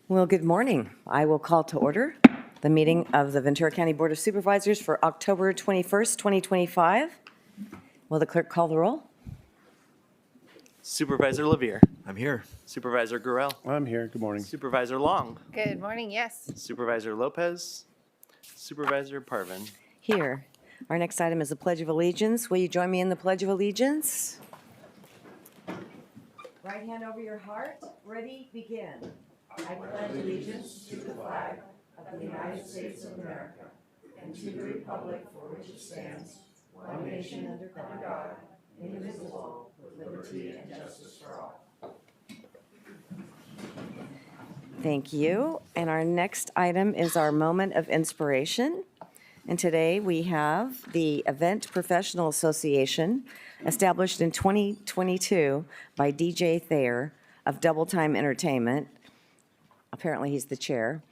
Well, good morning. I will call to order the meeting of the Ventura County Board of Supervisors for October 21st, 2025. Will the clerk call the roll? Supervisor Levere. I'm here. Supervisor Gurel. I'm here. Good morning. Supervisor Long. Good morning, yes. Supervisor Lopez. Supervisor Parvin. Here. Our next item is the Pledge of Allegiance. Will you join me in the Pledge of Allegiance? Right hand over your heart. Ready, begin. I pledge allegiance to the flag of the United States of America and to the republic for which it stands, one nation under God, indivisible, with liberty and justice for all. Thank you. And our next item is our moment of inspiration. And today we have the Event Professional Association, established in 2022 by DJ Thayer of Double Time Entertainment. Apparently he's the chair.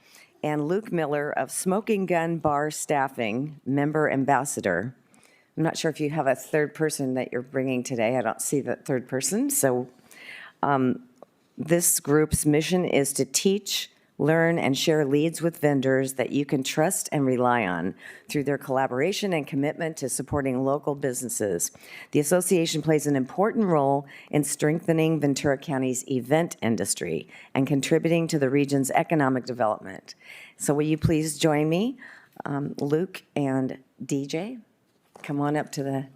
And Luke Miller of Smoking Gun Bar Staffing, member ambassador. I'm not sure if you have a third person that you're bringing today. I don't see that third person. So this group's mission is to teach, learn, and share leads with vendors that you can trust and rely on through their collaboration and commitment to supporting local businesses. The association plays an important role in strengthening Ventura County's event industry and contributing to the region's economic development. So will you please join me, Luke and DJ? Come on up to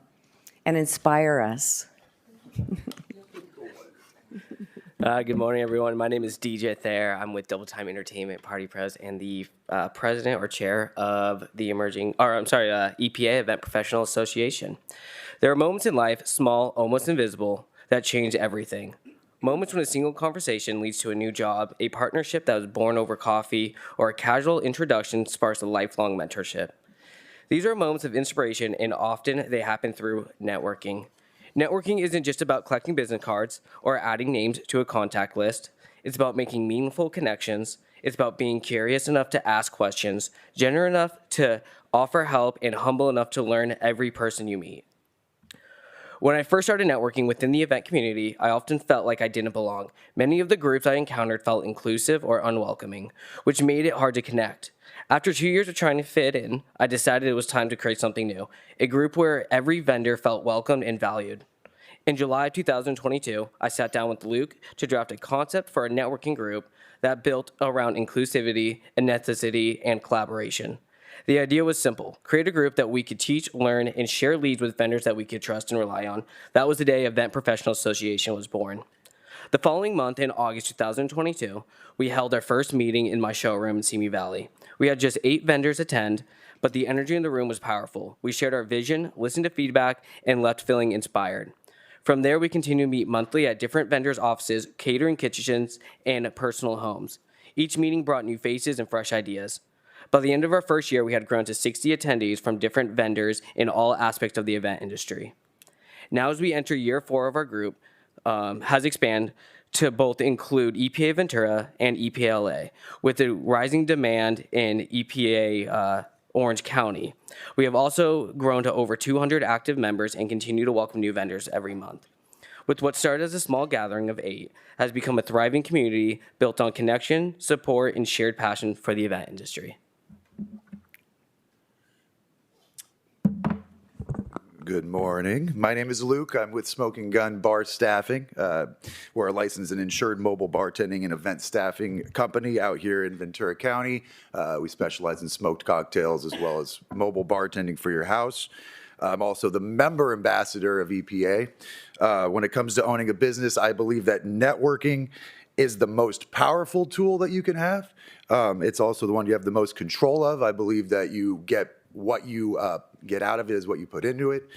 and inspire us. Good morning, everyone. My name is DJ Thayer. I'm with Double Time Entertainment, Party Pres, and the president or chair of the EPA, Event Professional Association. There are moments in life, small, almost invisible, that change everything. Moments when a single conversation leads to a new job, a partnership that was born over coffee, or a casual introduction sparks a lifelong mentorship. These are moments of inspiration, and often they happen through networking. Networking isn't just about collecting business cards or adding names to a contact list. It's about making meaningful connections. It's about being curious enough to ask questions, generous enough to offer help, and humble enough to learn every person you meet. When I first started networking within the event community, I often felt like I didn't belong. Many of the groups I encountered felt inclusive or unwelcoming, which made it hard to connect. After 2 years of trying to fit in, I decided it was time to create something new, a group where every vendor felt welcomed and valued. In July of 2022, I sat down with Luke to draft a concept for a networking group that built around inclusivity, ethnicity, and collaboration. The idea was simple: create a group that we could teach, learn, and share leads with vendors that we could trust and rely on. That was the day Event Professional Association was born. The following month, in August 2022, we held our first meeting in my showroom in Simi Valley. We had just 8 vendors attend, but the energy in the room was powerful. We shared our vision, listened to feedback, and left feeling inspired. From there, we continued to meet monthly at different vendors' offices, catering kitchens, and personal homes. Each meeting brought new faces and fresh ideas. By the end of our first year, we had grown to 60 attendees from different vendors in all aspects of the event industry. Now, as we enter year 4 of our group, has expanded to both include EPA Ventura and EPA LA, with the rising demand in EPA Orange County. We have also grown to over 200 active members and continue to welcome new vendors every month. With what started as a small gathering of 8, has become a thriving community built on connection, support, and shared passion for the event industry. Good morning. My name is Luke. I'm with Smoking Gun Bar Staffing. We're a licensed and insured mobile bartending and event staffing company out here in Ventura County. We specialize in smoked cocktails as well as mobile bartending for your house. I'm also the member ambassador of EPA. When it comes to owning a business, I believe that networking is the most powerful tool that you can have. It's also the one you have the most control of. I believe that you get what you get out of it is what you put into it.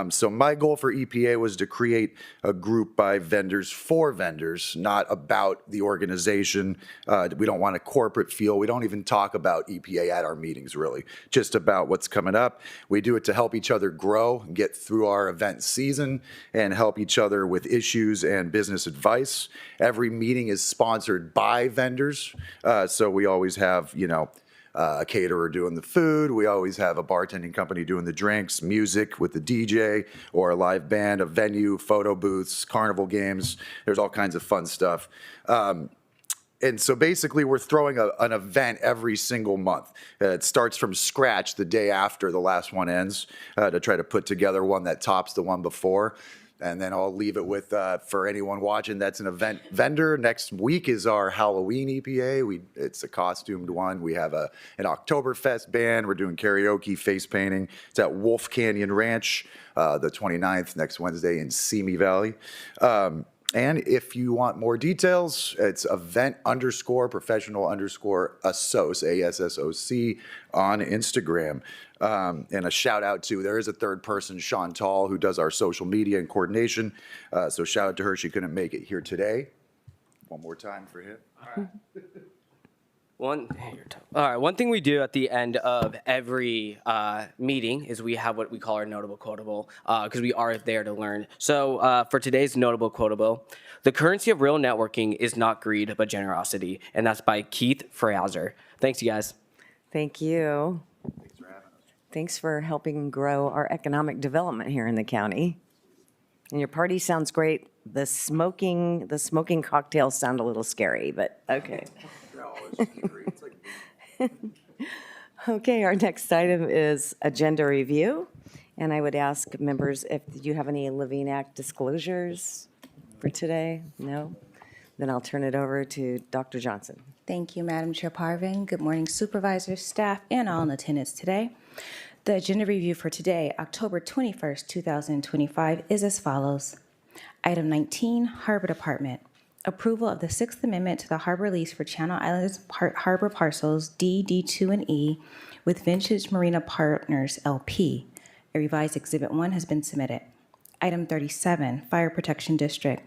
So my goal for EPA was to create a group by vendors for vendors, not about the organization. We don't want a corporate feel. We don't even talk about EPA at our meetings, really, just about what's coming up. We do it to help each other grow, get through our event season, and help each other with issues and business advice. Every meeting is sponsored by vendors, so we always have, a caterer doing the food. We always have a bartending company doing the drinks, music with the DJ, or a live band, a venue, photo booths, carnival games. There's all kinds of fun stuff. And so basically, we're throwing an event every single month. It starts from scratch the day after the last one ends to try to put together one that tops the one before. And then I'll leave it with, for anyone watching that's an event vendor, next week is our Halloween EPA. It's a costumed one. We have an Oktoberfest band. We're doing karaoke, face painting. It's at Wolf Canyon Ranch, the 29th, next Wednesday in Simi Valley. And if you want more details, it's event_professional_assoc, ASSOC, on Instagram. And a shout out to, there is a third person, Chantal, who does our social media and coordination. So shout out to her. She couldn't make it here today. One more time for him. All right. One thing we do at the end of every meeting is we have what we call our notable quotable, because we are there to learn. So for today's notable quotable, the currency of real networking is not greed but generosity, and that's by Keith Fraser. Thanks, you guys. Thank you. Thanks for having us. Thanks for helping grow our economic development here in the county. And your party sounds great. The smoking cocktails sound a little scary, but okay. No, it's great. It's like Okay, our next item is agenda review. And I would ask members if you have any Living Act disclosures for today? No? Then I'll turn it over to Dr. Johnson. Thank you, Madam Chair Parvin. Good morning, supervisors, staff, and all in attendance today. The agenda review for today, October 21st, 2025, is as follows. Item 19, Harbor Department. Approval of the Sixth Amendment to the harbor lease for Channel Islands Harbor Parcels D, D2, and E with Vintage Marina Partners, LP. A revised Exhibit 1 has been submitted. Item 37, Fire Protection District.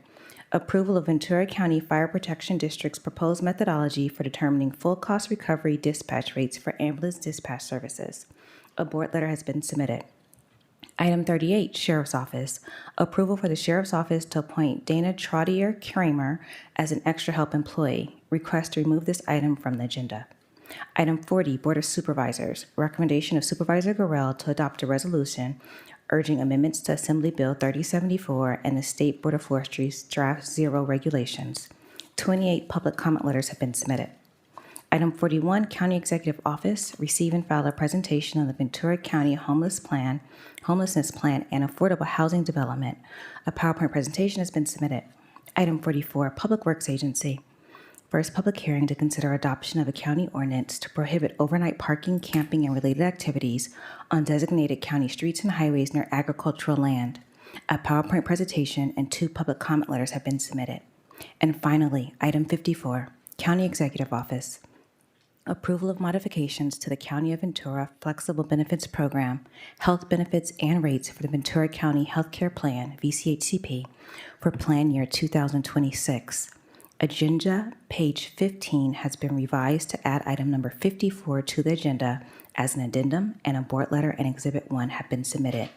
Approval of Ventura County Fire Protection District's proposed methodology for determining full cost recovery dispatch rates for ambulance dispatch services. A board letter has been submitted. Item 38, Sheriff's Office. Approval for the Sheriff's Office to appoint Dana Trottier Kramer as an extra help employee. Request to remove this item from the agenda. Item 40, Board of Supervisors. Recommendation of Supervisor Gorell to adopt a resolution urging amendments to Assembly Bill 3074 and the State Board of Forestry's Draft Zero regulations. 28 public comment letters have been submitted. Item 41, County Executive Office, receive and file a presentation on the Ventura County Homelessness Plan, and Affordable Housing Development. A PowerPoint presentation has been submitted. Item 44, Public Works Agency. First public hearing to consider adoption of a county ordinance to prohibit overnight parking, camping, and related activities on designated county streets and highways near agricultural land. A PowerPoint presentation and 2 public comment letters have been submitted. And finally, item 54, County Executive Office. Approval of modifications to the County of Ventura Flexible Benefits Program, health benefits and rates for the Ventura County Healthcare Plan, VCHCP, for plan year 2026. Agenda page 15 has been revised to add item number 54 to the agenda as an addendum, and a board letter and Exhibit 1 have been submitted.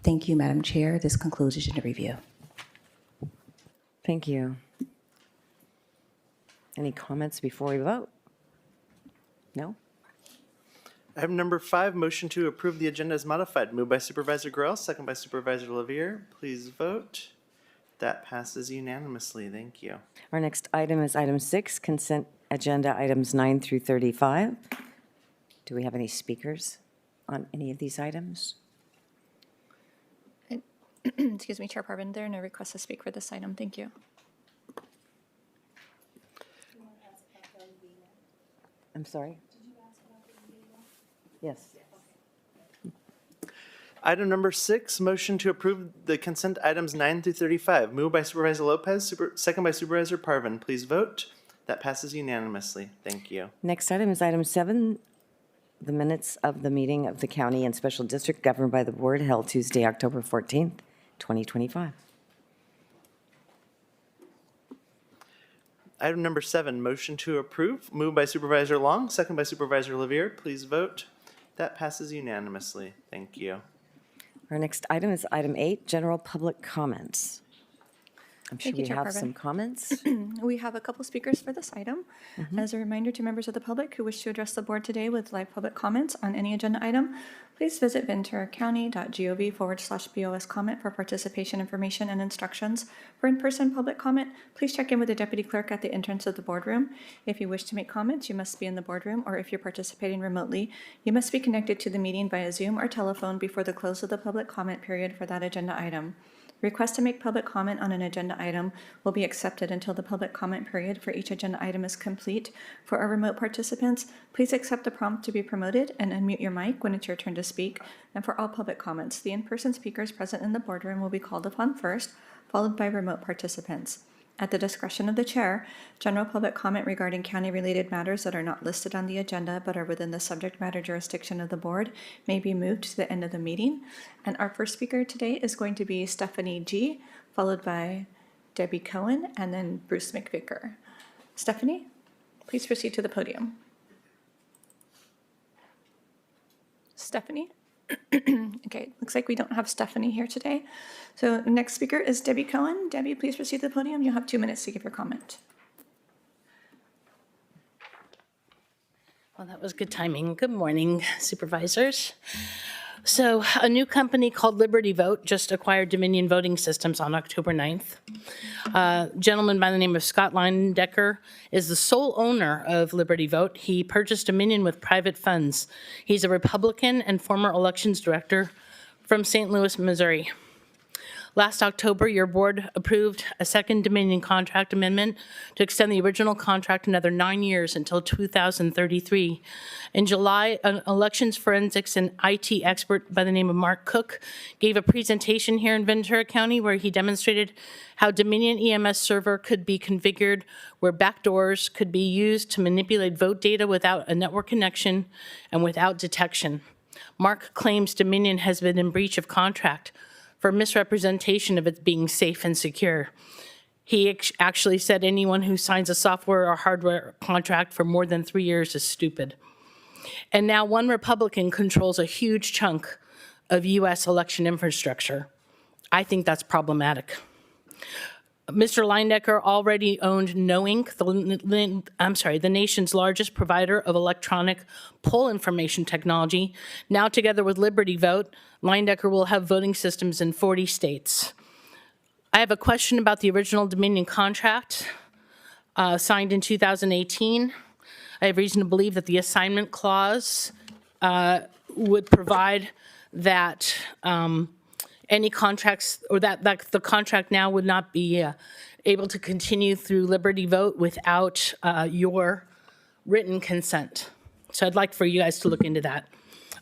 Thank you, Madam Chair. This concludes agenda review. Thank you. Any comments before we vote? No? Item number 5, motion to approve the agenda as modified. Moved by Supervisor Gorell, second by Supervisor Levier. Please vote. That passes unanimously. Thank you. Our next item is item 6, consent agenda items 9 through 35. Do we have any speakers on any of these items? Excuse me, Chair Parvin, there are no requests to speak for this item. Thank you. I'm sorry? Yes. Item number 6, motion to approve the consent items 9 through 35. Moved by Supervisor Lopez, second by Supervisor Parvin. Please vote. That passes unanimously. Thank you. Next item is item 7, the minutes of the meeting of the county and special district governed by the board held Tuesday, October 14th, 2025. Item number 7, motion to approve. Moved by Supervisor Long, second by Supervisor Levier. Please vote. That passes unanimously. Thank you. Our next item is item 8, general public comments. I'm sure Thank you, we Chair have Parvin. some comments. We have a couple speakers for this item. As a reminder to members of the public who wish to address the board today with live public comments on any agenda item, please visit venturacounty.gov/BOS comment for participation information and instructions. For in-person public comment, please check in with the deputy clerk at the entrance of the boardroom. If you wish to make comments, you must be in the boardroom, or if you're participating remotely, you must be connected to the meeting via Zoom or telephone before the close of the public comment period for that agenda item. Request to make public comment on an agenda item will be accepted until the public comment period for each agenda item is complete. For our remote participants, please accept the prompt to be promoted and unmute your mic when it's your turn to speak. And for all public comments, the in-person speakers present in the boardroom will be called upon first, followed by remote participants. At the discretion of the chair, general public comment regarding county-related matters that are not listed on the agenda but are within the subject matter jurisdiction of the board may be moved to the end of the meeting. And our first speaker today is going to be Stephanie G., followed by Debbie Cohen, and then Bruce McVicker. Stephanie, please proceed to the podium. Stephanie? Okay, looks like we don't have Stephanie here today. So next speaker is Debbie Cohen. Debbie, please proceed to the podium. You'll have 2 minutes to give your comment. Well, that was good timing. Good morning, supervisors. So a new company called Liberty Vote just acquired Dominion Voting Systems on October 9th. A gentleman by the name of Scott Leindecker is the sole owner of Liberty Vote. He purchased Dominion with private funds. He's a Republican and former elections director from St. Louis, Missouri. Last October, your board approved a second Dominion contract amendment to extend the original contract another 9 years until 2033. In July, an elections forensics and IT expert by the name of Mark Cook gave a presentation here in Ventura County where he demonstrated how Dominion EMS server could be configured, where backdoors could be used to manipulate vote data without a network connection and without detection. Mark claims Dominion has been in breach of contract for misrepresentation of it being safe and secure. He actually said anyone who signs a software or hardware contract for more than 3 years is stupid. And now one Republican controls a huge chunk of U.S. election infrastructure. I think that's problematic. Mr. Leindecker already owned Knowink, the nation's largest provider of electronic poll information technology. Now, together with Liberty Vote, Leindecker will have voting systems in 40 states. I have a question about the original Dominion contract signed in 2018. I have reason to believe that the assignment clause would provide that any contracts, or that the contract now would not be able to continue through Liberty Vote without your written consent. So I'd like for you guys to look into that.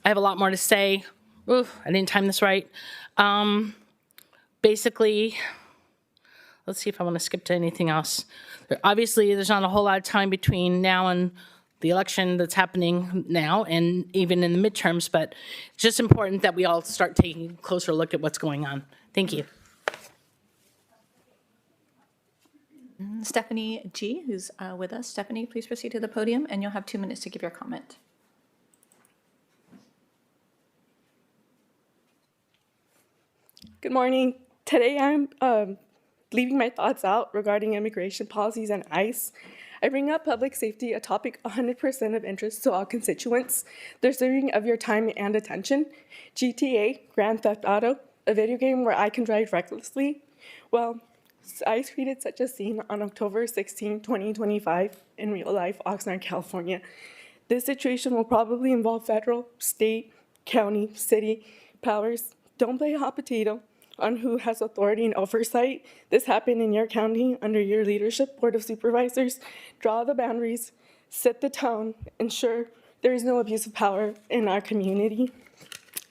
I have a lot more to say. Oof, I didn't time this right. Basically, let's see if I want to skip to anything else. Obviously, there's not a whole lot of time between now and the election that's happening now, and even in the midterms, but it's just important that we all start taking a closer look at what's going on. Thank you. Stephanie G., who's with us. Stephanie, please proceed to the podium, and you'll have 2 minutes to give your comment. Good morning. Today I'm leaving my thoughts out regarding immigration policies and ICE. I bring up public safety, a topic 100% of interest to all constituents, deserving of your time and attention. GTA, Grand Theft Auto, a video game where I can drive recklessly. Well, ICE created such a scene on October 16, 2025 in real life, Oxnard, California. This situation will probably involve federal, state, county, city powers. Don't play hot potato on who has authority and oversight. This happened in your county under your leadership, Board of Supervisors. Draw the boundaries, set the tone, ensure there is no abuse of power in our community.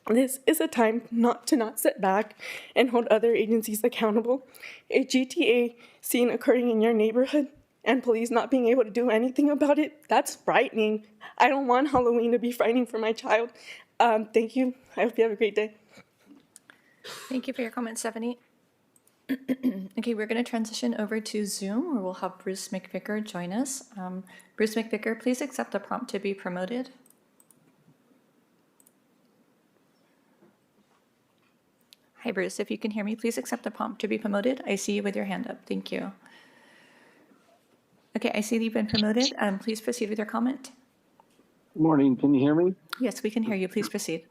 This is a time not to sit back and hold other agencies accountable. A GTA scene occurring in your neighborhood and police not being able to do anything about it, that's frightening. I don't want Halloween to be frightening for my child. Thank you. I hope you have a great day. Thank you for your comment, Stephanie. Okay, we're going to transition over to Zoom, where we'll have Bruce McVicker join us. Bruce McVicker, please accept the prompt to be promoted. Hi, Bruce. If you can hear me, please accept the prompt to be promoted. I see you with your hand up. Thank you. Okay, I see that you've been promoted. Please proceed with your comment. Good morning. Can you hear me? Yes, we can hear you. Please proceed.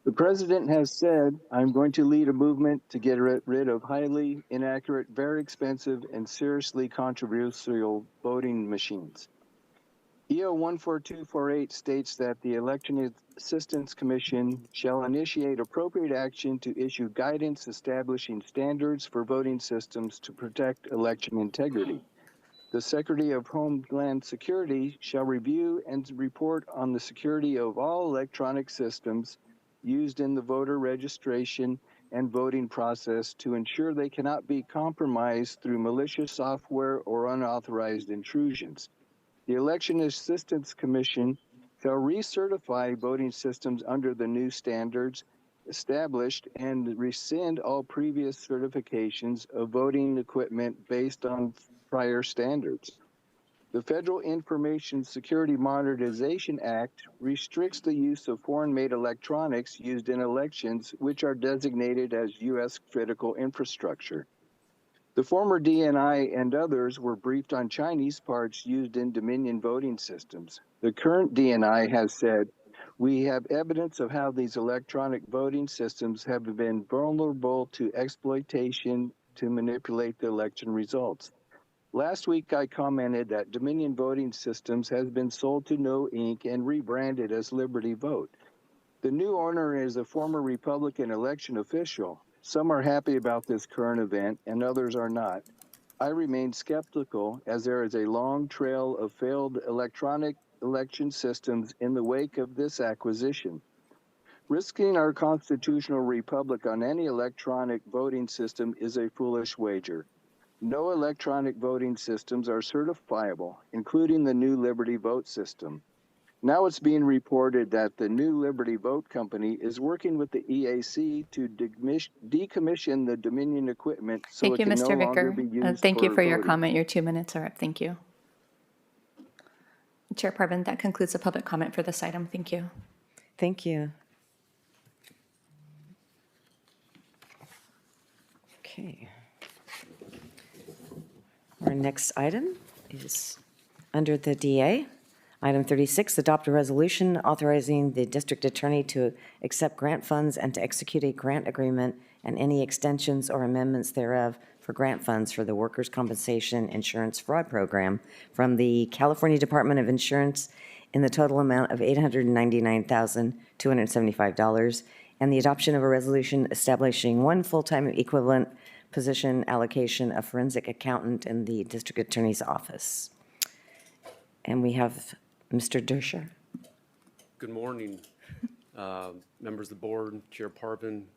The president has said, I'm going to lead a movement to get rid of highly inaccurate, very expensive, and seriously controversial voting machines. EO 14248 states that the Election Assistance Commission shall initiate appropriate action to issue guidance establishing standards for voting systems to protect election integrity. The Secretary of Homeland Security shall review and report on the security of all electronic systems used in the voter registration and voting process to ensure they cannot be compromised through malicious software or unauthorized intrusions. The Election Assistance Commission shall recertify voting systems under the new standards established and rescind all previous certifications of voting equipment based on prior standards. The Federal Information Security Modernization Act restricts the use of foreign-made electronics used in elections, which are designated as U.S. critical infrastructure. The former DNI and others were briefed on Chinese parts used in Dominion voting systems. The current DNI has said, we have evidence of how these electronic voting systems have been vulnerable to exploitation to manipulate the election results. Last week, I commented that Dominion Voting Systems has been sold to No Inc. and rebranded as Liberty Vote. The new owner is a former Republican election official. Some are happy about this current event and others are not. I remain skeptical as there is a long trail of failed electronic election systems in the wake of this acquisition. Risking our constitutional republic on any electronic voting system is a foolish wager. No electronic voting systems are certifiable, including the new Liberty Vote system. Now it's being reported that the new Liberty Vote company is working with the EAC to decommission the Dominion equipment so Thank it you, can no Mr. longer Vicker. be used Thank you for your voting. comment. Your 2 minutes are up. Thank you. Chair Parvin, that concludes the public comment for this item. Thank you. Thank you. Okay. Our next item is under the DA. Item 36, adopt a resolution authorizing the district attorney to accept grant funds and to execute a grant agreement and any extensions or amendments thereof for grant funds for the Workers' Compensation Insurance Fraud Program from the California Department of Insurance in the total amount of $899,275, and the adoption of a resolution establishing one full-time equivalent position allocation of forensic accountant in the district attorney's office. And we have Mr. Dersher. Good morning, members of the board, Chair Parvin,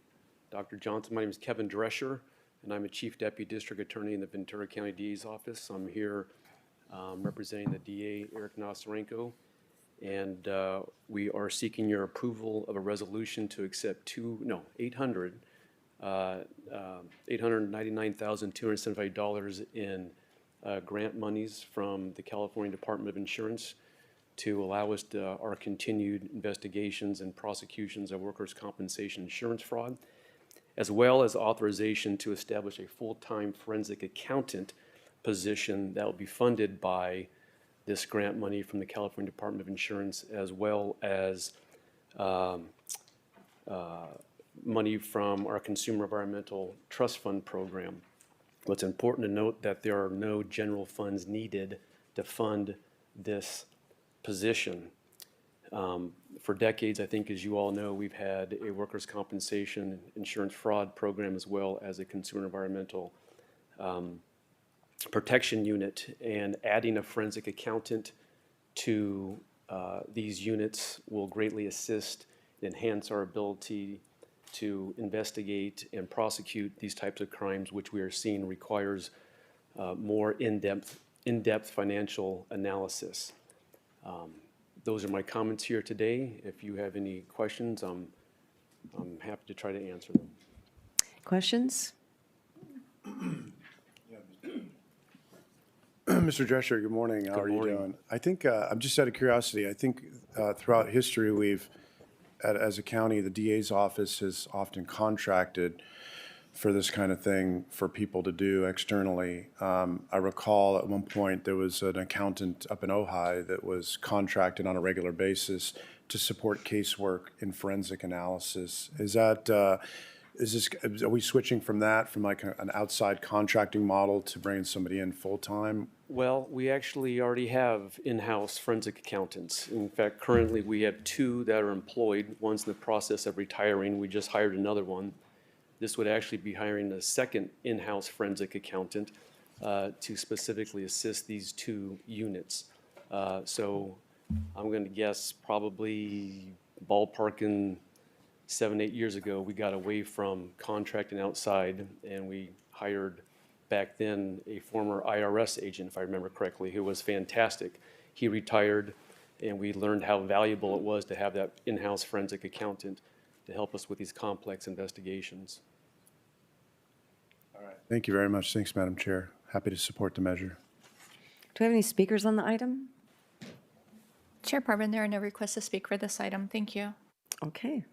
Dr. Johnson. My name is Kevin Drescher, and I'm a Chief Deputy District Attorney in the Ventura County DA's office. I'm here representing the DA, Eric Nosarenko, and we are seeking your approval of a resolution to accept $899,275 in grant monies from the California Department of Insurance to allow us our continued investigations and prosecutions of workers' compensation insurance fraud, as well as authorization to establish a full-time forensic accountant position that will be funded by this grant money from the California Department of Insurance, as well as money from our Consumer Environmental Trust Fund program. What's important to note that there are no general funds needed to fund this position. For decades, I think, as you all know, we've had a workers' compensation insurance fraud program as well as a consumer environmental protection unit, and adding a forensic accountant to these units will greatly assist and enhance our ability to investigate and prosecute these types of crimes, which we are seeing requires more in-depth financial analysis. Those are my comments here today. If you have any questions, I'm happy to try to answer them. Questions? Mr. Drescher, good morning. How are you doing? I think, I'm just out of curiosity, I think throughout history, we've as a county, the DA's office has often contracted for this kind of thing for people to do externally. I recall at one point there was an accountant up in Ojai that was contracted on a regular basis to support casework in forensic analysis. Are we switching from that, from like an outside contracting model to bringing somebody in full-time? Well, we actually already have in-house forensic accountants. In fact, currently we have 2 that are employed. One's in the process of retiring. We just hired another one. This would actually be hiring a second in-house forensic accountant to specifically assist these 2 units. So I'm going to guess probably ballparking 7-8 years ago, we got away from contracting outside, and we hired back then a former IRS agent, if I remember correctly, who was fantastic. He retired, and we learned how valuable it was to have that in-house forensic accountant to help us with these complex investigations. All right. Thank you very much. Thanks, Madam Chair. Happy to support the measure. Do we have any speakers on the item? Chair Parvin, there are no requests to speak for this item. Thank you. Okay.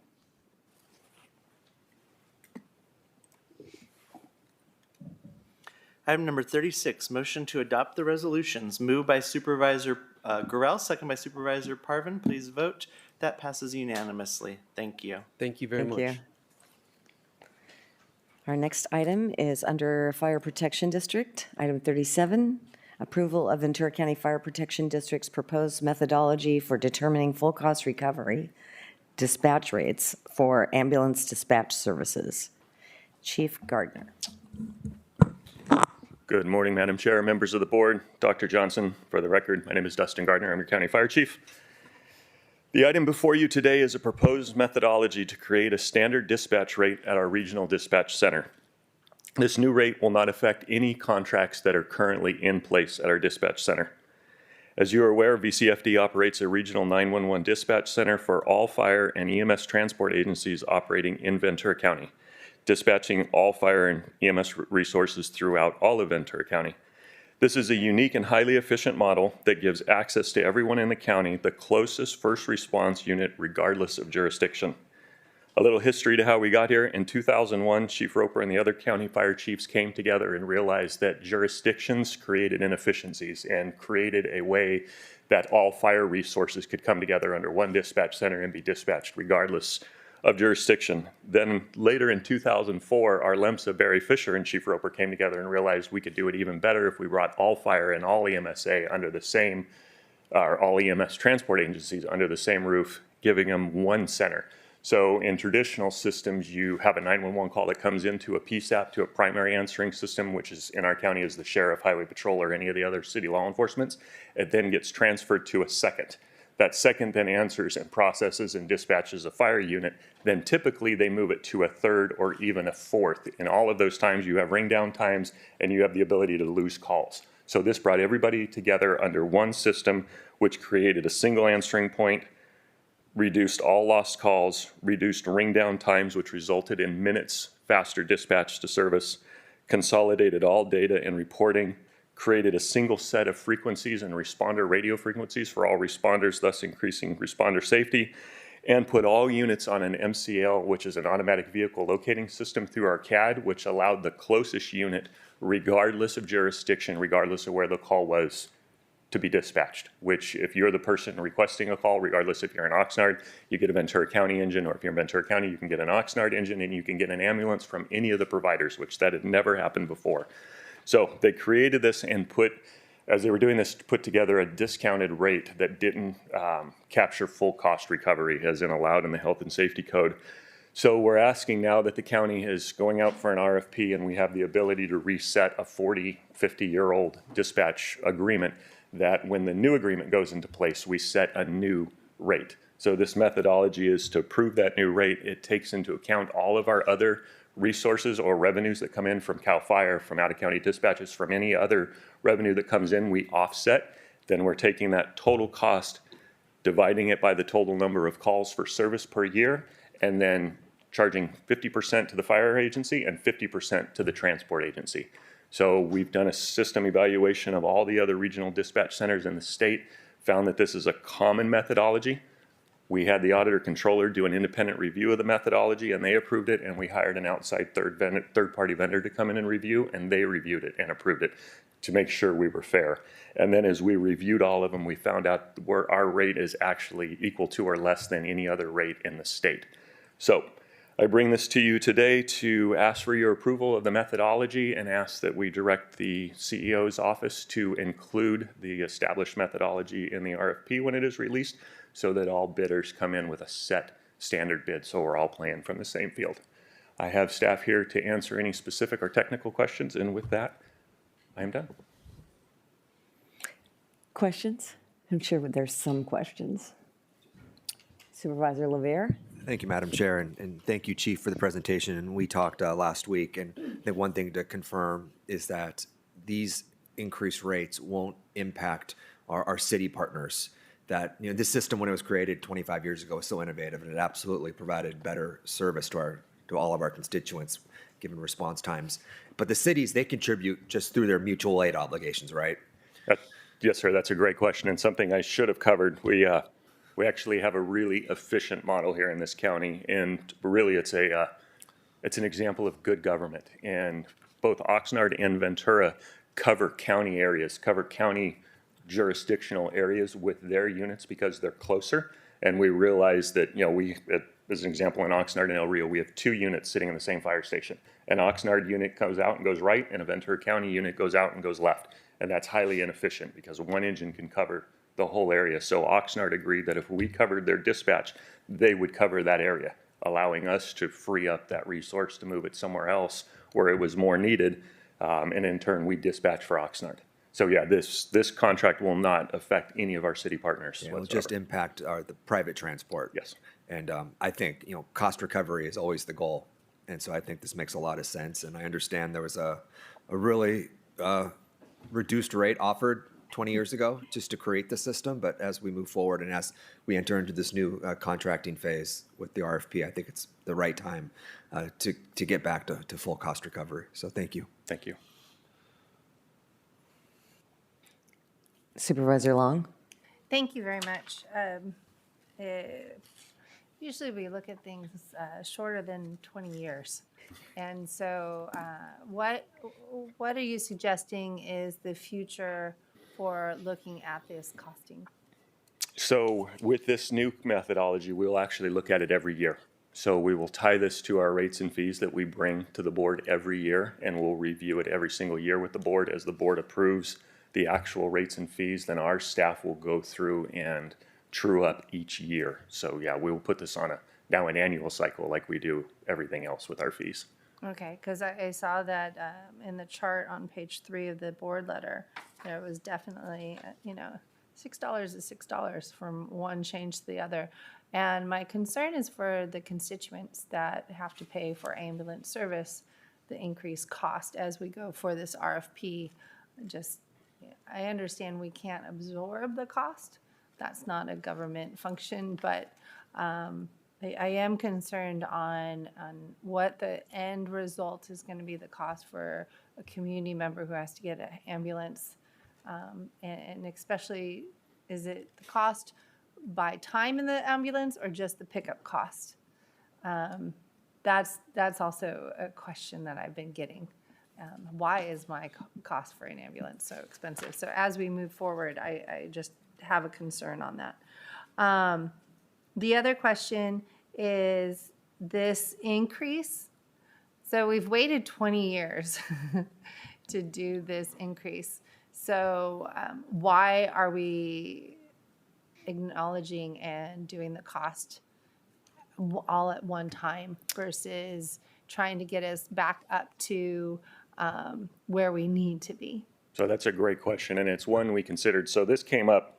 Item number 36, motion to adopt the resolutions. Moved by Supervisor Gorell, second by Supervisor Parvin. Please vote. That passes unanimously. Thank you. Thank you very Thank much. you. Our next item is under Fire Protection District. Item 37, approval of Ventura County Fire Protection District's proposed methodology for determining full cost recovery dispatch rates for ambulance dispatch services. Chief Gardner. Good morning, Madam Chair, members of the board, Dr. Johnson. For the record, my name is Dustin Gardner. I'm your county fire chief. The item before you today is a proposed methodology to create a standard dispatch rate at our regional dispatch center. This new rate will not affect any contracts that are currently in place at our dispatch center. As you are aware, VCFD operates a regional 911 dispatch center for all fire and EMS transport agencies operating in Ventura County, dispatching all fire and EMS resources throughout all of Ventura County. This is a unique and highly efficient model that gives access to everyone in the county the closest first response unit regardless of jurisdiction. A little history to how we got here. In 2001, Chief Roper and the other county fire chiefs came together and realized that jurisdictions created inefficiencies and created a way that all fire resources could come together under one dispatch center and be dispatched regardless of jurisdiction. Then later in 2004, our LEMSA, Barry Fisher and Chief Roper came together and realized we could do it even better if we brought all fire and all EMSA under the same, or all EMS transport agencies under the same roof, giving them one center. So in traditional systems, you have a 911 call that comes into a PSAP to a primary answering system, which is in our county is the sheriff, highway patrol, or any of the other city law enforcements. It then gets transferred to a second. That second then answers and processes and dispatches a fire unit. Then typically they move it to a third or even a fourth. In all of those times, you have ring down times and you have the ability to lose calls. So this brought everybody together under one system, which created a single answering point, reduced all lost calls, reduced ring down times, which resulted in minutes faster dispatch to service, consolidated all data and reporting, created a single set of frequencies and responder radio frequencies for all responders, thus increasing responder safety, and put all units on an MCL, which is an automatic vehicle locating system through our CAD, which allowed the closest unit, regardless of jurisdiction, regardless of where the call was, to be dispatched, which if you're the person requesting a call, regardless if you're in Oxnard, you get a Ventura County engine, or if you're in Ventura County, you can get an Oxnard engine and you can get an ambulance from any of the providers, which that had never happened before. So they created this and as they were doing this, put together a discounted rate that didn't capture full cost recovery as in allowed in the health and safety code. So we're asking now that the county is going out for an RFP and we have the ability to reset a 40, 50-year-old dispatch agreement, that when the new agreement goes into place, we set a new rate. So this methodology is to approve that new rate. It takes into account all of our other resources or revenues that come in from CAL FIRE, from out-of-county dispatches, from any other revenue that comes in, we offset. Then we're taking that total cost, dividing it by the total number of calls for service per year, and then charging 50% to the fire agency and 50% to the transport agency. So we've done a system evaluation of all the other regional dispatch centers in the state, found that this is a common methodology. We had the auditor controller do an independent review of the methodology, and they approved it, and we hired an outside third-party vendor to come in and review, and they reviewed it and approved it to make sure we were fair. And then as we reviewed all of them, we found out where our rate is actually equal to or less than any other rate in the state. So I bring this to you today to ask for your approval of the methodology and ask that we direct the CEO's office to include the established methodology in the RFP when it is released, so that all bidders come in with a set standard bid, so we're all playing from the same field. I have staff here to answer any specific or technical questions, and with that, I am done. Questions? I'm sure there's some questions. Supervisor LaVere? Thank you, Madam Chair, and thank you, Chief, for the presentation. And we talked last week, and I think one thing to confirm is that these increased rates won't impact our city partners. That, you know, this system, when it was created 25 years ago, was so innovative, and it absolutely provided better service to all of our constituents, given response times. But the cities, they contribute just through their mutual aid obligations, right? Yes, sir, that's a great question, and something I should have covered. We actually have a really efficient model here in this county, and really it's an example of good government. And both Oxnard and Ventura cover county areas, cover county jurisdictional areas with their units because they're closer. And we realize that, you know, as an example, in Oxnard and El Rio, we have 2 units sitting in the same fire station. An Oxnard unit goes out and goes right, and a Ventura County unit goes out and goes left. And that's highly inefficient because one engine can cover the whole area. So Oxnard agreed that if we covered their dispatch, they would cover that area, allowing us to free up that resource to move it somewhere else where it was more needed. And in turn, we dispatch for Oxnard. So yeah, this contract will not affect any of our city partners It will whatsoever. just impact the private transport. Yes. And I think, you know, cost recovery is always the goal. And so I think this makes a lot of sense. And I understand there was a really reduced rate offered 20 years ago just to create the system. But as we move forward and as we enter into this new contracting phase with the RFP, I think it's the right time to get back to full cost recovery. So thank you. Thank you. Supervisor Long? Thank you very much. Usually we look at things shorter than 20 years. And so what are you suggesting is the future for looking at this costing? So with this new methodology, we'll actually look at it every year. So we will tie this to our rates and fees that we bring to the board every year, and we'll review it every single year with the board. As the board approves the actual rates and fees, then our staff will go through and true up each year. So yeah, we will put this on now an annual cycle like we do everything else with our fees. Okay, because I saw that in the chart on page 3 of the board letter, there was definitely, $6 is $6 from one change to the other. And my concern is for the constituents that have to pay for ambulance service, the increased cost as we go for this RFP. I understand we can't absorb the cost. That's not a government function, but I am concerned on what the end result is going to be, the cost for a community member who has to get an ambulance. And especially, is it the cost by time in the ambulance or just the pickup cost? That's also a question that I've been getting. Why is my cost for an ambulance so expensive? So as we move forward, I just have a concern on that. The other question is this increase. So we've waited 20 years to do this increase. So why are we acknowledging and doing the cost all at one time versus trying to get us back up to where we need to be? So that's a great question, and it's one we considered. So this came up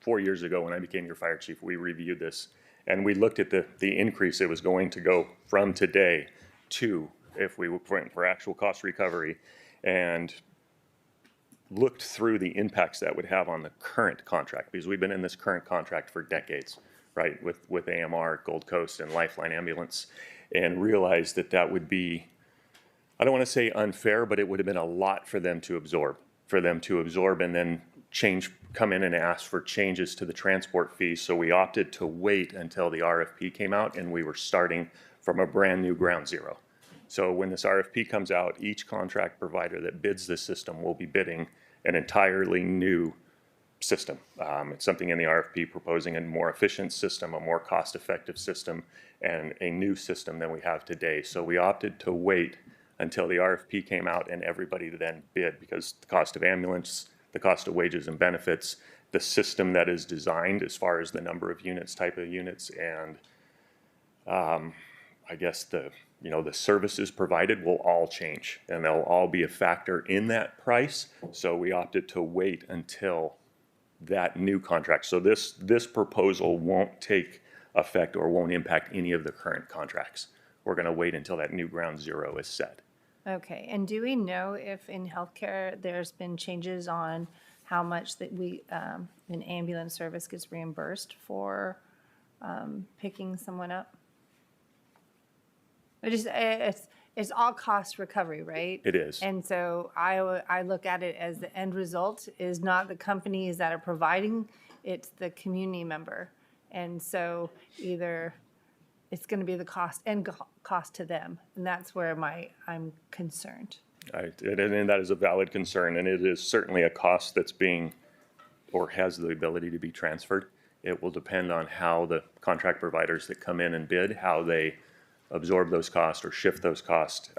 4 years ago when I became your fire chief. We reviewed this, and we looked at the increase it was going to go from today to if we went for actual cost recovery, and looked through the impacts that would have on the current contract, because we've been in this current contract for decades, right, with AMR, Gold Coast, and Lifeline Ambulance, and realized that would be, I don't want to say unfair, but it would have been a lot for them to absorb, and then come in and ask for changes to the transport fees. So we opted to wait until the RFP came out, and we were starting from a brand new ground zero. So when this RFP comes out, each contract provider that bids this system will be bidding an entirely new system. It's something in the RFP proposing a more efficient system, a more cost-effective system, and a new system than we have today. So we opted to wait until the RFP came out and everybody then bid, because the cost of ambulance, the cost of wages and benefits, the system that is designed as far as the number of units, type of units, and I guess the services provided will all change, and they'll all be a factor in that price. So we opted to wait until that new contract. So this proposal won't take effect or won't impact any of the current contracts. We're going to wait until that new ground zero is set. Okay, and do we know if in healthcare there's been changes on how much that an ambulance service gets reimbursed for picking someone up? It's all cost recovery, right? It is. And so I look at it as the end result is not the companies that are providing, it's the community member. And so either it's going to be the cost to them, and that's where I'm concerned. And that is a valid concern, and it is certainly a cost that's being or has the ability to be transferred. It will depend on how the contract providers that come in and bid, how they absorb those costs or shift those costs.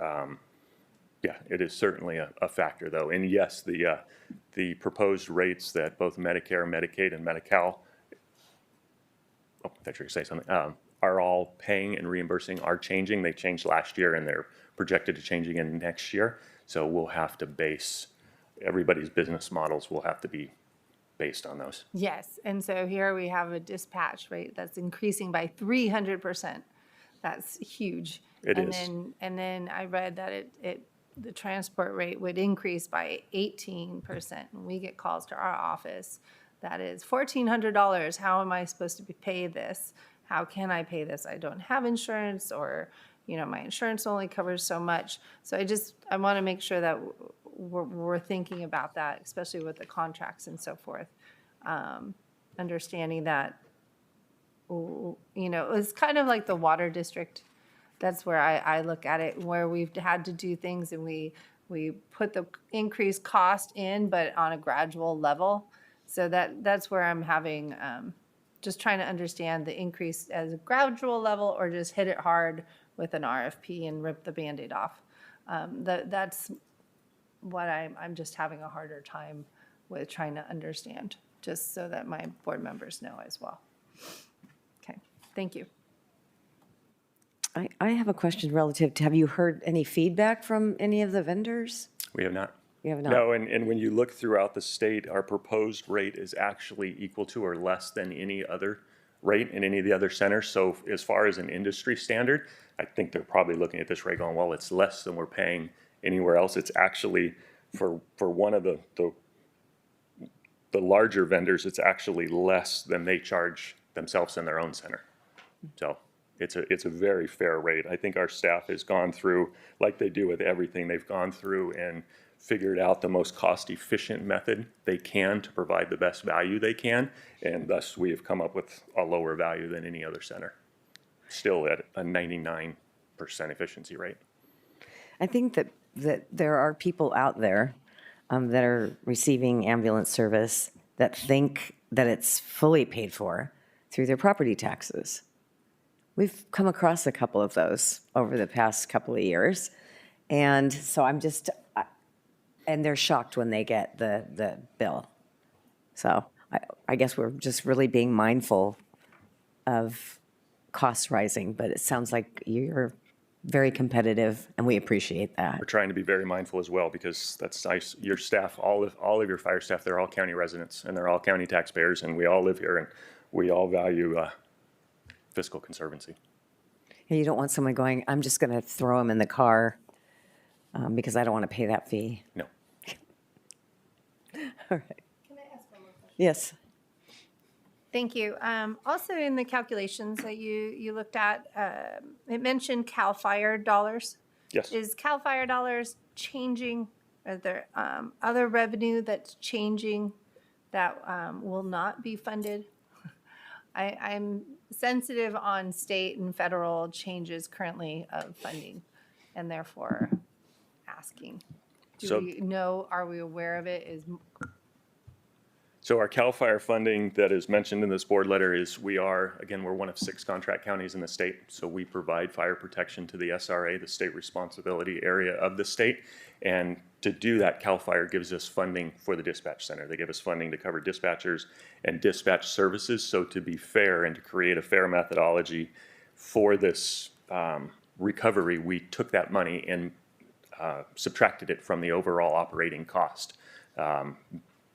Yeah, it is certainly a factor, though. And yes, the proposed rates that both Medicare, Medicaid, and Medi-Cal, I thought you were going to say something, are all paying and reimbursing are changing. They changed last year, and they're projected to change again next year. So we'll have to base, everybody's business models will have to be based on those. Yes, and so here we have a dispatch rate that's increasing by 300%. That's huge. It is. And then I read that the transport rate would increase by 18%. And we get calls to our office that is $1,400. How am I supposed to pay this? How can I pay this? I don't have insurance, or my insurance only covers so much. So I want to make sure that we're thinking about that, especially with the contracts and so forth. Understanding that, it's kind of like the water district. That's where I look at it, where we've had to do things and we put the increased cost in, but on a gradual level. So that's where I'm having, just trying to understand the increase as a gradual level, or just hit it hard with an RFP and rip the Band-Aid off. That's what I'm just having a harder time with trying to understand, just so that my board members know as well. Okay, thank you. I have a question relative to, have you heard any feedback from any of the vendors? We have not. You have not? No, and when you look throughout the state, our proposed rate is actually equal to or less than any other rate in any of the other centers. So as far as an industry standard, I think they're probably looking at this rate going, well, it's less than we're paying anywhere else. It's actually, for one of the larger vendors, it's actually less than they charge themselves in their own center. So it's a very fair rate. I think our staff has gone through, like they do with everything, they've gone through and figured out the most cost-efficient method they can to provide the best value they can, and thus we have come up with a lower value than any other center, still at a 99% efficiency rate. I think that there are people out there that are receiving ambulance service that think that it's fully paid for through their property taxes. We've come across a couple of those over the past couple of years. And so and they're shocked when they get the bill. So I guess we're just really being mindful of costs rising, but it sounds like you're very competitive, and we appreciate that. We're trying to be very mindful as well, because that's nice. Your staff, all of your fire staff, they're all county residents, and they're all county taxpayers, and we all live here, and we all value fiscal conservancy. And you don't want someone going, I'm just going to throw them in the car because I don't want to pay that fee. No. All right. Can I ask one more question? Yes. Thank you. Also, in the calculations that you looked at, it mentioned CAL FIRE dollars. Yes. Is CAL FIRE dollars changing? Are there other revenue that's changing that will not be funded. I'm sensitive on state and federal changes currently of funding, and therefore asking. Do So- we know, are we aware of it? So our CAL FIRE funding that is mentioned in this board letter is we're one of 6 contract counties in the state. So we provide fire protection to the SRA, the state responsibility area of the state. And to do that, CAL FIRE gives us funding for the dispatch center. They give us funding to cover dispatchers and dispatch services. So to be fair and to create a fair methodology for this recovery, we took that money and subtracted it from the overall operating cost.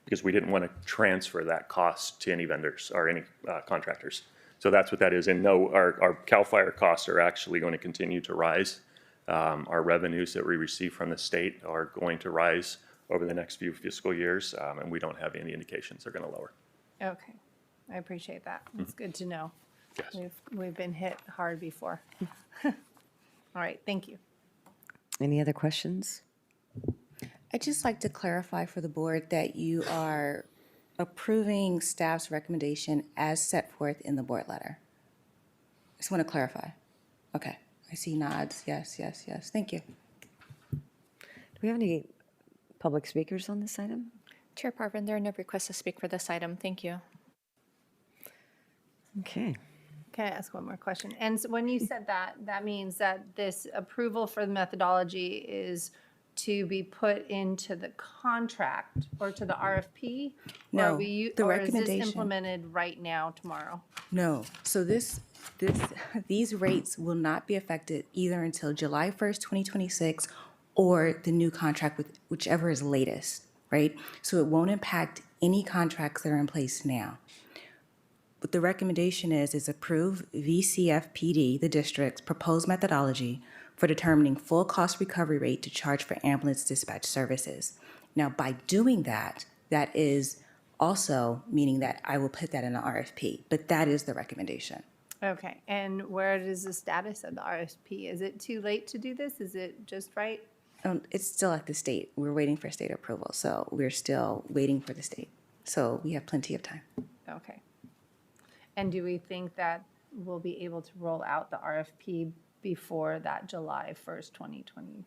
Because we didn't want to transfer that cost to any vendors or any contractors. So that's what that is. And no, our CAL FIRE costs are actually going to continue to rise. Our revenues that we receive from the state are going to rise over the next few fiscal years, and we don't have any indications they're going to lower. Okay, I appreciate that. It's good to know. Yes. We've been hit hard before. All right, thank you. Any other questions? I'd just like to clarify for the board that you are approving staff's recommendation as set forth in the board letter. Just want to clarify. Okay, I see nods. Yes, yes, yes. Thank you. Do we have any public speakers on this item? Chair Parvin, there are no requests to speak for this item. Thank you. Okay. Can I ask one more question? And so when you said that, that means that this approval for the methodology is to be put into the contract or to the RFP? No, Or is the this recommendation. implemented right now, tomorrow? No, so these rates will not be affected either until July 1st, 2026, or the new contract with whichever is latest, right? So it won't impact any contracts that are in place now. What the recommendation is approve VCFPD, the district's proposed methodology for determining full cost recovery rate to charge for ambulance dispatch services. Now, by doing that, that is also meaning that I will put that in the RFP, but that is the recommendation. Okay, and where is the status of the RFP? Is it too late to do this? Is it just right? It's still at the state. We're waiting for state approval, so we're still waiting for the state. So we have plenty of time. Okay. And do we think that we'll be able to roll out the RFP before that July 1st, 2020?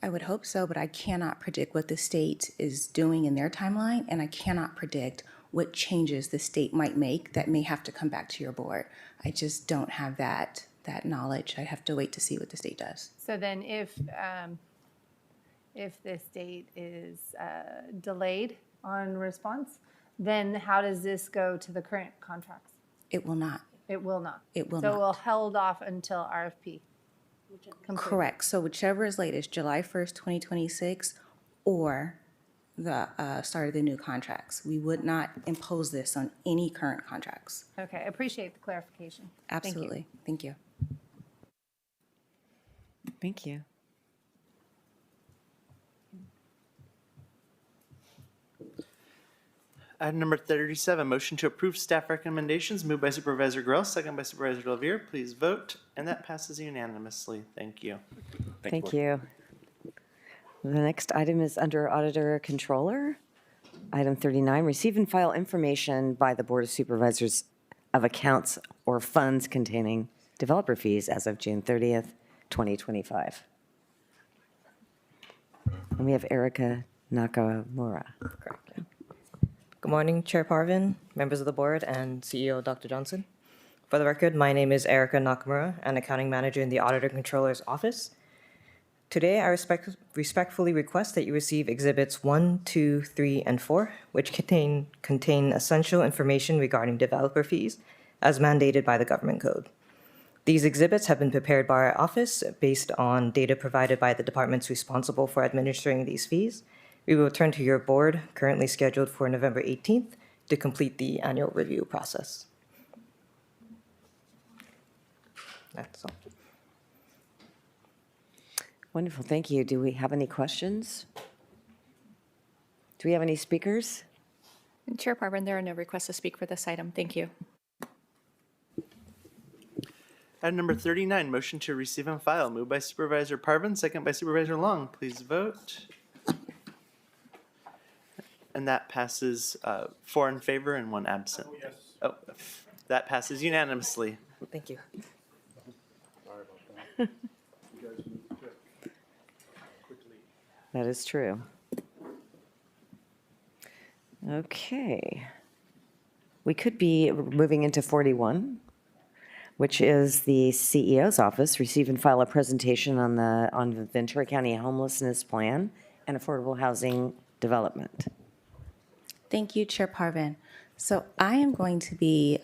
I would hope so, but I cannot predict what the state is doing in their timeline, and I cannot predict what changes the state might make that may have to come back to your board. I just don't have that knowledge. I have to wait to see what the state does. So then if the state is delayed on response, then how does this go to the current contracts? It will not. It will not. It will So not. we'll held off until RFP. complete. Correct. So whichever is latest, July 1st, 2026, or the start of the new contracts. We would not impose this on any current contracts. Okay, I appreciate the clarification. Thank you. Absolutely. Thank you. Thank you. Item number 37, motion to approve staff recommendations, moved by Supervisor Gross, second by Supervisor Delvier. Please vote, and that passes unanimously. Thank you. Thank you. The next item is under Auditor Controller. Item 39, receive and file information by the Board of Supervisors of accounts or funds containing developer fees as of June 30th, 2025. And we have Erica Nakamura. Good morning, Chair Parvin, members of the board, and CEO Dr. Johnson. For the record, my name is Erica Nakamura, an accounting manager in the Auditor Controller's office. Today, I respectfully request that you receive Exhibits 1, 2, 3, and 4, which contain essential information regarding developer fees, as mandated by the Government Code. These exhibits have been prepared by our office based on data provided by the departments responsible for administering these fees. We will return to your board, currently scheduled for November 18th, to complete the annual review process. That's all. Wonderful, thank you. Do we have any questions? Do we have any speakers? Chair Parvin, there are no requests to speak for this item. Thank you. Item number 39, motion to receive and file, moved by Supervisor Parvin, second by Supervisor Long. Please vote. And that passes 4 in favor and 1 absent. Oh, that passes unanimously. Thank you. That is true. Okay. We could be moving into 41, which is the CEO's office, receive and file a presentation on the Ventura County homelessness plan and affordable housing development. Thank you, Chair Parvin. So I am going to be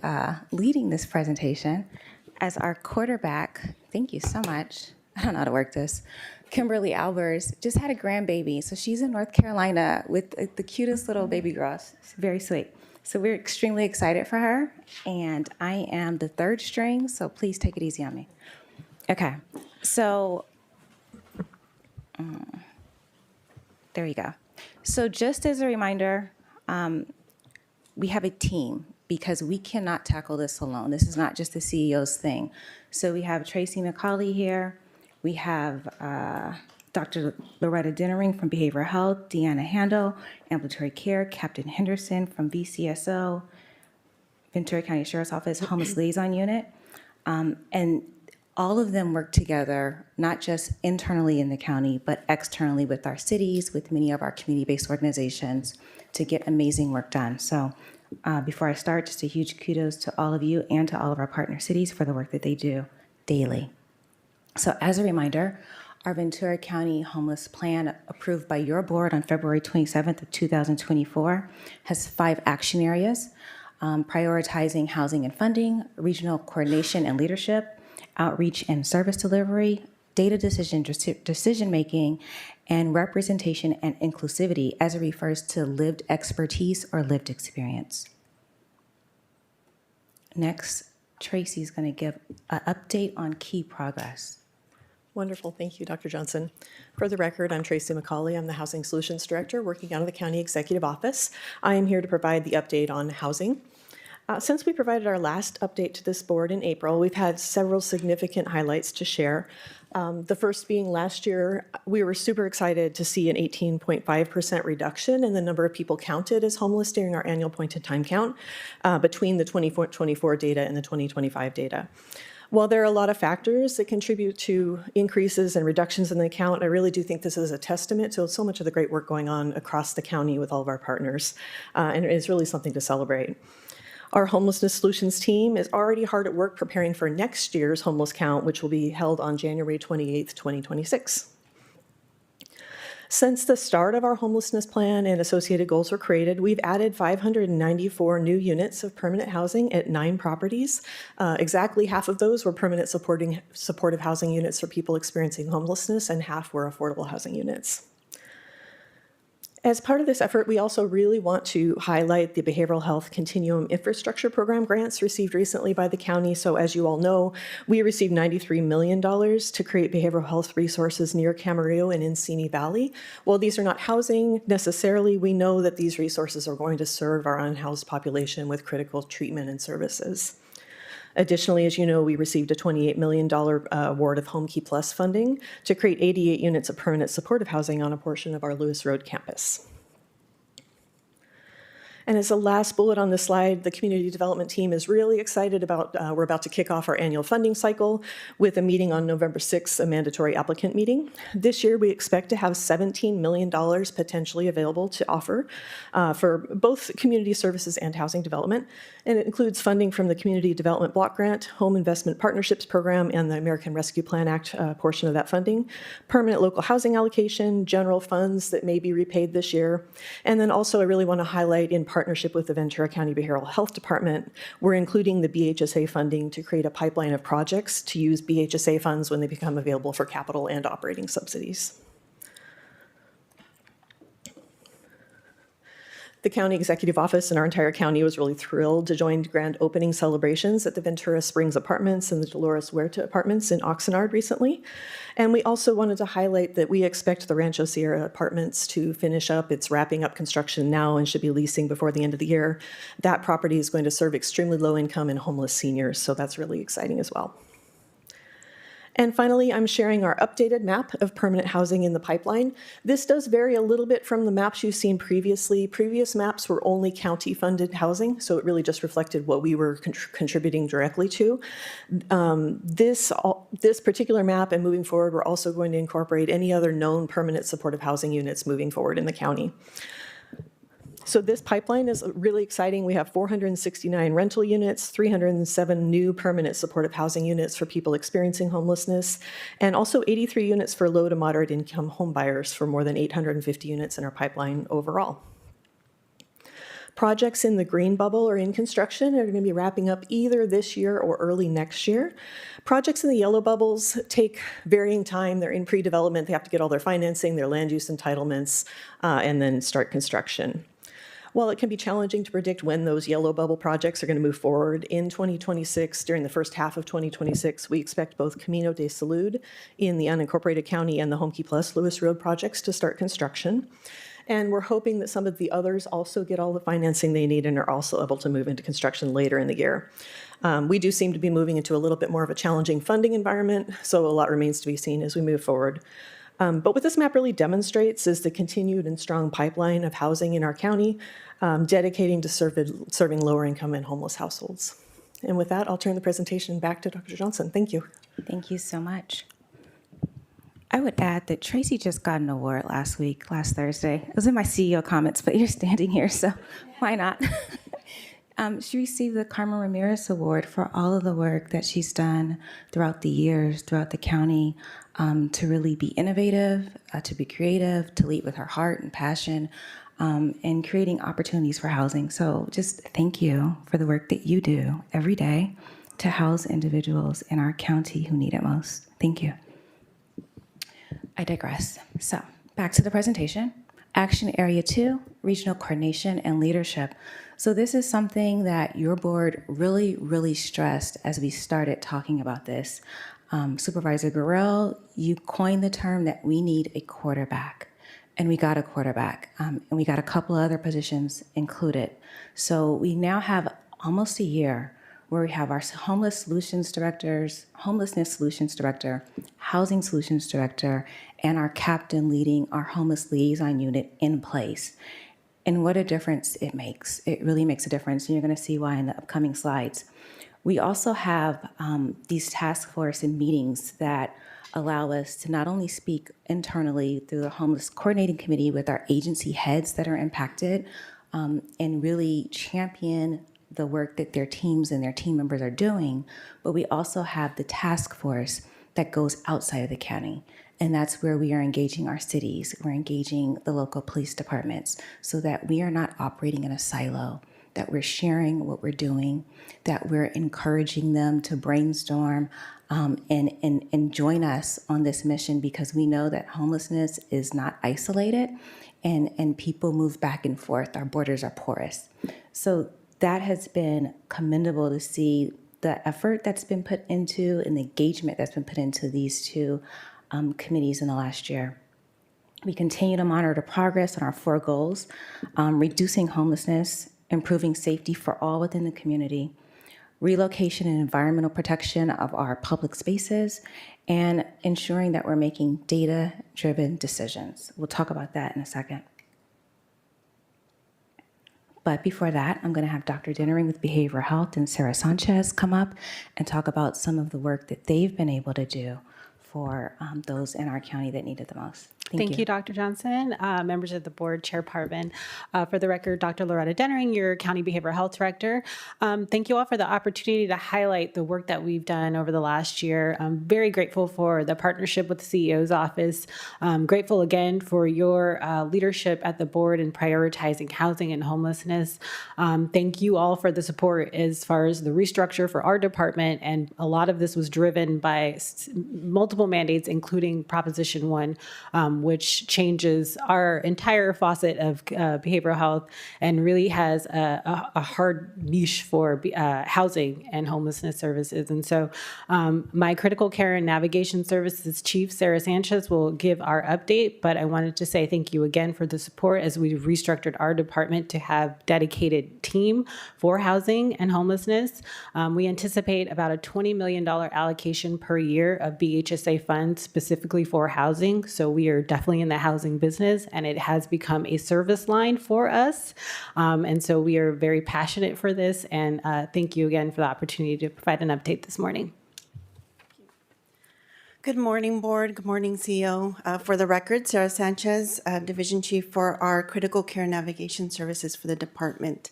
leading this presentation as our quarterback. Thank you so much. I don't know how to work this. Kimberly Albers just had a grandbaby. So she's in North Carolina with the cutest little baby girls. It's very sweet. So we're extremely excited for her. And I am the third string, so please take it easy on me. Okay, so there you go. So just as a reminder, we have a team because we cannot tackle this alone. This is not just the CEO's thing. So we have Tracy McCauley here. We have Dr. Loretta Dinnering from Behavioral Health, Deanna Handel, Ambulatory Care, Captain Henderson from VCSO, Ventura County Sheriff's Office Homeless Liaison Unit. And all of them work together, not just internally in the county, but externally with our cities, with many of our community-based organizations to get amazing work done. So before I start, just a huge kudos to all of you and to all of our partner cities for the work that they do daily. So as a reminder, our Ventura County Homeless Plan, approved by your board on February 27th of 2024, has 5 action areas: prioritizing housing and funding, regional coordination and leadership, outreach and service delivery, data decision-making, and representation and inclusivity as it refers to lived expertise or lived experience. Next, Tracy's going to give an update on key progress. Wonderful. Thank you, Dr. Johnson. For the record, I'm Tracy McCauley. I'm the Housing Solutions Director working out of the County Executive Office. I am here to provide the update on housing. Since we provided our last update to this board in April, we've had several significant highlights to share. The first being last year, we were super excited to see an 18.5% reduction in the number of people counted as homeless during our annual point-in-time count between the 2024 data and the 2025 data. While there are a lot of factors that contribute to increases and reductions in the count, I really do think this is a testament to so much of the great work going on across the county with all of our partners, and it is really something to celebrate. Our Homelessness Solutions team is already hard at work preparing for next year's homeless count, which will be held on January 28th, 2026. Since the start of our homelessness plan and associated goals were created, we've added 594 new units of permanent housing at 9 properties. Exactly half of those were permanent supportive housing units for people experiencing homelessness, and half were affordable housing units. As part of this effort, we also really want to highlight the Behavioral Health Continuum Infrastructure Program grants received recently by the county. So as you all know, we received $93 million to create behavioral health resources near Camarillo and in Simi Valley. While these are not housing necessarily, we know that these resources are going to serve our unhoused population with critical treatment and services. Additionally, as you know, we received a $28 million award of Home Key Plus funding to create 88 units of permanent supportive housing on a portion of our Lewis Road campus. And as the last bullet on the slide, the community development team is really excited about, we're about to kick off our annual funding cycle with a meeting on November 6th, a mandatory applicant meeting. This year, we expect to have $17 million potentially available to offer for both community services and housing development. And it includes funding from the Community Development Block Grant, Home Investment Partnerships Program, and the American Rescue Plan Act portion of that funding, permanent local housing allocation, general funds that may be repaid this year. And then also I really want to highlight in partnership with the Ventura County Behavioral Health Department, we're including the BHSA funding to create a pipeline of projects to use BHSA funds when they become available for capital and operating subsidies. The county executive office and our entire county was really thrilled to join grand opening celebrations at the Ventura Springs Apartments and the Dolores Huerta Apartments in Oxnard recently. And we also wanted to highlight that we expect the Rancho Sierra Apartments to finish up. It's wrapping up construction now and should be leasing before the end of the year. That property is going to serve extremely low income and homeless seniors, so that's really exciting as well. And finally, I'm sharing our updated map of permanent housing in the pipeline. This does vary a little bit from the maps you've seen previously. Previous maps were only county-funded housing, so it really just reflected what we were contributing directly to. This particular map and moving forward, we're also going to incorporate any other known permanent supportive housing units moving forward in the county. So this pipeline is really exciting. We have 469 rental units, 307 new permanent supportive housing units for people experiencing homelessness, and also 83 units for low to moderate income home buyers for more than 850 units in our pipeline overall. Projects in the green bubble are in construction and are going to be wrapping up either this year or early next year. Projects in the yellow bubbles take varying time. They're in pre-development. They have to get all their financing, their land use entitlements, and then start construction. While it can be challenging to predict when those yellow bubble projects are going to move forward in 2026, during the first half of 2026, we expect both Camino de Salud in the unincorporated county and the Homekey Plus Lewis Road projects to start construction. And we're hoping that some of the others also get all the financing they need and are also able to move into construction later in the year. We do seem to be moving into a little bit more of a challenging funding environment, so a lot remains to be seen as we move forward. But what this map really demonstrates is the continued and strong pipeline of housing in our county, dedicating to serving lower income and homeless households. And with that, I'll turn the presentation back to Dr. Johnson. Thank you. Thank you so much. I would add that Tracy just got an award last Thursday. It was in my CEO comments, but you're standing here, so why not? She received the Carmen Ramirez Award for all of the work that she's done throughout the years, throughout the county, to really be innovative, to be creative, to lead with her heart and passion, and creating opportunities for housing. So just thank you for the work that you do every day to house individuals in our county who need it most. Thank you. I digress. So back to the presentation. Action Area 2, Regional Coordination and Leadership. So this is something that your board really, really stressed as we started talking about this. Supervisor Gurrell, you coined the term that we need a quarterback, and we got a quarterback, and we got a couple of other positions included. So we now have almost a year where we have our homelessness solutions director, housing solutions director, and our captain leading our homeless liaison unit in place. And what a difference it makes. It really makes a difference, and you're going to see why in the upcoming slides. We also have these task force and meetings that allow us to not only speak internally through the Homeless Coordinating Committee with our agency heads that are impacted, and really champion the work that their teams and their team members are doing, but we also have the task force that goes outside of the county. And that's where we are engaging our cities, we're engaging the local police departments, so that we are not operating in a silo, that we're sharing what we're doing, that we're encouraging them to brainstorm and join us on this mission, because we know that homelessness is not isolated, and people move back and forth. Our borders are porous. So that has been commendable to see the effort that's been put into and the engagement that's been put into these two committees in the last year. We continue to monitor progress on our 4 goals, reducing homelessness, improving safety for all within the community, relocation and environmental protection of our public spaces, and ensuring that we're making data-driven decisions. We'll talk about that in a second. But before that, I'm going to have Dr. Dinnering with Behavioral Health and Sarah Sanchez come up and talk about some of the work that they've been able to do for those in our county that need it the most. Thank you, Dr. Johnson, members of the board, Chair Parvin. For the record, Dr. Loretta Dinnering, your County Behavioral Health Director. Thank you all for the opportunity to highlight the work that we've done over the last year. I'm very grateful for the partnership with the CEO's office. Grateful again for your leadership at the board in prioritizing housing and homelessness. Thank you all for the support as far as the restructure for our department, and a lot of this was driven by multiple mandates, including Proposition 1, which changes our entire faucet of behavioral health and really has a hard niche for housing and homelessness services. And so my critical care and navigation services chief, Sarah Sanchez, will give our update, but I wanted to say thank you again for the support as we've restructured our department to have dedicated team for housing and homelessness. We anticipate about a $20 million allocation per year of BHSA funds specifically for housing. So we are definitely in the housing business, and it has become a service line for us. And so we are very passionate for this, and thank you again for the opportunity to provide an update this morning. Good morning, Board. Good morning, CEO. For the record, Sarah Sanchez, Division Chief for our Critical Care Navigation Services for the department.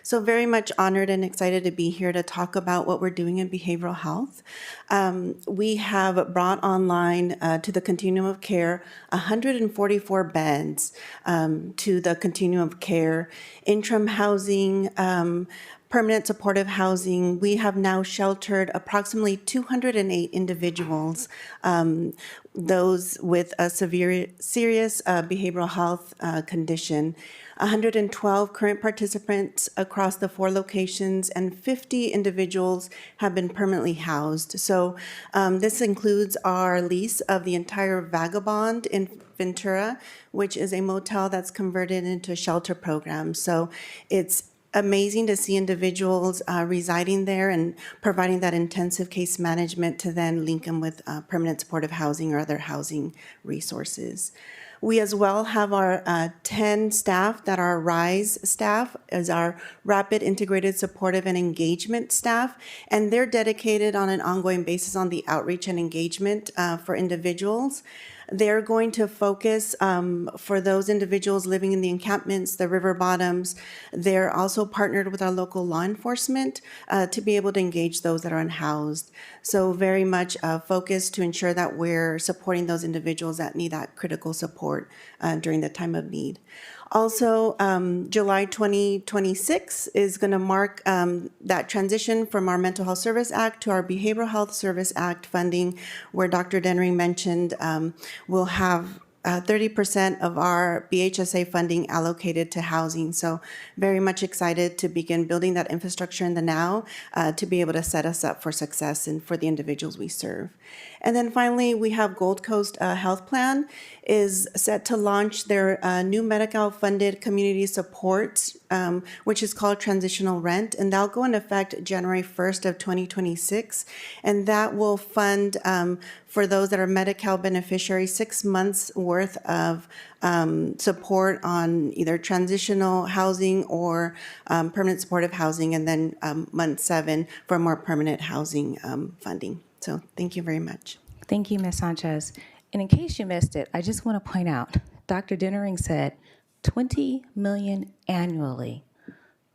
So very much honored and excited to be here to talk about what we're doing in behavioral health. We have brought online to the continuum of care 144 beds to the continuum of care, interim housing, permanent supportive housing. We have now sheltered approximately 208 individuals, those with a serious behavioral health condition. 112 current participants across the 4 locations, and 50 individuals have been permanently housed. So this includes our lease of the entire Vagabond in Ventura, which is a motel that's converted into a shelter program. So it's amazing to see individuals residing there and providing that intensive case management to then link them with permanent supportive housing or other housing resources. We as well have our 10 staff that are RISE staff as our Rapid Integrated Supportive and Engagement staff, and they're dedicated on an ongoing basis on the outreach and engagement for individuals. They're going to focus for those individuals living in the encampments, the river bottoms. They're also partnered with our local law enforcement to be able to engage those that are unhoused. So very much focused to ensure that we're supporting those individuals that need that critical support during the time of need. Also, July 2026 is going to mark that transition from our Mental Health Service Act to our Behavioral Health Service Act funding, where Dr. Dennering mentioned we'll have 30% of our BHSA funding allocated to housing. So very much excited to begin building that infrastructure in the now to be able to set us up for success and for the individuals we serve. And then finally, we have Gold Coast Health Plan is set to launch their new Medi-Cal funded community support, which is called Transitional Rent, and that'll go into effect January 1st of 2026. And that will fund for those that are Medi-Cal beneficiaries 6 months worth of support on either transitional housing or permanent supportive housing, and then month 7 for more permanent housing funding. So thank you very much. Thank you, Ms. Sanchez. And in case you missed it, I just want to point out, Dr. Dennering said $20 million annually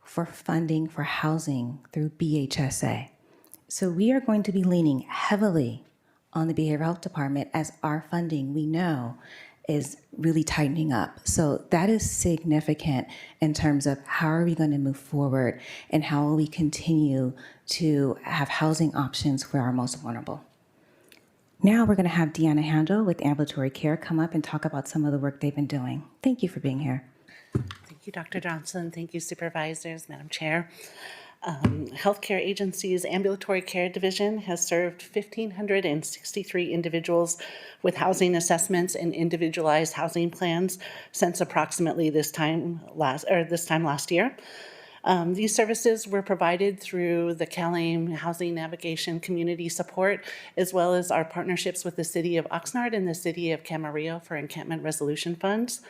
for funding for housing through BHSA. So we are going to be leaning heavily on the Behavioral Health Department as our funding, we know, is really tightening up. So that is significant in terms of how are we going to move forward and how will we continue to have housing options for our most vulnerable. Now we're going to have Deanna Handel with Ambulatory Care come up and talk about some of the work they've been doing. Thank you for being here. Thank you, Dr. Johnson. Thank you, Supervisors, Madam Chair. Healthcare Agency's Ambulatory Care Division has served 1,563 individuals with housing assessments and individualized housing plans since approximately this time last year. These services were provided through the CalAIM Housing Navigation Community Support, as well as our partnerships with the City of Oxnard and the City of Camarillo for encampment resolution funds.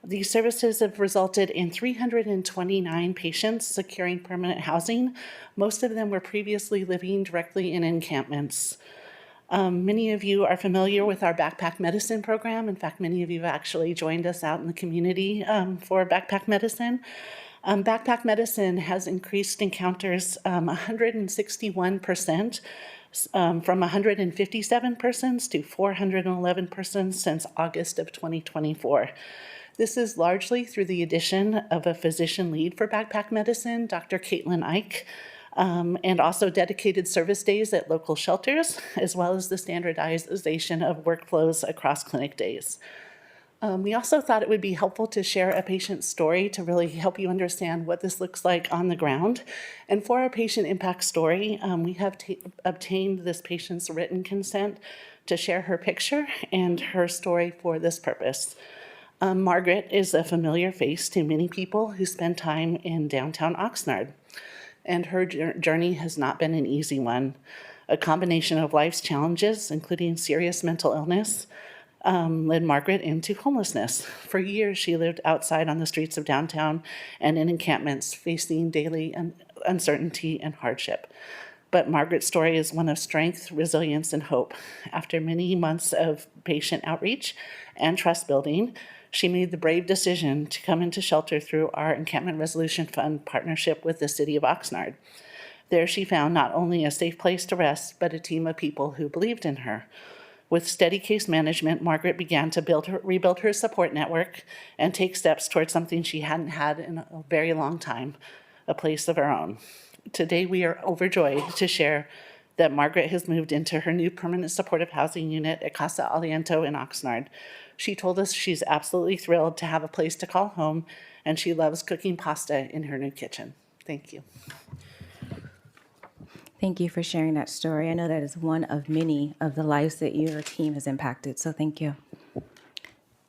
These services have resulted in 329 patients securing permanent housing. Most of them were previously living directly in encampments. Many of you are familiar with our backpack medicine program. In fact, many of you have actually joined us out in the community for backpack medicine. Backpack medicine has increased encounters 161%, from 157 persons to 411 persons since August of 2024. This is largely through the addition of a physician lead for backpack medicine, Dr. Caitlin Ike, and also dedicated service days at local shelters, as well as the standardization of workflows across clinic days. We also thought it would be helpful to share a patient's story to really help you understand what this looks like on the ground. And for our patient impact story, we have obtained this patient's written consent to share her picture and her story for this purpose. Margaret is a familiar face to many people who spend time in downtown Oxnard, and her journey has not been an easy one. A combination of life's challenges, including serious mental illness, led Margaret into homelessness. For years, she lived outside on the streets of downtown and in encampments, facing daily uncertainty and hardship. But Margaret's story is one of strength, resilience, and hope. After many months of patient outreach and trust building, she made the brave decision to come into shelter through our Encampment Resolution Fund partnership with the City of Oxnard. There she found not only a safe place to rest, but a team of people who believed in her. With steady case management, Margaret began to rebuild her support network and take steps towards something she hadn't had in a very long time, a place of her own. Today, we are overjoyed to share that Margaret has moved into her new permanent supportive housing unit at Casa Aliento in Oxnard. She told us she's absolutely thrilled to have a place to call home, and she loves cooking pasta in her new kitchen. Thank you. Thank you for sharing that story. I know that is one of many of the lives that your team has impacted, so thank you.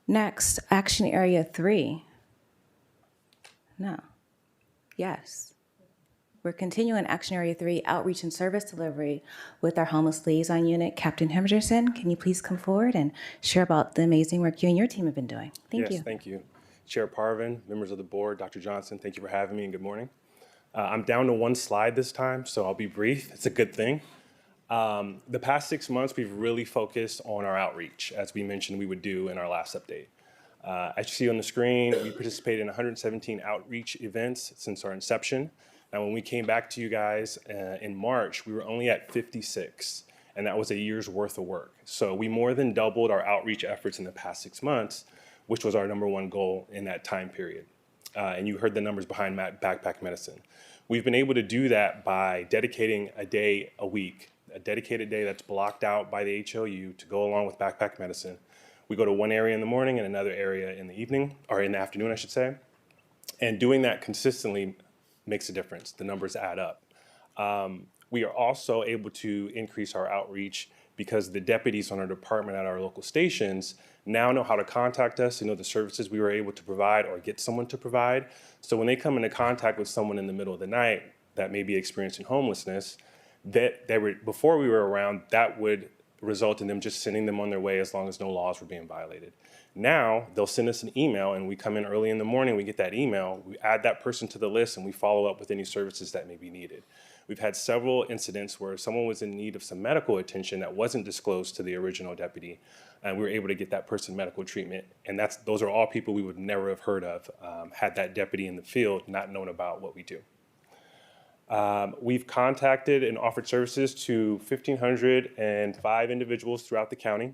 Next, action area 3. No. Yes. We're continuing action area 3, outreach and service delivery with our homeless liaison unit. Captain Henderson, can you please come forward and share about the amazing work you and your team have been doing? Thank you. Yes, thank you. Chair Parvin, members of the board, Dr. Johnson, thank you for having me and good morning. I'm down to one slide this time, so I'll be brief. It's a good thing. The past 6 months, we've really focused on our outreach, as we mentioned we would do in our last update. As you see on the screen, we participated in 117 outreach events since our inception. Now, when we came back to you guys in March, we were only at 56, and that was a year's worth of work. So we more than doubled our outreach efforts in the past 6 months, which was our #1 goal in that time period. And you heard the numbers behind Backpack Medicine. We've been able to do that by dedicating a day a week, a dedicated day that's blocked out by the HOU to go along with Backpack Medicine. We go to one area in the morning and another area in the evening, or in the afternoon, I should say. And doing that consistently makes a difference. The numbers add up. We are also able to increase our outreach because the deputies on our department at our local stations now know how to contact us, they know the services we were able to provide or get someone to provide. So when they come into contact with someone in the middle of the night that may be experiencing homelessness, before we were around, that would result in them just sending them on their way as long as no laws were being violated. Now, they'll send us an email and we come in early in the morning, we get that email, we add that person to the list and we follow up with any services that may be needed. We've had several incidents where someone was in need of some medical attention that wasn't disclosed to the original deputy, and we were able to get that person medical treatment. And those are all people we would never have heard of had that deputy in the field not known about what we do. We've contacted and offered services to 1,505 individuals throughout the county.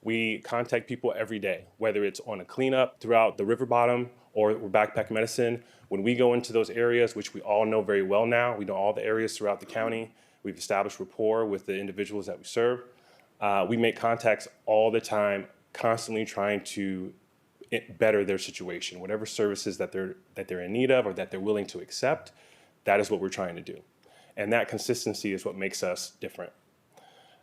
We contact people every day, whether it's on a cleanup throughout the river bottom or Backpack Medicine. When we go into those areas, which we all know very well now, we know all the areas throughout the county. We've established rapport with the individuals that we serve. We make contacts all the time, constantly trying to better their situation. Whatever services that they're in need of or that they're willing to accept, that is what we're trying to do. And that consistency is what makes us different.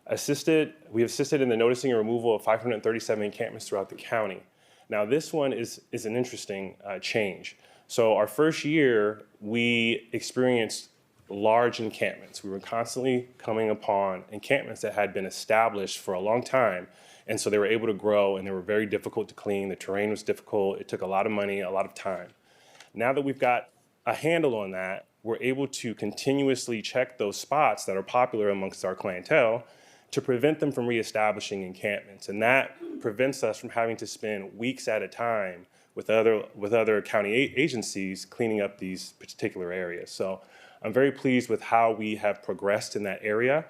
We assisted in the noticing and removal of 537 encampments throughout the county. Now this one is an interesting change. So our first year, we experienced large encampments. We were constantly coming upon encampments that had been established for a long time. And so they were able to grow and they were very difficult to clean. The terrain was difficult. It took a lot of money, a lot of time. Now that we've got a handle on that, we're able to continuously check those spots that are popular amongst our clientele to prevent them from reestablishing encampments. And that prevents us from having to spend weeks at a time with other county agencies cleaning up these particular areas. So I'm very pleased with how we have progressed in that area.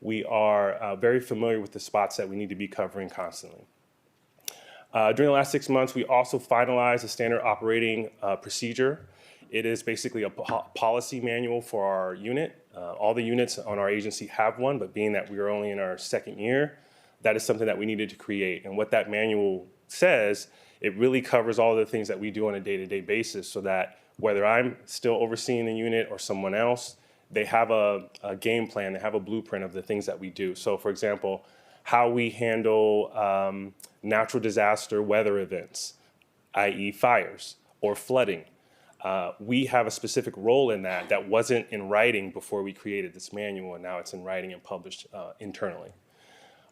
We are very familiar with the spots that we need to be covering constantly. During the last 6 months, we also finalized a standard operating procedure. It is basically a policy manual for our unit. All the units on our agency have one, but being that we are only in our second year, that is something that we needed to create. And what that manual says, it really covers all the things that we do on a day-to-day basis, so that whether I'm still overseeing the unit or someone else, they have a game plan, they have a blueprint of the things that we do. So for example, how we handle natural disaster weather events, i.e. fires or flooding. We have a specific role in that wasn't in writing before we created this manual, and now it's in writing and published internally.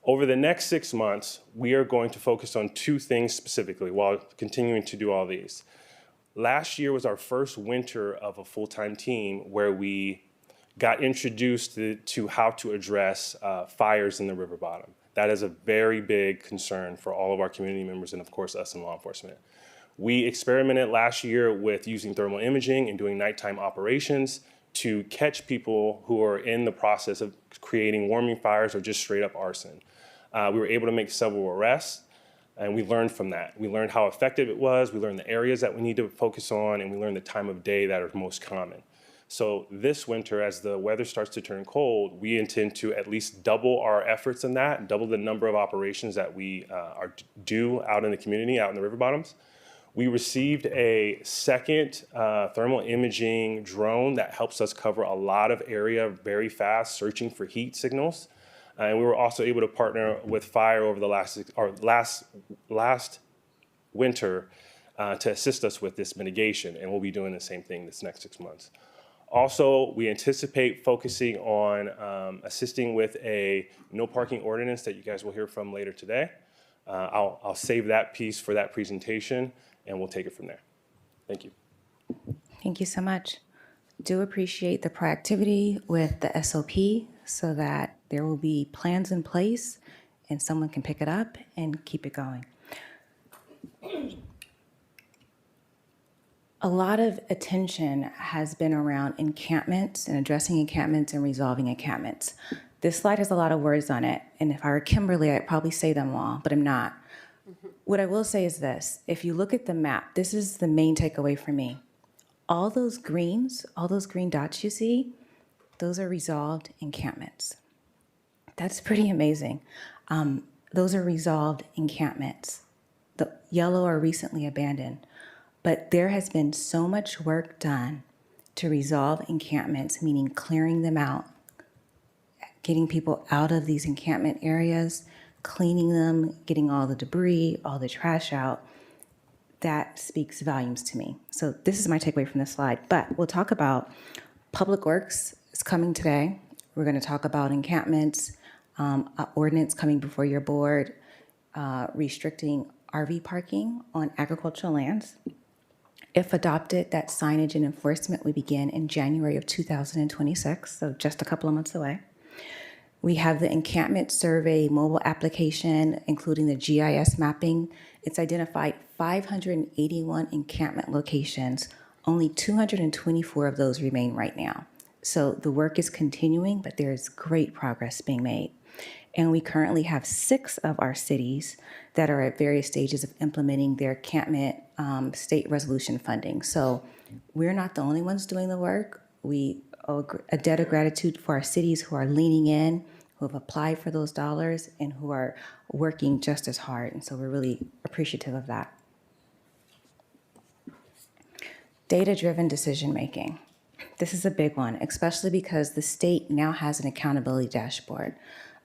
Over the next 6 months, we are going to focus on two things specifically while continuing to do all these. Last year was our first winter of a full-time team where we got introduced to how to address fires in the river bottom. That is a very big concern for all of our community members and of course us in law enforcement. We experimented last year with using thermal imaging and doing nighttime operations to catch people who are in the process of creating warming fires or just straight up arson. We were able to make several arrests, and we learned from that. We learned how effective it was, we learned the areas that we need to focus on, and we learned the time of day that are most common. So this winter, as the weather starts to turn cold, we intend to at least double our efforts in that, and double the number of operations that we do out in the community, out in the river bottoms. We received a second thermal imaging drone that helps us cover a lot of area very fast, searching for heat signals. And we were also able to partner with fire over the last winter to assist us with this mitigation, and we'll be doing the same thing this next 6 months. Also, we anticipate focusing on assisting with a no parking ordinance that you guys will hear from later today. I'll save that piece for that presentation, and we'll take it from there. Thank you. Thank you so much. Do appreciate the proactivity with the SOP so that there will be plans in place and someone can pick it up and keep it going. A lot of attention has been around encampments and addressing encampments and resolving encampments. This slide has a lot of words on it, and if I were Kimberly, I'd probably say them all, but I'm not. What I will say is this: if you look at the map, this is the main takeaway for me. All those green dots you see, those are resolved encampments. That's pretty amazing. Those are resolved encampments. The yellow are recently abandoned. But there has been so much work done to resolve encampments, meaning clearing them out, getting people out of these encampment areas, cleaning them, getting all the debris, all the trash out. That speaks volumes to me. So this is my takeaway from this slide. But we'll talk about Public Works is coming today. We're going to talk about encampments, ordinance coming before your board, restricting RV parking on agricultural lands. If adopted, that signage and enforcement will begin in January of 2026, so just a couple of months away. We have the encampment survey mobile application, including the GIS mapping. It's identified 581 encampment locations. Only 224 of those remain right now. So the work is continuing, but there's great progress being made. And we currently have 6 of our cities that are at various stages of implementing their encampment state resolution funding. So we're not the only ones doing the work. We owe a debt of gratitude for our cities who are leaning in, who have applied for those dollars, and who are working just as hard. And so we're really appreciative of that. Data-driven decision-making. This is a big one, especially because the state now has an accountability dashboard.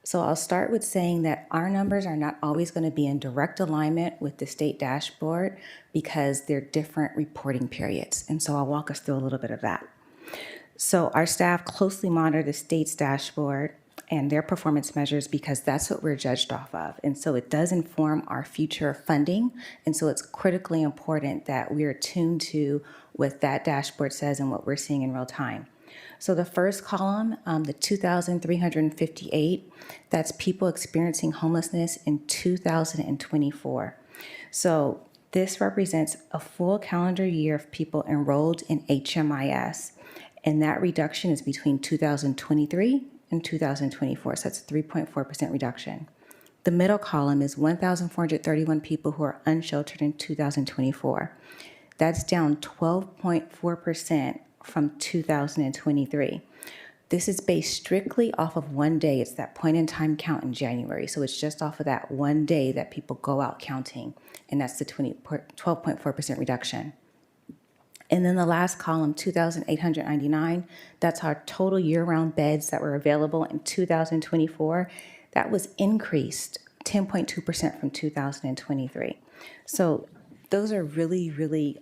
So I'll start with saying that our numbers are not always going to be in direct alignment with the state dashboard because they're different reporting periods. And so I'll walk us through a little bit of that. So our staff closely monitor the state's dashboard and their performance measures because that's what we're judged off of. And so it does inform our future funding. And so it's critically important that we are tuned to what that dashboard says and what we're seeing in real time. So the first column, the 2,358, that's people experiencing homelessness in 2024. So this represents a full calendar year of people enrolled in HMIS, and that reduction is between 2023 and 2024, so that's a 3.4% reduction. The middle column is 1,431 people who are unsheltered in 2024. That's down 12.4% from 2023. This is based strictly off of one day. It's that point in time count in January. So it's just off of that one day that people go out counting, and that's the 12.4% reduction. And then the last column, 2,899, that's our total year-round beds that were available in 2024. That was increased 10.2% from 2023. So those are really, really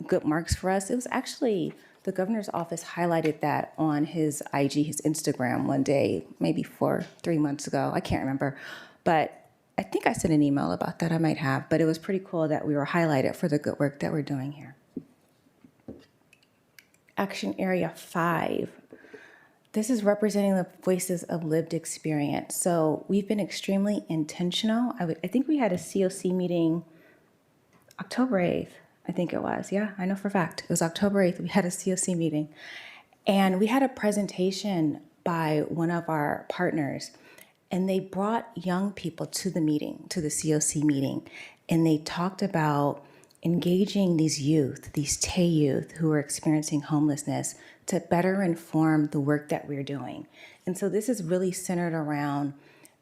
good marks for us. It was actually, the governor's office highlighted that on his IG, his Instagram one day, maybe 3 months ago. I can't remember. But I think I sent an email about that. I might have. But it was pretty cool that we were highlighted for the good work that we're doing here. Action Area 5. This is representing the voices of lived experience. So we've been extremely intentional. I think we had a COC meeting October 8th, I think it was. Yeah, I know for a fact. It was October 8th. We had a COC meeting. And we had a presentation by one of our partners. And they brought young people to the meeting, to the COC meeting. And they talked about engaging these youth, these TAY youth who are experiencing homelessness, to better inform the work that we're doing. And so this is really centered around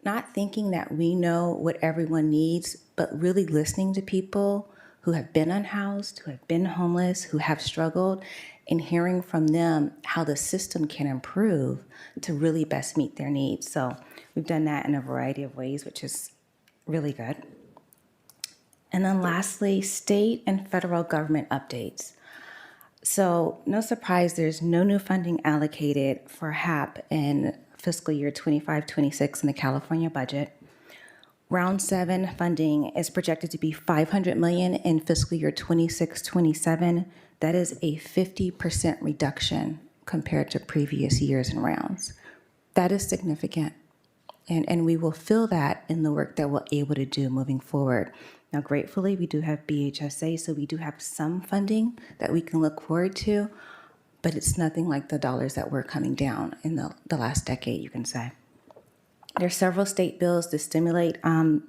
not thinking that we know what everyone needs, but really listening to people who have been unhoused, who have been homeless, who have struggled, and hearing from them how the system can improve to really best meet their needs. So we've done that in a variety of ways, which is really good. And then lastly, state and federal government updates. So no surprise, there's no new funding allocated for HAP in fiscal year 25-26 in the California budget. Round 7 funding is projected to be $500 million in fiscal year 26-27. That is a 50% reduction compared to previous years and rounds. That is significant. And we will feel that in the work that we're able to do moving forward. Now, gratefully, we do have BHSA, so we do have some funding that we can look forward to, but it's nothing like the dollars that were coming down in the last decade, you can say. There are several state bills to stimulate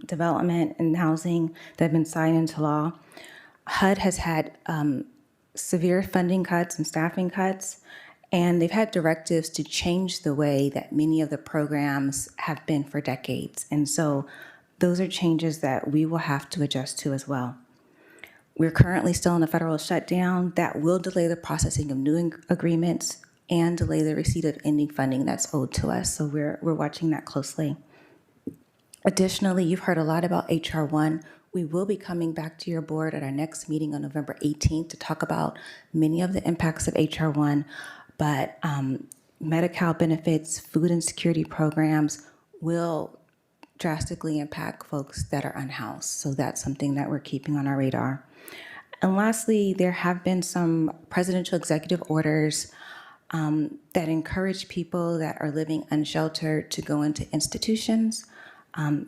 development and housing that have been signed into law. HUD has had severe funding cuts and staffing cuts, and they've had directives to change the way that many of the programs have been for decades. And so those are changes that we will have to adjust to as well. We're currently still in a federal shutdown that will delay the processing of new agreements and delay the receipt of ending funding that's owed to us. So we're watching that closely. Additionally, you've heard a lot about HR 1. We will be coming back to your board at our next meeting on November 18th to talk about many of the impacts of HR 1, but Medi-Cal benefits, food insecurity programs will drastically impact folks that are unhoused. So that's something that we're keeping on our radar. And lastly, there have been some presidential executive orders that encourage people that are living unsheltered to go into institutions.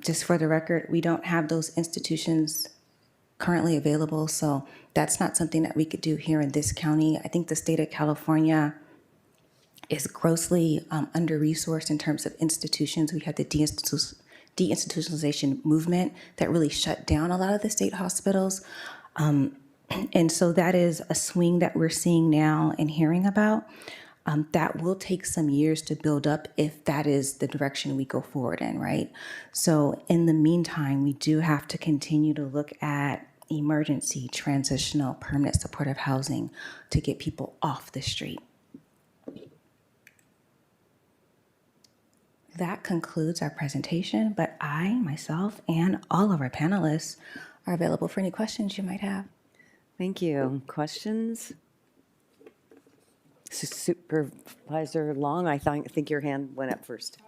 Just for the record, we don't have those institutions currently available, so that's not something that we could do here in this county. I think the state of California is grossly under-resourced in terms of institutions. We had the deinstitutionalization movement that really shut down a lot of the state hospitals. And so that is a swing that we're seeing now and hearing about. That will take some years to build up if that is the direction we go forward in, right? So in the meantime, we do have to continue to look at emergency, transitional, permanent supportive housing to get people off the street. That concludes our presentation, but I, myself, and all of our panelists are available for any questions you might have. Thank you. Questions? Supervisor Long, I think your hand went up first.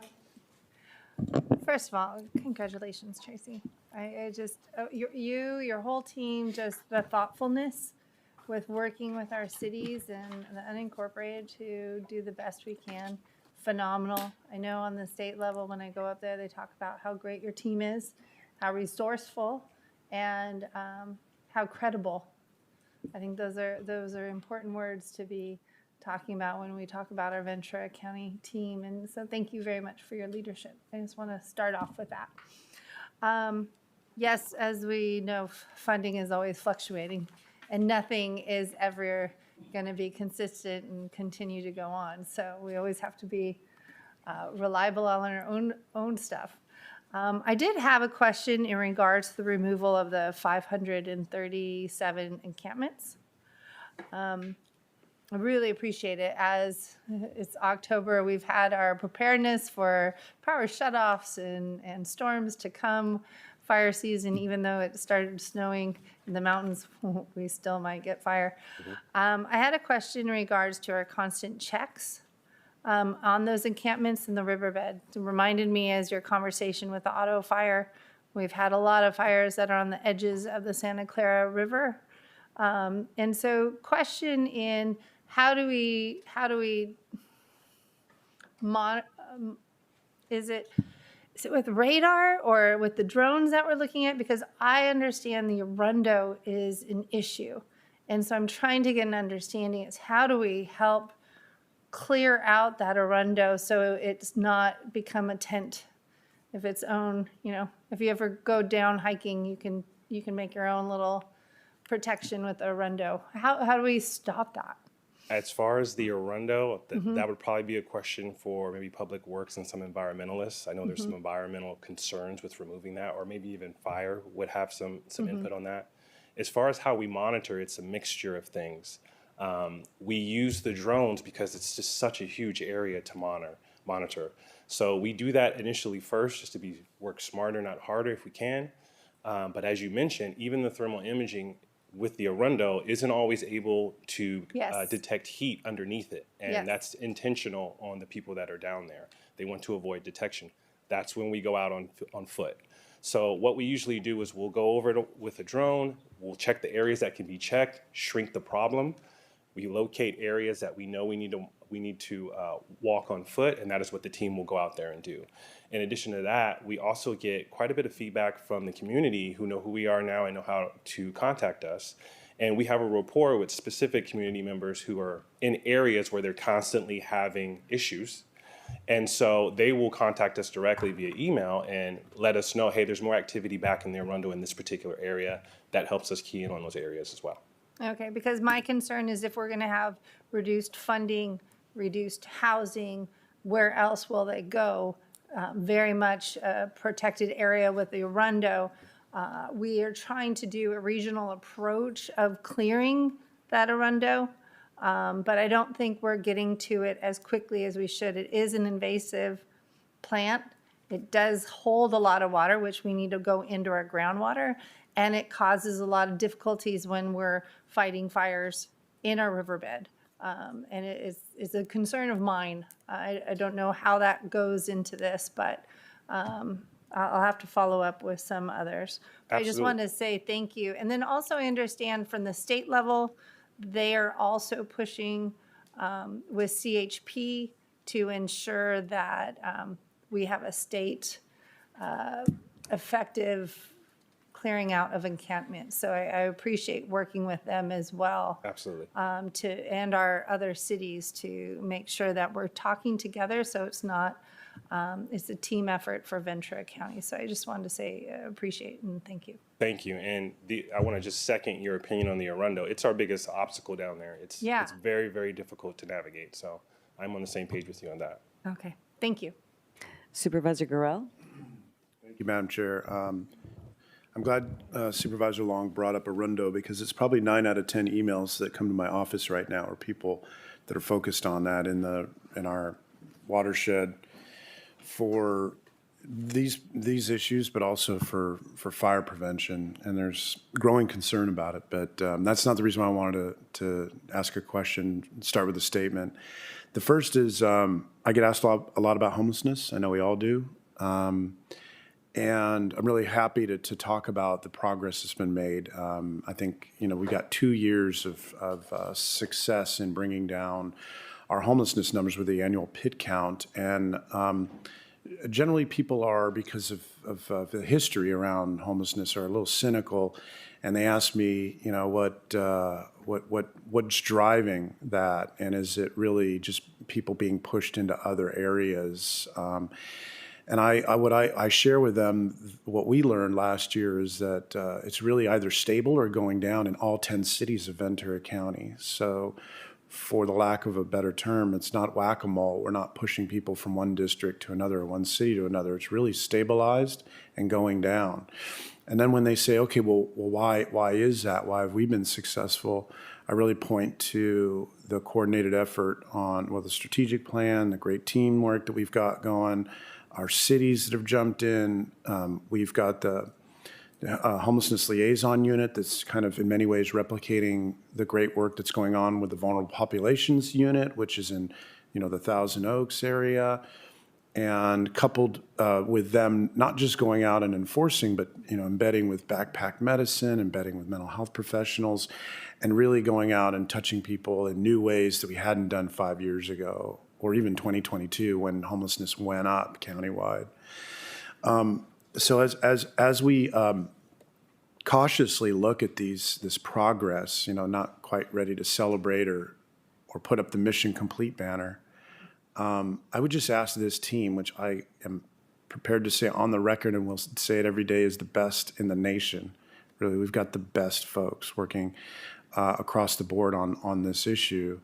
First of all, congratulations, Tracy. I just, your whole team, just the thoughtfulness with working with our cities and the unincorporated to do the best we can. Phenomenal. I know on the state level, when I go up there, they talk about how great your team is, how resourceful, and how credible. I think those are important words to be talking about when we talk about our Ventura County team. And so thank you very much for your leadership. I just want to start off with that. Yes, as we know, funding is always fluctuating and nothing is ever going to be consistent and continue to go on. So we always have to be reliable on our own stuff. I did have a question in regards to the removal of the 537 encampments. I really appreciate it. As it's October, we've had our preparedness for power shutoffs and storms to come, fire season, even though it started snowing in the mountains, we still might get fire. I had a question in regards to our constant checks on those encampments in the riverbed. It reminded me as your conversation with the auto fire, we've had a lot of fires that are on the edges of the Santa Clara River. And so question in, how do we is it with radar or with the drones that we're looking at? Because I understand the Arundo is an issue. And so I'm trying to get an understanding is how do we help clear out that Arundo so it's not become a tent of its own, if you ever go down hiking, you can make your own little protection with Arundo. How do we stop that? As far as the Arundo, that would probably be a question for maybe Public Works and some environmentalists. I know there's some environmental concerns with removing that, or maybe even fire would have some input on that. As far as how we monitor, it's a mixture of things. We use the drones because it's just such a huge area to monitor. So we do that initially first just to work smarter, not harder if we can. But as you mentioned, even the thermal imaging with the Arundo isn't always able to detect heat underneath it. And that's intentional on the people that are down there. They want to avoid detection. That's when we go out on foot. So what we usually do is we'll go over it with a drone, we'll check the areas that can be checked, shrink the problem. We locate areas that we know we need to walk on foot, and that is what the team will go out there and do. In addition to that, we also get quite a bit of feedback from the community who know who we are now and know how to contact us. And we have a rapport with specific community members who are in areas where they're constantly having issues. And so they will contact us directly via email and let us know, hey, there's more activity back in the Arundo in this particular area. That helps us key in on those areas as well. Okay, because my concern is if we're going to have reduced funding, reduced housing, where else will they go? Very much a protected area with the Arundo. We are trying to do a regional approach of clearing that Arundo, but I don't think we're getting to it as quickly as we should. It is an invasive plant. It does hold a lot of water, which we need to go into our groundwater, and it causes a lot of difficulties when we're fighting fires in our riverbed. And it is a concern of mine. I don't know how that goes into this, but I'll have to follow up with some others. But I just wanted to say thank you. And then also I understand from the state level, they are also pushing with CHP to ensure that we have a state effective clearing out of encampments. So I appreciate working with them as well. Absolutely. And our other cities to make sure that we're talking together so it's not, it's a team effort for Ventura County. So I just wanted to say appreciate and thank you. Thank you. And I want to just second your opinion on the Arundo. It's our biggest obstacle down there. It's very, very difficult to navigate. So I'm on the same page with you on that. Okay. Thank you. Supervisor Garrell? Thank you, Madam Chair. I'm glad Supervisor Long brought up Arundo because it's probably 9 out of 10 emails that come to my office right now are people that are focused on that in our watershed for these issues, but also for fire prevention. And there's growing concern about it. But that's not the reason why I wanted to ask a question, start with a statement. The first is I get asked a lot about homelessness. I know we all do. And I'm really happy to talk about the progress that's been made. I think, we got 2 years of success in bringing down our homelessness numbers with the annual PIT count. And generally people are, because of the history around homelessness, are a little cynical. And they ask me, what's driving that? And is it really just people being pushed into other areas? And I share with them what we learned last year is that it's really either stable or going down in all 10 cities of Ventura County. So for the lack of a better term, it's not whack-a-mole. We're not pushing people from one district to another or one city to another. It's really stabilized and going down. And then when they say, okay, well why is that? Why have we been successful? I really point to the coordinated effort on, well, the strategic plan, the great teamwork that we've got going, our cities that have jumped in. We've got the homelessness liaison unit that's kind of in many ways replicating the great work that's going on with the vulnerable populations unit, which is in, the Thousand Oaks area. And coupled with them not just going out and enforcing, but embedding with backpack medicine, embedding with mental health professionals, and really going out and touching people in new ways that we hadn't done 5 years ago, or even 2022 when homelessness went up countywide. So as we cautiously look at this progress, not quite ready to celebrate or put up the mission complete banner. I would just ask this team, which I am prepared to say on the record and will say it every day, is the best in the nation. Really, we've got the best folks working across the board on this issue.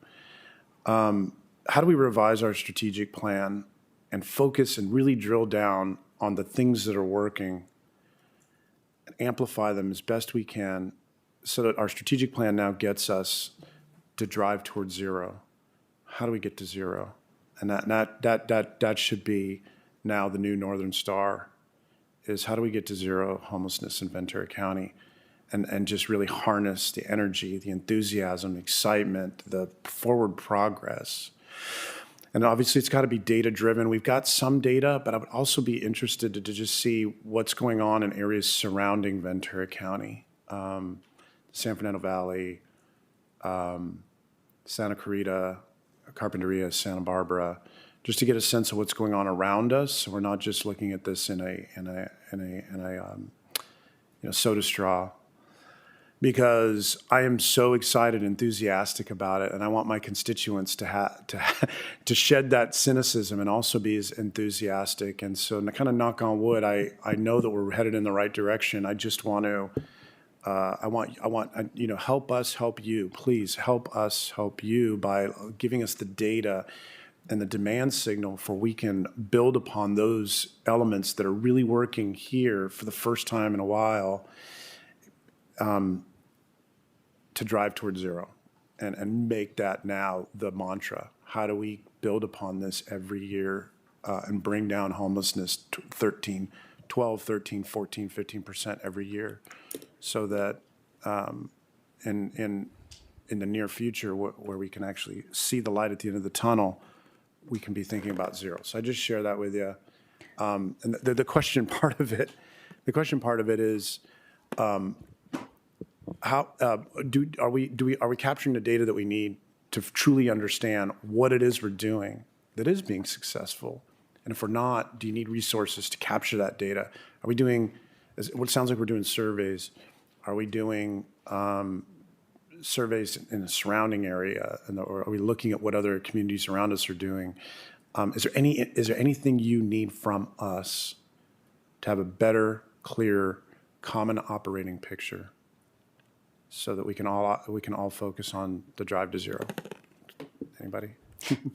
How do we revise our strategic plan and focus and really drill down on the things that are working and amplify them as best we can so that our strategic plan now gets us to drive towards zero? How do we get to zero? And that should be now the new Northern Star, is how do we get to zero homelessness in Ventura County and just really harness the energy, the enthusiasm, excitement, the forward progress. And obviously it's got to be data driven. We've got some data, but I would also be interested to just see what's going on in areas surrounding Ventura County, San Fernando Valley, Santa Clarita, Carpinteria, Santa Barbara, just to get a sense of what's going on around us. So we're not just looking at this in a soda straw. Because I am so excited, enthusiastic about it, and I want my constituents to shed that cynicism and also be as enthusiastic. And so, kind of knock on wood, I know that we're headed in the right direction. I just want to. I want help us help you. Please help us help you by giving us the data and the demand signal for we can build upon those elements that are really working here for the first time in a while to drive towards zero and make that now the mantra. How do we build upon this every year and bring down homelessness 12, 13, 14, 15% every year, so that in the near future where we can actually see the light at the end of the tunnel, we can be thinking about zero. So I just share that with you. And the question part of it is, how are we capturing the data that we need to truly understand what it is we're doing that is being successful? And if we're not, do you need resources to capture that data? Are we doing what sounds like we're doing surveys? Are we doing surveys in the surrounding area, or are we looking at what other communities around us are doing? Is there anything you need from us to have a better, clearer, common operating picture, so that we can all focus on the drive to zero? Anybody?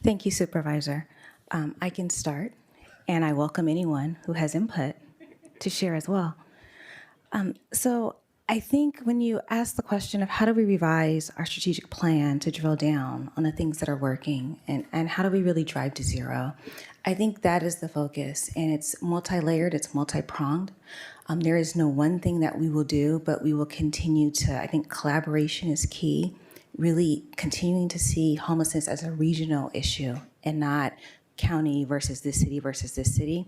Thank you, Supervisor. I can start, and I welcome anyone who has input to share as well. So I think when you ask the question of how do we revise our strategic plan to drill down on the things that are working and how do we really drive to zero, I think that is the focus, and it's multi-layered, it's multi-pronged. There is no one thing that we will do, but we will continue to, I think collaboration is key, really continuing to see homelessness as a regional issue and not county versus this city versus this city.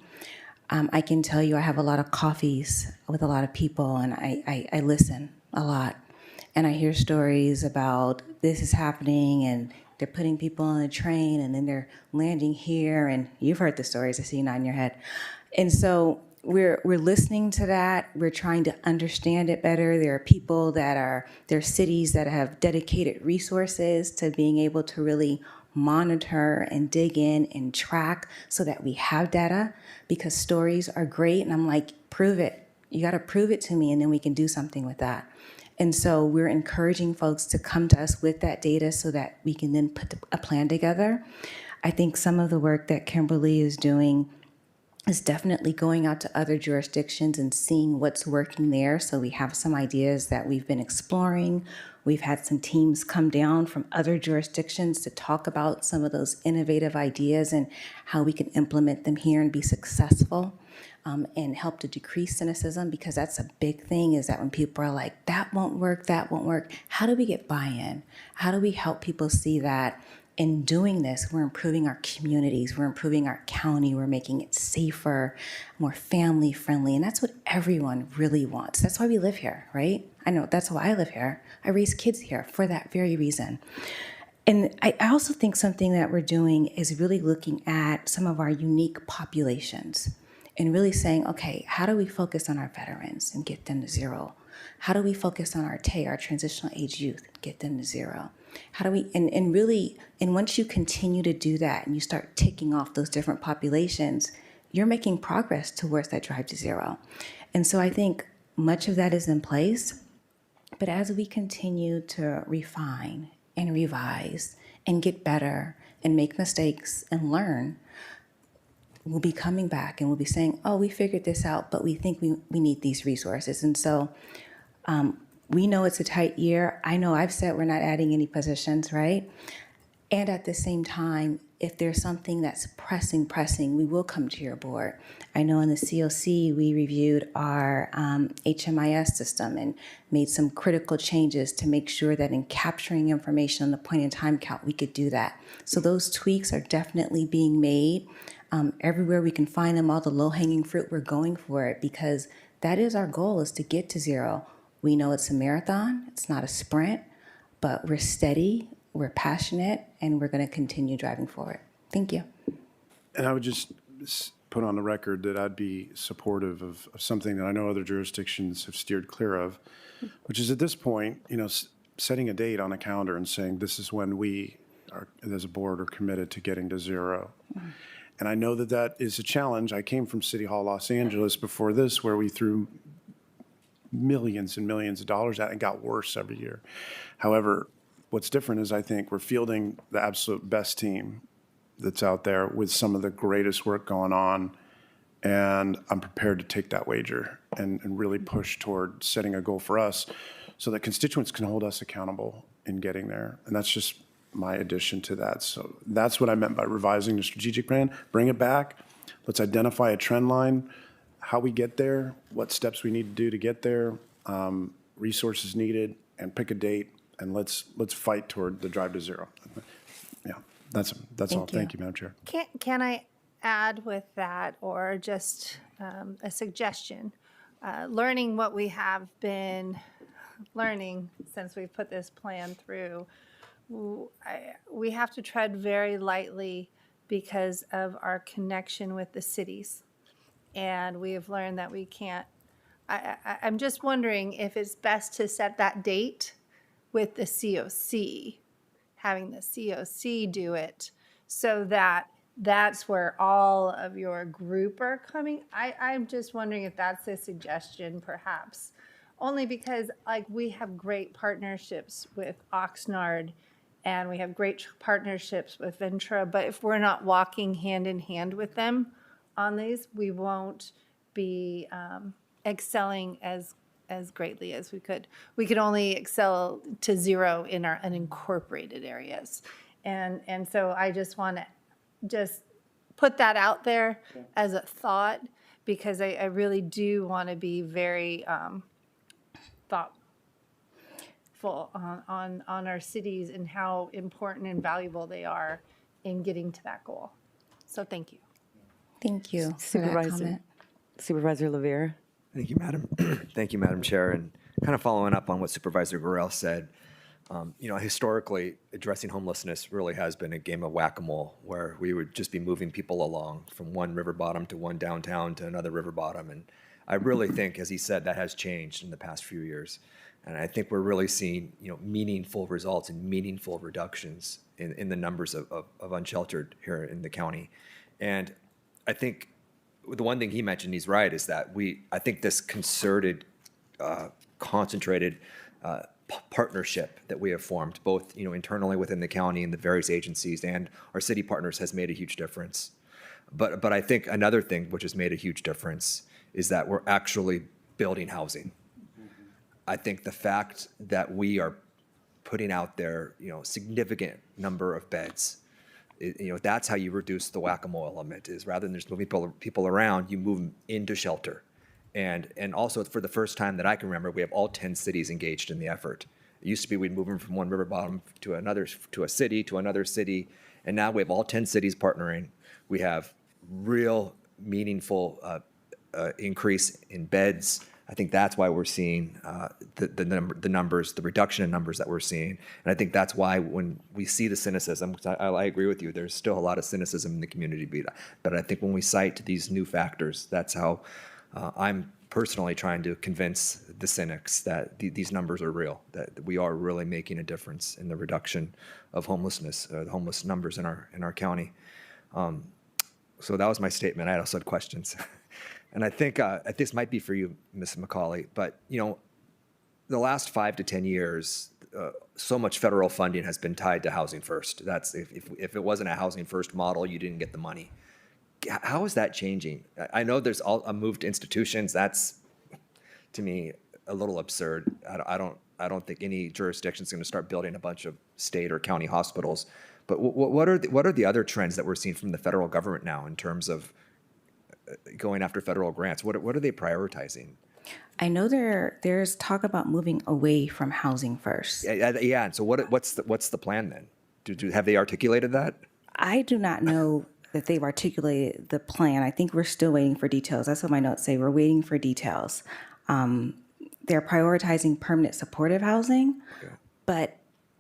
I can tell you I have a lot of coffees with a lot of people, and I listen a lot. And I hear stories about this is happening, and they're putting people on a train, and then they're landing here, and you've heard the stories, I see you nodding your head. And so we're listening to that. We're trying to understand it better. There are people there are cities that have dedicated resources to being able to really monitor and dig in and track so that we have data, because stories are great. And I'm like, prove it. You got to prove it to me, and then we can do something with that. And so we're encouraging folks to come to us with that data so that we can then put a plan together. I think some of the work that Kimberly is doing is definitely going out to other jurisdictions and seeing what's working there. So we have some ideas that we've been exploring. We've had some teams come down from other jurisdictions to talk about some of those innovative ideas and how we can implement them here and be successful, and help to decrease cynicism, because that's a big thing, is that when people are like, that won't work, how do we get buy-in? How do we help people see that in doing this, we're improving our communities, we're improving our county, we're making it safer, more family friendly, and that's what everyone really wants. That's why we live here, right? I know that's why I live here. I raise kids here for that very reason. And I also think something that we're doing is really looking at some of our unique populations and really saying, okay, how do we focus on our veterans and get them to zero? How do we focus on our TAY, our transitional age youth, and get them to zero? How do we, and really, and once you continue to do that and you start ticking off those different populations, you're making progress towards that drive to zero. And so I think much of that is in place, but as we continue to refine and revise and get better and make mistakes and learn, we'll be coming back and we'll be saying, oh, we figured this out, but we think we need these resources. And so we know it's a tight year. I know I've said we're not adding any positions, right? And at the same time, if there's something that's pressing, we will come to your board. I know in the COC, we reviewed our HMIS system and made some critical changes to make sure that in capturing information on the point in time count, we could do that. So those tweaks are definitely being made. Everywhere we can find them, all the low-hanging fruit, we're going for it, because that is our goal, is to get to zero. We know it's a marathon, it's not a sprint, but we're steady, we're passionate, and we're going to continue driving forward. Thank you. And I would just put on the record that I'd be supportive of something that I know other jurisdictions have steered clear of, which is at this point, setting a date on a calendar and saying this is when we are, as a board, are committed to getting to zero. Mm-hmm. And I know that that is a challenge. I came from City Hall, Los Angeles before this, where we threw millions and millions of dollars at it and got worse every year. However, what's different is I think we're fielding the absolute best team that's out there with some of the greatest work going on. And I'm prepared to take that wager and really push toward setting a goal for us so that constituents can hold us accountable in getting there. And that's just my addition to that. So that's what I meant by revising the strategic plan. Bring it back. Let's identify a trend line, how we get there, what steps we need to do to get there, resources needed, and pick a date, and let's fight toward the drive to zero. Yeah, that's all. Thank you, Madam Chair. Can I add with that, or just a suggestion? Learning what we have been learning since we've put this plan through, we have to tread very lightly because of our connection with the cities. And we have learned that we can't, I'm just wondering if it's best to set that date with the COC, having the COC do it, so that that's where all of your group are coming. I'm just wondering if that's a suggestion, perhaps. Only because, like, we have great partnerships with Oxnard, and we have great partnerships with Ventura, but if we're not walking hand in hand with them on these, we won't be excelling as greatly as we could. We could only excel to zero in our unincorporated areas. And so I just want to just put that out there as a thought, because I really do want to be very thoughtful on our cities and how important and valuable they are in getting to that goal. So thank you. Thank you for that comment. Supervisor LaVere. Thank you, Madam. Thank you, Madam Chair. And kind of following up on what Supervisor Gorell said, historically, addressing homelessness really has been a game of whack-a-mole, where we would just be moving people along from one river bottom to one downtown to another river bottom. And I really think, as he said, that has changed in the past few years. And I think we're really seeing, meaningful results and meaningful reductions in the numbers of unsheltered here in the county. And I think the one thing he mentioned, he's right, is that I think this concerted, concentrated partnership that we have formed, both internally within the county and the various agencies and our city partners, has made a huge difference. But I think another thing which has made a huge difference is that we're actually building housing. I think the fact that we are putting out there, significant number of beds, that's how you reduce the whack-a-mole element, is rather than just moving people around, you move them into shelter. And also, for the first time that I can remember, we have all 10 cities engaged in the effort. It used to be we'd move them from one river bottom to another, to a city, to another city, and now we have all 10 cities partnering. We have real meaningful increase in beds. I think that's why we're seeing the numbers, the reduction in numbers that we're seeing. And I think that's why when we see the cynicism, because I agree with you, there's still a lot of cynicism in the community, but I think when we cite these new factors, that's how I'm personally trying to convince the cynics that these numbers are real, that we are really making a difference in the reduction of homelessness, the homeless numbers in our county. So that was my statement. I also had questions. And I think this might be for you, Ms. McCauley, but the last 5 to 10 years, so much federal funding has been tied to Housing First. That's if it wasn't a Housing First model, you didn't get the money. How is that changing? I know there's a move to institutions. That's, to me, a little absurd. I don't think any jurisdiction is going to start building a bunch of state or county hospitals. But what are the other trends that we're seeing from the federal government now in terms of going after federal grants? What are they prioritizing? I know there's talk about moving away from Housing First. Yeah. And so what's the plan then? Have they articulated that? I do not know that they've articulated the plan. I think we're still waiting for details. That's what my notes say. We're waiting for details. They're prioritizing permanent supportive housing, but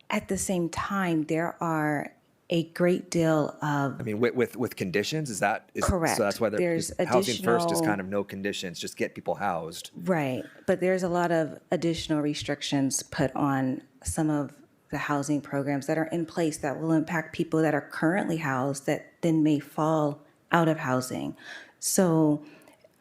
at the same time, there are a great deal of... I mean, with conditions, is correct. So that's why there's Housing First is kind of no conditions, just get people housed. Right, but there's a lot of additional restrictions put on some of the housing programs that are in place that will impact people that are currently housed that then may fall out of housing. So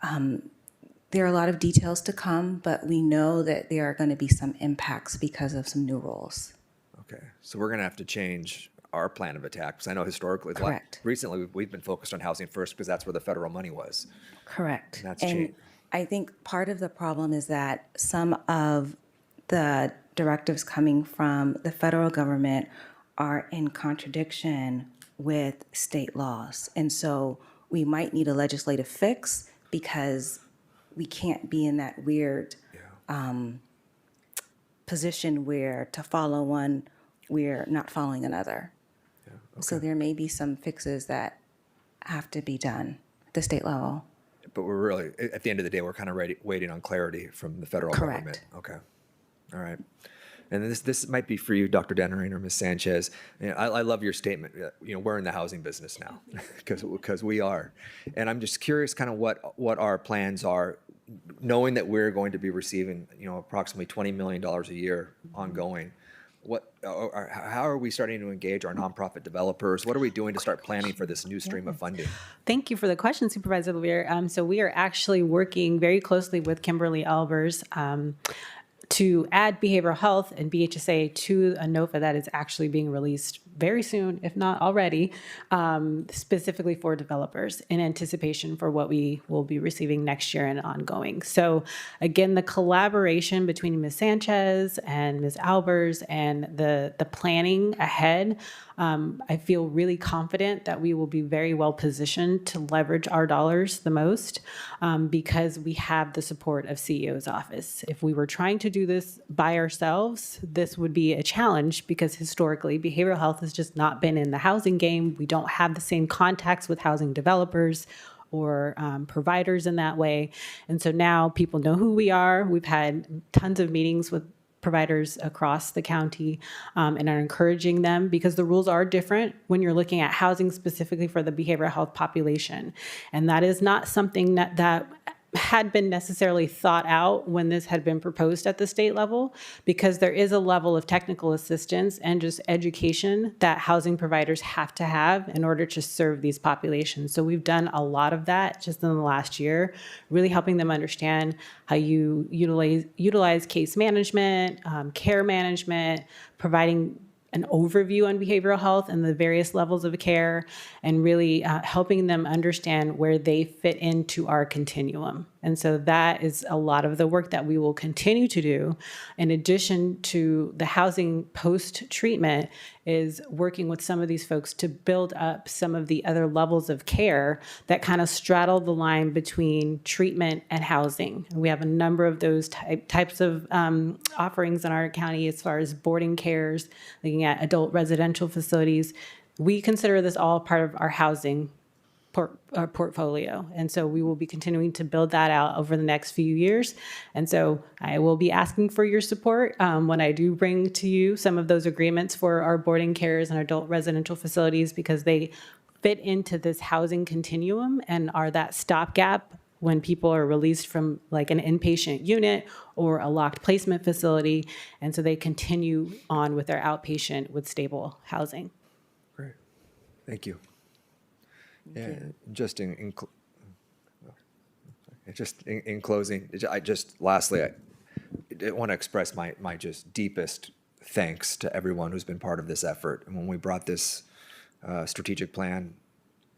there are a lot of details to come, but we know that there are going to be some impacts because of some new rules. Okay, so we're going to have to change our plan of attack, because I know historically, correct. Recently we've been focused on Housing First because that's where the federal money was. Correct. And that's and changed. I think part of the problem is that some of the directives coming from the federal government are in contradiction with state laws. And so we might need a legislative fix because we can't be in that weird position where to follow one, we're not following another. So there may be some fixes that have to be done at the state level. But we're really, at the end of the day, we're kind of waiting on clarity from the federal government. Okay. All right. And this might be for you, Dr. Dennering or Ms. Sanchez. I love your statement. We're in the housing business now because we are. And I'm just curious kind of what our plans are, knowing that we're going to be receiving, approximately $20 million a year ongoing. How are we starting to engage our nonprofit developers? What are we doing to start planning for this new stream of funding? Thank you for the question, Supervisor LeVere. So we are actually working very closely with Kimberly Albers to add behavioral health and BHSA to a NOFA that is actually being released very soon, if not already, specifically for developers in anticipation for what we will be receiving next year and ongoing. So again, the collaboration between Ms. Sanchez and Ms. Albers and the planning ahead, I feel really confident that we will be very well positioned to leverage our dollars the most because we have the support of CEO's office. If we were trying to do this by ourselves, this would be a challenge because historically behavioral health has just not been in the housing game. We don't have the same contacts with housing developers or providers in that way. And so now people know who we are. We've had tons of meetings with providers across the county and are encouraging them because the rules are different when you're looking at housing specifically for the behavioral health population. And that is not something that had been necessarily thought out when this had been proposed at the state level, because there is a level of technical assistance and just education that housing providers have to have in order to serve these populations. So we've done a lot of that just in the last year, really helping them understand how you utilize case management, care management, providing an overview on behavioral health and the various levels of care, and really helping them understand where they fit into our continuum. And so that is a lot of the work that we will continue to do. In addition to the housing post-treatment, is working with some of these folks to build up some of the other levels of care that kind of straddle the line between treatment and housing. And we have a number of those types of offerings in our county as far as boarding cares, looking at adult residential facilities. We consider this all part of our housing portfolio. And so we will be continuing to build that out over the next few years. And so I will be asking for your support when I do bring to you some of those agreements for our boarding cares and adult residential facilities, because they fit into this housing continuum and are that stopgap when people are released from like an inpatient unit or a locked placement facility. And so they continue on with their outpatient with stable housing. Great. Thank you. Yeah, just in closing, lastly, I want to express my just deepest thanks to everyone who's been part of this effort. And when we brought this strategic plan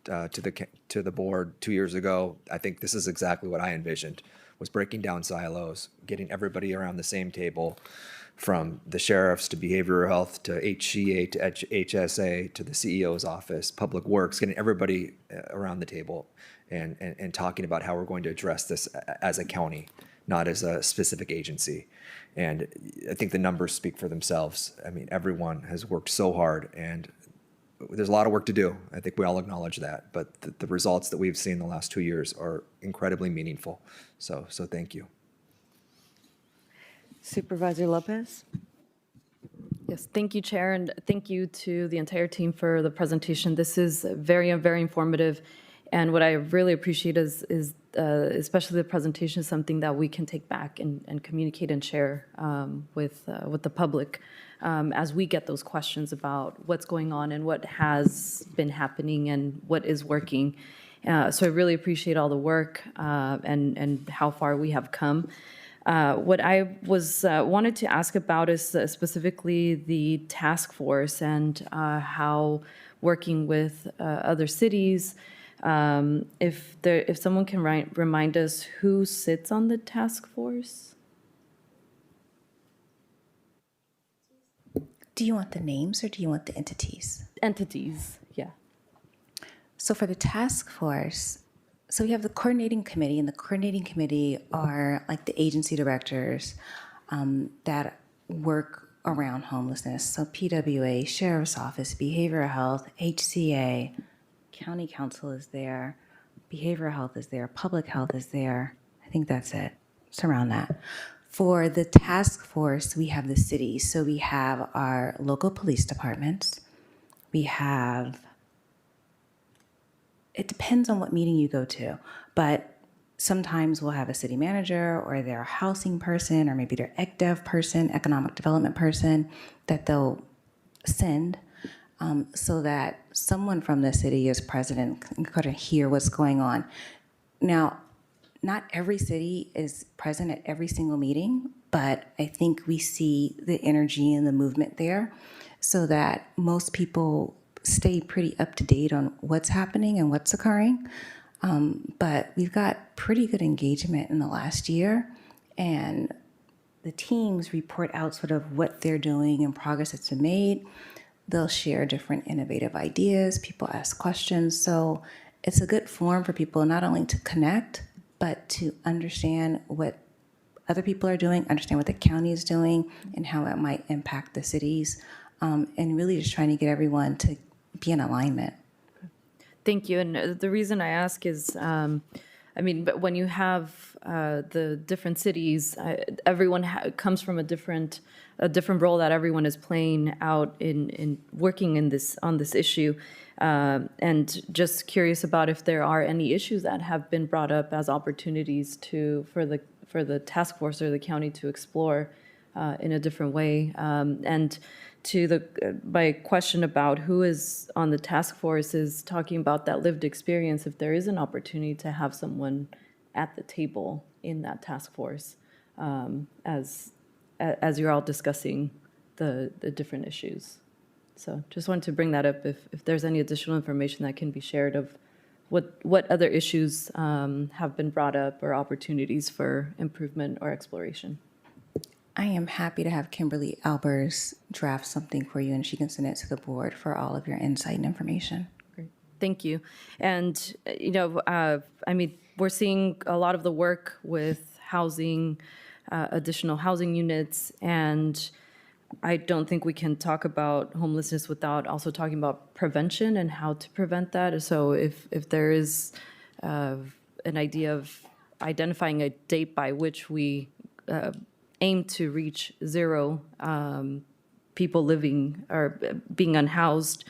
to the board 2 years ago, I think this is exactly what I envisioned, was breaking down silos, getting everybody around the same table, from the sheriffs to behavioral health to HCA to HSA to the CEO's office, public works, getting everybody around the table and talking about how we're going to address this as a county, not as a specific agency. And I think the numbers speak for themselves. I mean, everyone has worked so hard, and there's a lot of work to do. I think we all acknowledge that, but the results that we've seen the last 2 years are incredibly meaningful. So thank you. Supervisor Lopez? Yes, thank you, Chair, and thank you to the entire team for the presentation. This is very, very informative, and what I really appreciate is especially the presentation is something that we can take back and communicate and share with the public as we get those questions about what's going on and what has been happening and what is working. So I really appreciate all the work and how far we have come. What I wanted to ask about is specifically the task force and how working with other cities, if someone can remind us who sits on the task force? Do you want the names or do you want the entities? Entities, yeah. So for the task force, so we have the coordinating committee, and the coordinating committee are like the agency directors that work around homelessness. So PWA, Sheriff's Office, Behavioral Health, HCA, County Council is there, Behavioral Health is there, Public Health is there. I think that's it. It's around that. For the task force, we have the cities. So we have our local police departments. We have, it depends on what meeting you go to, but sometimes we'll have a city manager or their housing person or maybe their ECDEV person, economic development person, that they'll send so that someone from the city is present and can kind of hear what's going on. Now, not every city is present at every single meeting, but I think we see the energy and the movement there so that most people stay pretty up to date on what's happening and what's occurring. But we've got pretty good engagement in the last year, and the teams report out sort of what they're doing and progress that's been made. They'll share different innovative ideas. People ask questions. So it's a good forum for people not only to connect, but to understand what other people are doing, understand what the county is doing, and how it might impact the cities, and really just trying to get everyone to be in alignment. Thank you. And the reason I ask is I I mean, but when you have the different cities, everyone comes from a different role that everyone is playing out in working in this on this issue, and just curious about if there are any issues that have been brought up as opportunities for the task force or the county to explore in a different way, and to my question about who is on the task force is talking about that lived experience. If there is an opportunity to have someone at the table in that task force, as you're all discussing the different issues. So just wanted to bring that up if there's any additional information that can be shared of what other issues have been brought up or opportunities for improvement or exploration. I am happy to have Kimberly Albers draft something for you, and she can send it to the board for all of your insight and information. Great, thank you. And, I mean, we're seeing a lot of the work with housing, additional housing units, and I don't think we can talk about homelessness without also talking about prevention and how to prevent that. So if there is an idea of identifying a date by which we aim to reach zero people living or being unhoused,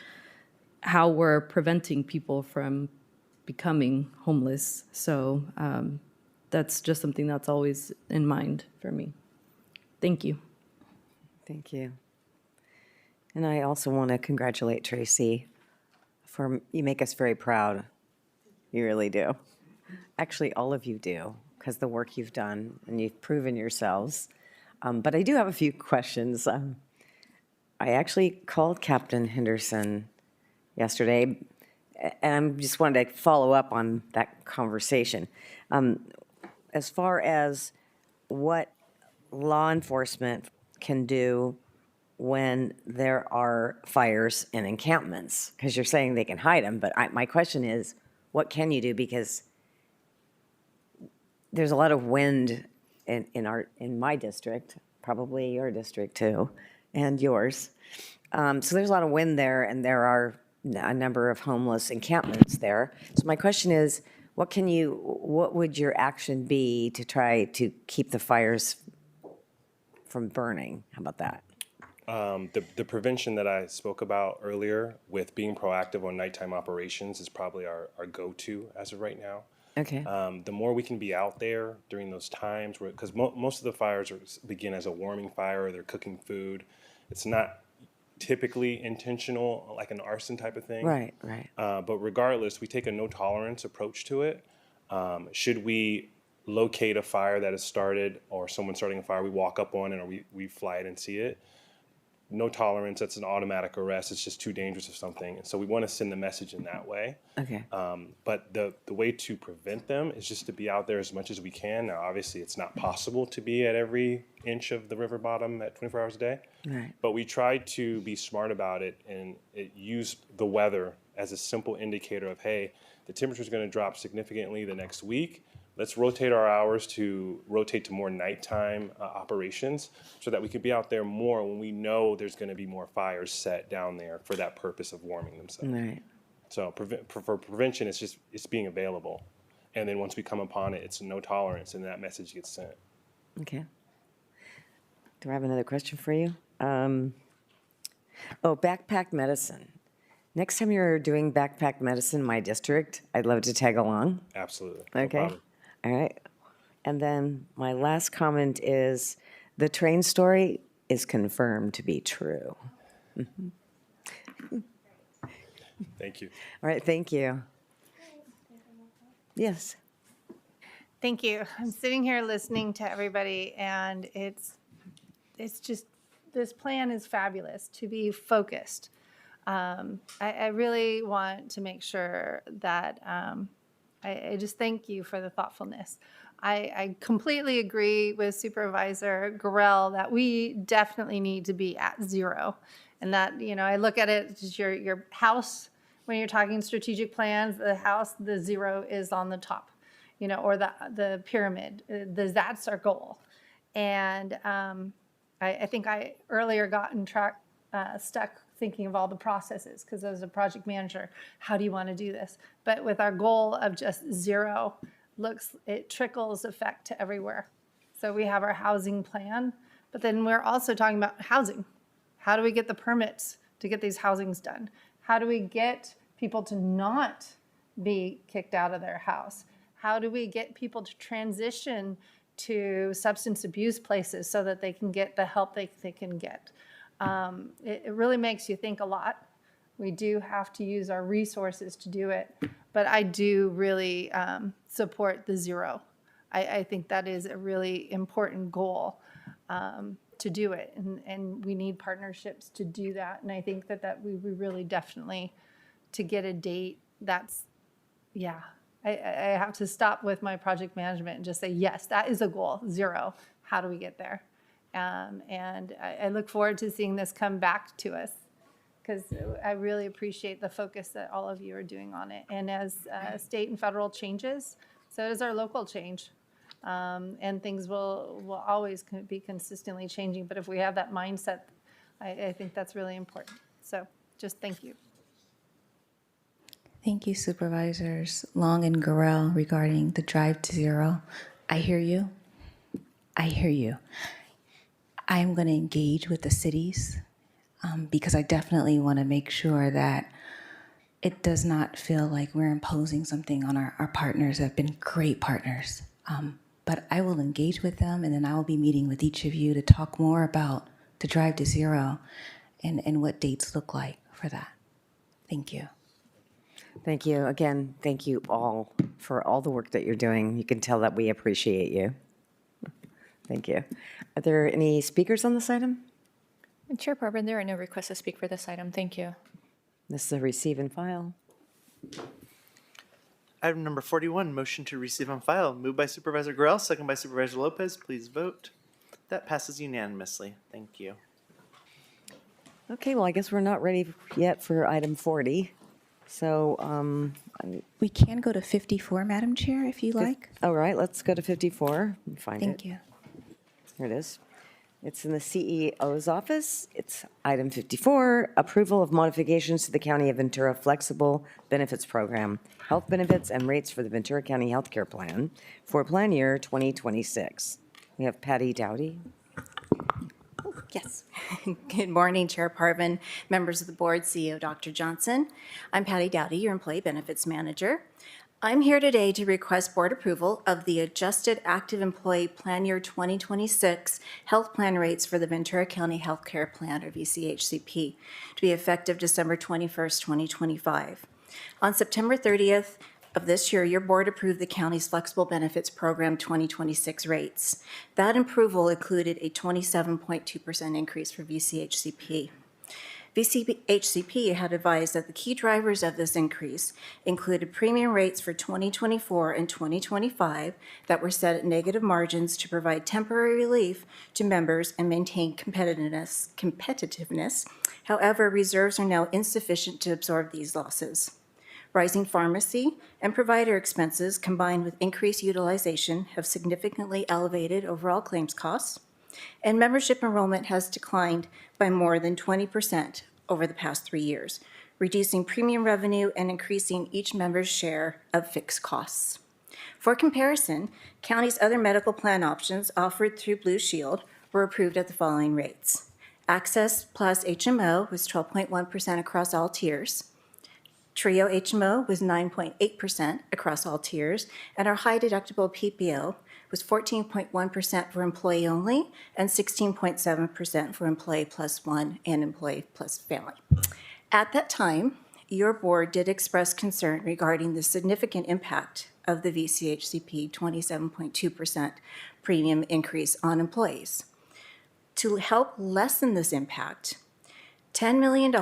how we're preventing people from becoming homeless. So that's just something that's always in mind for me. Thank you. Thank you. And I also want to congratulate Tracy you make us very proud. You really do. Actually, all of you do, because the work you've done and you've proven yourselves. But I do have a few questions. I actually called Captain Henderson yesterday, and I just wanted to follow up on that conversation. As far as what law enforcement can do when there are fires in encampments, because you're saying they can hide them, but my question is, what can you do? Because there's a lot of wind in my district, probably your district too, and yours. So there's a lot of wind there, and there are a number of homeless encampments there. So my question is, what would your action be to try to keep the fires from burning? How about that? The prevention that I spoke about earlier with being proactive on nighttime operations is probably our go-to as of right now. Okay. The more we can be out there during those times, because most of the fires begin as a warming fire, or they're cooking food. It's not typically intentional, like an arson type of thing. Right, right. But regardless, we take a no tolerance approach to it. Should we locate a fire that has started, or someone starting a fire, we walk up on it, or we fly it and see it. No tolerance, that's an automatic arrest. It's just too dangerous or something. And so we want to send the message in that way. Okay. But the way to prevent them is just to be out there as much as we can. Now, obviously, it's not possible to be at every inch of the river bottom at 24 hours a day. Right. But we try to be smart about it and use the weather as a simple indicator of, hey, the temperature is going to drop significantly the next week. Let's rotate our hours to more nighttime operations so that we can be out there more when we know there's going to be more fires set down there for that purpose of warming themselves. Right. So for prevention, it's being available. And then once we come upon it, it's no tolerance, and that message gets sent. Okay. Do I have another question for you? Backpack medicine. Next time you're doing backpack medicine in my district, I'd love to tag along. Absolutely. Okay. No problem. All right. And then my last comment is the train story is confirmed to be true. Thank you. All right. Thank you. Yes. Thank you. I'm sitting here listening to everybody, and it's just, this plan is fabulous to be focused. I really want to make sure that I just thank you for the thoughtfulness. I completely agree with Supervisor Gorell that we definitely need to be at zero. And that, I look at it as your house, when you're talking strategic plans, the house, the zero is on the top, or the pyramid. That's our goal. And I think I earlier got stuck thinking of all the processes, because as a project manager, how do you want to do this? But with our goal of just zero, it trickles effect to everywhere. So we have our housing plan, but then we're also talking about housing. How do we get the permits to get these housings done? How do we get people to not be kicked out of their house? How do we get people to transition to substance abuse places so that they can get the help they can get? It really makes you think a lot. We do have to use our resources to do it, but I do really support the zero. I think that is a really important goal to do it, and we need partnerships to do that. And I think that we really definitely, to get a date, that's, yeah. I have to stop with my project management and just say, yes, that is a goal, zero. How do we get there? And I look forward to seeing this come back to us, because I really appreciate the focus that all of you are doing on it. And as state and federal changes, so does our local change. And things will always be consistently changing. But if we have that mindset, I think that's really important. So just thank you. Thank you, Supervisors Long and Gorell, regarding the Drive to Zero. I hear you. I hear you. I am going to engage with the cities because I definitely want to make sure that it does not feel like we're imposing something on our partners that have been great partners. But I will engage with them, and then I will be meeting with each of you to talk more about the Drive to Zero and what dates look like for that. Thank you. Thank you. Again, thank you all for all the work that you're doing. You can tell that we appreciate you. Thank you. Are there any speakers on this item? Chair Parvin, there are no requests to speak for this item. Thank you. This is a receive and file. Item number 41, motion to receive on file. Moved by Supervisor Gorell, second by Supervisor Lopez. Please vote. That passes unanimously. Thank you. Okay, well, I guess we're not ready yet for item 40. So, we can go to 54, Madam Chair, if you like. All right, let's go to 54 and find it. Thank you. Here it is. It's in the CEO's office. It's item 54, approval of modifications to the County of Ventura Flexible Benefits Program, health benefits and rates for the Ventura County Healthcare Plan for plan year 2026. We have Patty Dowdy. Yes. Good morning, Chair Parvin, members of the board, CEO Dr. Johnson. I'm Patty Dowdy, your Employee Benefits Manager. I'm here today to request board approval of the Adjusted Active Employee Plan Year 2026 health plan rates for the Ventura County Healthcare Plan, or VCHCP, to be effective December 21st, 2025. On September 30th, of this year, your board approved the county's Flexible Benefits Program 2026 rates. That approval included a 27.2% increase for VCHCP. VCHCP had advised that the key drivers of this increase included premium rates for 2024 and 2025 that were set at negative margins to provide temporary relief to members and maintain competitiveness. However, reserves are now insufficient to absorb these losses. Rising pharmacy and provider expenses combined with increased utilization have significantly elevated overall claims costs, and membership enrollment has declined by more than 20% over the past 3 years, reducing premium revenue and increasing each member's share of fixed costs. For comparison, county's other medical plan options offered through Blue Shield were approved at the following rates. Access Plus HMO was 12.1% across all tiers. Trio HMO was 9.8% across all tiers, and our high deductible PPO was 14.1% for employee only and 16.7% for employee plus one and employee plus family. At that time, your board did express concern regarding the significant impact of the VCHCP 27.2% premium increase on employees. To help lessen this impact, $10 million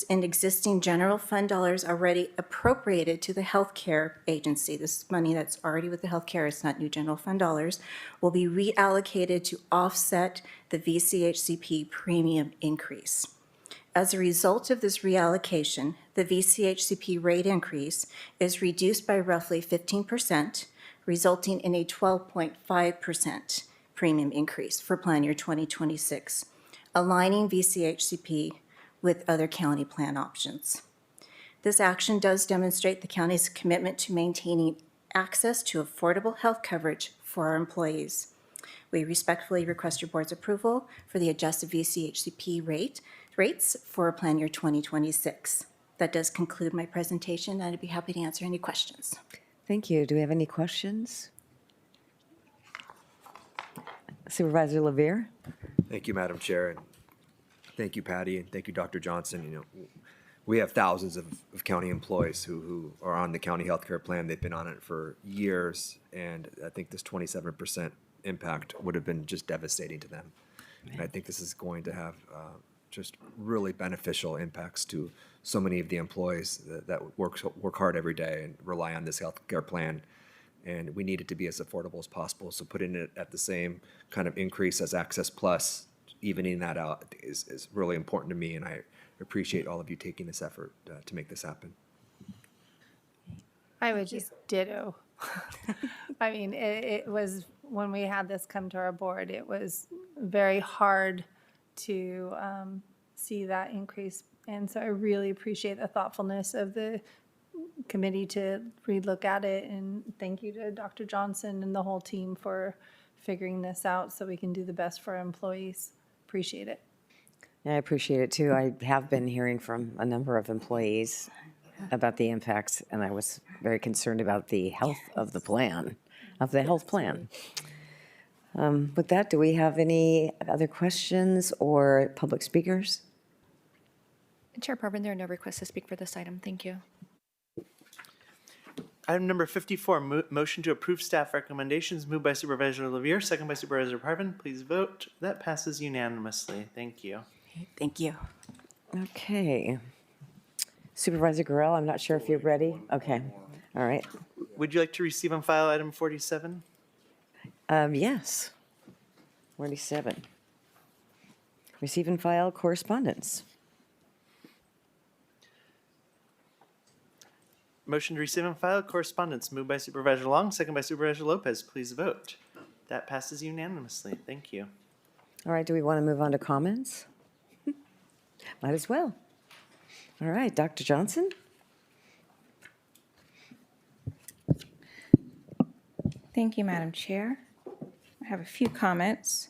in existing general fund dollars already appropriated to the healthcare agency, this money that's already with the healthcare, it's not new general fund dollars, will be reallocated to offset the VCHCP premium increase. As a result of this reallocation, the VCHCP rate increase is reduced by roughly 15%, resulting in a 12.5% premium increase for plan year 2026, aligning VCHCP with other county plan options. This action does demonstrate the county's commitment to maintaining access to affordable health coverage for our employees. We respectfully request your board's approval for the adjusted VCHCP rates for plan year 2026. That does conclude my presentation, and I'd be happy to answer any questions. Thank you. Do we have any questions? Supervisor Levere? Thank you, Madam Chair, and thank you, Patty, and thank you, Dr. Johnson. You know, we have thousands of county employees who are on the county healthcare plan. They've been on it for years, and I think this 27% impact would have been just devastating to them. And I think this is going to have just really beneficial impacts to so many of the employees that work hard every day and rely on this healthcare plan. And we need it to be as affordable as possible. So putting it at the same kind of increase as Access Plus, evening that out, is really important to me. And I appreciate all of you taking this effort to make this happen. I would just ditto. I mean, it was, when we had this come to our board, it was very hard to see that increase. And so I really appreciate the thoughtfulness of the committee to relook at it. And thank you to Dr. Johnson and the whole team for figuring this out so we can do the best for our employees. Appreciate it. I appreciate it too. I have been hearing from a number of employees about the impacts, and I was very concerned about the health of the plan, health plan. With that, do we have any other questions or public speakers? Chair Parvin, there are no requests to speak for this item. Thank you. Item number 54, motion to approve staff recommendations, moved by Supervisor Levere, second by Supervisor Parvin. Please vote. That passes unanimously. Thank you. Thank you. Okay. Supervisor Gorell, I'm not sure if you're ready. Okay. All right. Would you like to receive and file item 47? Yes. 47. Receive and file correspondence. Motion to receive and file correspondence, moved by Supervisor Long, second by Supervisor Lopez. Please vote. That passes unanimously. Thank you. All right, do we want to move on to comments? Might as well. All right, Dr. Johnson? Thank you, Madam Chair. I have a few comments.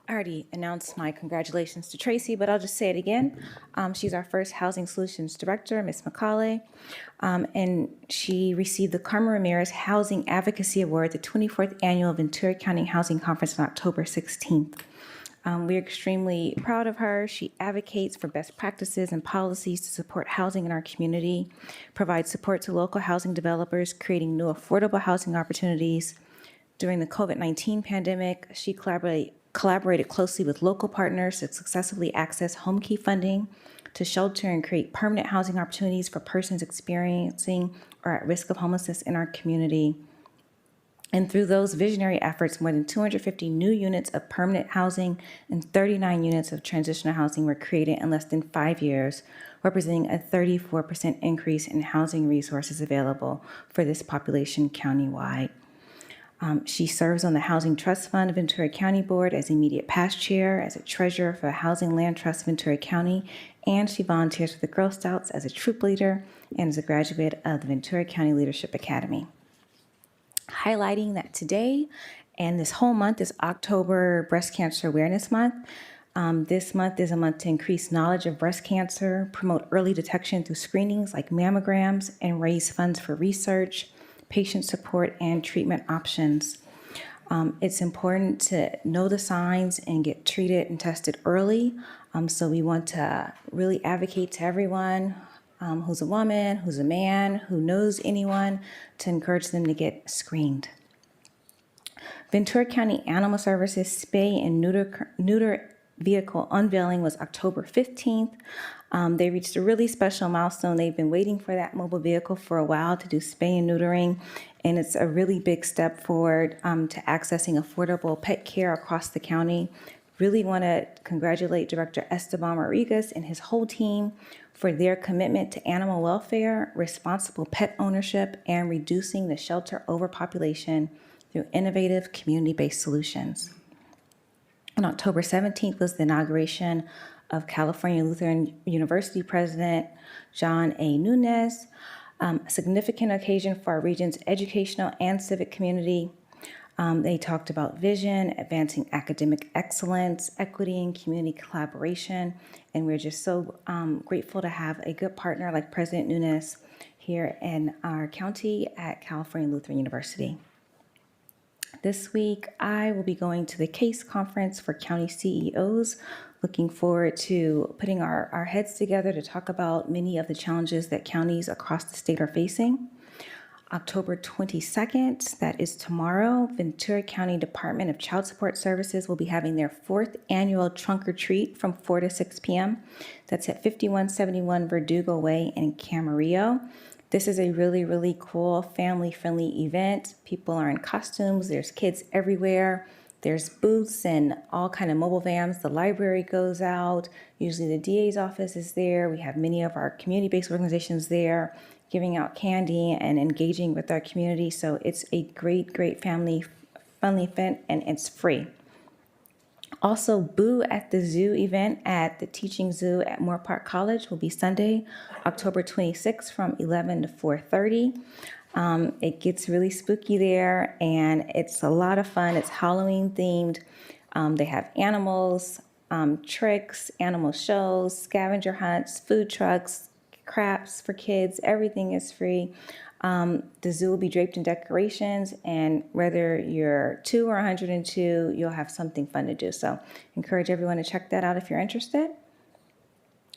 I already announced my congratulations to Tracy, but I'll just say it again. She's our first Housing Solutions Director, Ms. McCauley, and she received the Carmen Ramirez Housing Advocacy Award at the 24th Annual Ventura County Housing Conference on October 16th. We're extremely proud of her. She advocates for best practices and policies to support housing in our community, provides support to local housing developers, creating new affordable housing opportunities. During the COVID-19 pandemic, she collaborated closely with local partners to successfully access home key funding to shelter and create permanent housing opportunities for persons experiencing or at risk of homelessness in our community. And through those visionary efforts, more than 250 new units of permanent housing and 39 units of transitional housing were created in less than 5 years, representing a 34% increase in housing resources available for this population countywide. She serves on the Housing Trust Fund Ventura County Board as immediate past chair, as a treasurer for Housing Land Trust Ventura County, and she volunteers for the Girl Scouts as a troop leader and as a graduate of the Ventura County Leadership Academy. Highlighting that today and this whole month is October Breast Cancer Awareness Month. This month is a month to increase knowledge of breast cancer, promote early detection through screenings like mammograms, and raise funds for research, patient support, and treatment options. It's important to know the signs and get treated and tested early. So we want to really advocate to everyone who's a woman, who's a man, who knows anyone, to encourage them to get screened. Ventura County Animal Services spay and neuter vehicle unveiling was October 15th. They reached a really special milestone. They've been waiting for that mobile vehicle for a while to do spay and neutering, and it's a really big step forward to accessing affordable pet care across the county. Really want to congratulate Director Esteban Rodriguez and his whole team for their commitment to animal welfare, responsible pet ownership, and reducing the shelter overpopulation through innovative community-based solutions. On October 17th was the inauguration of California Lutheran University President John A. Nunes. A significant occasion for our region's educational and civic community. They talked about vision, advancing academic excellence, equity, and community collaboration. And we're just so grateful to have a good partner like President Nunes here in our county at California Lutheran University. This week, I will be going to the CASE conference for county CEOs. Looking forward to putting our heads together to talk about many of the challenges that counties across the state are facing. October 22nd, that is tomorrow, Ventura County Department of Child Support Services will be having their 4th annual Trunk or Treat from 4 to 6 p.m. That's at 5171 Verdugo Way in Camarillo. This is a really, really cool family-friendly event. People are in costumes. There's kids everywhere. There's booths and all kind of mobile vans. The library goes out. Usually the DA's office is there. We have many of our community-based organizations there giving out candy and engaging with our community. So it's a great, great family-friendly event, and it's free. Also, Boo at the Zoo event at the Teaching Zoo at Moore Park College will be Sunday, October 26th from 11 to 4:30. It gets really spooky there, and it's a lot of fun. It's Halloween themed. They have animals, tricks, animal shows, scavenger hunts, food trucks, crafts for kids. Everything is free. The zoo will be draped in decorations, and whether you're 2 or 102, you'll have something fun to do. So encourage everyone to check that out if you're interested.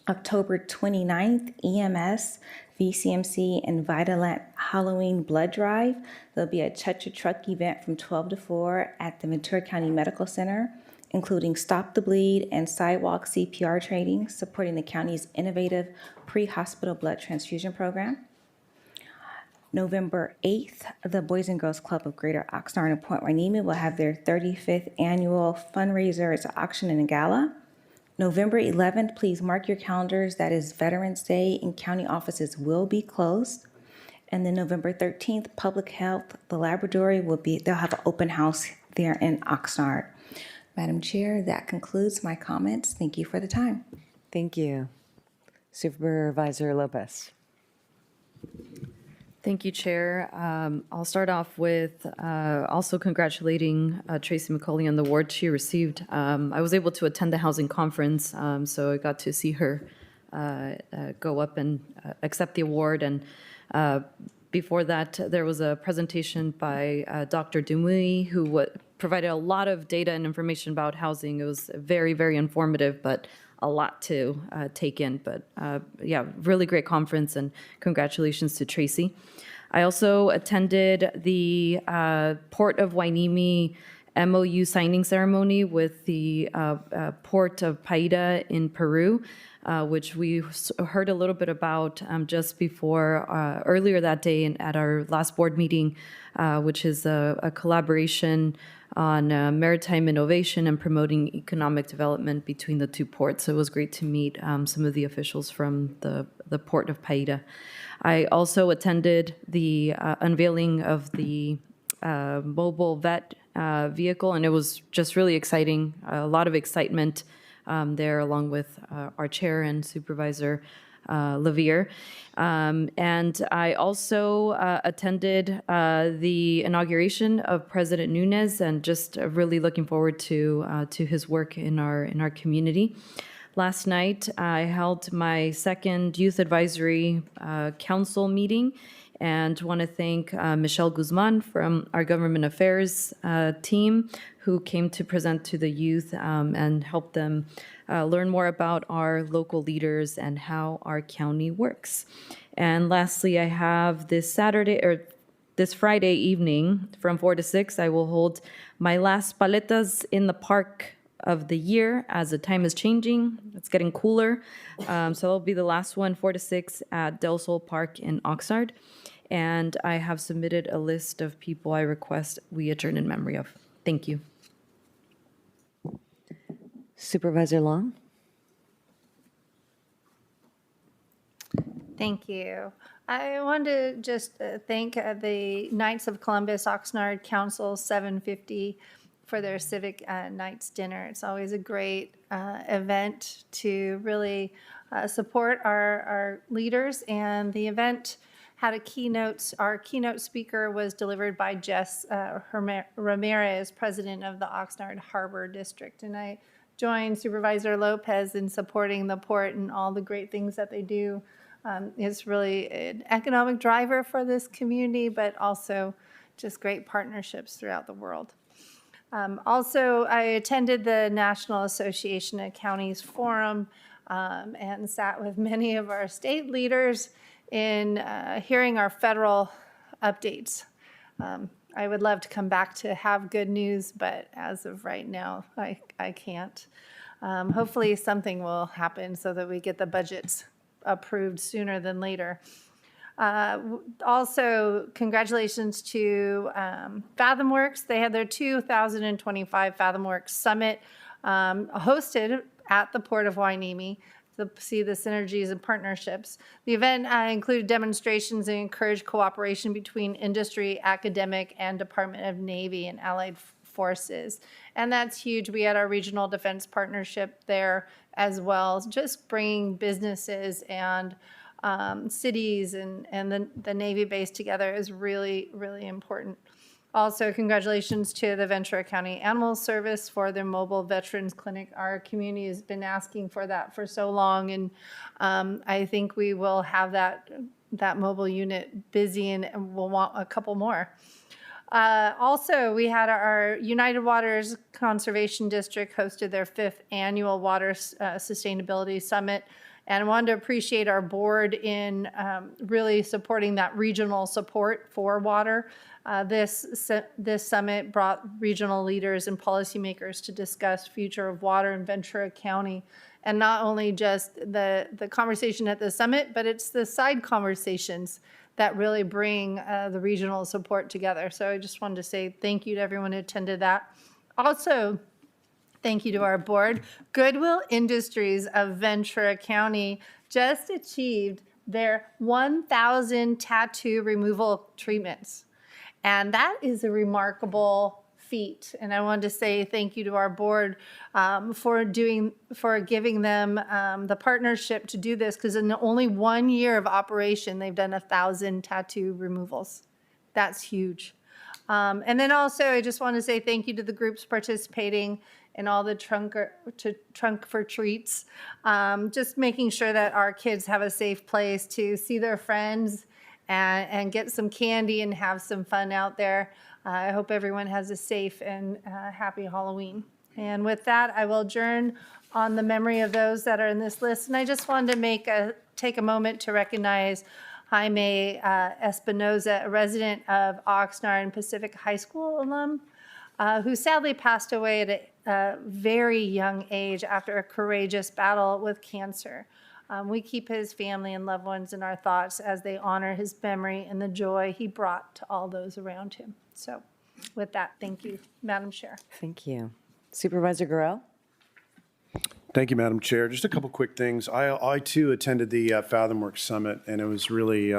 October 29th, EMS, VCMC, and Vitalant Halloween Blood Drive. There'll be a Cha-Cha-Truck event from 12 to 4 at the Ventura County Medical Center, including Stop the Bleed and Sidewalk CPR training, supporting the county's innovative pre-hospital blood transfusion program. November 8th, the Boys and Girls Club of Greater Oxnard and Point Hueneme will have their 35th annual fundraiser. It's an auction and a gala. November 11th, please mark your calendars. That is Veterans Day, and county offices will be closed. And then November 13th, Public Health, the laboratory they'll have an open house there in Oxnard. Madam Chair, that concludes my comments. Thank you for the time. Thank you. Supervisor Lopez. Thank you, Chair. I'll start off with also congratulating Tracy McCauley on the award she received. I was able to attend the housing conference, so I got to see her go up and accept the award. And before that, there was a presentation by Dr. Dumui, who provided a lot of data and information about housing. It was very, very informative, but a lot to take in. But yeah, really great conference, and congratulations to Tracy. I also attended the Port of Hueneme MOU signing ceremony with the Port of Paita in Peru, which we heard a little bit about just before, earlier that day at our last board meeting, which is a collaboration on maritime innovation and promoting economic development between the two ports. So it was great to meet some of the officials from the Port of Paita. I also attended the unveiling of the mobile vet vehicle, and it was just really exciting. A lot of excitement there, along with our chair and Supervisor Lavier. And I also attended the inauguration of President Nunes, and just really looking forward to his work in our community. Last night, I held my second Youth Advisory Council meeting, and want to thank Michelle Guzman from our Government Affairs team, who came to present to the youth and help them learn more about our local leaders and how our county works. And lastly, I have this Friday evening from 4 to 6, I will hold my last paletas in the park of the year, as the time is changing. It's getting cooler. So it'll be the last one, 4 to 6 at Del Sol Park in Oxnard. And I have submitted a list of people I request we adjourn in memory of. Thank you. Supervisor Long? Thank you. I want to just thank the Knights of Columbus Oxnard Council 750 for their Civic Nights dinner. It's always a great event to really support our leaders, and the event had a keynote. Our keynote speaker was delivered by Jess Ramirez, president of the Oxnard Harbor District. And I joined Supervisor Lopez in supporting the port and all the great things that they do. It's really an economic driver for this community, but also just great partnerships throughout the world. Also, I attended the National Association of Counties Forum and sat with many of our state leaders in hearing our federal updates. I would love to come back to have good news, but as of right now, I can't. Hopefully something will happen so that we get the budgets approved sooner than later. Also, congratulations to FathomWorks. They had their 2025 FathomWorks Summit hosted at the Port of Hueneme to see the synergies and partnerships. The event included demonstrations and encouraged cooperation between industry, academic, and Department of Navy and Allied Forces. And that's huge. We had our regional defense partnership there as well, just bringing businesses and cities and the Navy base together is really, really important. Also, congratulations to the Ventura County Animal Service for their mobile veterans clinic. Our community has been asking for that for so long, and I think we will have that mobile unit busy, and we'll want a couple more. Also, we had our United Waters Conservation District hosted their 5th annual Water Sustainability Summit. And I wanted to appreciate our board in really supporting that regional support for water. This summit brought regional leaders and policymakers to discuss future of water in Ventura County. And not only just the conversation at the summit, but it's the side conversations that really bring the regional support together. So I just wanted to say thank you to everyone who attended that. Also, thank you to our board. Goodwill Industries of Ventura County just achieved their 1,000 tattoo removal treatments. And that is a remarkable feat. And I wanted to say thank you to our board for giving them the partnership to do this, because in only 1 year of operation, they've done 1,000 tattoo removals. That's huge. And then also, I just want to say thank you to the groups participating in all the trunk for treats, just making sure that our kids have a safe place to see their friends and get some candy and have some fun out there. I hope everyone has a safe and happy Halloween. And with that, I will adjourn on the memory of those that are in this list. And I just wanted to take a moment to recognize Jaime Espinoza, a resident of Oxnard and Pacific High School alum, who sadly passed away at a very young age after a courageous battle with cancer. We keep his family and loved ones in our thoughts as they honor his memory and the joy he brought to all those around him. So with that, thank you, Madam Chair. Thank you. Supervisor Gorell? Thank you, Madam Chair. Just a couple quick things. I too attended the FathomWorks Summit, and it was really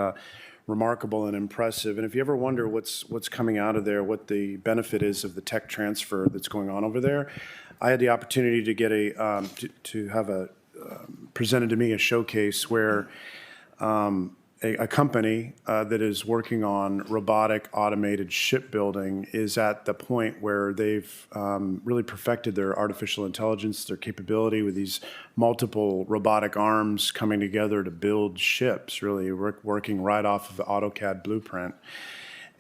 remarkable and impressive. And if you ever wonder what's coming out of there, what the benefit is of the tech transfer that's going on over there, I had the opportunity to get to have presented to me a showcase where a company that is working on robotic automated shipbuilding is at the point where they've really perfected their artificial intelligence, their capability with these multiple robotic arms coming together to build ships, really working right off of the AutoCAD blueprint.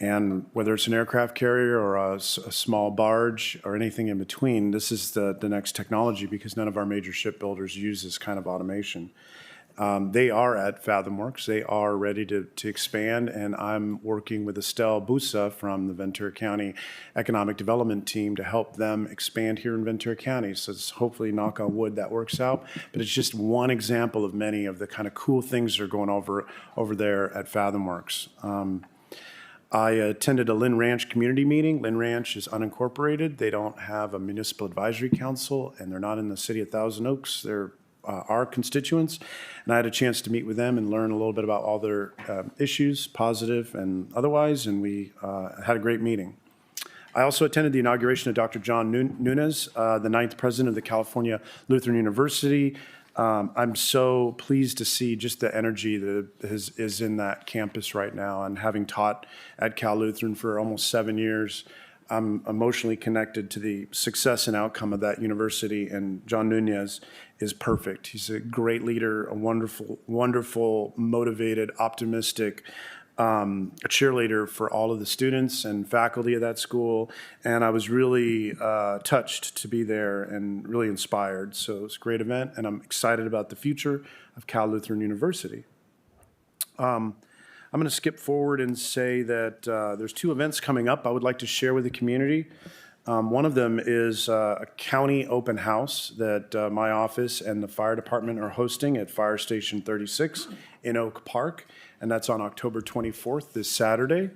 And whether it's an aircraft carrier or a small barge or anything in between, this is the next technology, because none of our major shipbuilders use this kind of automation. They are at FathomWorks. They are ready to expand, and I'm working with Estelle Busa from the Ventura County Economic Development Team to help them expand here in Ventura County. So it's hopefully, knock on wood, that works out. But it's just one example of many of the kind of cool things that are going over there at FathomWorks. I attended a Lynn Ranch community meeting. Lynn Ranch is unincorporated. They don't have a municipal advisory council, and they're not in the city of Thousand Oaks. They're our constituents, and I had a chance to meet with them and learn a little bit about all their issues, positive and otherwise, and we had a great meeting. I also attended the inauguration of Dr. John Nunes, the ninth president of the California Lutheran University. I'm so pleased to see just the energy that is in that campus right now. And having taught at Cal Lutheran for almost 7 years, I'm emotionally connected to the success and outcome of that university. And John Nunez is perfect. He's a great leader, a wonderful, motivated, optimistic a cheerleader for all of the students and faculty of that school. And I was really touched to be there and really inspired. So it's a great event, and I'm excited about the future of Cal Lutheran University. I'm going to skip forward and say that there's 2 events coming up I would like to share with the community. One of them is a county open house that my office and the fire department are hosting at Fire Station 36 in Oak Park, and that's on October 24th, this Saturday.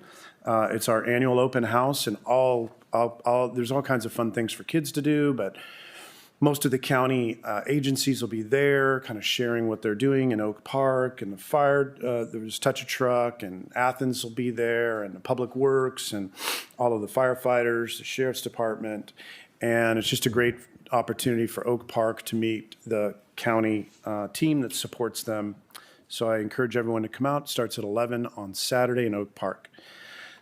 It's our annual open house, and there's all kinds of fun things for kids to do, but most of the county agencies will be there, kind of sharing what they're doing in Oak Park, and the fire, there's Touch a Truck, and Athens will be there, and the Public Works, and all of the firefighters, the Sheriff's Department, and it's just a great opportunity for Oak Park to meet the county team that supports them. So I encourage everyone to come out. It starts at 11 on Saturday in Oak Park.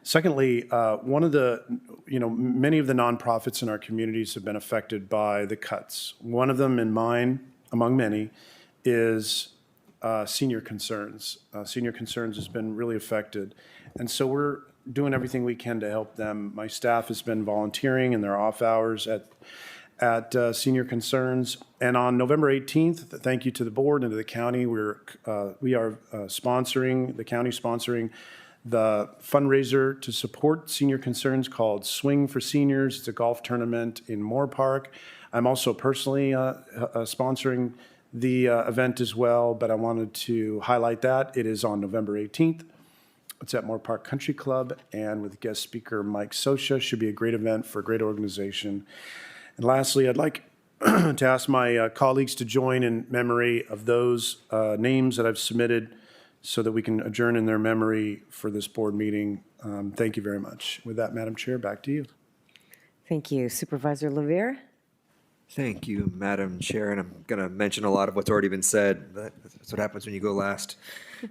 Secondly, many of the nonprofits in our communities have been affected by the cuts. One of them, in mine, among many, is Senior Concerns. Senior Concerns has been really affected. And so we're doing everything we can to help them. My staff has been volunteering in their off hours at Senior Concerns. And on November 18th, thank you to the board and to the county, we are sponsoring, the county sponsoring the fundraiser to support Senior Concerns called Swing for Seniors. It's a golf tournament in Moore Park. I'm also personally sponsoring the event as well, but I wanted to highlight that. It is on November 18th. It's at Moore Park Country Club, and with guest speaker Mike Sosha. Should be a great event for a great organization. And lastly, I'd like to ask my colleagues to join in memory of those names that I've submitted so that we can adjourn in their memory for this board meeting. Thank you very much. With that, Madam Chair, back to you. Thank you. Supervisor Levere? Thank you, Madam Chair, and I'm going to mention a lot of what's already been said. That's what happens when you go last.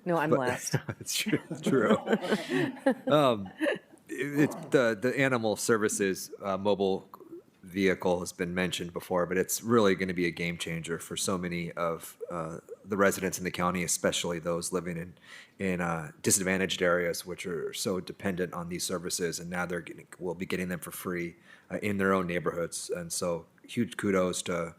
No, I'm last. It's true. It's the animal services mobile vehicle has been mentioned before, but it's really going to be a game changer for so many of the residents in the county, especially those living in disadvantaged areas, which are so dependent on these services, and now will be getting them for free in their own neighborhoods. And so, huge kudos to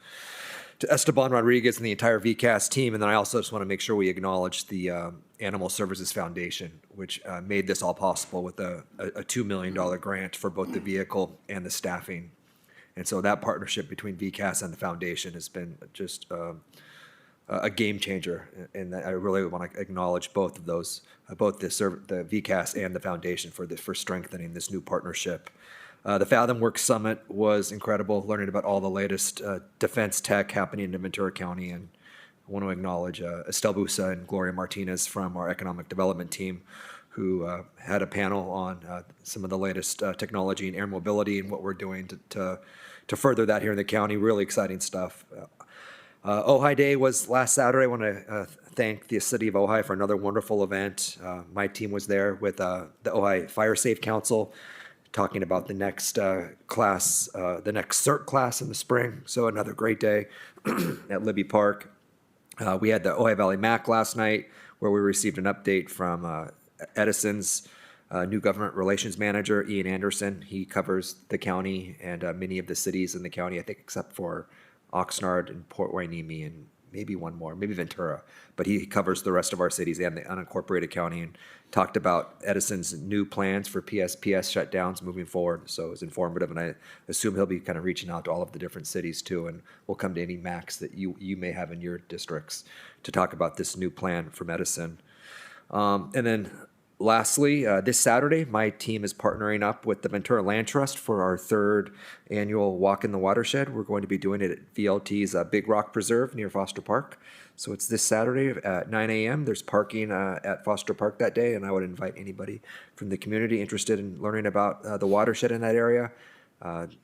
Esteban Rodriguez and the entire VCAS team. And then I also just want to make sure we acknowledge the Animal Services Foundation, which made this all possible with a $2 million grant for both the vehicle and the staffing. And so that partnership between VCAS and the foundation has been just a game changer. And I really want to acknowledge both of those, both the VCAS and the foundation for strengthening this new partnership. The Fathom Works Summit was incredible, learning about all the latest defense tech happening in Ventura County. And I want to acknowledge Estelle Busa and Gloria Martinez from our economic development team, who had a panel on some of the latest technology and air mobility and what we're doing to further that here in the county. Really exciting stuff. Ojai Day was last Saturday. I want to thank the city of Ojai for another wonderful event. My team was there with the Ojai Fire Safe Council, talking about the next class, the next CERT class in the spring. So another great day at Libby Park. We had the Ojai Valley MAC last night, where we received an update from Edison's new government relations manager, Ian Anderson. He covers the county and many of the cities in the county, I think, except for Oxnard and Port Hueneme and maybe one more, maybe Ventura. But he covers the rest of our cities and the unincorporated county, and talked about Edison's new plans for PSPS shutdowns moving forward. So it was informative, and I assume he'll be kind of reaching out to all of the different cities too, and we'll come to any MACs that you may have in your districts to talk about this new plan from Edison. And then Lastly, this Saturday, my team is partnering up with the Ventura Land Trust for our third annual Walk in the Watershed. We're going to be doing it at VLT's Big Rock Preserve near Foster Park. So it's this Saturday at 9 a.m. There's parking at Foster Park that day, and I would invite anybody from the community interested in learning about the watershed in that area.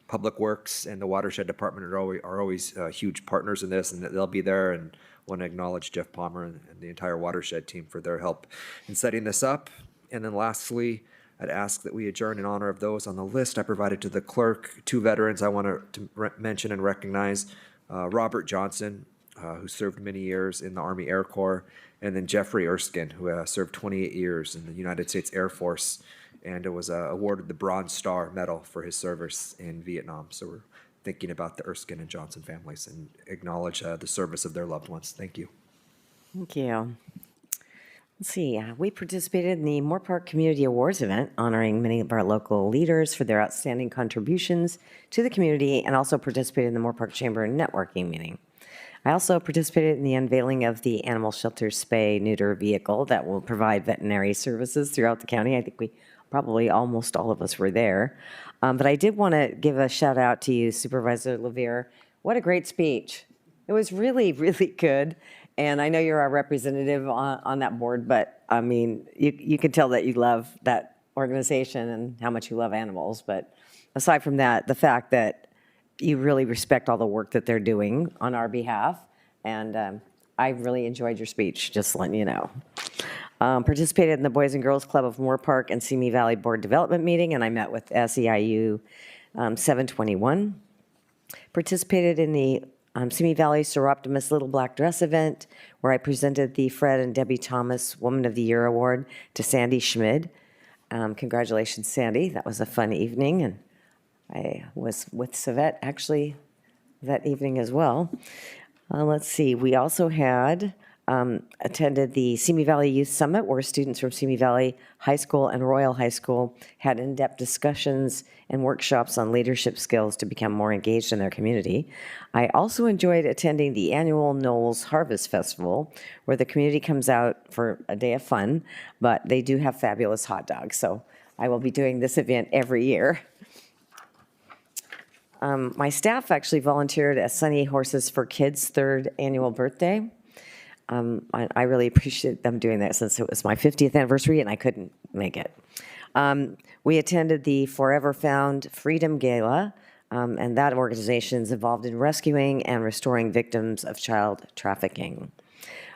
Public Works and the Watershed Department are always huge partners in this, and they'll be there. And want to acknowledge Jeff Palmer and the entire Watershed team for their help in setting this up. And then lastly, I'd ask that we adjourn in honor of those on the list I provided to the clerk. 2 veterans I want to mention and recognize: Robert Johnson, who served many years in the Army Air Corps, and then Jeffrey Erskine, who served 28 years in the United States Air Force and was awarded the Bronze Star Medal for his service in Vietnam. So we're thinking about the Erskine and Johnson families and acknowledge the service of their loved ones. Thank you. Thank you. Let's see, we participated in the Moore Park Community Awards event, honoring many of our local leaders for their outstanding contributions to the community, and also participated in the Moore Park Chamber networking meeting. I also participated in the unveiling of the animal shelter spay neuter vehicle that will provide veterinary services throughout the county. I think we probably almost all of us were there. But I did want to give a shout out to you, Supervisor Levere. What a great speech. It was really, really good. And I know you're our representative on that board, but I mean, you could tell that you love that organization and how much you love animals. But aside from that, the fact that you really respect all the work that they're doing on our behalf. And I really enjoyed your speech, just letting you know. Participated in the Boys and Girls Club of Moore Park and Simi Valley Board Development meeting, and I met with SEIU 721. Participated in the Simi Valley Seroptimus Little Black Dress event, where I presented the Fred and Debbie Thomas Woman of the Year Award to Sandy Schmid. Congratulations, Sandy. That was a fun evening, and I was with Savette actually that evening as well. Let's see, we also had attended the Simi Valley Youth Summit, where students from Simi Valley High School and Royal High School had in-depth discussions and workshops on leadership skills to become more engaged in their community. I also enjoyed attending the annual Knowles Harvest Festival, where the community comes out for a day of fun, but they do have fabulous hot dogs. So I will be doing this event every year. My staff actually volunteered at Sunny Horses for Kids' third annual birthday. I really appreciate them doing that, since it was my 50th anniversary and I couldn't make it. We attended the Forever Found Freedom Gala, and that organization is involved in rescuing and restoring victims of child trafficking.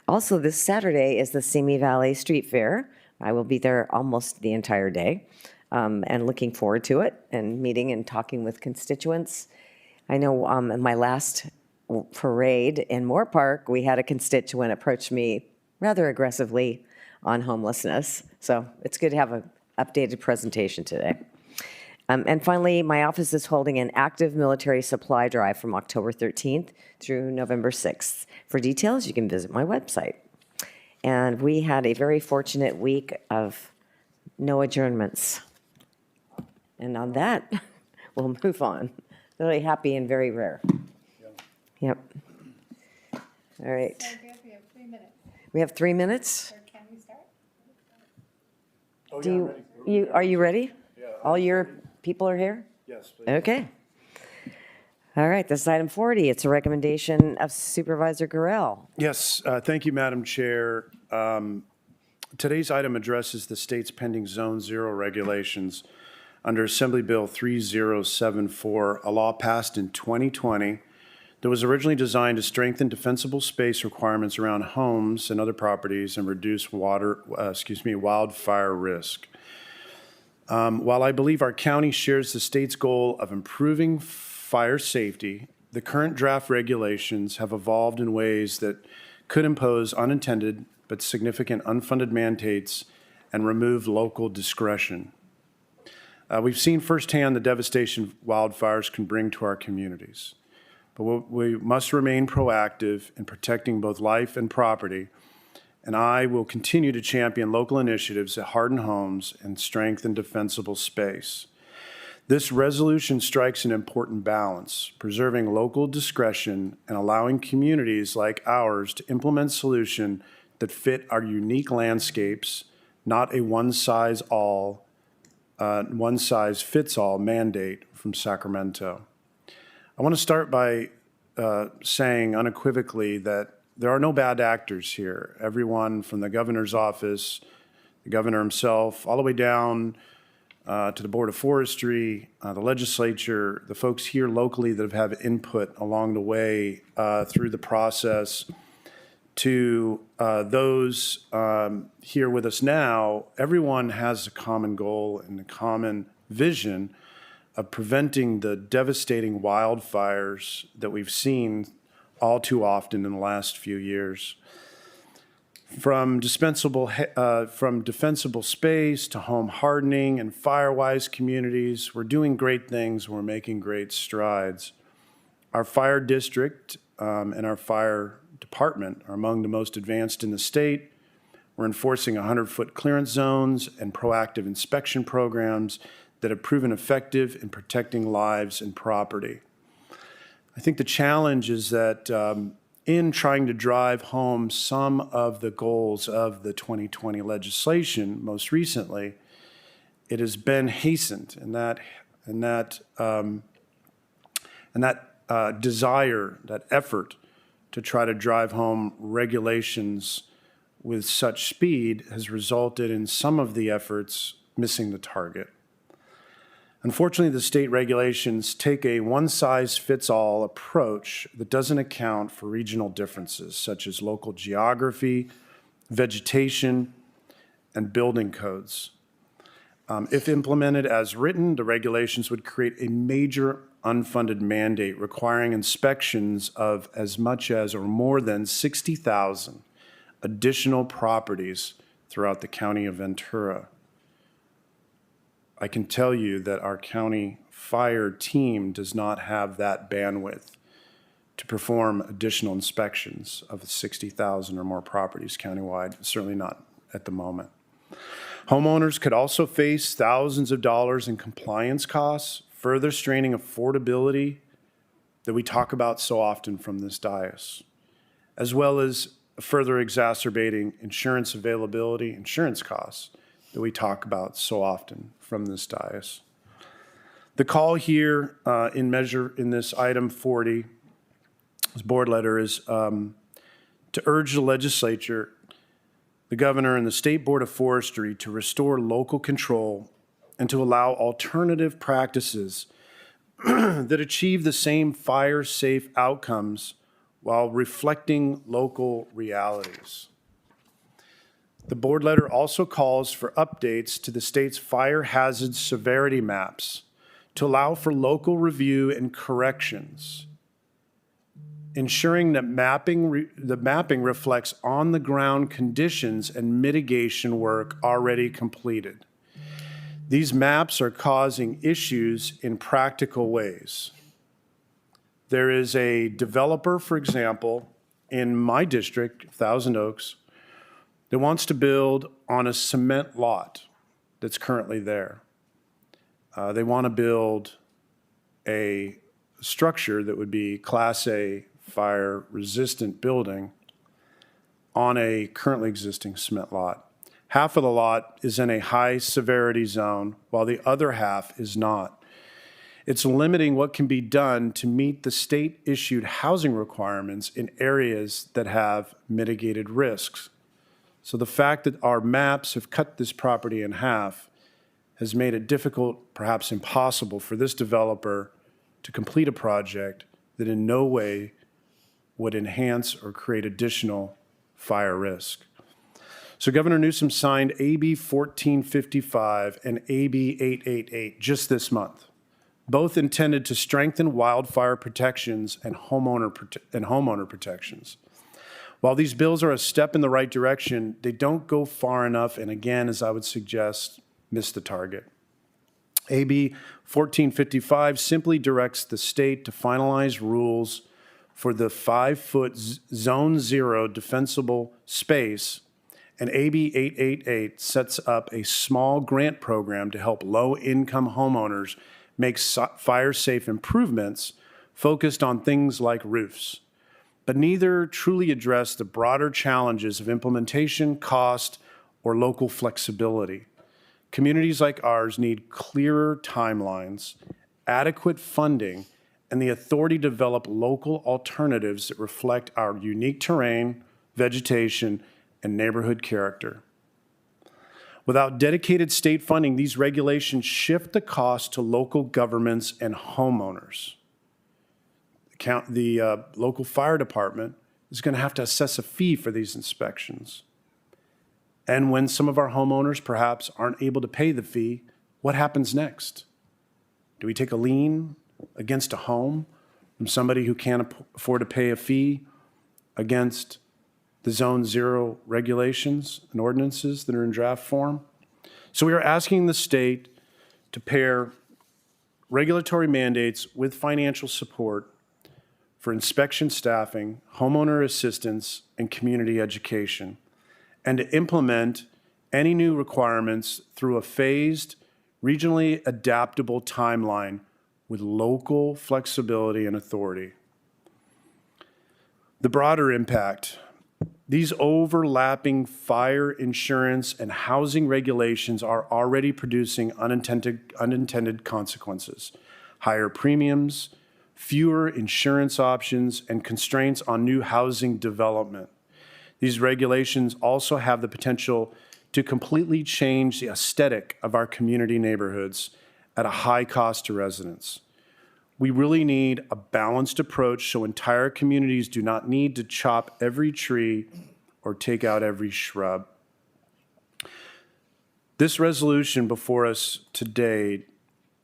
Also, this Saturday is the Simi Valley Street Fair. I will be there almost the entire day, and looking forward to it and meeting and talking with constituents. I know in my last parade in Moore Park, we had a constituent approach me rather aggressively on homelessness. So it's good to have an updated presentation today. And finally, my office is holding an active military supply drive from October 13th through November 6th. For details, you can visit my website. And we had a very fortunate week of no adjournments. And on that, we'll move on. Really happy and very rare. Yep. All right. We have 3 minutes. We have 3 minutes? Or can we start? Are you ready? Yeah. All your people are here? Yes, please. Okay. All right, this is item 40. It's a recommendation of Supervisor Gorell. Yes, thank you, Madam Chair. Today's item addresses the state's pending Zone 0 regulations under Assembly Bill 3074, a law passed in 2020 that was originally designed to strengthen defensible space requirements around homes and other properties and reduce wildfire risk. While I believe our county shares the state's goal of improving fire safety, the current draft regulations have evolved in ways that could impose unintended but significant unfunded mandates and remove local discretion. We've seen firsthand the devastation wildfires can bring to our communities. But we must remain proactive in protecting both life and property, and I will continue to champion local initiatives that harden homes and strengthen defensible space. This resolution strikes an important balance, preserving local discretion and allowing communities like ours to implement solutions that fit our unique landscapes, not a one-size-fits-all mandate from Sacramento. I want to start by saying unequivocally that there are no bad actors here. Everyone from the governor's office, the governor himself, all the way down to the Board of Forestry, the legislature, the folks here locally that have had input along the way through the process, to those here with us now, everyone has a common goal and a common vision of preventing the devastating wildfires that we've seen all too often in the last few years. From defensible space to home hardening and fire-wise communities, we're doing great things. We're making great strides. Our fire district and our fire department are among the most advanced in the state. We're enforcing 100-foot clearance zones and proactive inspection programs that have proven effective in protecting lives and property. I think the challenge is that in trying to drive home some of the goals of the 2020 legislation, most recently, it has been hastened, and that desire, that effort to try to drive home regulations with such speed has resulted in some of the efforts missing the target. Unfortunately, the state regulations take a one-size-fits-all approach that doesn't account for regional differences such as local geography, vegetation, and building codes. If implemented as written, the regulations would create a major unfunded mandate requiring inspections of as much as or more than 60,000 additional properties throughout the county of Ventura. I can tell you that our county fire team does not have that bandwidth to perform additional inspections of 60,000 or more properties countywide, certainly not at the moment. Homeowners could also face thousands of dollars in compliance costs, further straining affordability that we talk about so often from this dais, as well as further exacerbating insurance availability, insurance costs that we talk about so often from this dais. The call here in this item 40, this board letter, is to urge the legislature, the governor, and the State Board of Forestry to restore local control and to allow alternative practices that achieve the same fire-safe outcomes while reflecting local realities. The board letter also calls for updates to the state's fire hazard severity maps to allow for local review and corrections, ensuring that the mapping reflects on-the-ground conditions and mitigation work already completed. These maps are causing issues in practical ways. There is a developer, for example, in my district, Thousand Oaks, that wants to build on a cement lot that's currently there. They want to build a structure that would be Class A fire-resistant building on a currently existing cement lot. Half of the lot is in a high-severity zone, while the other half is not. It's limiting what can be done to meet the state-issued housing requirements in areas that have mitigated risks. So the fact that our maps have cut this property in half has made it difficult, perhaps impossible, for this developer to complete a project that in no way would enhance or create additional fire risk. So Governor Newsom signed AB 1455 and AB 888 just this month, both intended to strengthen wildfire protections and homeowner protections. While these bills are a step in the right direction, they don't go far enough, and again, as I would suggest, miss the target. AB 1455 simply directs the state to finalize rules for the 5-foot Zone 0 defensible space, and AB 888 sets up a small grant program to help low-income homeowners make fire-safe improvements focused on things like roofs. But neither truly address the broader challenges of implementation, cost, or local flexibility. Communities like ours need clearer timelines, adequate funding, and the authority to develop local alternatives that reflect our unique terrain, vegetation, and neighborhood character. Without dedicated state funding, these regulations shift the cost to local governments and homeowners. The local fire department is going to have to assess a fee for these inspections. And when some of our homeowners perhaps aren't able to pay the fee, what happens next? Do we take a lien against a home from somebody who can't afford to pay a fee against the Zone 0 regulations and ordinances that are in draft form? So we are asking the state to pair regulatory mandates with financial support for inspection staffing, homeowner assistance, and community education, and to implement any new requirements through a phased, regionally adaptable timeline with local flexibility and authority. The broader impact: these overlapping fire insurance and housing regulations are already producing unintended consequences: higher premiums, fewer insurance options, and constraints on new housing development. These regulations also have the potential to completely change the aesthetic of our community neighborhoods at a high cost to residents. We really need a balanced approach so entire communities do not need to chop every tree or take out every shrub. This resolution before us today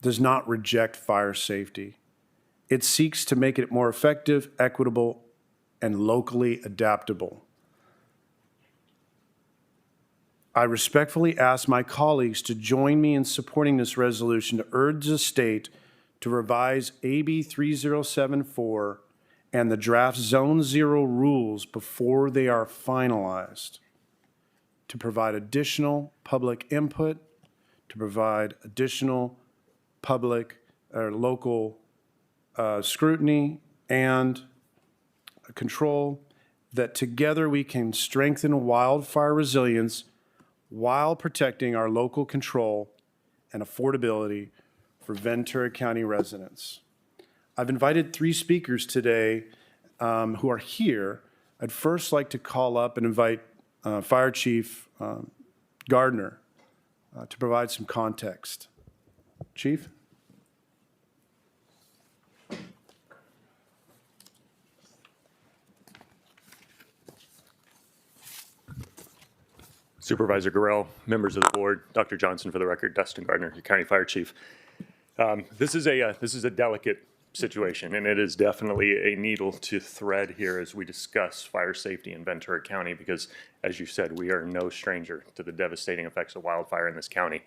does not reject fire safety. It seeks to make it more effective, equitable, and locally adaptable. I respectfully ask my colleagues to join me in supporting this resolution to urge the state to revise AB 3074 and the draft Zone 0 rules before they are finalized, to provide additional public input, to provide additional public or local scrutiny and control, that together we can strengthen wildfire resilience while protecting our local control and affordability for Ventura County residents. I've invited 3 speakers today who are here. I'd first like to call up and invite Fire Chief Gardner to provide some context. Chief? Supervisor Gorell, members of the board, Dr. Johnson, for the record, Dustin Gardner, your county fire chief. This is a delicate situation, and it is definitely a needle to thread here as we discuss fire safety in Ventura County, because, as you said, we are no stranger to the devastating effects of wildfire in this county.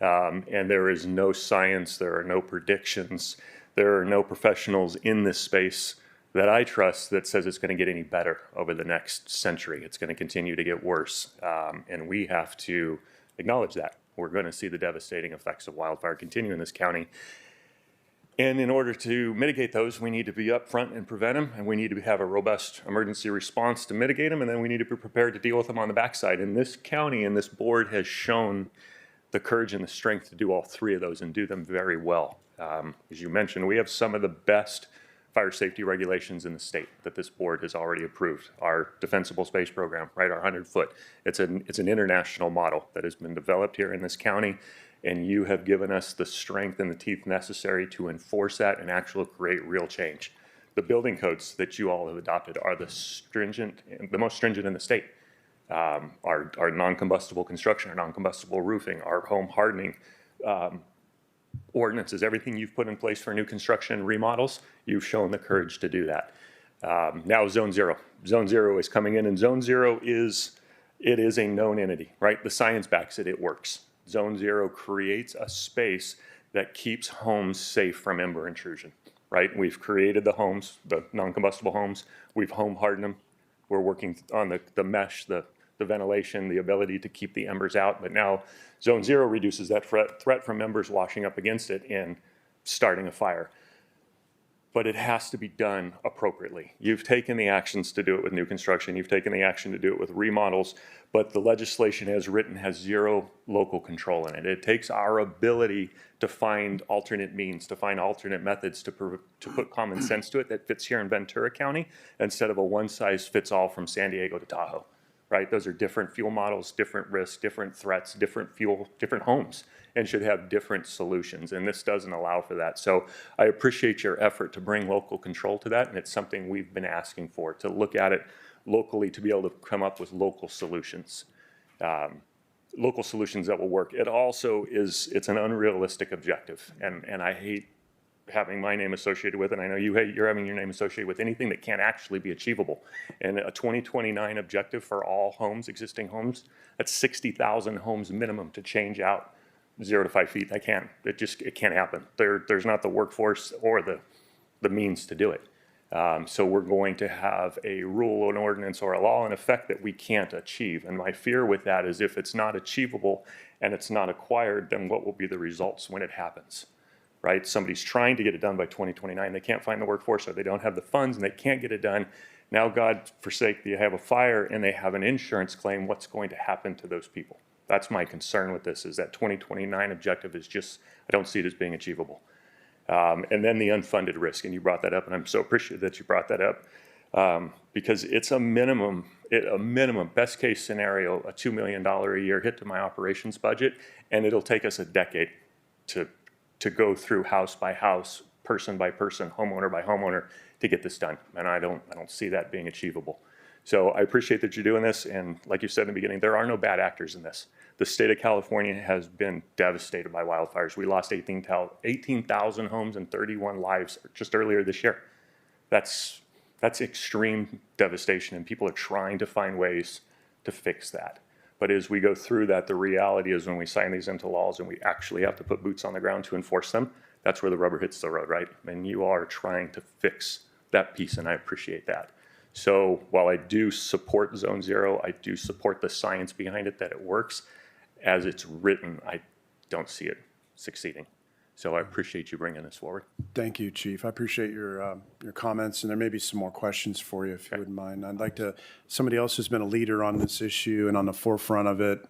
And there is no science, there are no predictions, there are no professionals in this space that I trust that says it's going to get any better over the next century. It's going to continue to get worse, and we have to acknowledge that. We're going to see the devastating effects of wildfire continue in this county. And in order to mitigate those, we need to be upfront and prevent them, and we need to have a robust emergency response to mitigate them, and then we need to be prepared to deal with them on the backside. And this county and this board has shown the courage and the strength to do all 3 of those and do them very well. As you mentioned, we have some of the best fire safety regulations in the state that this board has already approved. Our defensible space program, right, our 100-foot, it's an international model that has been developed here in this county, and you have given us the strength and the teeth necessary to enforce that and actually create real change. The building codes that you all have adopted are the most stringent in the state. Our non-combustible construction, our non-combustible roofing, our home hardening ordinances, everything you've put in place for new construction and remodels, you've shown the courage to do that. Now Zone 0. Zone 0 is coming in, and Zone 0 is a known entity, right? The science backs it, it works. Zone 0 creates a space that keeps homes safe from ember intrusion, right? We've created the homes, the non-combustible homes, we've home hardened them. We're working on the mesh, the ventilation, the ability to keep the embers out, but now Zone 0 reduces that threat from embers washing up against it and starting a fire. but it has to be done appropriately. You've taken the actions to do it with new construction. You've taken the action to do it with remodels, but the legislation as written has zero local control in it. It takes our ability to find alternate means, to find alternate methods to put common sense to it that fits here in Ventura County instead of a one-size-fits-all from San Diego to Tahoe, right? Those are different fuel models, different risks, different threats, different fuel, different homes, and should have different solutions. And this doesn't allow for that. So I appreciate your effort to bring local control to that. And it's something we've been asking for, to look at it locally, to be able to come up with local solutions. Local solutions that will work. It also is, it's an unrealistic objective. And I hate having my name associated with it. I know you're having your name associated with anything that can't actually be achievable. And a 2029 objective for all homes, existing homes, that's 60,000 homes minimum to change out 0 to 5 feet. It can't happen. There's not the workforce or the means to do it. So we're going to have a rule, an ordinance, or a law in effect that we can't achieve. And my fear with that is if it's not achievable and it's not acquired, then what will be the results when it happens? Right? Somebody's trying to get it done by 2029. They can't find the workforce, or they don't have the funds and they can't get it done. Now, God forsake, they have a fire and they have an insurance claim. What's going to happen to those people? That's my concern with this, is that 2029 objective is just, I don't see it as being achievable. And then the unfunded risk, and you brought that up, and I'm so appreciative that you brought that up, because it's a minimum, best case scenario, a $2 million a year hit to my operations budget, and it'll take us a decade to go through house by house, person by person, homeowner by homeowner to get this done. And I don't see that being achievable. So I appreciate that you're doing this. And like you said in the beginning, there are no bad actors in this. The state of California has been devastated by wildfires. We lost 18,000 homes and 31 lives just earlier this year. That's extreme devastation, and people are trying to find ways to fix that. But as we go through that, the reality is when we sign these into laws and we actually have to put boots on the ground to enforce them, that's where the rubber hits the road, right? And you are trying to fix that piece, and I appreciate that. So while I do support Zone Zero, I do support the science behind it, that it works. As it's written, I don't see it succeeding. So I appreciate you bringing this forward. Thank you, Chief. I appreciate your comments, and there may be some more questions for you if you wouldn't mind. I'd like to, somebody else who's been a leader on this issue and on the forefront of it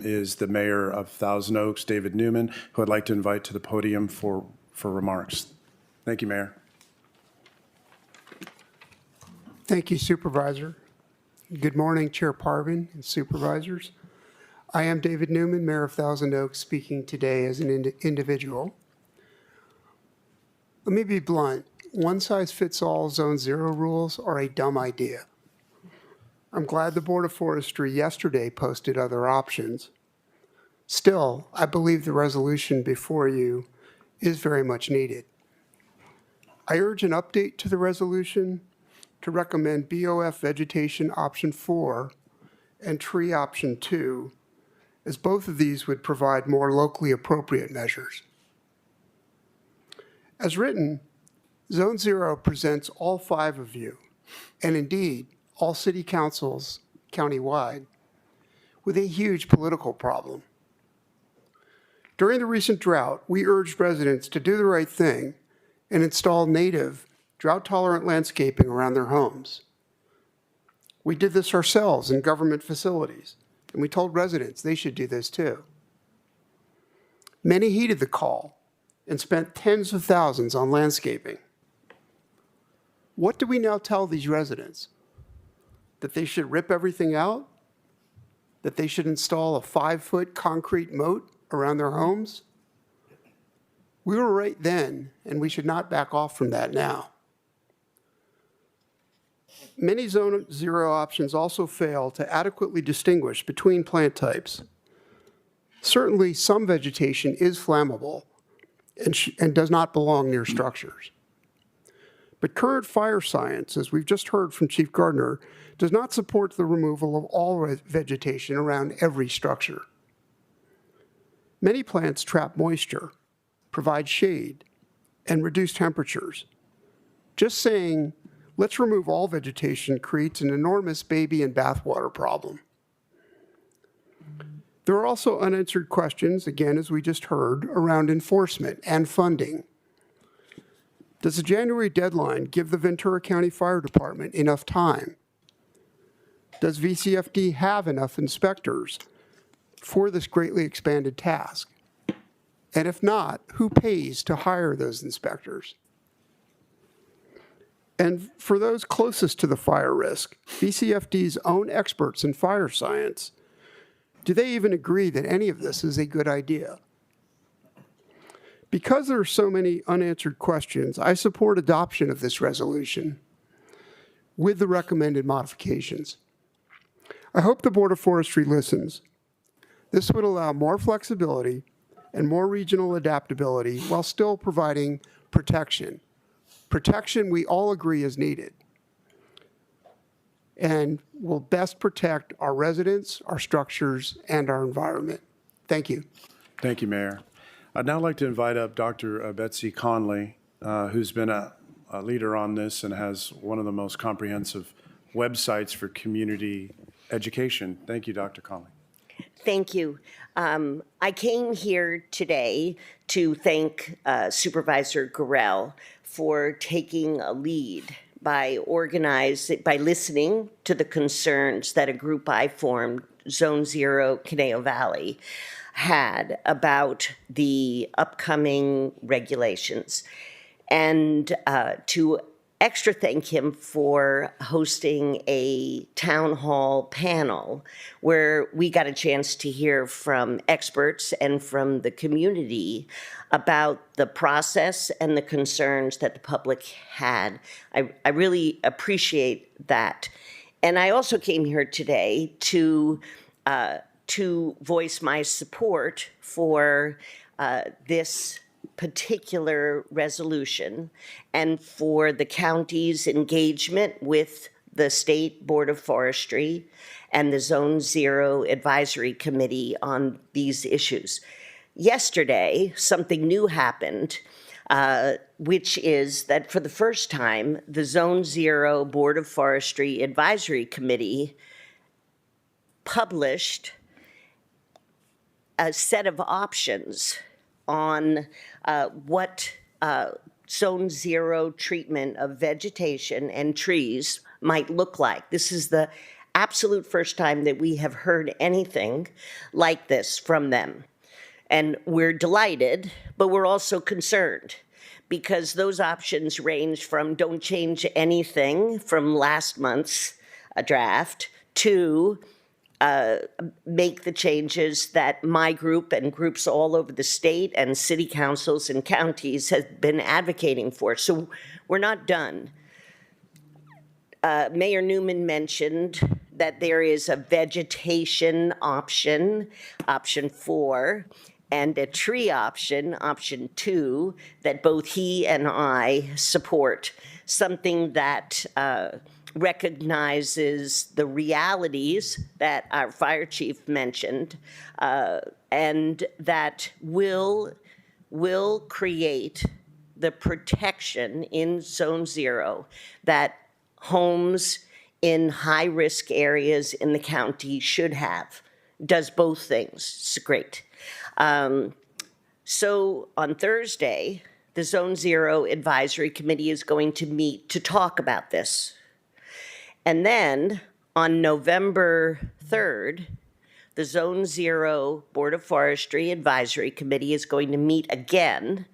is the mayor of Thousand Oaks, David Newman, who I'd like to invite to the podium for remarks. Thank you, Mayor. Thank you, Supervisor. Good morning, Chair Parvin and Supervisors. I am David Newman, Mayor of Thousand Oaks, speaking today as an individual. Let me be blunt. One-size-fits-all Zone Zero rules are a dumb idea. I'm glad the Board of Forestry yesterday posted other options. Still, I believe the resolution before you is very much needed. I urge an update to the resolution to recommend BOF vegetation option 4 and tree option 2, as both of these would provide more locally appropriate measures. As written, Zone Zero presents all 5 of you, and indeed all city councils countywide, with a huge political problem. During the recent drought, we urged residents to do the right thing and install native, drought-tolerant landscaping around their homes. We did this ourselves in government facilities, and we told residents they should do this too. Many heeded the call and spent tens of thousands on landscaping. What do we now tell these residents? That they should rip everything out? That they should install a 5-foot concrete moat around their homes? We were right then, and we should not back off from that now. Many Zone Zero options also fail to adequately distinguish between plant types. Certainly, some vegetation is flammable and does not belong near structures. But current fire science, as we've just heard from Chief Gardner, does not support the removal of all vegetation around every structure. Many plants trap moisture, provide shade, and reduce temperatures. Just saying, let's remove all vegetation creates an enormous baby and bathwater problem. There are also unanswered questions, again, as we just heard, around enforcement and funding. Does the January deadline give the Ventura County Fire Department enough time? Does VCFD have enough inspectors for this greatly expanded task? And if not, who pays to hire those inspectors? And for those closest to the fire risk, VCFD's own experts in fire science, do they even agree that any of this is a good idea? Because there are so many unanswered questions, I support adoption of this resolution with the recommended modifications. I hope the Board of Forestry listens. This would allow more flexibility and more regional adaptability while still providing protection. Protection we all agree is needed and will best protect our residents, our structures, and our environment. Thank you. Thank you, Mayor. I'd now like to invite up Dr. Betsy Conley, who's been a leader on this and has one of the most comprehensive websites for community education. Thank you, Dr. Conley. Thank you. I came here today to thank Supervisor Gorell for taking a lead by listening to the concerns that a group I formed, Zone Zero Conejo Valley, had about the upcoming regulations, and to extra thank him for hosting a town hall panel where we got a chance to hear from experts and from the community about the process and the concerns that the public had. I really appreciate that. And I also came here today to voice my support for this particular resolution and for the county's engagement with the State Board of Forestry and the Zone Zero Advisory Committee on these issues. Yesterday, something new happened, which is that for the first time, the Zone Zero Board of Forestry Advisory Committee published a set of options on what Zone Zero treatment of vegetation and trees might look like. This is the absolute first time that we have heard anything like this from them. And we're delighted, but we're also concerned because those options range from don't change anything from last month's draft to make the changes that my group and groups all over the state and city councils and counties have been advocating for. So we're not done. Mayor Newman mentioned that there is a vegetation option, option 4, and a tree option, option 2, that both he and I support, something that recognizes the realities that our fire chief mentioned, and that will create the protection in Zone Zero that homes in high-risk areas in the county should have. Does both things. It's great. So on Thursday, the Zone Zero Advisory Committee is going to meet to talk about this. And then on November 3rd, the Zone Zero Board of Forestry Advisory Committee is going to meet again,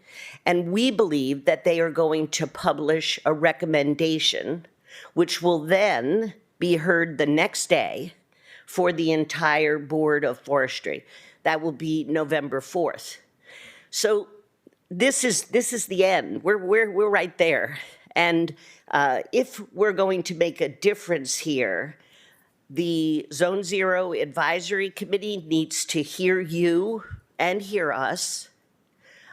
and we believe that they are going to publish a recommendation, which will then be heard the next day for the entire Board of Forestry. That will be November 4th. So this is the end. We're right there. And if we're going to make a difference here, the Zone Zero Advisory Committee needs to hear you and hear us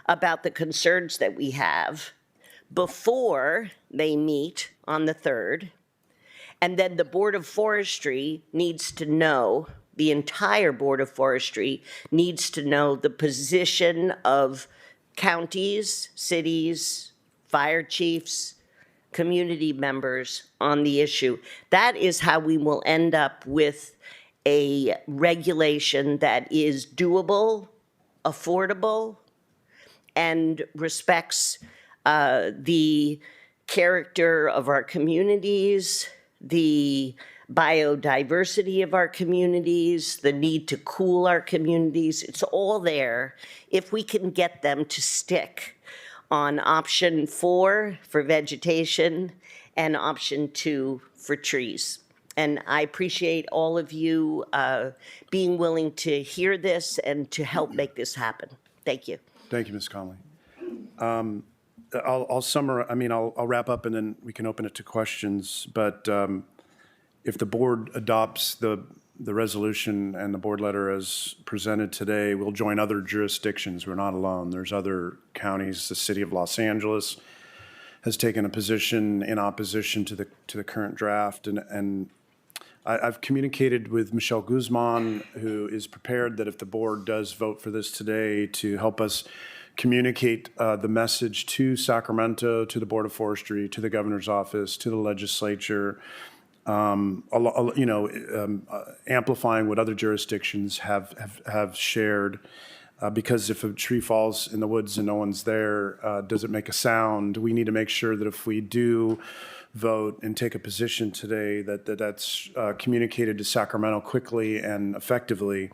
about the concerns that we have before they meet on the 3rd. And then the Board of Forestry needs to know, the entire Board of Forestry needs to know the position of counties, cities, fire chiefs, community members on the issue. That is how we will end up with a regulation that is doable, affordable, and respects the character of our communities, the biodiversity of our communities, the need to cool our communities. It's all there if we can get them to stick on option 4 for vegetation and option 2 for trees. And I appreciate all of you being willing to hear this and to help make this happen. Thank you. Thank you, Ms. Conley. I'll summarize, I'll wrap up and then we can open it to questions. But if the board adopts the resolution and the board letter as presented today, we'll join other jurisdictions. We're not alone. There's other counties. The city of Los Angeles has taken a position in opposition to the current draft. And I've communicated with Michelle Guzman, who is prepared that if the board does vote for this today, to help us communicate the message to Sacramento, to the Board of Forestry, to the governor's office, to the legislature, amplifying what other jurisdictions have shared. Because if a tree falls in the woods and no one's there, does it make a sound? We need to make sure that if we do vote and take a position today, that's communicated to Sacramento quickly and effectively.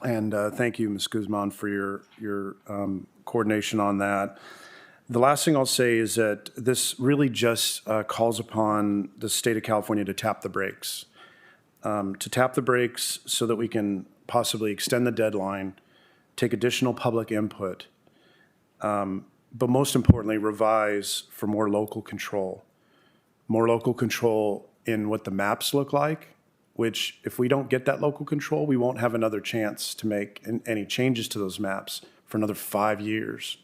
And thank you, Ms. Guzman, for your coordination on that. The last thing I'll say is that this really just calls upon the state of California to tap the brakes. So that we can possibly extend the deadline, take additional public input, but most importantly, revise for more local control. More local control in what the maps look like, which if we don't get that local control, we won't have another chance to make any changes to those maps for another 5 years.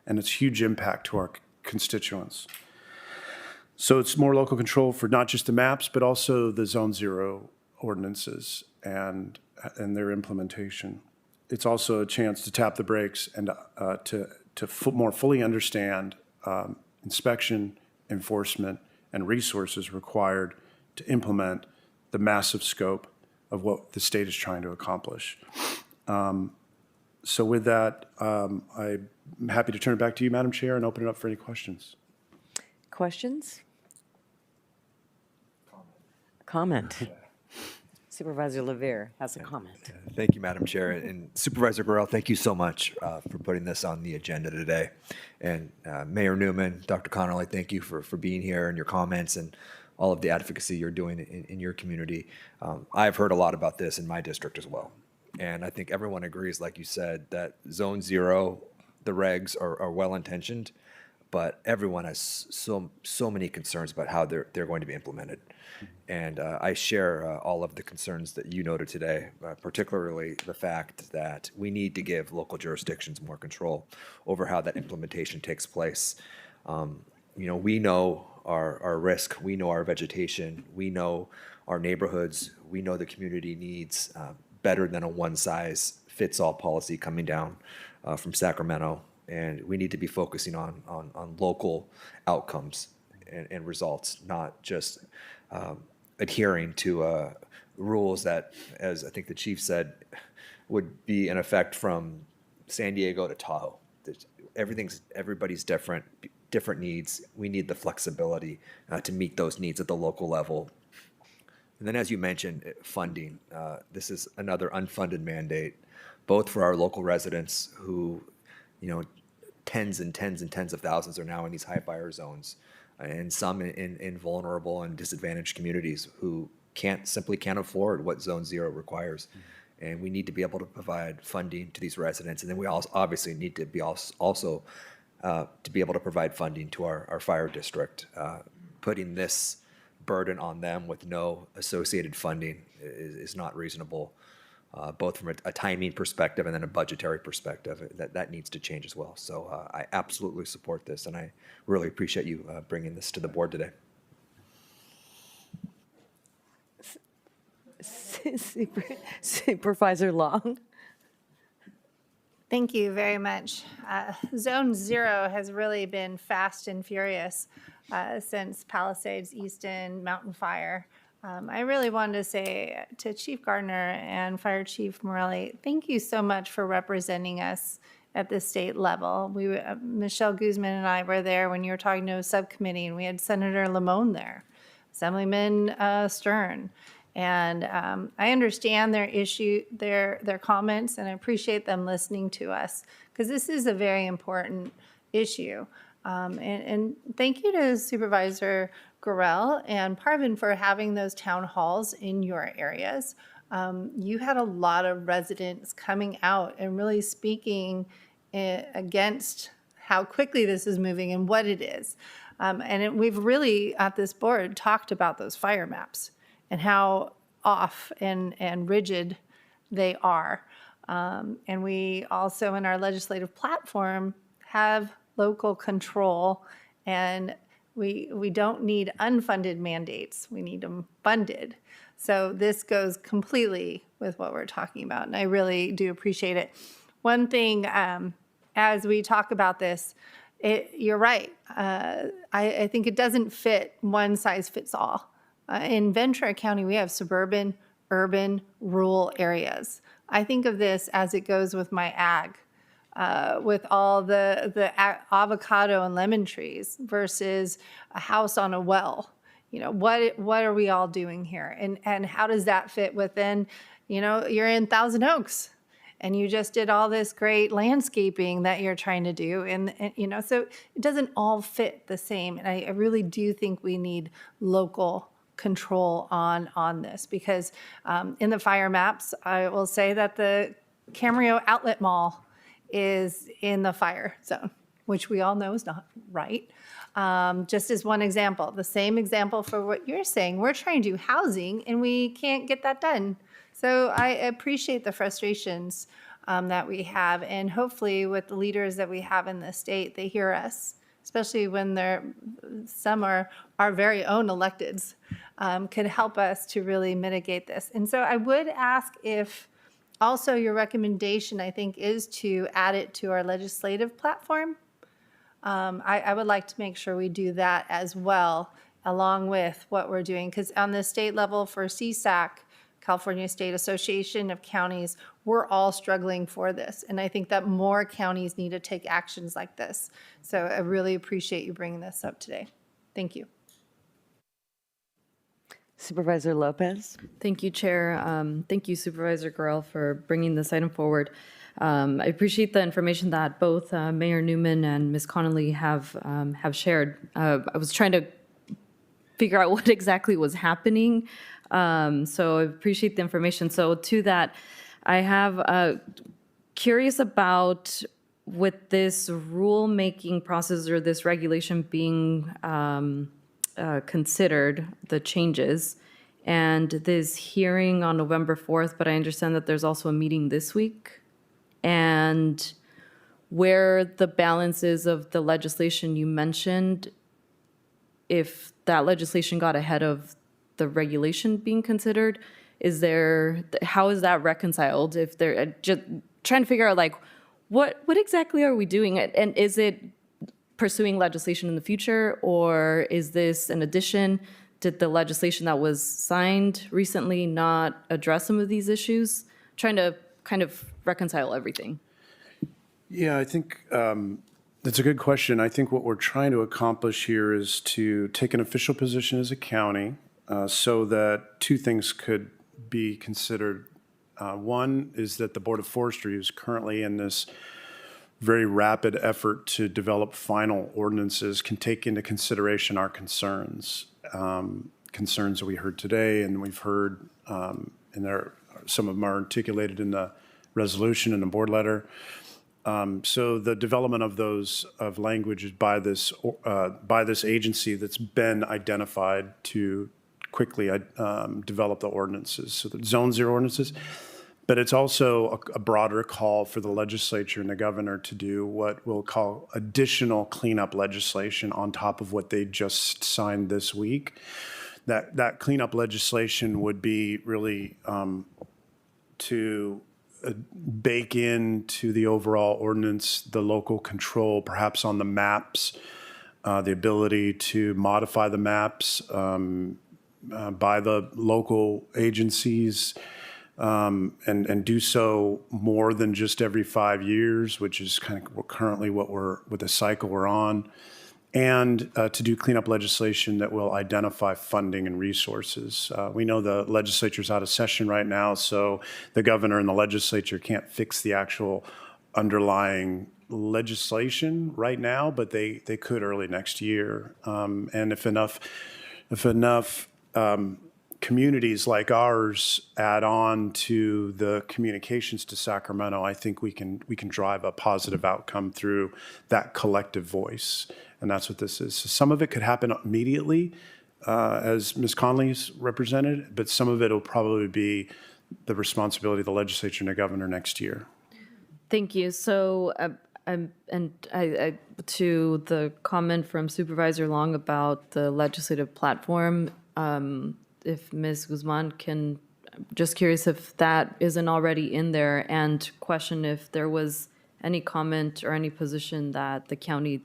And it's huge impact to our constituents. So it's more local control for not just the maps, but also the Zone 0 ordinances and their implementation. It's also a chance to tap the brakes and to more fully understand inspection, enforcement, and resources required to implement the massive scope of what the state is trying to accomplish. So with that, I'm happy to turn it back to you, Madam Chair, and open it up for any questions. Questions? Comment. Supervisor LaVere has a comment. Thank you, Madam Chair. And Supervisor Guerrero, thank you so much for putting this on the agenda today. And Mayor Newman, Dr. Connolly, thank you for being here and your comments and all of the advocacy you're doing in your community. I've heard a lot about this in my district as well. And I think everyone agrees, like you said, that Zone 0, the regs are well-intentioned, but everyone has so many concerns about how they're going to be implemented. And I share all of the concerns that you noted today, particularly the fact that we need to give local jurisdictions more control over how that implementation takes place. We know our risk, we know our vegetation, we know our neighborhoods, we know the community needs better than a one-size-fits-all policy coming down from Sacramento. And we need to be focusing on local outcomes and results, not just adhering to rules that, as I think the chief said, would be in effect from San Diego to Tahoe. Everybody's different needs. We need the flexibility to meet those needs at the local level. And then, as you mentioned, funding. This is another unfunded mandate, both for our local residents who, tens and tens and tens of thousands are now in these high fire zones, and some in vulnerable and disadvantaged communities who simply can't afford what Zone 0 requires. And we need to be able to provide funding to these residents. And then we also obviously need to be also to be able to provide funding to our fire district. Putting this burden on them with no associated funding is not reasonable, both from a timing perspective and then a budgetary perspective. That needs to change as well. So I absolutely support this, and I really appreciate you bringing this to the board today. Supervisor Long. Thank you very much. Zone 0 has really been fast and furious since Palisades, Easton, Mountain Fire. I really wanted to say to Chief Gardner and Fire Chief Morelli, thank you so much for representing us at the state level. Michelle Guzman and I were there when you were talking to a subcommittee, and we had Senator Lamone there, Assemblyman Stern. And I understand their comments, and I appreciate them listening to us, because this is a very important issue. And thank you to Supervisor Gorell and Parvin for having those town halls in your areas. You had a lot of residents coming out and really speaking against how quickly this is moving and what it is. We've really, at this board, talked about those fire maps and how off and rigid they are. And we also, in our legislative platform, have local control, and we don't need unfunded mandates. We need them funded. So this goes completely with what we're talking about, and I really do appreciate it. One thing, as we talk about this, you're right. I think it doesn't fit one size fits all. In Ventura County, we have suburban, urban, rural areas. I think of this as it goes with my ag, with all the avocado and lemon trees versus a house on a well. You know, what are we all doing here? And how does that fit within, you're in Thousand Oaks and you just did all this great landscaping that you're trying to do. And so it doesn't all fit the same. And I really do think we need local control on this, because in the fire maps, I will say that the Camarillo Outlet Mall is in the fire zone, which we all know is not right. Just as one example, the same example for what you're saying, we're trying to do housing and we can't get that done. So I appreciate the frustrations that we have, and hopefully with the leaders that we have in the state, they hear us, especially when some are our very own electeds, could help us to really mitigate this. And so I would ask if also your recommendation, I think, is to add it to our legislative platform. I would like to make sure we do that as well, along with what we're doing, because on the state level for CSAC, California State Association of Counties, we're all struggling for this. And I think that more counties need to take actions like this. So I really appreciate you bringing this up today. Thank you. Supervisor Lopez. Thank you, Chair. Thank you, Supervisor Gorell, for bringing this item forward. I appreciate the information that both Mayor Newman and Ms. Connolly have shared. I was trying to figure out what exactly was happening, so I appreciate the information. So to that, I have curious about, with this rulemaking process or this regulation being considered, the changes, and this hearing on November 4th, but I understand that there's also a meeting this week, and where the balance is of the legislation you mentioned, if that legislation got ahead of the regulation being considered, how is that reconciled? If they're just trying to figure out, like, what exactly are we doing? And is it pursuing legislation in the future, or is this an addition? Did the legislation that was signed recently not address some of these issues? Trying to kind of reconcile everything. Yeah, I think that's a good question. I think what we're trying to accomplish here is to take an official position as a county so that two things could be considered. One is that the Board of Forestry is currently in this very rapid effort to develop final ordinances, can take into consideration our concerns. Concerns that we heard today, and we've heard, and some of them are articulated in the resolution and the board letter. So the development of those languages by this agency that's been identified to quickly develop the ordinances, so the Zone 0 ordinances. But it's also a broader call for the legislature and the governor to do what we'll call additional cleanup legislation on top of what they just signed this week. That cleanup legislation would be really to bake into the overall ordinance the local control, perhaps on the maps, the ability to modify the maps by the local agencies, and do so more than just every 5 years, which is kind of currently with the cycle we're on, and to do cleanup legislation that will identify funding and resources. We know the legislature's out of session right now, so the governor and the legislature can't fix the actual underlying legislation right now, but they could early next year. And if enough communities like ours add on to the communications to Sacramento, I think we can drive a positive outcome through that collective voice. And that's what this is. So some of it could happen immediately, as Ms. Conley's represented, but some of it will probably be the responsibility of the legislature and the governor next year. Thank you. So, to the comment from Supervisor Long about the legislative platform, if Ms. Guzman can, just curious if that isn't already in there, and question if there was any comment or any position that the county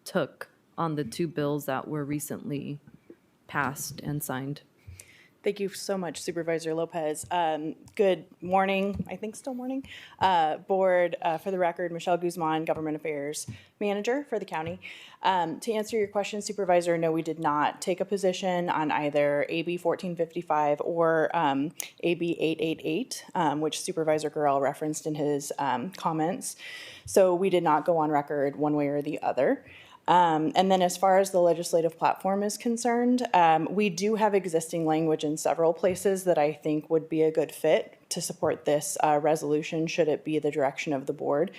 took on the 2 bills that were recently passed and signed. Thank you so much, Supervisor Lopez. Good morning, I think still morning. Board, for the record, Michelle Guzman, Government Affairs Manager for the county. To answer your question, Supervisor, no, we did not take a position on either AB 1455 or AB 888, which Supervisor Gurrell referenced in his comments. So we did not go on record one way or the other. And then as far as the legislative platform is concerned, we do have existing language in several places that I think would be a good fit to support this resolution, should it be the direction of the board.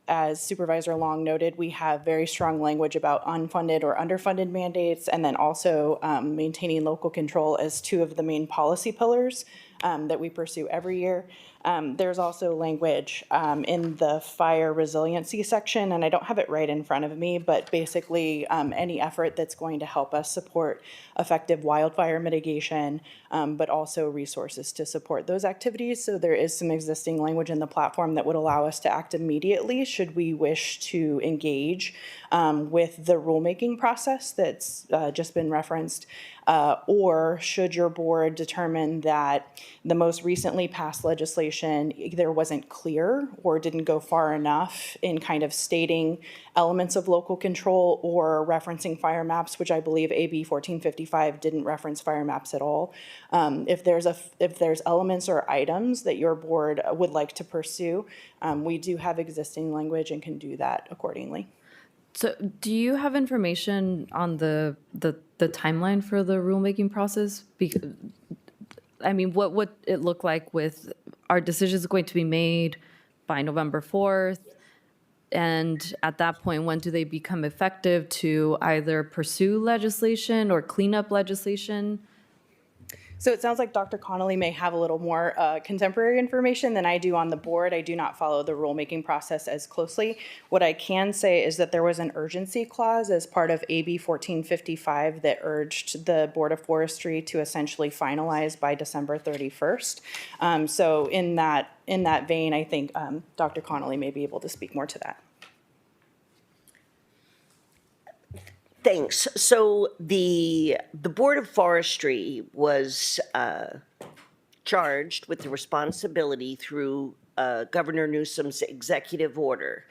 As Supervisor Long noted, we have very strong language about unfunded or underfunded mandates, and then also maintaining local control as 2 of the main policy pillars that we pursue every year. There's also language in the fire resiliency section, and I don't have it right in front of me, but basically any effort that's going to help us support effective wildfire mitigation, but also resources to support those activities. So there is some existing language in the platform that would allow us to act immediately should we wish to engage with the rulemaking process that's just been referenced. Or should your board determine that the most recently passed legislation either wasn't clear or didn't go far enough in kind of stating elements of local control or referencing fire maps, which I believe AB 1455 didn't reference fire maps at all. If there's elements or items that your board would like to pursue, we do have existing language and can do that accordingly. So do you have information on the timeline for the rulemaking process? Because, I mean, what would it look like with our decisions going to be made by November 4th? And at that point, when do they become effective to either pursue legislation or clean up legislation? So it sounds like Dr. Connolly may have a little more contemporary information than I do on the board. I do not follow the rulemaking process as closely. What I can say is that there was an urgency clause as part of AB 1455 that urged the Board of Forestry to essentially finalize by December 31st. So in that vein, I think Dr. Connolly may be able to speak more to that. Thanks. So the Board of Forestry was charged with the responsibility through Governor Newsom's executive order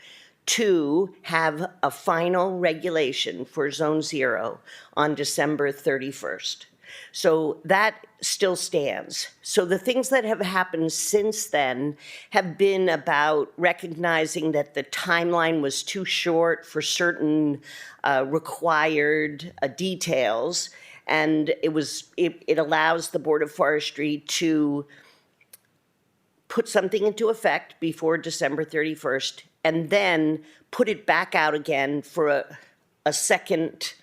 to have a final regulation for Zone 0 on December 31st. So that still stands. So the things that have happened since then have been about recognizing that the timeline was too short for certain required details, and it allows the Board of Forestry to put something into effect before December 31st, and then put it back out again for a second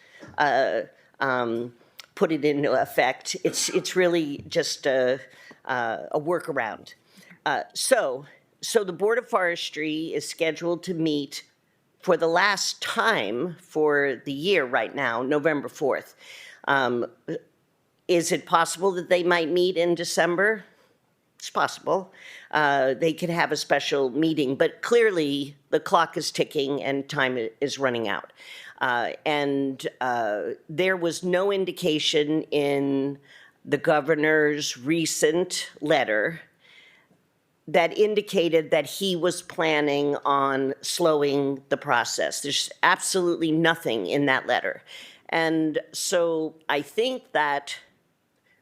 put it into effect. It's really just a workaround. So the Board of Forestry is scheduled to meet for the last time for the year right now, November 4th. Is it possible that they might meet in December? It's possible. They could have a special meeting, but clearly the clock is ticking and time is running out. And there was no indication in the governor's recent letter that indicated that he was planning on slowing the process. There's absolutely nothing in that letter. And so I think that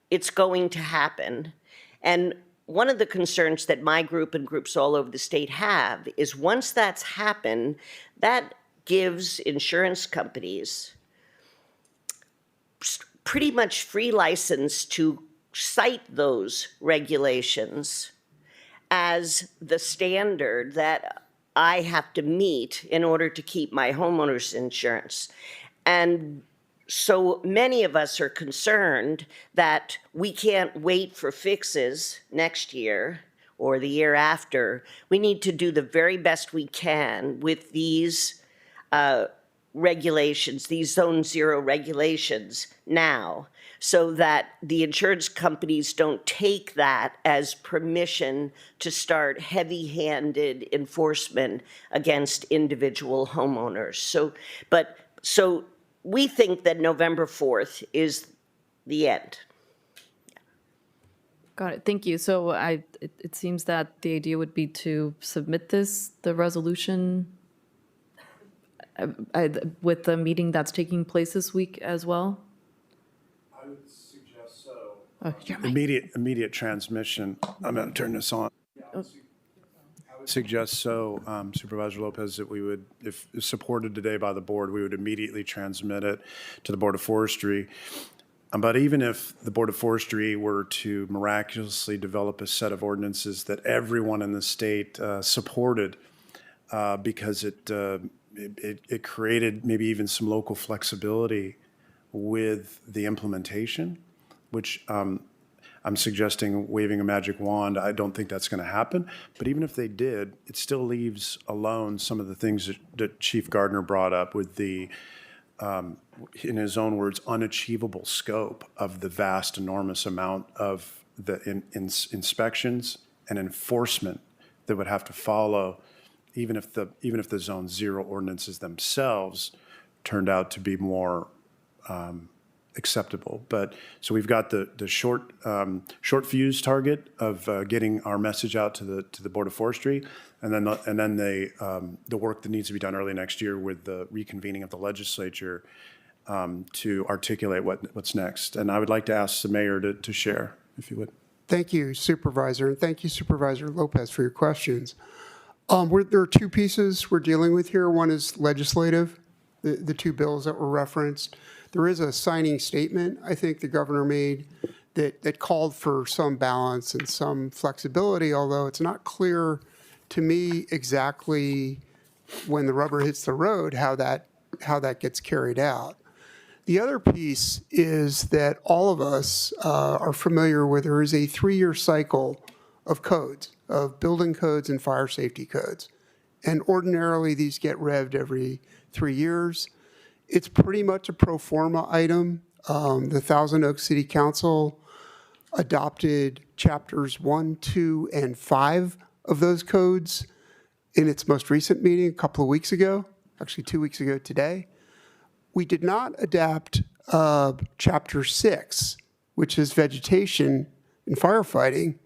it's going to happen. And one of the concerns that my group and groups all over the state have is once that's happened, that gives insurance companies pretty much free license to cite those regulations as the standard that I have to meet in order to keep my homeowner's insurance. And so many of us are concerned that we can't wait for fixes next year or the year after. We need to do the very best we can with these regulations, these Zone 0 regulations now, so that the insurance companies don't take that as permission to start heavy-handed enforcement against individual homeowners. So we think that November 4th is the end. Got it. Thank you. So it seems that the idea would be to submit the resolution with the meeting that's taking place this week as well? I would suggest so. Immediate transmission. I'm going to turn this on. I would suggest so, Supervisor Lopez, that we would, if supported today by the board, we would immediately transmit it to the Board of Forestry. But even if the Board of Forestry were to miraculously develop a set of ordinances that everyone in the state supported, because it created maybe even some local flexibility with the implementation, which I'm suggesting waving a magic wand. I don't think that's going to happen. But even if they did, it still leaves alone some of the things that Chief Gardner brought up with the, in his own words, unachievable scope of the vast, enormous amount of the inspections and enforcement that would have to follow, even if the Zone 0 ordinances themselves turned out to be more acceptable. But so we've got the short fuse target of getting our message out to the Board of Forestry, and then the work that needs to be done early next year with the reconvening of the legislature to articulate what's next. And I would like to ask the mayor to share, if you would. Thank you, Supervisor, and thank you, Supervisor Lopez, for your questions. There are two pieces we're dealing with here. One is legislative, the two bills that were referenced. There is a signing statement I think the governor made that called for some balance and some flexibility, although it's not clear to me exactly when the rubber hits the road how that gets carried out. The other piece is that all of us are familiar with there is a 3-year cycle of codes, of building codes and fire safety codes. And ordinarily, these get revved every 3 years. It's pretty much a pro forma item. The Thousand Oaks City Council adopted chapters 1, 2, and 5 of those codes in its most recent meeting a couple of weeks ago, actually 2 weeks ago today. We did not adapt chapter 6, which is vegetation and firefighting,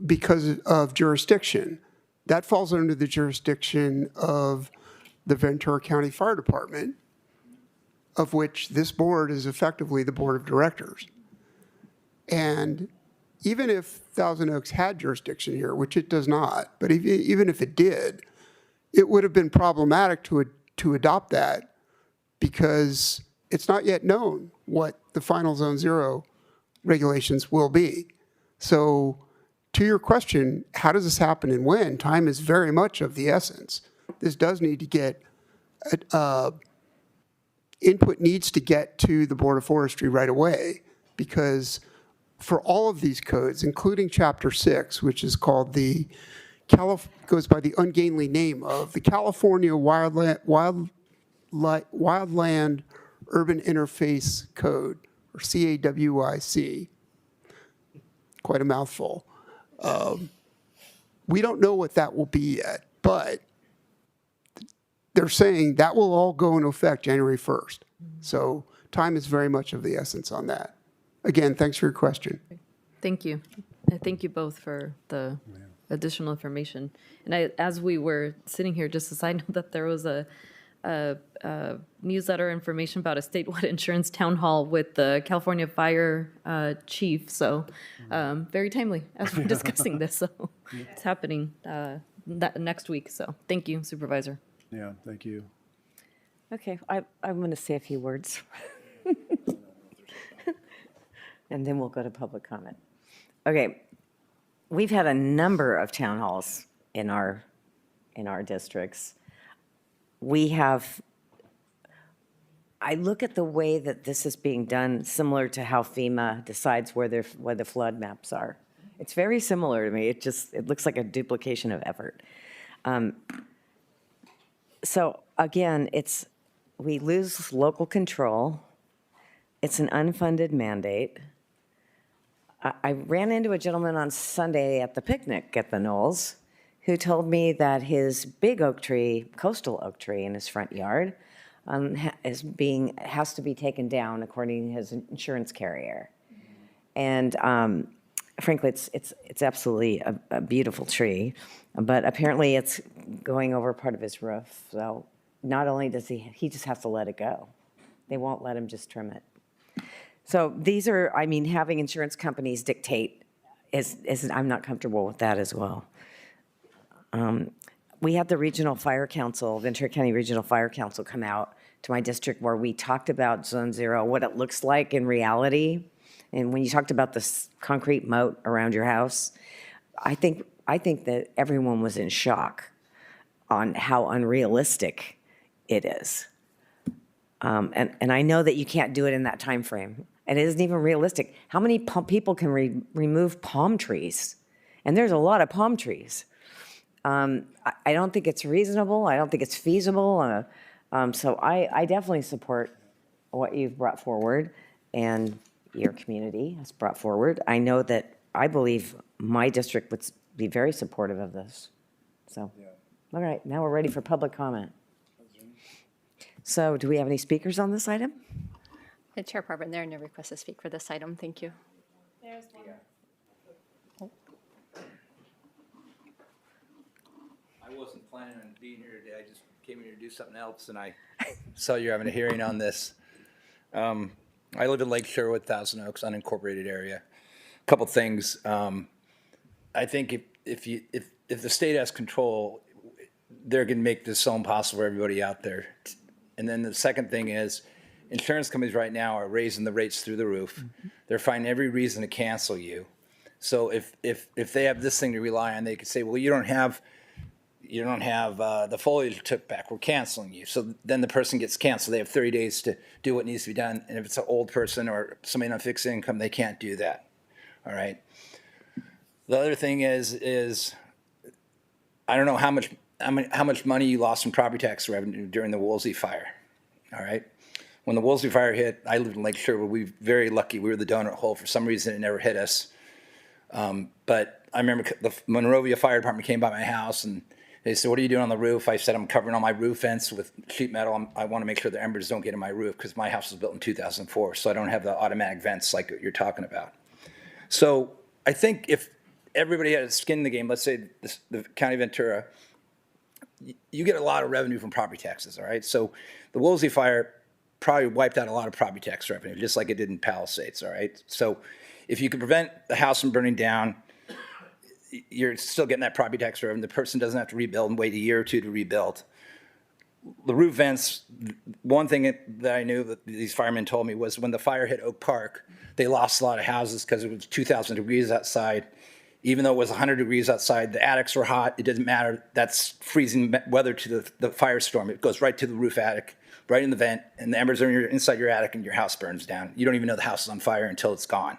because of jurisdiction. That falls under the jurisdiction of the Ventura County Fire Department, of which this board is effectively the board of directors. And even if Thousand Oaks had jurisdiction here, which it does not, but even if it did, it would have been problematic to adopt that because it's not yet known what the final Zone 0 regulations will be. So to your question, how does this happen and when? Time is very much of the essence. This does need to get, input needs to get to the Board of Forestry right away, because for all of these codes, including Chapter 6, which is called goes by the ungainly name of the California Wildland Urban Interface Code, or CAWIC. Quite a mouthful. We don't know what that will be yet, but they're saying that will all go into effect January 1st. So time is very much of the essence on that. Again, thanks for your question. Thank you. Thank you both for the additional information. And as we were sitting here, just a side note that there was a newsletter information about a statewide insurance town hall with the California Fire Chief. So very timely as we're discussing this. So it's happening next week. So thank you, Supervisor. Yeah, thank you. Okay, I'm going to say a few words. And then we'll go to public comment. Okay, we've had a number of town halls in our districts. I look at the way that this is being done similar to how FEMA decides where the flood maps are. It's very similar to me. It looks like a duplication of effort. So again, we lose local control. It's an unfunded mandate. I ran into a gentleman on Sunday at the picnic at the Knolls who told me that his big oak tree, coastal oak tree in his front yard, has to be taken down according to his insurance carrier. And frankly, it's absolutely a beautiful tree, but apparently it's going over part of his roof. So not only does he just has to let it go. They won't let him just trim it. So these are, having insurance companies dictate I'm not comfortable with that as well. We had the Regional Fire Council, Ventura County Regional Fire Council, come out to my district where we talked about Zone 0, what it looks like in reality. And when you talked about this concrete moat around your house, I think that everyone was in shock on how unrealistic it is. And I know that you can't do it in that time frame. And it isn't even realistic. How many people can remove palm trees? And there's a lot of palm trees. I don't think it's reasonable. I don't think it's feasible. So I definitely support what you've brought forward and your community has brought forward. I know that I believe my district would be very supportive of this. So, all right, now we're ready for public comment. So do we have any speakers on this item? Chair Parvin, there are no requests to speak for this item. Thank you. There's one. I wasn't planning on being here today. I just came here to do something else, and I saw you're having a hearing on this. I live in Lake Sherwood, Thousand Oaks, unincorporated area. A couple things. I think if the state has control, they're going to make this so impossible for everybody out there. And then the second thing is, insurance companies right now are raising the rates through the roof. Mm-hmm. They're finding every reason to cancel you. So if they have this thing to rely on, they could say, well, you don't have the foliage took back. We're canceling you. So then the person gets canceled. They have 30 days to do what needs to be done. And if it's an old person or somebody on fixed income, they can't do that. All right. The other thing is I don't know how much money you lost in property tax revenue during the Woolsey fire. All right. When the Woolsey fire hit, I lived in Lake Sherwood. We were very lucky. We were the donut hole. For some reason, it never hit us. But I remember the Monrovia Fire Department came by my house and they said, "What are you doing on the roof?" I said, "I'm covering all my roof vents with sheet metal. I want to make sure the embers don't get in my roof because my house was built in 2004, so I don't have the automatic vents like you're talking about." So I think if everybody had skin in the game, let's say the County of Ventura, you get a lot of revenue from property taxes, all right? So the Woolsey fire probably wiped out a lot of property tax revenue, just like it did in Palisades, all right? So if you could prevent the house from burning down, you're still getting that property tax revenue. The person doesn't have to rebuild and wait a year or two to rebuild. The roof vents, one thing that I knew that these firemen told me was when the fire hit Oak Park, they lost a lot of houses because it was 2,000 degrees outside. Even though it was 100 degrees outside, the attics were hot. It doesn't matter. That's freezing weather to the firestorm. It goes right to the roof attic, right in the vent, and the embers are inside your attic and your house burns down. You don't even know the house is on fire until it's gone.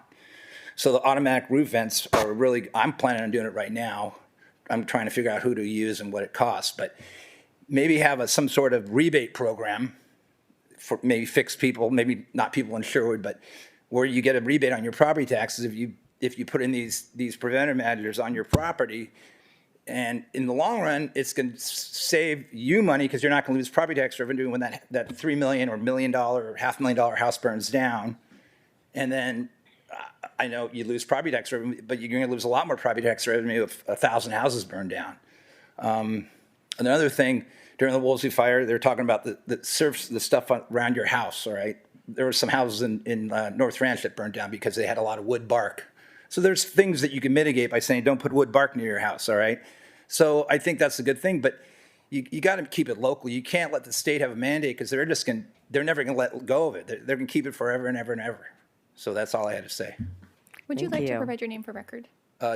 So the automatic roof vents are really, I'm planning on doing it right now. I'm trying to figure out who to use and what it costs, but maybe have some sort of rebate program for maybe fixed people, maybe not people in Sherwood, but where you get a rebate on your property taxes if you put in these preventive measures on your property. And in the long run, it's going to save you money because you're not going to lose property tax revenue when that $3 million or $1 million or $500,000 house burns down. And then I know you lose property tax revenue, but you're going to lose a lot more property tax revenue if 1,000 houses burn down. Another thing, during the Woolsey fire, they were talking about the stuff around your house, all right? There were some houses in North Ranch that burned down because they had a lot of wood bark. So there's things that you can mitigate by saying, don't put wood bark near your house, all right? So I think that's a good thing, but you got to keep it local. You can't let the state have a mandate because they're never going to let go of it. They're going to keep it forever and ever and ever. So that's all I had to say. Would you Thank like to you. provide your name for record?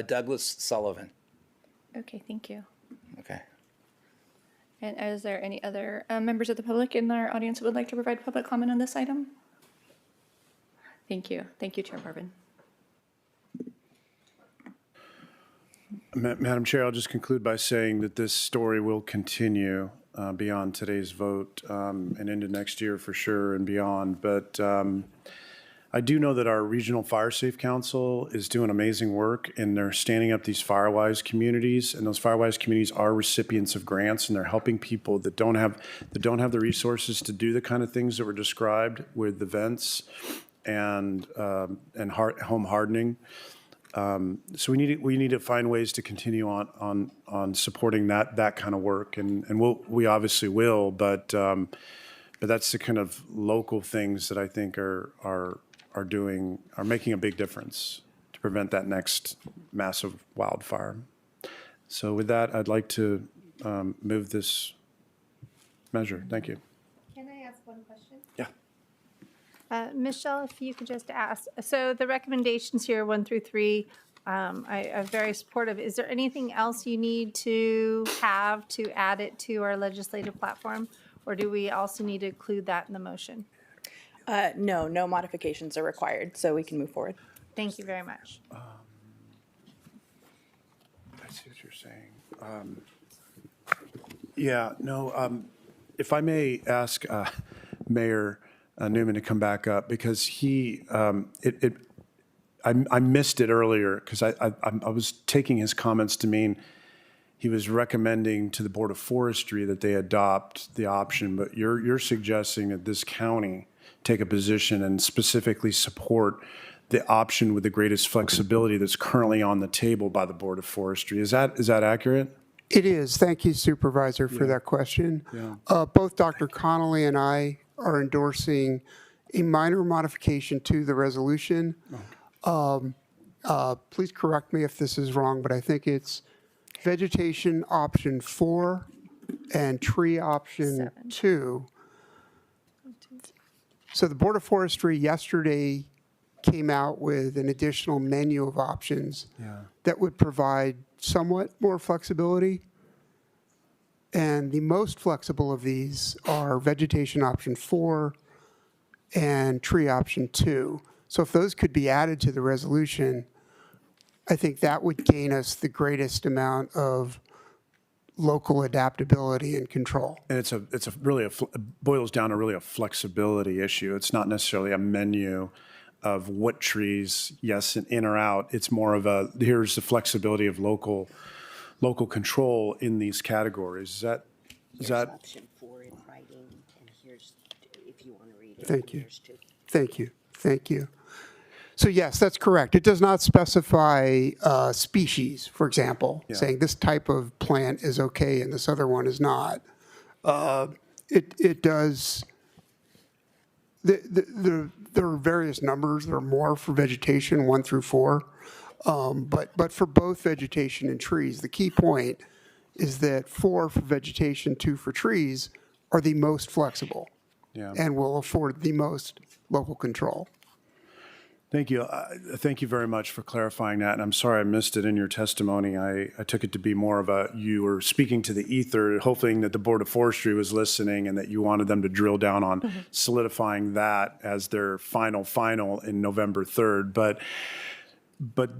Douglas Sullivan. Okay, thank you. Okay. And is there any other members of the public in our audience who would like to provide public comment on this item? Thank you. Thank you, Chair Parvin. Madam Chair, I'll just conclude by saying that this story will continue beyond today's vote and into next year for sure and beyond. But I do know that our Regional Fire Safe Council is doing amazing work, and they're standing up these Firewise communities, and those Firewise communities are recipients of grants, and they're helping people that don't have the resources to do the kind of things that were described with the vents and home hardening. So we need to find ways to continue on supporting that kind of work, and we obviously will, but that's the kind of local things that I think are making a big difference to prevent that next massive wildfire. So with that, I'd like to move this measure. Thank you. Can I ask one question? Yeah. Michelle, if you could just ask, so the recommendations here, 1 through 3, I'm very supportive. Is there anything else you need to have to add it to our legislative platform? Or do we also need to include that in the motion? No modifications are required, so we can move forward. Thank you very much. I see what you're saying. If I may ask Mayor Newman to come back up, because I missed it earlier because I was taking his comments to mean he was recommending to the Board of Forestry that they adopt the option, but you're suggesting that this county take a position and specifically support the option with the greatest flexibility that's currently on the table by the Board of Forestry. Is that accurate? It is. Thank you, Supervisor, for that question. Yeah. Both Dr. Connolly and I are endorsing a minor modification to the resolution. Please correct me if this is wrong, but I think it's vegetation option 4 and tree option 2. So the Board of Forestry yesterday came out with an additional menu of options that would provide somewhat more flexibility. And the most flexible of these are vegetation option 4 and tree option 2. So if those could be added to the resolution, I think that would gain us the greatest amount of local adaptability and control. And it boils down to really a flexibility issue. It's not necessarily a menu of what trees, yes, in or out. It's more of here's the flexibility of local control in these categories. Is that? Option 4 in writing, and here's, if you want to read it. Thank you. here's 2. Thank you. So yes, that's correct. It does not specify species, for example, saying this type of plant is okay and this other one is not. It does. There are various numbers. There are more for vegetation, 1 through 4. But for both vegetation and trees, the key point is that 4 for vegetation, 2 for trees are the most flexible and will afford the most local control. Thank you. Thank you very much for clarifying that. And I'm sorry I missed it in your testimony. I took it to be more of you were speaking to the ether, hoping that the Board of Forestry was listening and that you wanted them to drill down on solidifying that as their final in November 3rd. But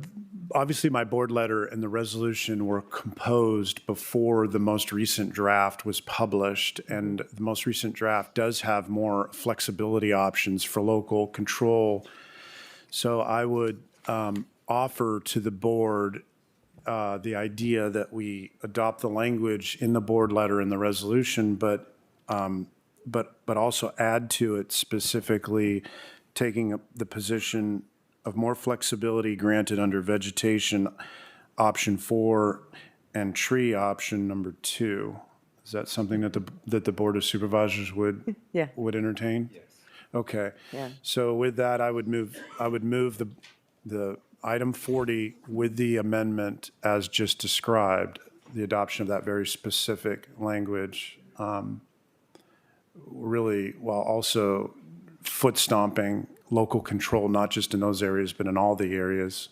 obviously my board letter and the resolution were composed before the most recent draft was published, and the most recent draft does have more flexibility options for local control. So I would offer to the board the idea that we adopt the language in the board letter and the resolution, but also add to it specifically taking the position of more flexibility granted under vegetation option 4 and tree option number 2. Is that something that the Board of Supervisors would Yeah. would entertain? Yes. Okay. Yeah. So with that, I would move the item 40 with the amendment as just described, the adoption of that very specific language, really, while also foot stomping local control, not just in those areas, but in all the areas.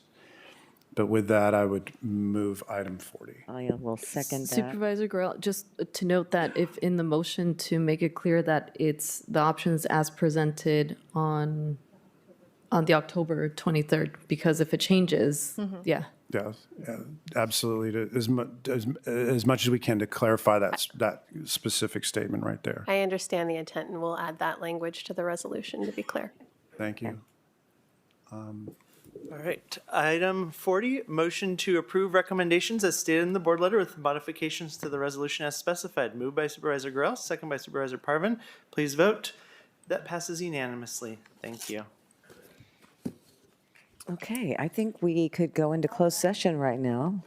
But with that, I would move item 40. I will second that. Supervisor Grell, just to note that if in the motion to make it clear that it's the options as presented on the October 23rd, because if it changes, yeah. Yes, absolutely. As much as we can to clarify that specific statement right there. I understand the intent, and we'll add that language to the resolution to be clear. Thank you. All right, item 40, motion to approve recommendations as stated in the board letter with modifications to the resolution as specified. Moved by Supervisor Grell, second by Supervisor Parvin. Please vote. That passes unanimously. Thank you. Okay, I think we could go into closed session right now.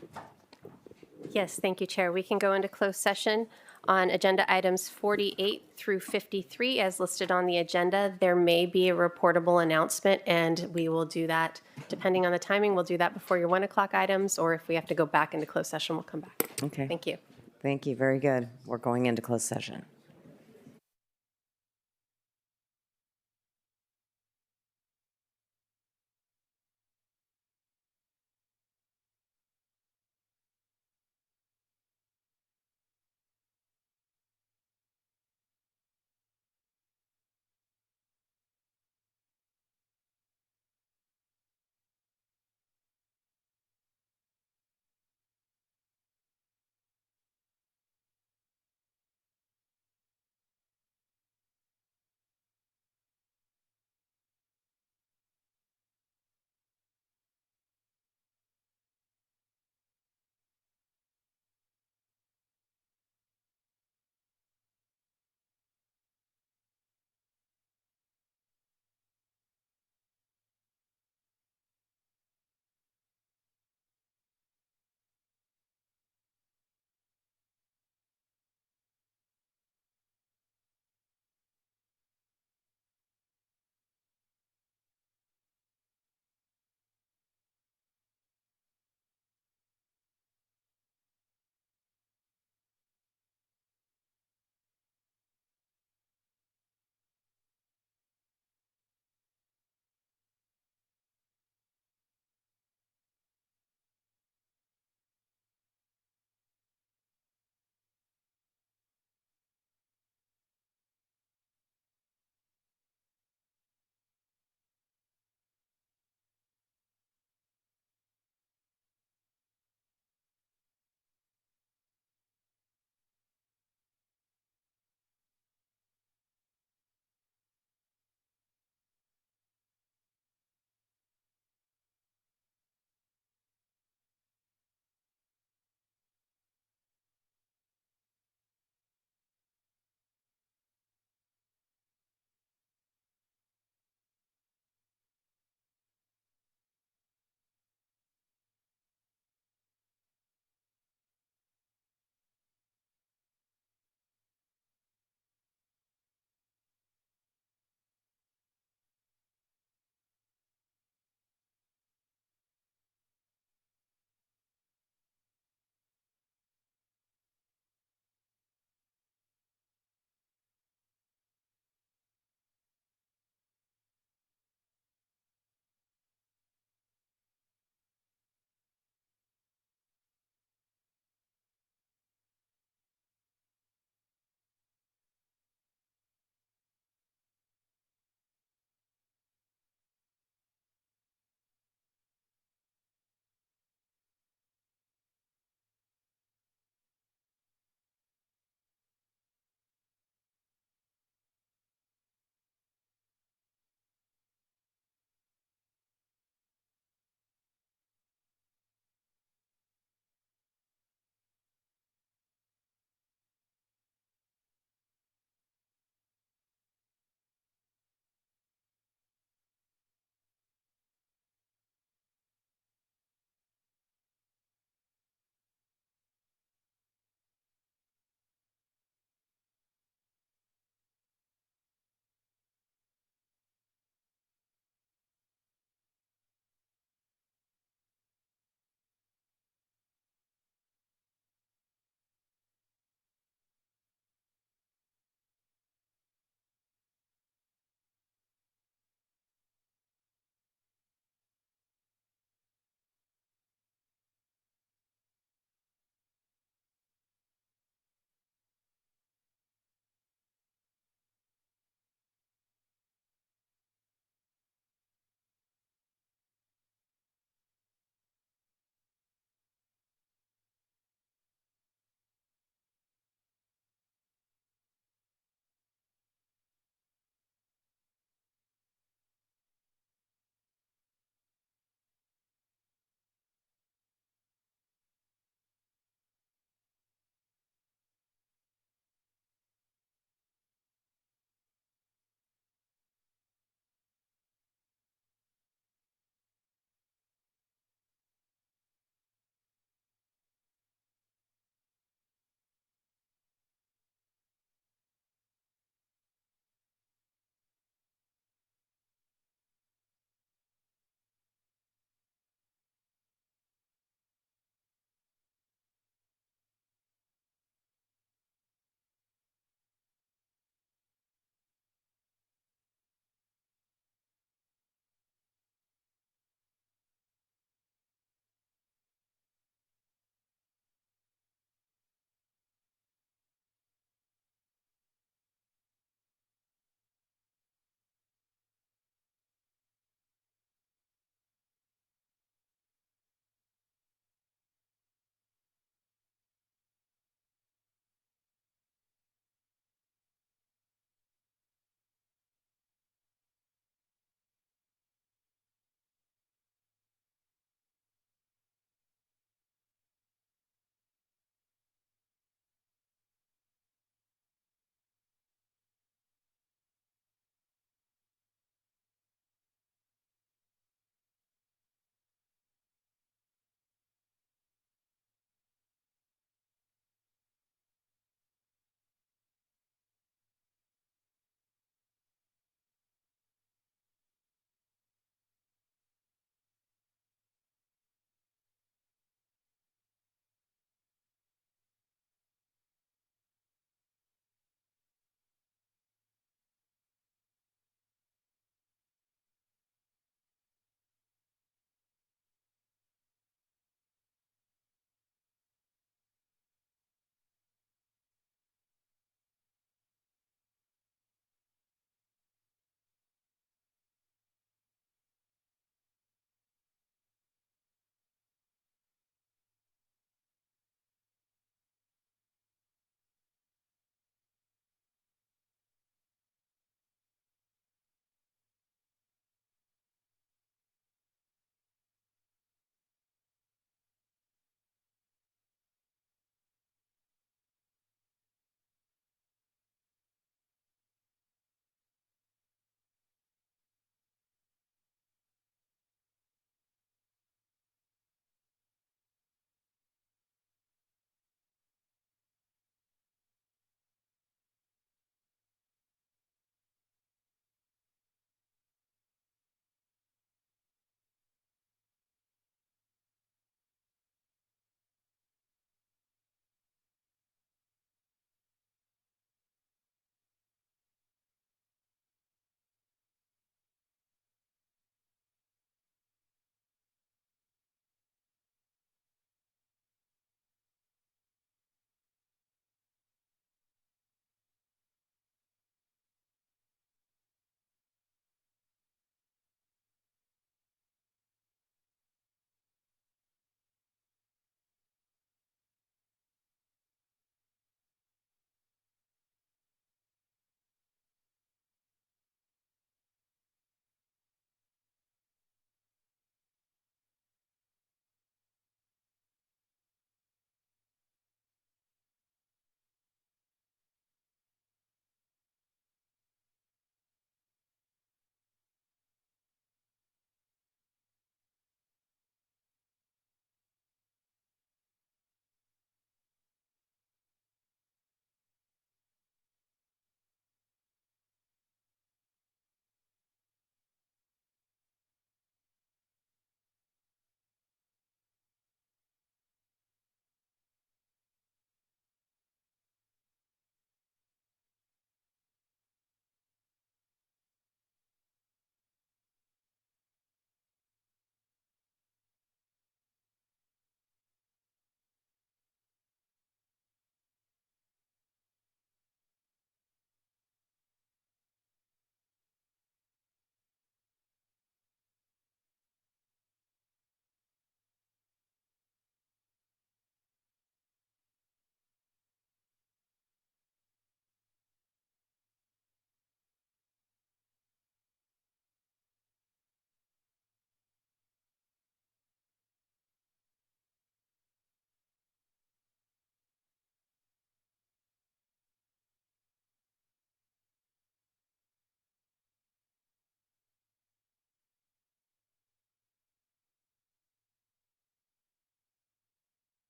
Yes, thank you, Chair. We can go into closed session on agenda items 48 through 53 as listed on the agenda. There may be a reportable announcement, and we will do that depending on the timing. We'll do that before your 1 o'clock items, or if we have to go back into closed session, we'll come back. Okay. Thank you. Thank you, very good. We're going into closed session.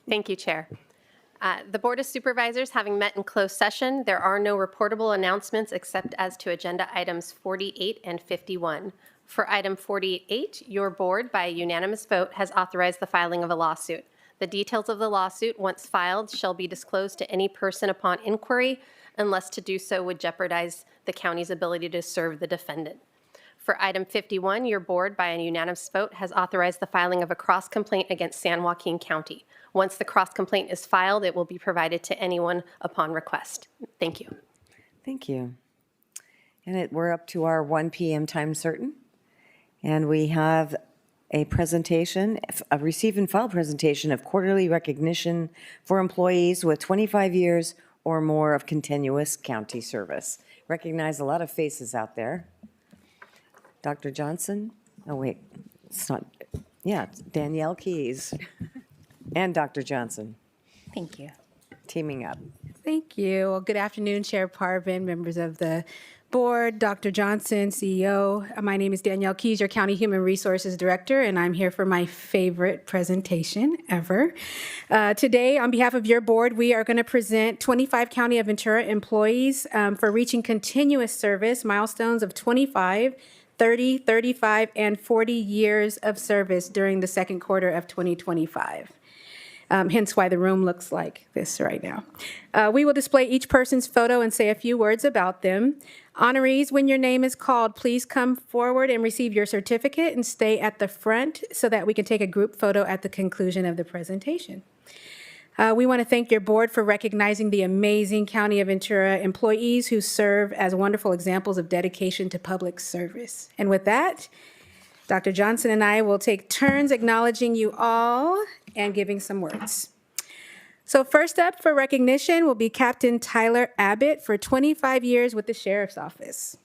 Thank you, Chair. The Board of Supervisors, having met in closed session, there are no reportable announcements except as to agenda items 48 and 51. For item 48, your board, by a unanimous vote, has authorized the filing of a lawsuit. The details of the lawsuit, once filed, shall be disclosed to any person upon inquiry, unless to do so would jeopardize the county's ability to serve the defendant. For item 51, your board, by a unanimous vote, has authorized the filing of a cross-complaint against San Joaquin County. Once the cross-complaint is filed, it will be provided to anyone upon request. Thank you. Thank you. And we're up to our 1 p.m. time certain. And we have a presentation, a receive and file presentation of quarterly recognition for employees with 25 years or more of continuous county service. Recognize a lot of faces out there. Dr. Johnson, oh wait, it's not, yeah, it's Danielle Keys and Dr. Johnson. Thank you. Teaming up. Thank you. Well, good afternoon, Chair Parvin, members of the board, Dr. Johnson, CEO. My name is Danielle Keys, your County Human Resources Director, and I'm here for my favorite presentation ever. Today, on behalf of your board, we are going to present 25 County of Ventura employees for reaching continuous service milestones of 25, 30, 35, and 40 years of service during the second quarter of 2025. Hence why the room looks like this right now. We will display each person's photo and say a few words about them. Honorees, when your name is called, please come forward and receive your certificate and stay at the front so that we can take a group photo at the conclusion of the presentation. We want to thank your board for recognizing the amazing County of Ventura employees who serve as wonderful examples of dedication to public service. And with that, Dr. Johnson and I will take turns acknowledging you all and giving some words. So first up for recognition will be Captain Tyler Abbott for 25 years with the Sheriff's Office.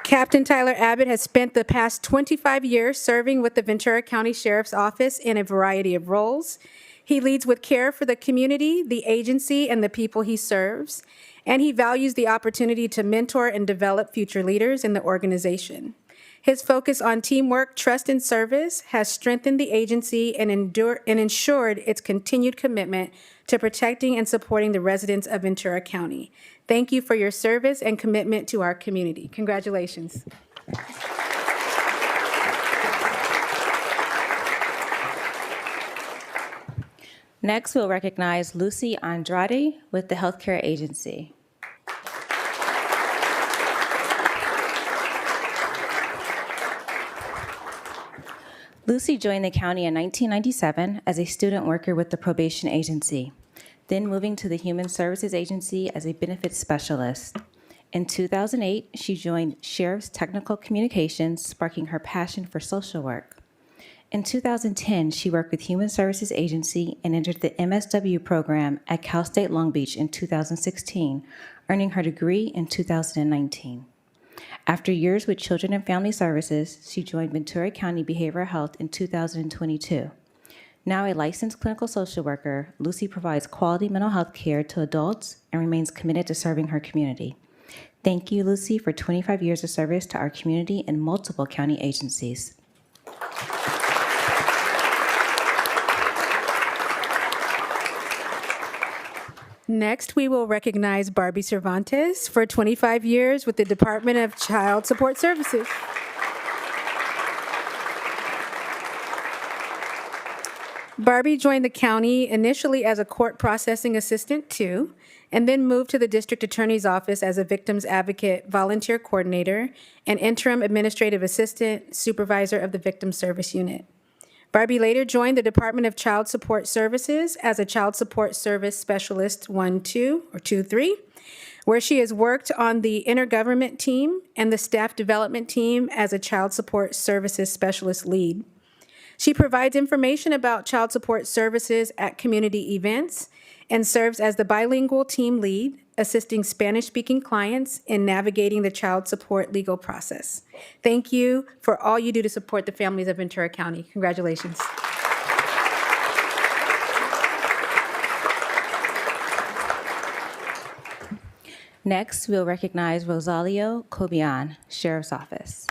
Captain Tyler Abbott has spent the past 25 years serving with the Ventura County Sheriff's Office in a variety of roles. He leads with care for the community, the agency, and the people he serves, and he values the opportunity to mentor and develop future leaders in the organization. His focus on teamwork, trust, and service has strengthened the agency and ensured its continued commitment to protecting and supporting the residents of Ventura County. Thank you for your service and commitment to our community. Congratulations. Next, we'll recognize Lucy Andrade with the Healthcare Agency. Lucy joined the county in 1997 as a student worker with the probation agency, then moving to the Human Services Agency as a benefits specialist. In 2008, she joined Sheriff's Technical Communications, sparking her passion for social work. In 2010, she worked with Human Services Agency and entered the MSW program at Cal State Long Beach in 2016, earning her degree in 2019. After years with Children and Family Services, she joined Ventura County Behavioral Health in 2022. Now a licensed clinical social worker, Lucy provides quality mental health care to adults and remains committed to serving her community. Thank you, Lucy, for 25 years of service to our community in multiple county agencies. Next, we will recognize Barbie Cervantes for 25 years with the Department of Child Support Services. Barbie joined the county initially as a court processing assistant too, and then moved to the district attorney's office as a victims advocate, volunteer coordinator, and interim administrative assistant, supervisor of the victim service unit. Barbie later joined the Department of Child Support Services as a Child Support Service Specialist 2-3, where she has worked on the intergovernment team and the staff development team as a Child Support Services Specialist lead. She provides information about child support services at community events and serves as the bilingual team lead, assisting Spanish-speaking clients in navigating the child support legal process. Thank you for all you do to support the families of Ventura County. Congratulations. Next, we'll recognize Rosalio Cobian, Sheriff's Office.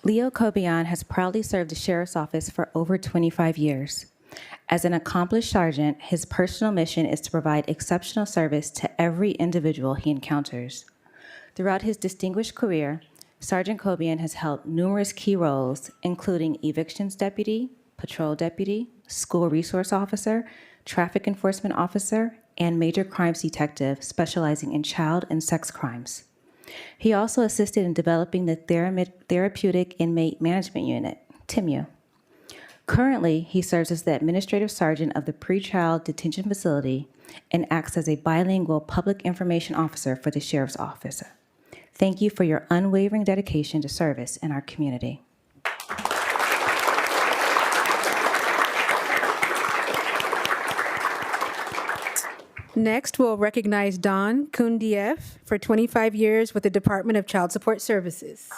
Leo Cobian has proudly served the Sheriff's Office for over 25 years. As an accomplished sergeant, his personal mission is to provide exceptional service to every individual he encounters. Throughout his distinguished career, Sergeant Cobian has held numerous key roles, including evictions deputy, patrol deputy, school resource officer, traffic enforcement officer, and major crimes detective specializing in child and sex crimes. He also assisted in developing the Therapeutic Inmate Management Unit, TIMU. Currently, he serves as the Administrative Sergeant of the Pretrial Detention Facility and acts as a bilingual public information officer for the Sheriff's Office. Thank you for your unwavering dedication to service in our community. Next, we'll recognize Don Kundiev for 25 years with the Department of Child Support Services.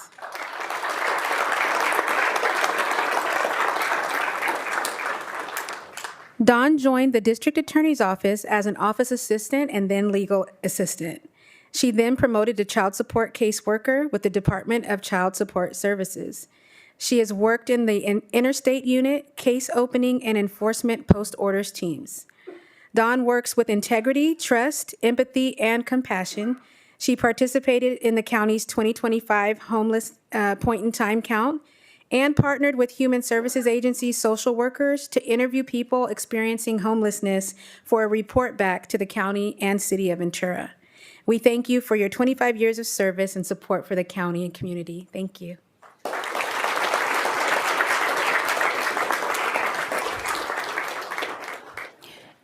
Don joined the District Attorney's Office as an office assistant and then legal assistant. She then promoted to child support caseworker with the Department of Child Support Services. She has worked in the interstate unit, case opening, and enforcement post-orders teams. Dawn works with integrity, trust, empathy, and compassion. She participated in the county's 2025 homeless point-in-time count and partnered with Human Services Agency social workers to interview people experiencing homelessness for a report back to the county and city of Ventura. We thank you for your 25 years of service and support for the county and community. Thank you.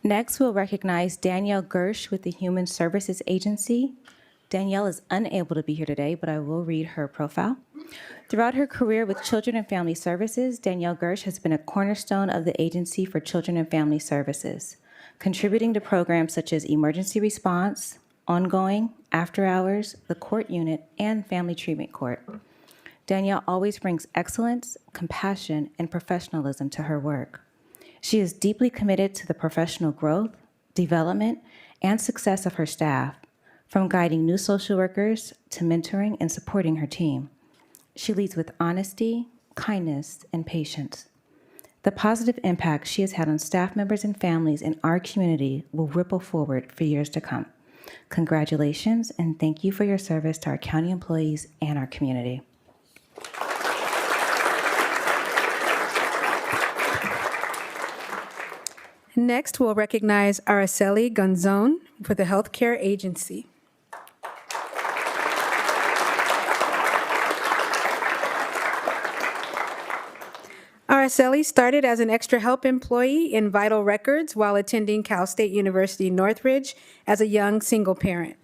Next, we'll recognize Danielle Gersh with the Human Services Agency. Danielle is unable to be here today, but I will read her profile. Throughout her career with Children and Family Services, Danielle Gersh has been a cornerstone of the Agency for Children and Family Services, contributing to programs such as emergency response, ongoing, after hours, the court unit, and family treatment court. Danielle always brings excellence, compassion, and professionalism to her work. She is deeply committed to the professional growth, development, and success of her staff, from guiding new social workers to mentoring and supporting her team. She leads with honesty, kindness, and patience. The positive impact she has had on staff members and families in our community will ripple forward for years to come. Congratulations, and thank you for your service to our county employees and our community. Next, we'll recognize Araceli Gonzon for the Healthcare Agency. Araceli started as an extra help employee in Vital Records while attending Cal State University Northridge as a young single parent.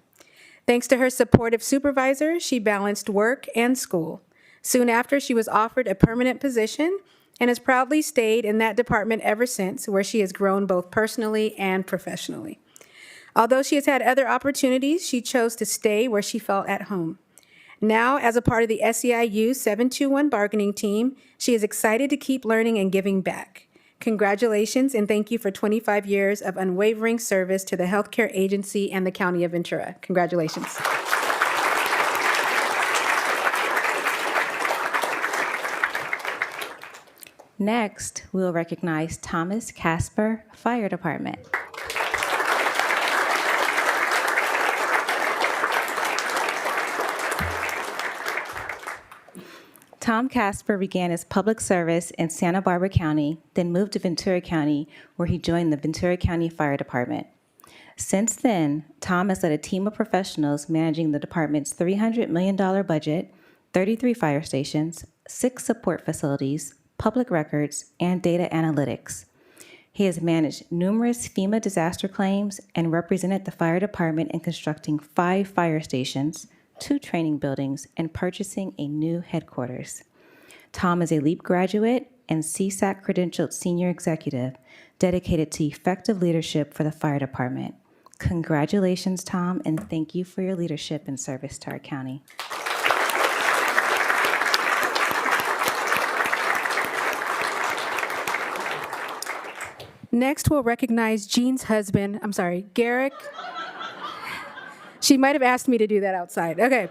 Thanks to her supportive supervisor, she balanced work and school. Soon after, she was offered a permanent position and has proudly stayed in that department ever since, where she has grown both personally and professionally. Although she has had other opportunities, she chose to stay where she felt at home. Now, as a part of the SEIU 721 bargaining team, she is excited to keep learning and giving back. Congratulations, and thank you for 25 years of unwavering service to the healthcare agency and the County of Ventura. Congratulations. Next, we'll recognize Thomas Casper, Fire Department. Tom Casper began his public service in Santa Barbara County, then moved to Ventura County, where he joined the Ventura County Fire Department. Since then, Tom has led a team of professionals managing the department's $300 million budget, 33 fire stations, 6 support facilities, public records, and data analytics. He has managed numerous FEMA disaster claims and represented the fire department in constructing 5 fire stations, 2 training buildings, and purchasing a new headquarters. Tom is a LEAP graduate and CSAC credentialed senior executive dedicated to effective leadership for the fire department. Congratulations, Tom, and thank you for your leadership and service to our county. Next, we'll recognize Jean's husband, Garrick. She might have asked me to do that outside. Okay.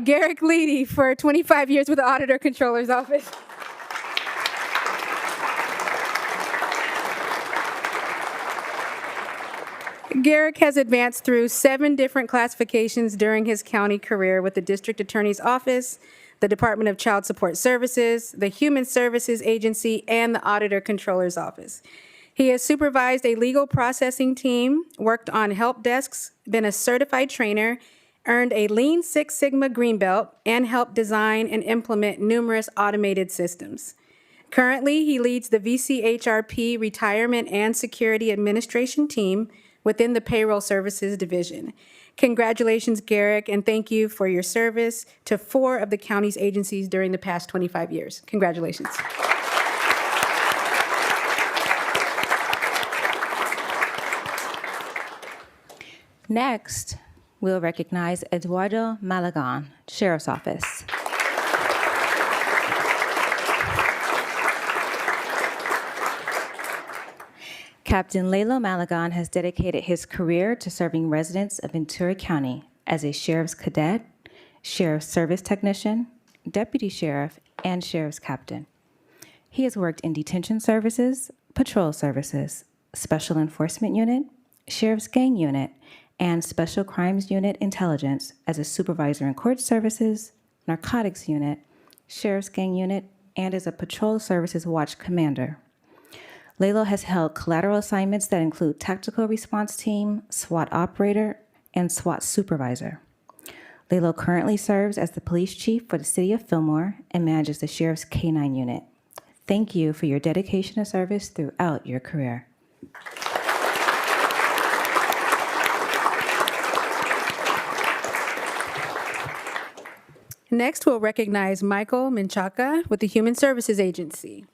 Garrick Leedy for 25 years with the Auditor Controller's Office. Garrick has advanced through 7 different classifications during his county career with the District Attorney's Office, the Department of Child Support Services, the Human Services Agency, and the Auditor Controller's Office. He has supervised a legal processing team, worked on help desks, been a certified trainer, earned a Lean Six Sigma Green Belt, and helped design and implement numerous automated systems. Currently, he leads the VCHRP Retirement and Security Administration team within the Payroll Services Division. Congratulations, Garrick, and thank you for your service to 4 of the county's agencies during the past 25 years. Congratulations. Next, we'll recognize Eduardo Malagon, Sheriff's Office. Captain Lalo Malagon has dedicated his career to serving residents of Ventura County as a sheriff's cadet, sheriff's service technician, deputy sheriff, and sheriff's captain. He has worked in detention services, patrol services, special enforcement unit, sheriff's gang unit, and special crimes unit intelligence as a supervisor in court services, narcotics unit, sheriff's gang unit, and as a patrol services watch commander. Lalo has held collateral assignments that include tactical response team, SWAT operator, and SWAT supervisor. Lalo currently serves as the police chief for the city of Fillmore and manages the sheriff's K-9 unit. Thank you for your dedication to service throughout your career. Next, we'll recognize Michael Menchaca with the Human Services Agency.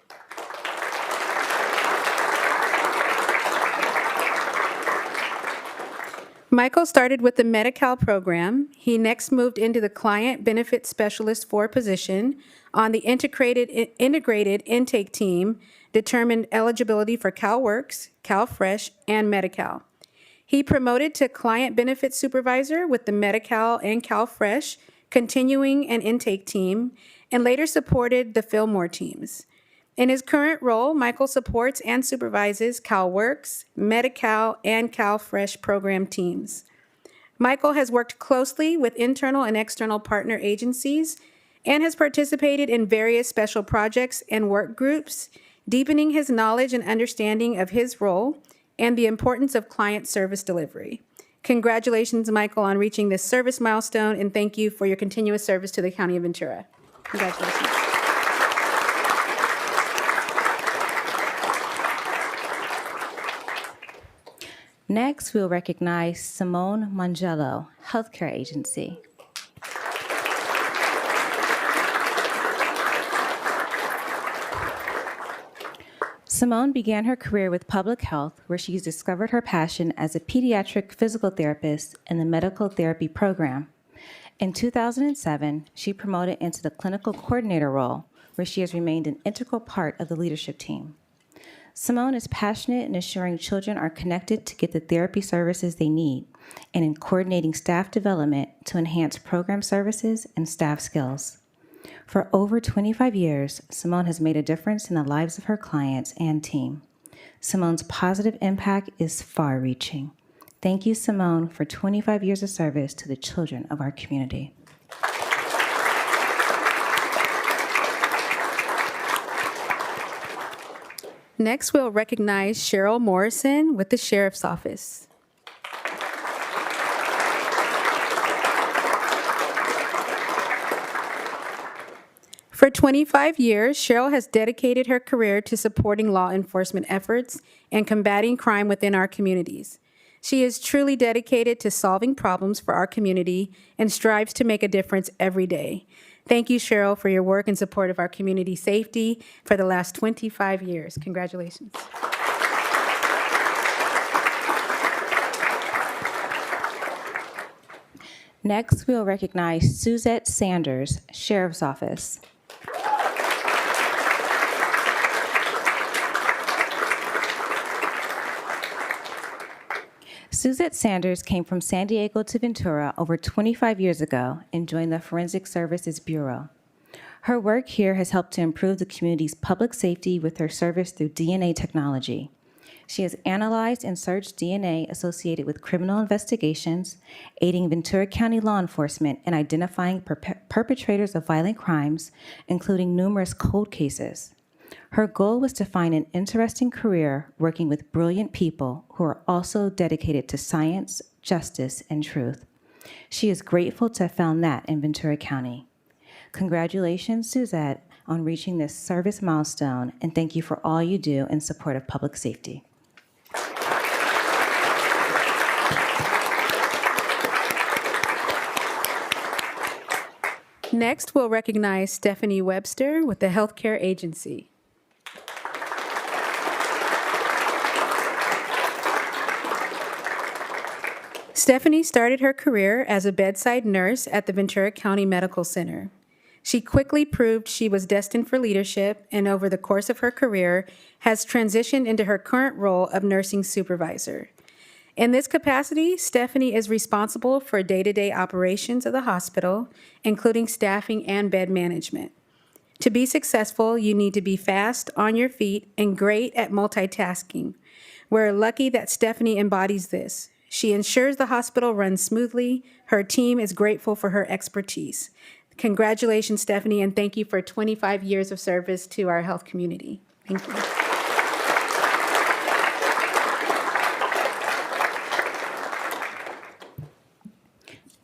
Michael started with the Medi-Cal program. He next moved into the Client Benefit Specialist 4 position on the integrated intake team, determined eligibility for CalWorks, CalFresh, and Medi-Cal. He promoted to Client Benefit Supervisor with the Medi-Cal and CalFresh continuing and intake team, and later supported the Fillmore teams. In his current role, Michael supports and supervises CalWorks, Medi-Cal, and CalFresh program teams. Michael has worked closely with internal and external partner agencies and has participated in various special projects and work groups, deepening his knowledge and understanding of his role and the importance of client service delivery. Congratulations, Michael, on reaching this service milestone, and thank you for your continuous service to the County of Ventura. Congratulations. Next, we'll recognize Simone Mangello, Healthcare Agency. Simone began her career with public health, where she discovered her passion as a pediatric physical therapist in the medical therapy program. In 2007, she promoted into the clinical coordinator role, where she has remained an integral part of the leadership team. Simone is passionate in ensuring children are connected to get the therapy services they need and in coordinating staff development to enhance program services and staff skills. For over 25 years, Simone has made a difference in the lives of her clients and team. Simone's positive impact is far-reaching. Thank you, Simone, for 25 years of service to the children of our community. Next, we'll recognize Cheryl Morrison with the Sheriff's Office. For 25 years, Cheryl has dedicated her career to supporting law enforcement efforts and combating crime within our communities. She is truly dedicated to solving problems for our community and strives to make a difference every day. Thank you, Cheryl, for your work in support of our community safety for the last 25 years. Congratulations. Next, we'll recognize Suzette Sanders, Sheriff's Office. Suzette Sanders came from San Diego to Ventura over 25 years ago and joined the Forensic Services Bureau. Her work here has helped to improve the community's public safety with her service through DNA technology. She has analyzed and searched DNA associated with criminal investigations, aiding Ventura County law enforcement in identifying perpetrators of violent crimes, including numerous cold cases. Her goal was to find an interesting career working with brilliant people who are also dedicated to science, justice, and truth. She is grateful to have found that in Ventura County. Congratulations, Suzette, on reaching this service milestone, and thank you for all you do in support of public safety. Next, we'll recognize Stephanie Webster with the Healthcare Agency. Stephanie started her career as a bedside nurse at the Ventura County Medical Center. She quickly proved she was destined for leadership, and over the course of her career has transitioned into her current role of nursing supervisor. In this capacity, Stephanie is responsible for day-to-day operations of the hospital, including staffing and bed management. To be successful, you need to be fast, on your feet, and great at multitasking. We're lucky that Stephanie embodies this. She ensures the hospital runs smoothly. Her team is grateful for her expertise. Congratulations, Stephanie, and thank you for 25 years of service to our health community. Thank you.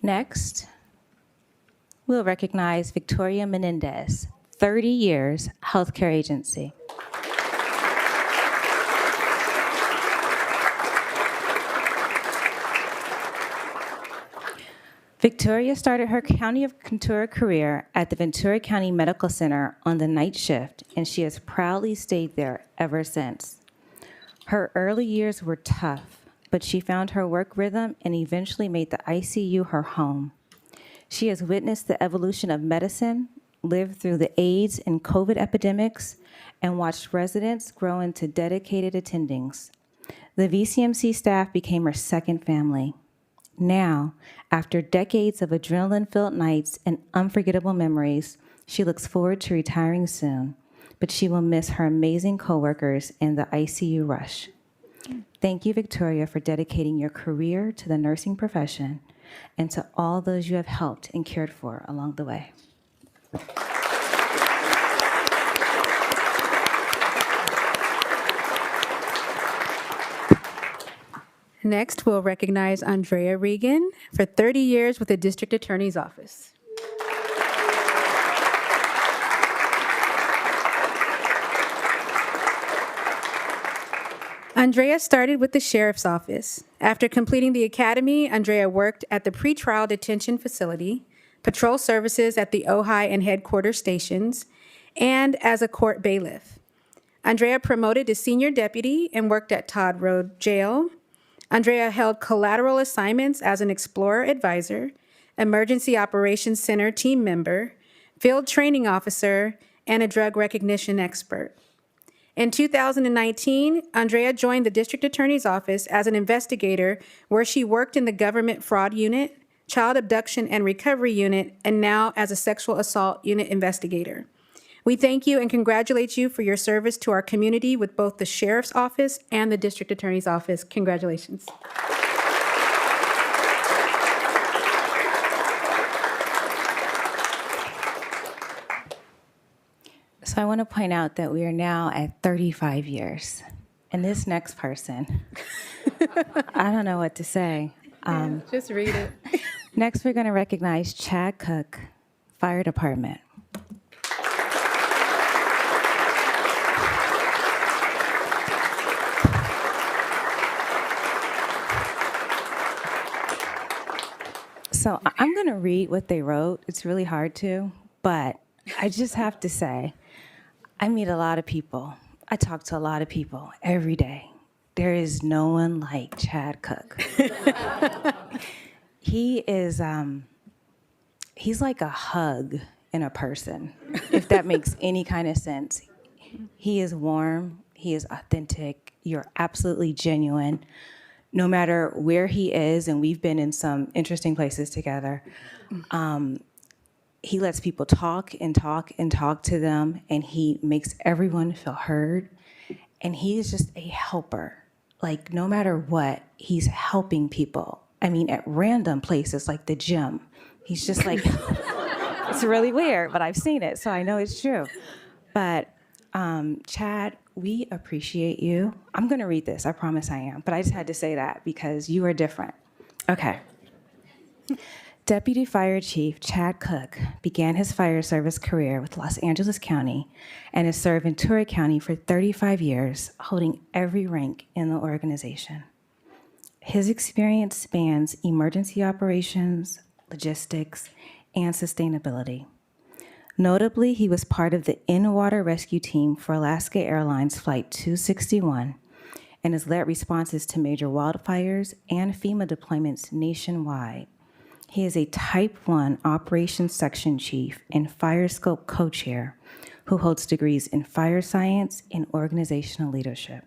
Next, we'll recognize Victoria Menendez, 30 years, Healthcare Agency. Victoria started her County of Ventura career at the Ventura County Medical Center on the night shift, and she has proudly stayed there ever since. Her early years were tough, but she found her work rhythm and eventually made the ICU her home. She has witnessed the evolution of medicine, lived through the AIDS and COVID epidemics, and watched residents grow into dedicated attendings. The VCMC staff became her second family. Now, after decades of adrenaline-filled nights and unforgettable memories, she looks forward to retiring soon, but she will miss her amazing coworkers and the ICU rush. Thank you, Victoria, for dedicating your career to the nursing profession and to all those you have helped and cared for along the way. Next, we'll recognize Andrea Regan for 30 years with the District Attorney's Office. Andrea started with the Sheriff's Office. After completing the academy, Andrea worked at the pretrial detention facility, patrol services at the Ojai and headquarters stations, and as a court bailiff. Andrea promoted to senior deputy and worked at Todd Road Jail. Andrea held collateral assignments as an Explorer advisor, Emergency Operations Center team member, field training officer, and a drug recognition expert. In 2019, Andrea joined the District Attorney's Office as an investigator where she worked in the Government Fraud Unit, Child Abduction and Recovery Unit, and now as a Sexual Assault Unit investigator. We thank you and congratulate you for your service to our community with both the Sheriff's Office and the District Attorney's Office. Congratulations. So I want to point out that we are now at 35 years. And this next person, I don't know what to say. Just read it. Next, we're going to recognize Chad Cook, Fire Department. So I'm going to read what they wrote. It's really hard to, but I just have to say, I meet a lot of people. I talk to a lot of people every day. There is no one like Chad Cook. He is, he's like a hug in a person, if that makes any kind of sense. He is warm. He is authentic. You're absolutely genuine. no matter where he is, and we've been in some interesting places together, he lets people talk and talk and talk to them, and he makes everyone feel heard. And he is just a helper. Like, no matter what, he's helping people. I mean, at random places like the gym. He's just like, it's really weird, but I've seen it, so I know it's true. But Chad, we appreciate you. I'm going to read this. I promise I am. But I just had to say that because you are different. Okay. Deputy Fire Chief Chad Cook began his fire service career with Los Angeles County and has served in Ventura County for 35 years, holding every rank in the organization. His experience spans emergency operations, logistics, and sustainability. Notably, he was part of the in-water rescue team for Alaska Airlines Flight 261 and has led responses to major wildfires and FEMA deployments nationwide. He is a Type 1 Operations Section Chief and Fire Scope Co-Chair who holds degrees in fire science and organizational leadership.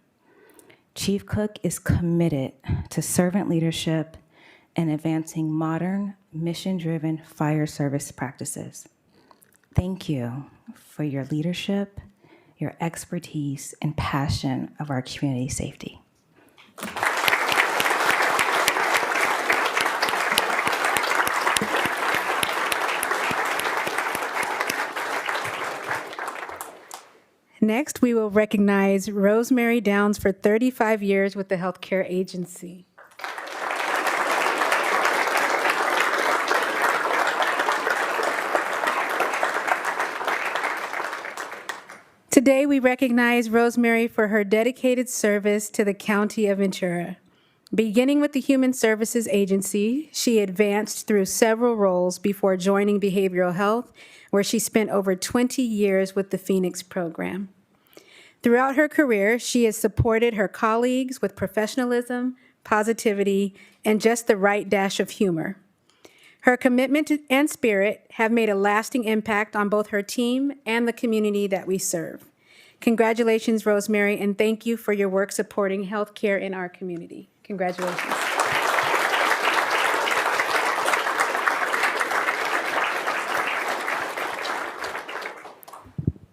Chief Cook is committed to servant leadership and advancing modern, mission-driven fire service practices. Thank you for your leadership, your expertise, and passion of our community safety. Next, we will recognize Rosemary Downs for 35 years with the Healthcare Agency. Today, we recognize Rosemary for her dedicated service to the County of Ventura. Beginning with the Human Services Agency, she advanced through several roles before joining behavioral health, where she spent over 20 years with the Phoenix program. Throughout her career, she has supported her colleagues with professionalism, positivity, and just the right dash of humor. Her commitment and spirit have made a lasting impact on both her team and the community that we serve. Congratulations, Rosemary, and thank you for your work supporting healthcare in our community. Congratulations.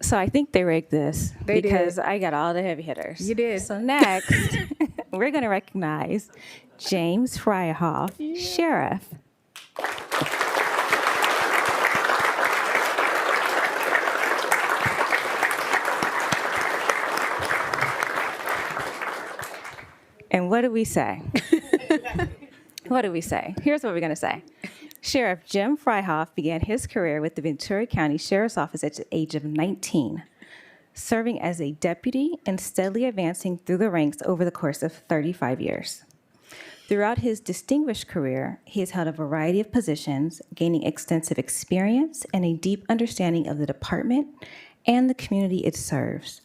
So I think they rigged this They because did. I got all the heavy hitters. You did. So next, we're going to recognize James Fryhoff, Sheriff. And what do we say? What do we say? Here's what we're going to say. Sheriff Jim Fryhoff began his career with the Ventura County Sheriff's Office at the age of 19, serving as a deputy and steadily advancing through the ranks over the course of 35 years. Throughout his distinguished career, he has held a variety of positions, gaining extensive experience and a deep understanding of the department and the community it serves.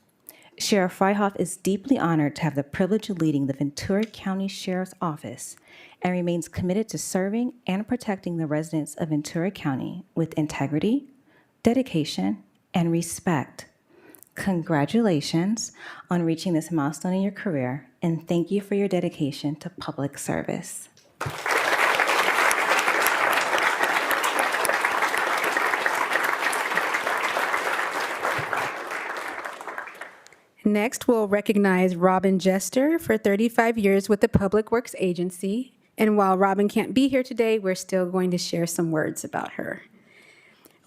Sheriff Fryhoff is deeply honored to have the privilege of leading the Ventura County Sheriff's Office and remains committed to serving and protecting the residents of Ventura County with integrity, dedication, and respect. Congratulations on reaching this milestone in your career, and thank you for your dedication to public service. Next, we'll recognize Robin Jester for 35 years with the Public Works Agency. And while Robin can't be here today, we're still going to share some words about her.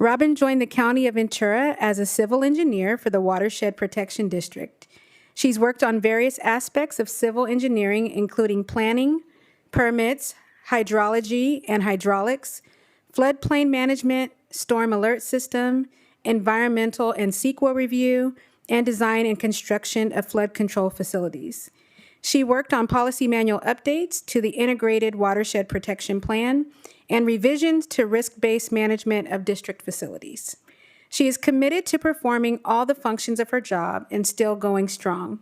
Robin joined the County of Ventura as a civil engineer for the Watershed Protection District. She's worked on various aspects of civil engineering, including planning, permits, hydrology and hydraulics, floodplain management, storm alert system, environmental and CEQA review, and design and construction of flood control facilities. She worked on policy manual updates to the Integrated Watershed Protection Plan and revisions to risk-based management of district facilities. She is committed to performing all the functions of her job and still going strong.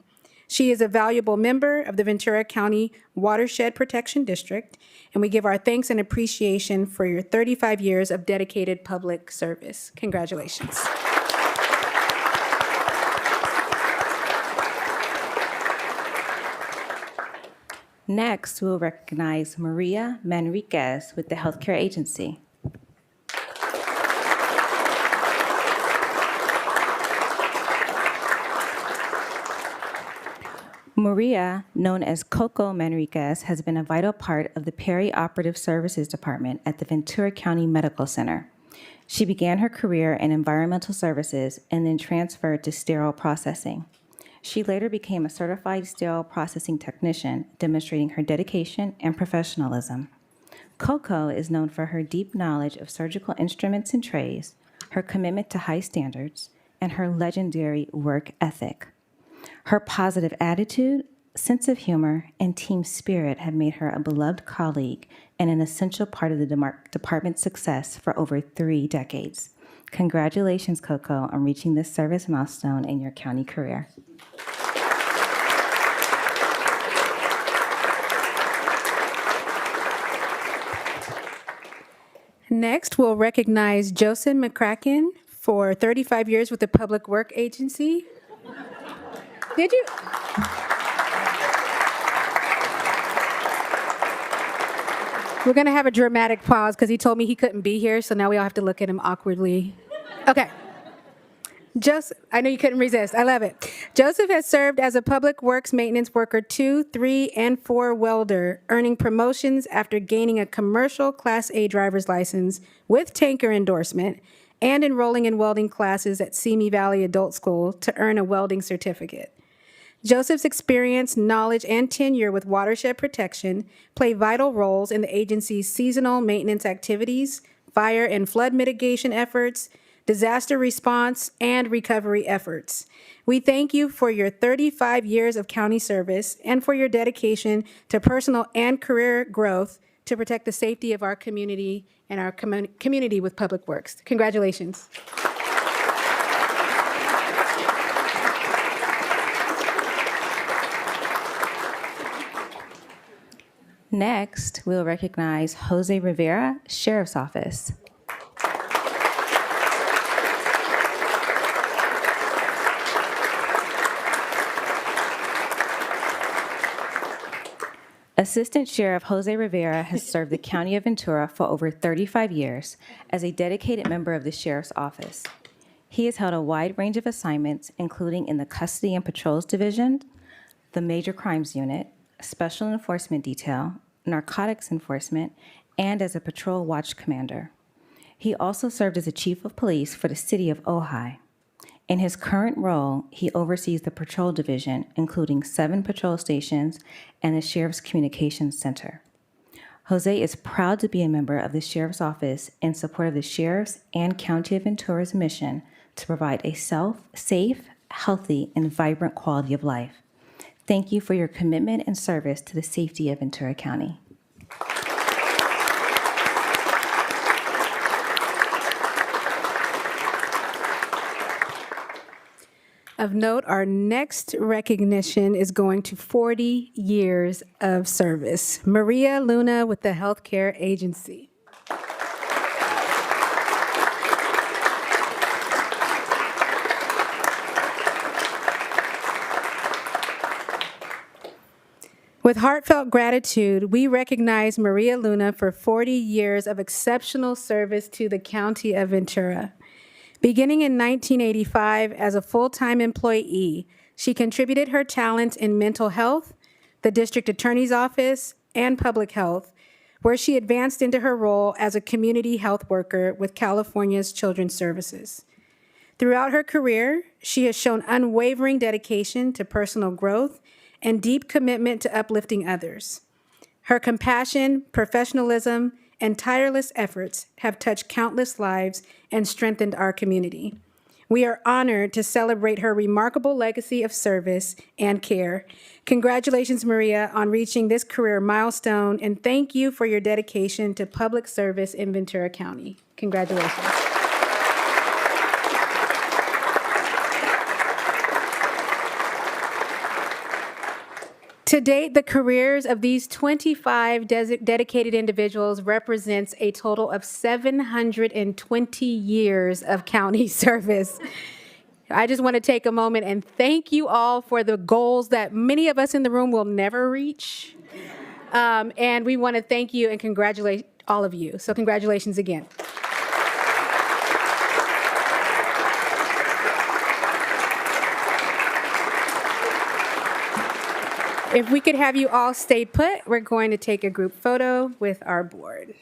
She is a valuable member of the Ventura County Watershed Protection District, and we give our thanks and appreciation for your 35 years of dedicated public service. Congratulations. Next, we'll recognize Maria Manriquez with the Healthcare Agency. Maria, known as Coco Manriquez, has been a vital part of the Perioperative Services Department at the Ventura County Medical Center. She began her career in environmental services and then transferred to sterile processing. She later became a certified sterile processing technician, demonstrating her dedication and professionalism. Coco is known for her deep knowledge of surgical instruments and trays, her commitment to high standards, and her legendary work ethic. Her positive attitude, sense of humor, and team spirit have made her a beloved colleague and an essential part of the department's success for over 3 decades. Congratulations, Coco, on reaching this service milestone in your county career. Next, we'll recognize Joseph McCracken for 35 years with the Public Work Agency. Did you? We're going to have a dramatic pause because he told me he couldn't be here, so now we all have to look at him awkwardly. Okay. Joseph, I know you couldn't resist. I love it. Joseph has served as a Public Works Maintenance Worker 2, 3, and 4 welder, earning promotions after gaining a commercial Class A driver's license with tanker endorsement and enrolling in welding classes at Simi Valley Adult School to earn a welding certificate. Joseph's experience, knowledge, and tenure with watershed protection play vital roles in the agency's seasonal maintenance activities, fire and flood mitigation efforts, disaster response, and recovery efforts. We thank you for your 35 years of county service and for your dedication to personal and career growth to protect the safety of our community and our community with Public Works. Congratulations. Next, we'll recognize Jose Rivera, Sheriff's Office. Assistant Sheriff Jose Rivera has served the County of Ventura for over 35 years as a dedicated member of the Sheriff's Office. He has held a wide range of assignments, including in the Custody and Patrols Division, the Major Crimes Unit, Special Enforcement Detail, Narcotics Enforcement, and as a Patrol Watch Commander. He also served as a Chief of Police for the City of Ojai. In his current role, he oversees the Patrol Division, including 7 patrol stations and the Sheriff's Communications Center. Jose is proud to be a member of the Sheriff's Office in support of the Sheriff's and County of Ventura's mission to provide a safe, healthy, and vibrant quality of life. Thank you for your commitment and service to the safety of Ventura County. Of note, our next recognition is going to 40 years of service. Maria Luna with the Healthcare Agency. With heartfelt gratitude, we recognize Maria Luna for 40 years of exceptional service to the County of Ventura. Beginning in 1985 as a full-time employee, she contributed her talents in mental health, the district attorney's office, and public health, where she advanced into her role as a community health worker with California's Children's Services. Throughout her career, she has shown unwavering dedication to personal growth and deep commitment to uplifting others. Her compassion, professionalism, and tireless efforts have touched countless lives and strengthened our community. We are honored to celebrate her remarkable legacy of service and care. Congratulations, Maria, on reaching this career milestone, and thank you for your dedication to public service in Ventura County. Congratulations. To date, the careers of these 25 dedicated individuals represents a total of 720 years of county service. I just want to take a moment and thank you all for the goals that many of us in the room will never reach. And we want to thank you and congratulate all of you. So congratulations again. If we could have you all stay put, we're going to take a group photo with our board.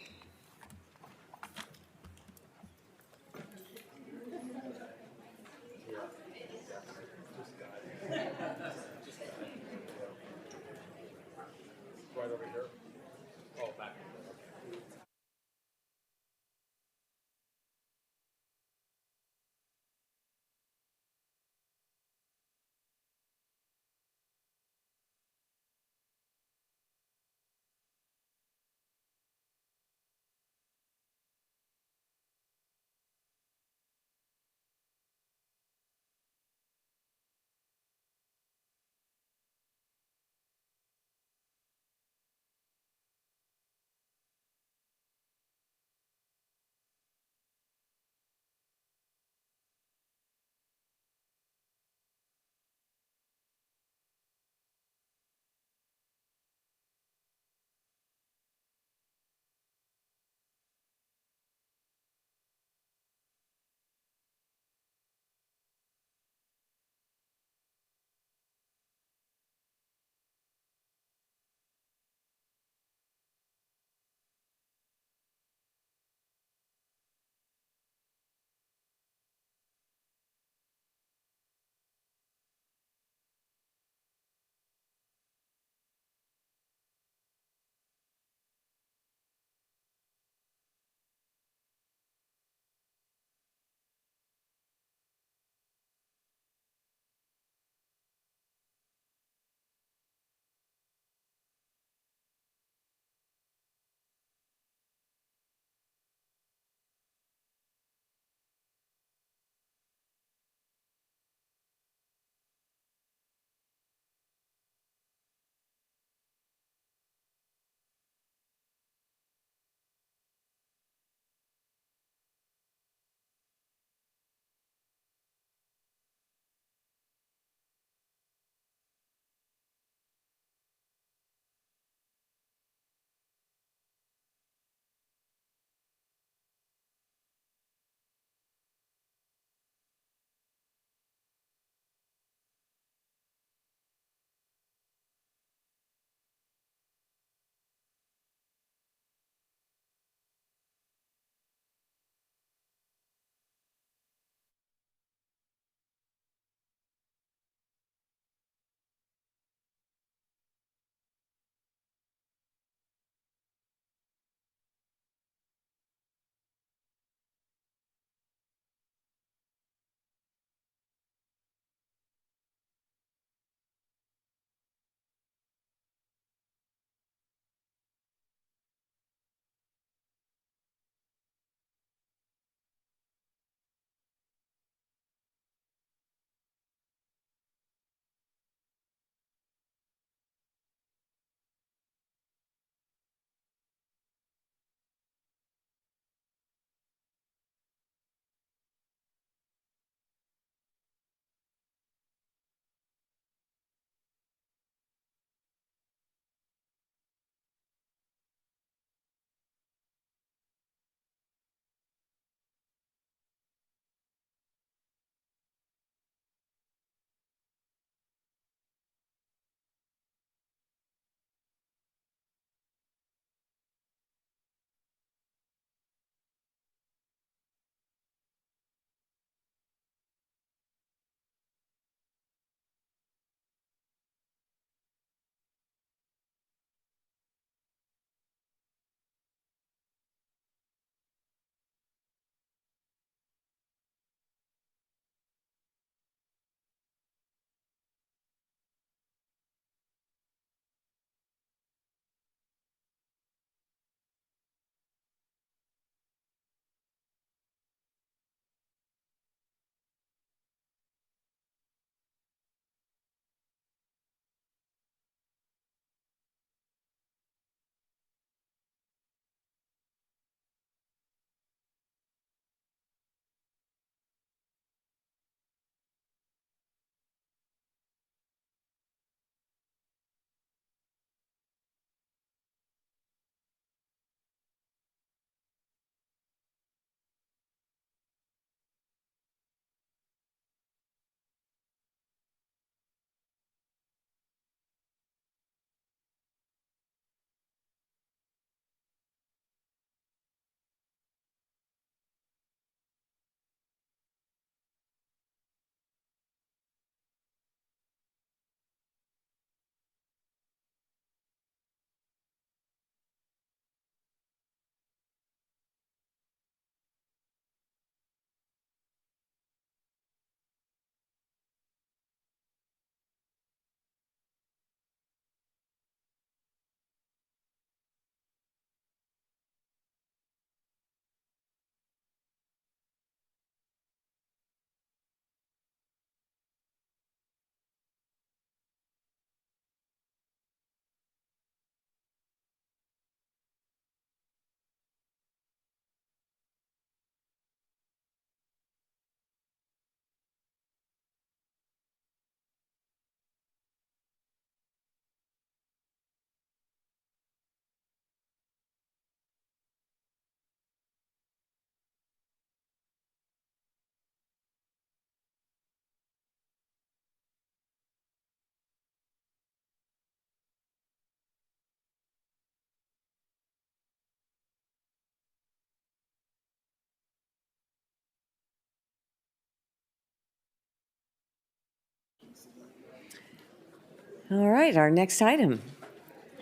All right, our next item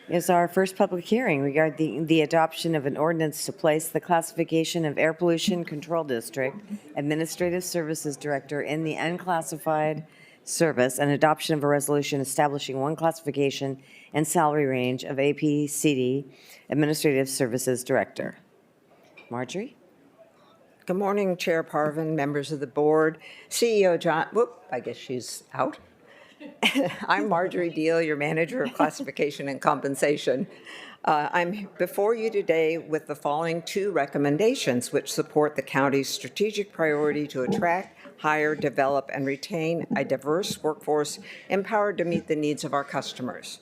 is our first public hearing regarding the adoption of an ordinance to place the classification of Air Pollution Control District Administrative Services Director in the unclassified service and adoption of a resolution establishing one classification and salary range of APCD Administrative Services Director. Marjorie? Good morning, Chair Parvin, members of the board, CEO John, I guess she's out. I'm Marjorie Deal, your Manager of Classification and Compensation. I'm before you today with the following two recommendations which support the county's strategic priority to attract, hire, develop, and retain a diverse workforce empowered to meet the needs of our customers.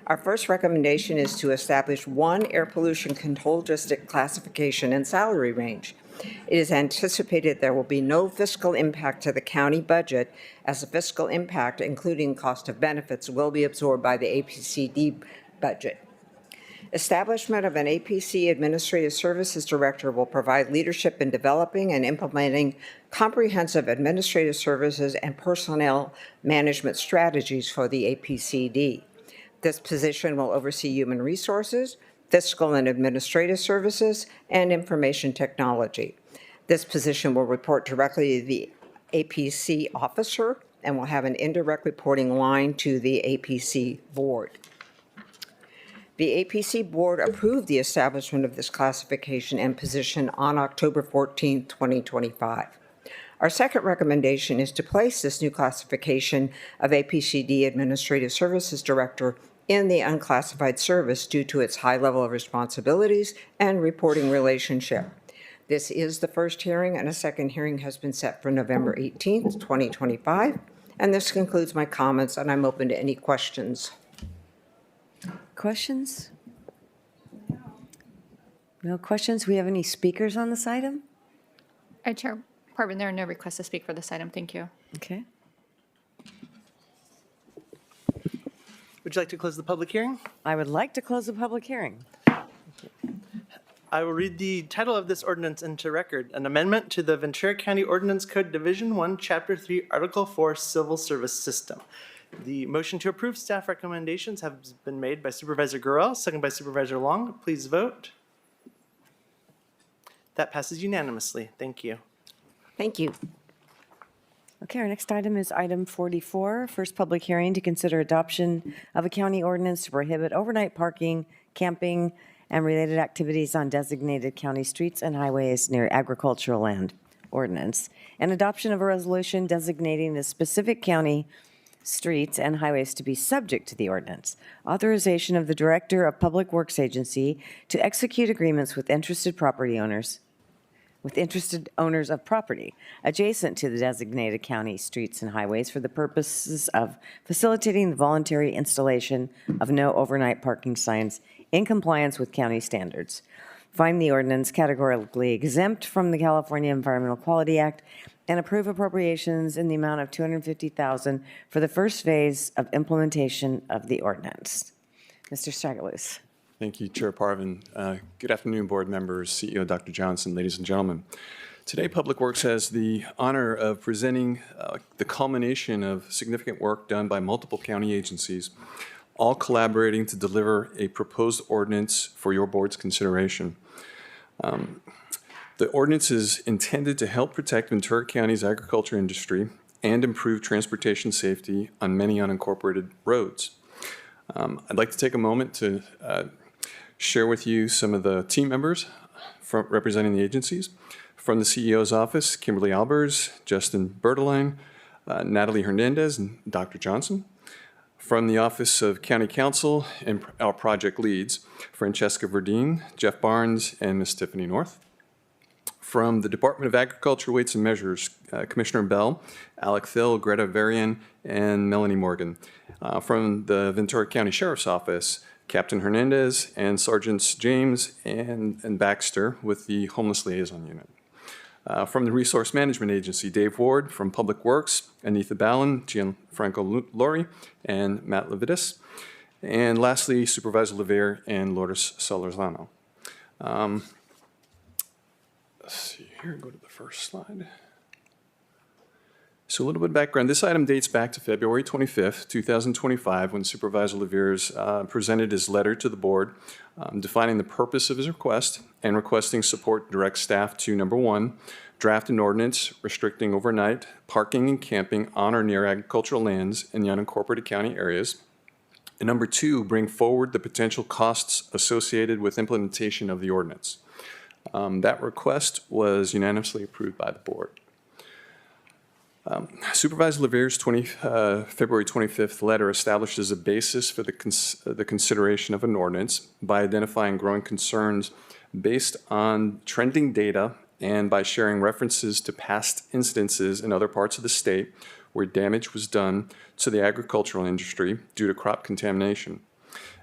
Our first recommendation is to establish one air pollution control district classification and salary range. It is anticipated there will be no fiscal impact to the county budget, as the fiscal impact, including cost of benefits, will be absorbed by the APCD budget. Establishment of an APC Administrative Services Director will provide leadership in developing and implementing comprehensive administrative services and personnel management strategies for the APCD. This position will oversee human resources, fiscal and administrative services, and information technology. This position will report directly to the APC officer and will have an indirect reporting line to the APC board. The APC board approved the establishment of this classification and position on October 14, 2025. Our second recommendation is to place this new classification of APCD Administrative Services Director in the unclassified service due to its high level of responsibilities and reporting relationship. This is the first hearing, and a second hearing has been set for November 18th, 2025. And this concludes my comments, and I'm open to any questions. Questions? No questions? We have any speakers on this item? Chair Parvin, there are no requests to speak for this item. Thank you. Okay. Would you like to close the public hearing? I would like to close the public hearing. I will read the title of this ordinance into record. An amendment to the Ventura County Ordinance Code Division 1, Chapter 3, Article 4, Civil Service System. The motion to approve staff recommendations has been made by Supervisor Gurel, second by Supervisor Long. Please vote. That passes unanimously. Thank you. Thank you. Okay, our next item is item 44, first public hearing to consider adoption of a county ordinance to prohibit overnight parking, camping, and related activities on designated county streets and highways near agricultural land ordinance, and adoption of a resolution designating the specific county streets and highways to be subject to the ordinance. Authorization of the Director of Public Works Agency to execute agreements with interested owners of property adjacent to the designated county streets and highways for the purposes of facilitating the voluntary installation of no overnight parking signs in compliance with county standards. Find the ordinance categorically exempt from the California Environmental Quality Act and approve appropriations in the amount of $250,000 for the first phase of implementation of the ordinance. Mr. Stragalus. Thank you, Chair Parvin. Good afternoon, board members, CEO Dr. Johnson, ladies and gentlemen. Today, Public Works has the honor of presenting the culmination of significant work done by multiple county agencies, all collaborating to deliver a proposed ordinance for your board's consideration. The ordinance is intended to help protect Ventura County's agriculture industry and improve transportation safety on many unincorporated roads. I'd like to take a moment to share with you some of the team members representing the agencies. From the CEO's office, Kimberly Albers, Justin Berteline, Natalie Hernandez, and Dr. Johnson. From the Office of County Counsel and our project leads, Francesca Verdeen, Jeff Barnes, and Ms. Tiffany North. From the Department of Agriculture, Weights and Measures, Commissioner Bell, Alec Thill, Greta Varian, and Melanie Morgan. From the Ventura County Sheriff's Office, Captain Hernandez and Sergeants James and Baxter with the Homeless Liaison Unit. From the Resource Management Agency, Dave Ward. From Public Works, Anitha Ballin, Gianfranco Lori, and Matt Levitas. And lastly, Supervisor Levere and Lourdes Solorzano. Let's see here, go to the first slide. So a little bit of background. This item dates back to February 25th, 2025, when Supervisor LaVeers presented his letter to the board defining the purpose of his request and requesting support to direct staff to, number one, draft an ordinance restricting overnight parking and camping on or near agricultural lands in the unincorporated county areas. And number two, bring forward the potential costs associated with implementation of the ordinance. That request was unanimously approved by the board. Supervisor LaVeers' February 25th letter establishes a basis for the consideration of an ordinance by identifying growing concerns based on trending data and by sharing references to past instances in other parts of the state where damage was done to the agricultural industry due to crop contamination.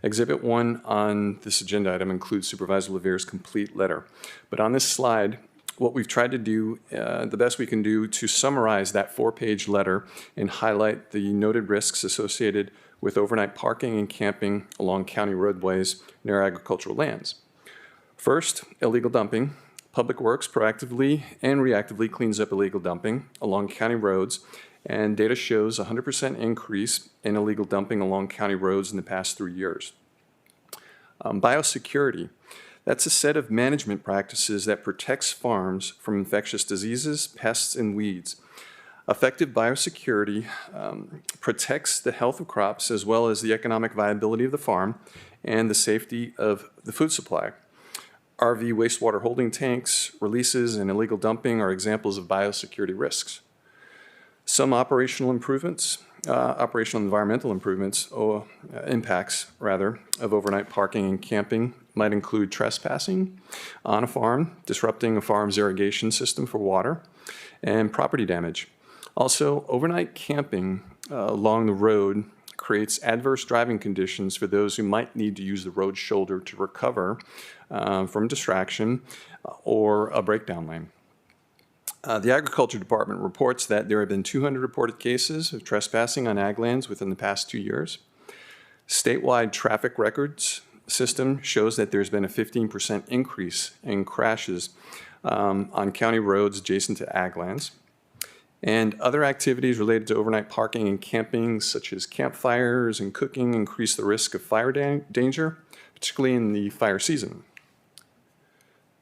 Exhibit 1 on this agenda item includes Supervisor LaVeers' complete letter. But on this slide, what we've tried to do, the best we can do, to summarize that 4-page letter and highlight the noted risks associated with overnight parking and camping along county roadways near agricultural lands. First, illegal dumping. Public Works proactively and reactively cleans up illegal dumping along county roads, and data shows a 100% increase in illegal dumping along county roads in the past 3 years. Biosecurity. That's a set of management practices that protects farms from infectious diseases, pests, and weeds. Effective biosecurity protects the health of crops as well as the economic viability of the farm and the safety of the food supply. RV wastewater holding tanks, releases, and illegal dumping are examples of biosecurity risks. Some operational environmental improvements, impacts rather, of overnight parking and camping might include trespassing on a farm, disrupting a farm's irrigation system for water, and property damage. Also, overnight camping along the road creates adverse driving conditions for those who might need to use the road shoulder to recover from distraction or a breakdown lane. The Agriculture Department reports that there have been 200 reported cases of trespassing on ag lands within the past 2 years. Statewide traffic records system shows that there's been a 15% increase in crashes on county roads adjacent to ag lands. And other activities related to overnight parking and camping, such as campfires and cooking, increase the risk of fire danger, particularly in the fire season.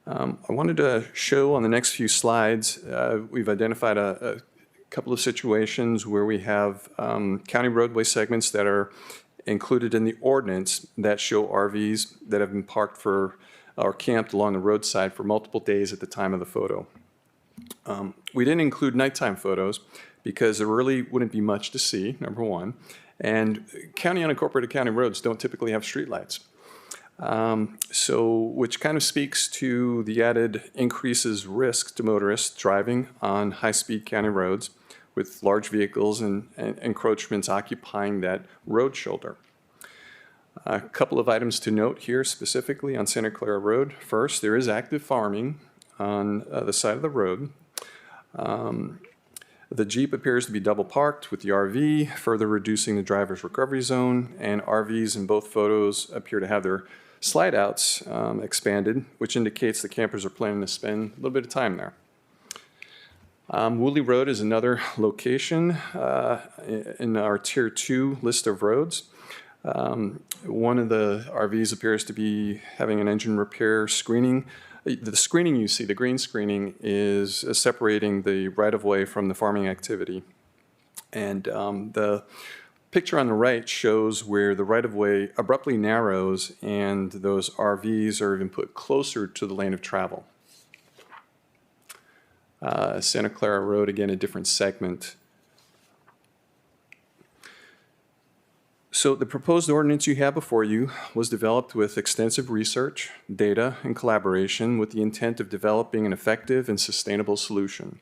I wanted to show on the next few slides, we've identified a couple of situations where we have county roadway segments that are included in the ordinance that show RVs that have been parked for or camped along the roadside for multiple days at the time of the photo. We didn't include nighttime photos because there really wouldn't be much to see, number one, and unincorporated county roads don't typically have streetlights. Which kind of speaks to the added increases risk to motorists driving on high-speed county roads with large vehicles and encroachments occupying that road shoulder. A couple of items to note here specifically on Santa Clara Road. First, there is active farming on the side of the road. The Jeep appears to be double parked with the RV, further reducing the driver's recovery zone, and RVs in both photos appear to have their slide outs expanded, which indicates the campers are planning to spend a little bit of time there. Woolley Road is another location in our Tier 2 list of roads. One of the RVs appears to be having an engine repair screening. The screening you see, the green screening, is separating the right-of-way from the farming activity. And the picture on the right shows where the right-of-way abruptly narrows and those RVs are even put closer to the lane of travel. Santa Clara Road, again, a different segment. So the proposed ordinance you have before you was developed with extensive research, data, and collaboration with the intent of developing an effective and sustainable solution.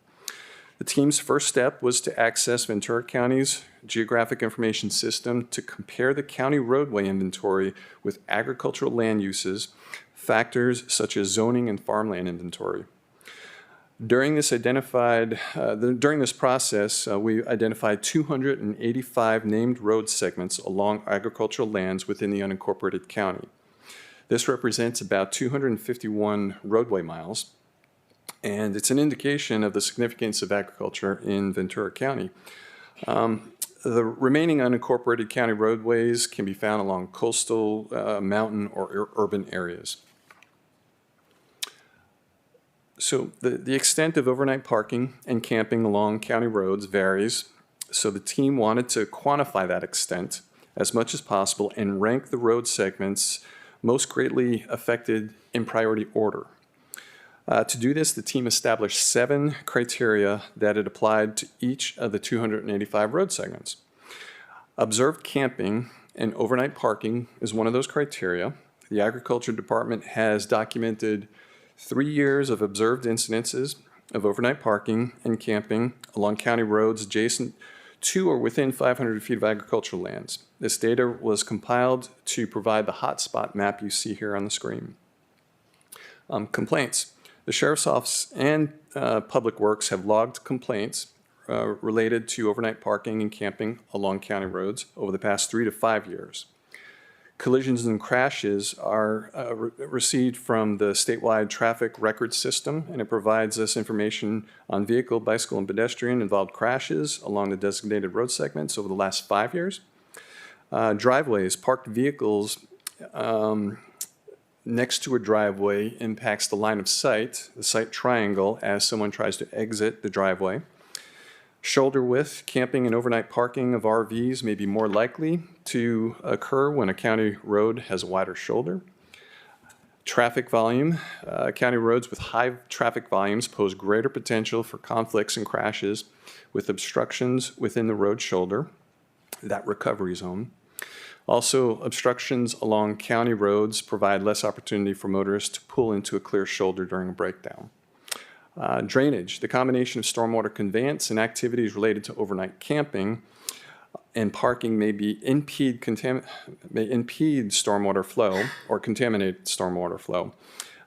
The team's first step was to access Ventura County's geographic information system to compare the county roadway inventory with agricultural land uses, factors such as zoning and farmland inventory. During this process, we identified 285 named road segments along agricultural lands within the unincorporated county. This represents about 251 roadway miles. And it's an indication of the significance of agriculture in Ventura County. The remaining unincorporated county roadways can be found along coastal, mountain, or urban areas. So the extent of overnight parking and camping along county roads varies. So the team wanted to quantify that extent as much as possible and rank the road segments most greatly affected in priority order. To do this, the team established 7 criteria that it applied to each of the 285 road segments. Observed camping and overnight parking is one of those criteria. The Agriculture Department has documented 3 years of observed incidences of overnight parking and camping along county roads adjacent to or within 500 feet of agricultural lands. This data was compiled to provide the hotspot map you see here on the screen. Complaints. The Sheriff's Office and Public Works have logged complaints related to overnight parking and camping along county roads over the past 3 to 5 years. Collisions and crashes are received from the statewide traffic record system, and it provides us information on vehicle, bicycle, and pedestrian-involved crashes along the designated road segments over the last 5 years. Driveways, parked vehicles next to a driveway impacts the line of sight, the sight triangle, as someone tries to exit the driveway. Shoulder width, camping and overnight parking of RVs may be more likely to occur when a county road has a wider shoulder. Traffic volume, county roads with high traffic volumes pose greater potential for conflicts and crashes with obstructions within the road shoulder, that recovery zone. Also, obstructions along county roads provide less opportunity for motorists to pull into a clear shoulder during a breakdown. Drainage, the combination of stormwater conveyance and activities related to overnight camping and parking may impede stormwater flow or contaminate stormwater flow.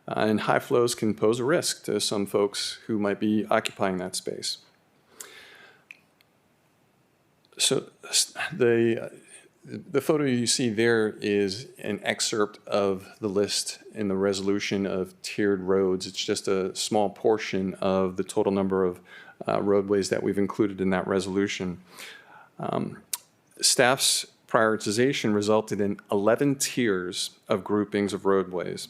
And high flows can pose a risk to some folks who might be occupying that space. So the photo you see there is an excerpt of the list in the resolution of tiered roads. It's just a small portion of the total number of roadways that we've included in that resolution. Staff's prioritization resulted in 11 tiers of groupings of roadways.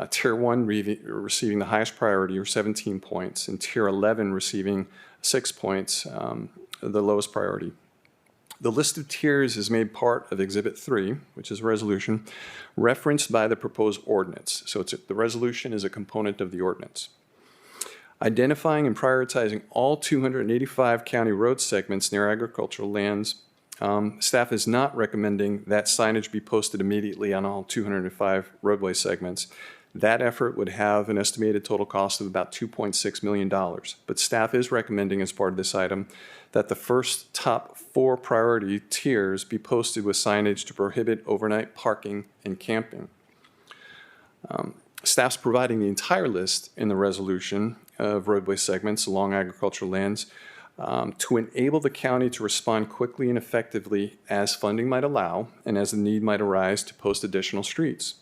Tier 1 receiving the highest priority, or 17 points, and Tier 11 receiving 6 points, the lowest priority. The list of tiers is made part of Exhibit 3, which is a resolution, referenced by the proposed ordinance. So the resolution is a component of the ordinance. Identifying and prioritizing all 285 county road segments near agricultural lands, staff is not recommending that signage be posted immediately on all 205 roadway segments. That effort would have an estimated total cost of about $2.6 million. But staff is recommending, as part of this item, that the first top 4 priority tiers be posted with signage to prohibit overnight parking and camping. Staff's providing the entire list in the resolution of roadway segments along agricultural lands to enable the county to respond quickly and effectively as funding might allow and as the need might arise to post additional streets.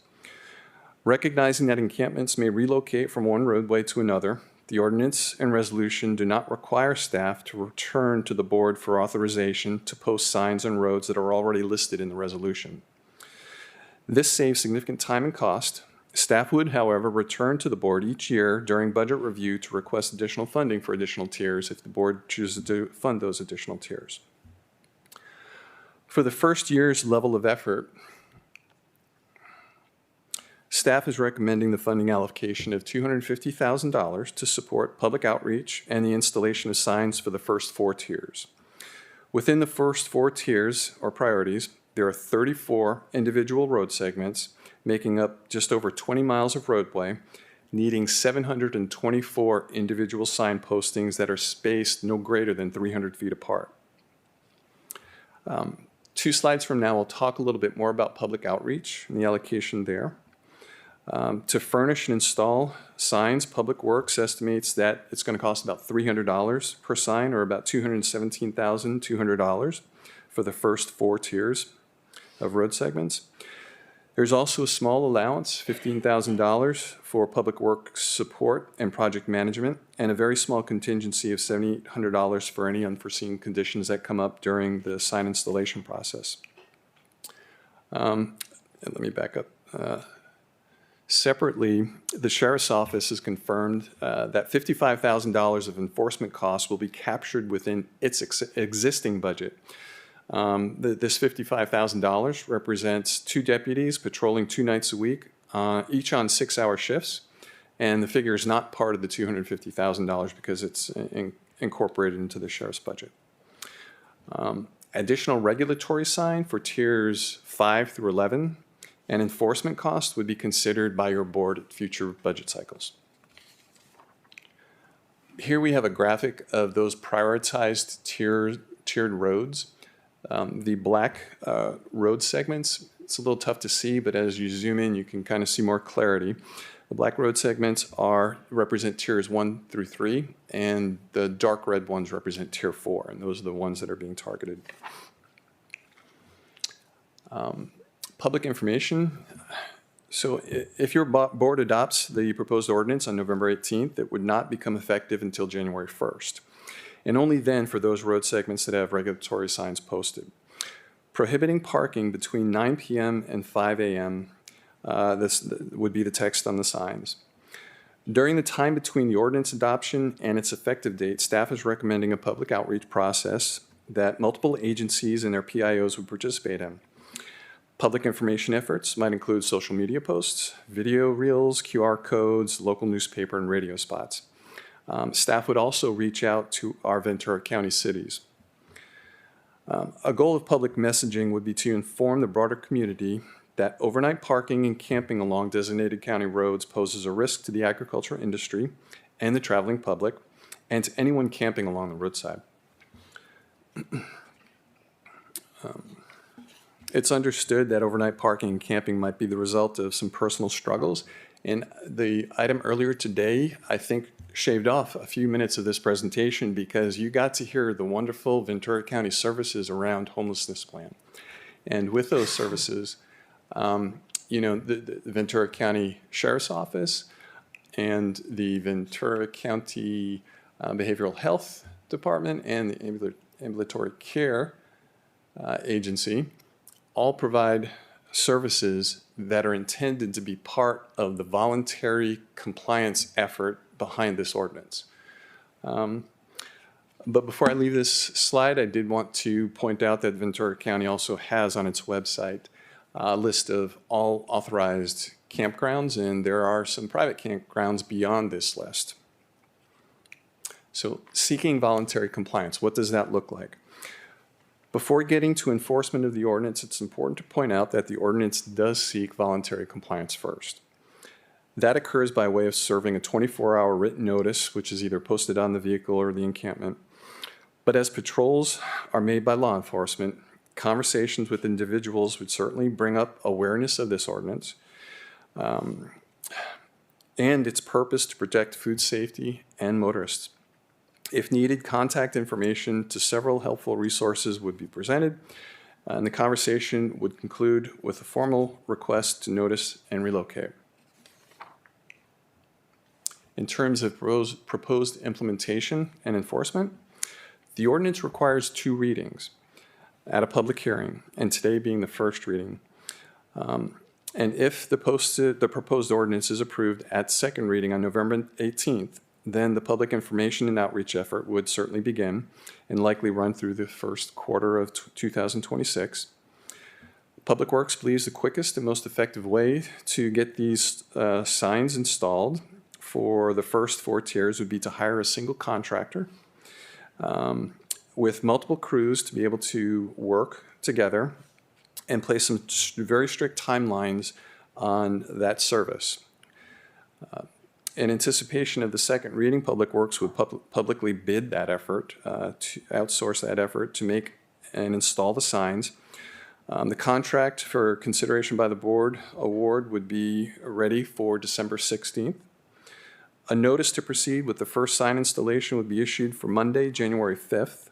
Recognizing that encampments may relocate from one roadway to another, the ordinance and resolution do not require staff to return to the board for authorization to post signs on roads that are already listed in the resolution. This saves significant time and cost. Staff would, however, return to the board each year during budget review to request additional funding for additional tiers if the board chooses to fund those additional tiers. For the first year's level of effort, staff is recommending the funding allocation of $250,000 to support public outreach and the installation of signs for the first 4 tiers. Within the first 4 tiers, or priorities, there are 34 individual road segments, making up just over 20 miles of roadway, needing 724 individual sign postings that are spaced no greater than 300 feet apart. 2 slides from now, we'll talk a little bit more about public outreach and the allocation there. To furnish and install signs, Public Works estimates that it's going to cost about $300 per sign, or about $217,200 for the first 4 tiers of road segments. There's also a small allowance, $15,000 for public works support and project management, and a very small contingency of $7,800 for any unforeseen conditions that come up during the sign installation process. And let me back up. Separately, the Sheriff's Office has confirmed that $55,000 of enforcement costs will be captured within its existing budget. This $55,000 represents 2 deputies patrolling 2 nights a week, each on 6-hour shifts, and the figure is not part of the $250,000 because it's incorporated into the sheriff's budget. Additional regulatory sign for tiers 5 through 11 and enforcement costs would be considered by your board at future budget cycles. Here we have a graphic of those prioritized tiered roads. The black road segments, it's a little tough to see, but as you zoom in, you can kind of see more clarity. The black road segments represent tiers 1 through 3, and the dark red ones represent tier 4, and those are the ones that are being targeted. Public information. So if your board adopts the proposed ordinance on November 18th, it would not become effective until January 1st. And only then for those road segments that have regulatory signs posted. Prohibiting parking between 9 p.m. and 5 a.m. This would be the text on the signs. During the time between the ordinance adoption and its effective date, staff is recommending a public outreach process that multiple agencies and their PIOs would participate in. Public information efforts might include social media posts, video reels, QR codes, local newspaper, and radio spots. Staff would also reach out to our Ventura County cities. A goal of public messaging would be to inform the broader community that overnight parking and camping along designated county roads poses a risk to the agriculture industry and the traveling public, and to anyone camping along the roadside. It's understood that overnight parking and camping might be the result of some personal struggles, and the item earlier today, I think, shaved off a few minutes of this presentation because you got to hear the wonderful Ventura County services around homelessness plan. And with those services, the Ventura County Sheriff's Office and the Ventura County Behavioral Health Department and the Ambulatory Care Agency all provide services that are intended to be part of the voluntary compliance effort behind this ordinance. But before I leave this slide, I did want to point out that Ventura County also has on its website a list of all authorized campgrounds, and there are some private campgrounds beyond this list. So seeking voluntary compliance, what does that look like? Before getting to enforcement of the ordinance, it's important to point out that the ordinance does seek voluntary compliance first. That occurs by way of serving a 24-hour written notice, which is either posted on the vehicle or the encampment. But as patrols are made by law enforcement, conversations with individuals would certainly bring up awareness of this ordinance and its purpose to protect food safety and motorists. If needed, contact information to several helpful resources would be presented, and the conversation would conclude with a formal request to notice and relocate. In terms of proposed implementation and enforcement, the ordinance requires 2 readings at a public hearing, and today being the first reading. And if the proposed ordinance is approved at second reading on November 18th, then the public information and outreach effort would certainly begin and likely run through the first quarter of 2026. Public Works believes the quickest and most effective way to get these signs installed for the first 4 tiers would be to hire a single contractor with multiple crews to be able to work together and place some very strict timelines on that service. In anticipation of the second reading, Public Works would publicly bid that effort, to outsource that effort to make and install the signs. The contract for consideration by the board award would be ready for December 16th. A notice to proceed with the first sign installation would be issued for Monday, January 5th.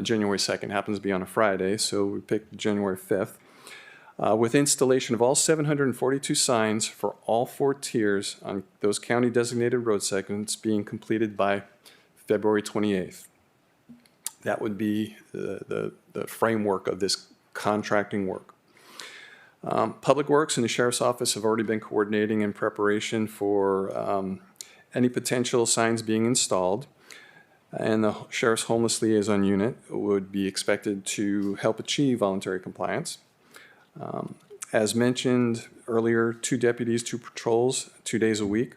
January 2nd happens to be on a Friday, so we picked January 5th. with installation of all 742 signs for all 4 tiers on those county-designated road segments being completed by February 28th. That would be the framework of this contracting work. Public Works and the Sheriff's Office have already been coordinating in preparation for any potential signs being installed, and the Sheriff's Homeless Liaison Unit would be expected to help achieve voluntary compliance. As mentioned earlier, 2 deputies, 2 patrols, 2 days a week.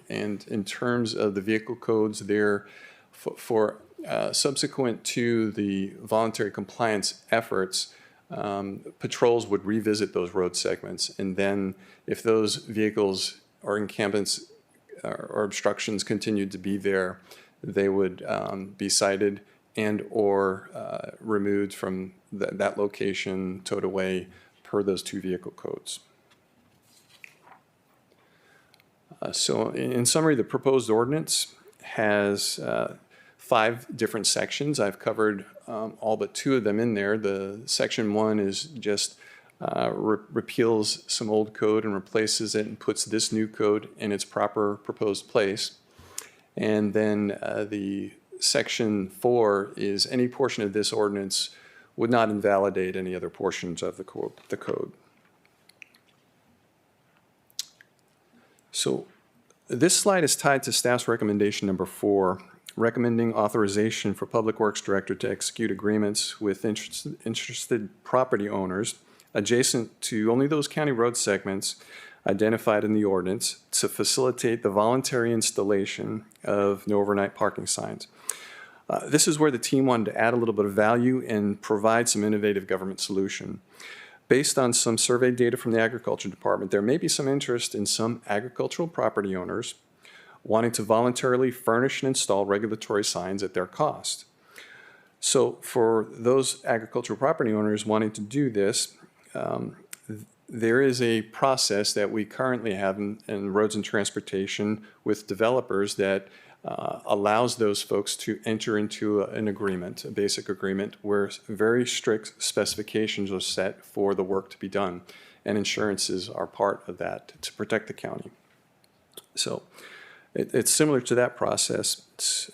And in terms of the vehicle codes, they're for subsequent to the voluntary compliance efforts, patrols would revisit those road segments. And then if those vehicles or encampments or obstructions continued to be there, they would be cited and or removed from that location, towed away per those 2 vehicle codes. So in summary, the proposed ordinance has 5 different sections. I've covered all but 2 of them in there. The section 1 is just repeals some old code and replaces it and puts this new code in its proper proposed place. And then the section 4 is any portion of this ordinance would not invalidate any other portions of the code. So this slide is tied to staff's recommendation number 4, recommending authorization for Public Works Director to execute agreements with interested property owners adjacent to only those county road segments identified in the ordinance to facilitate the voluntary installation of no overnight parking signs. This is where the team wanted to add a little bit of value and provide some innovative government solution. Based on some survey data from the Agriculture Department, there may be some interest in some agricultural property owners wanting to voluntarily furnish and install regulatory signs at their cost. So for those agricultural property owners wanting to do this, there is a process that we currently have in Roads and Transportation with developers that allows those folks to enter into an agreement, a basic agreement, where very strict specifications are set for the work to be done, and insurances are part of that to protect the county. So it's similar to that process.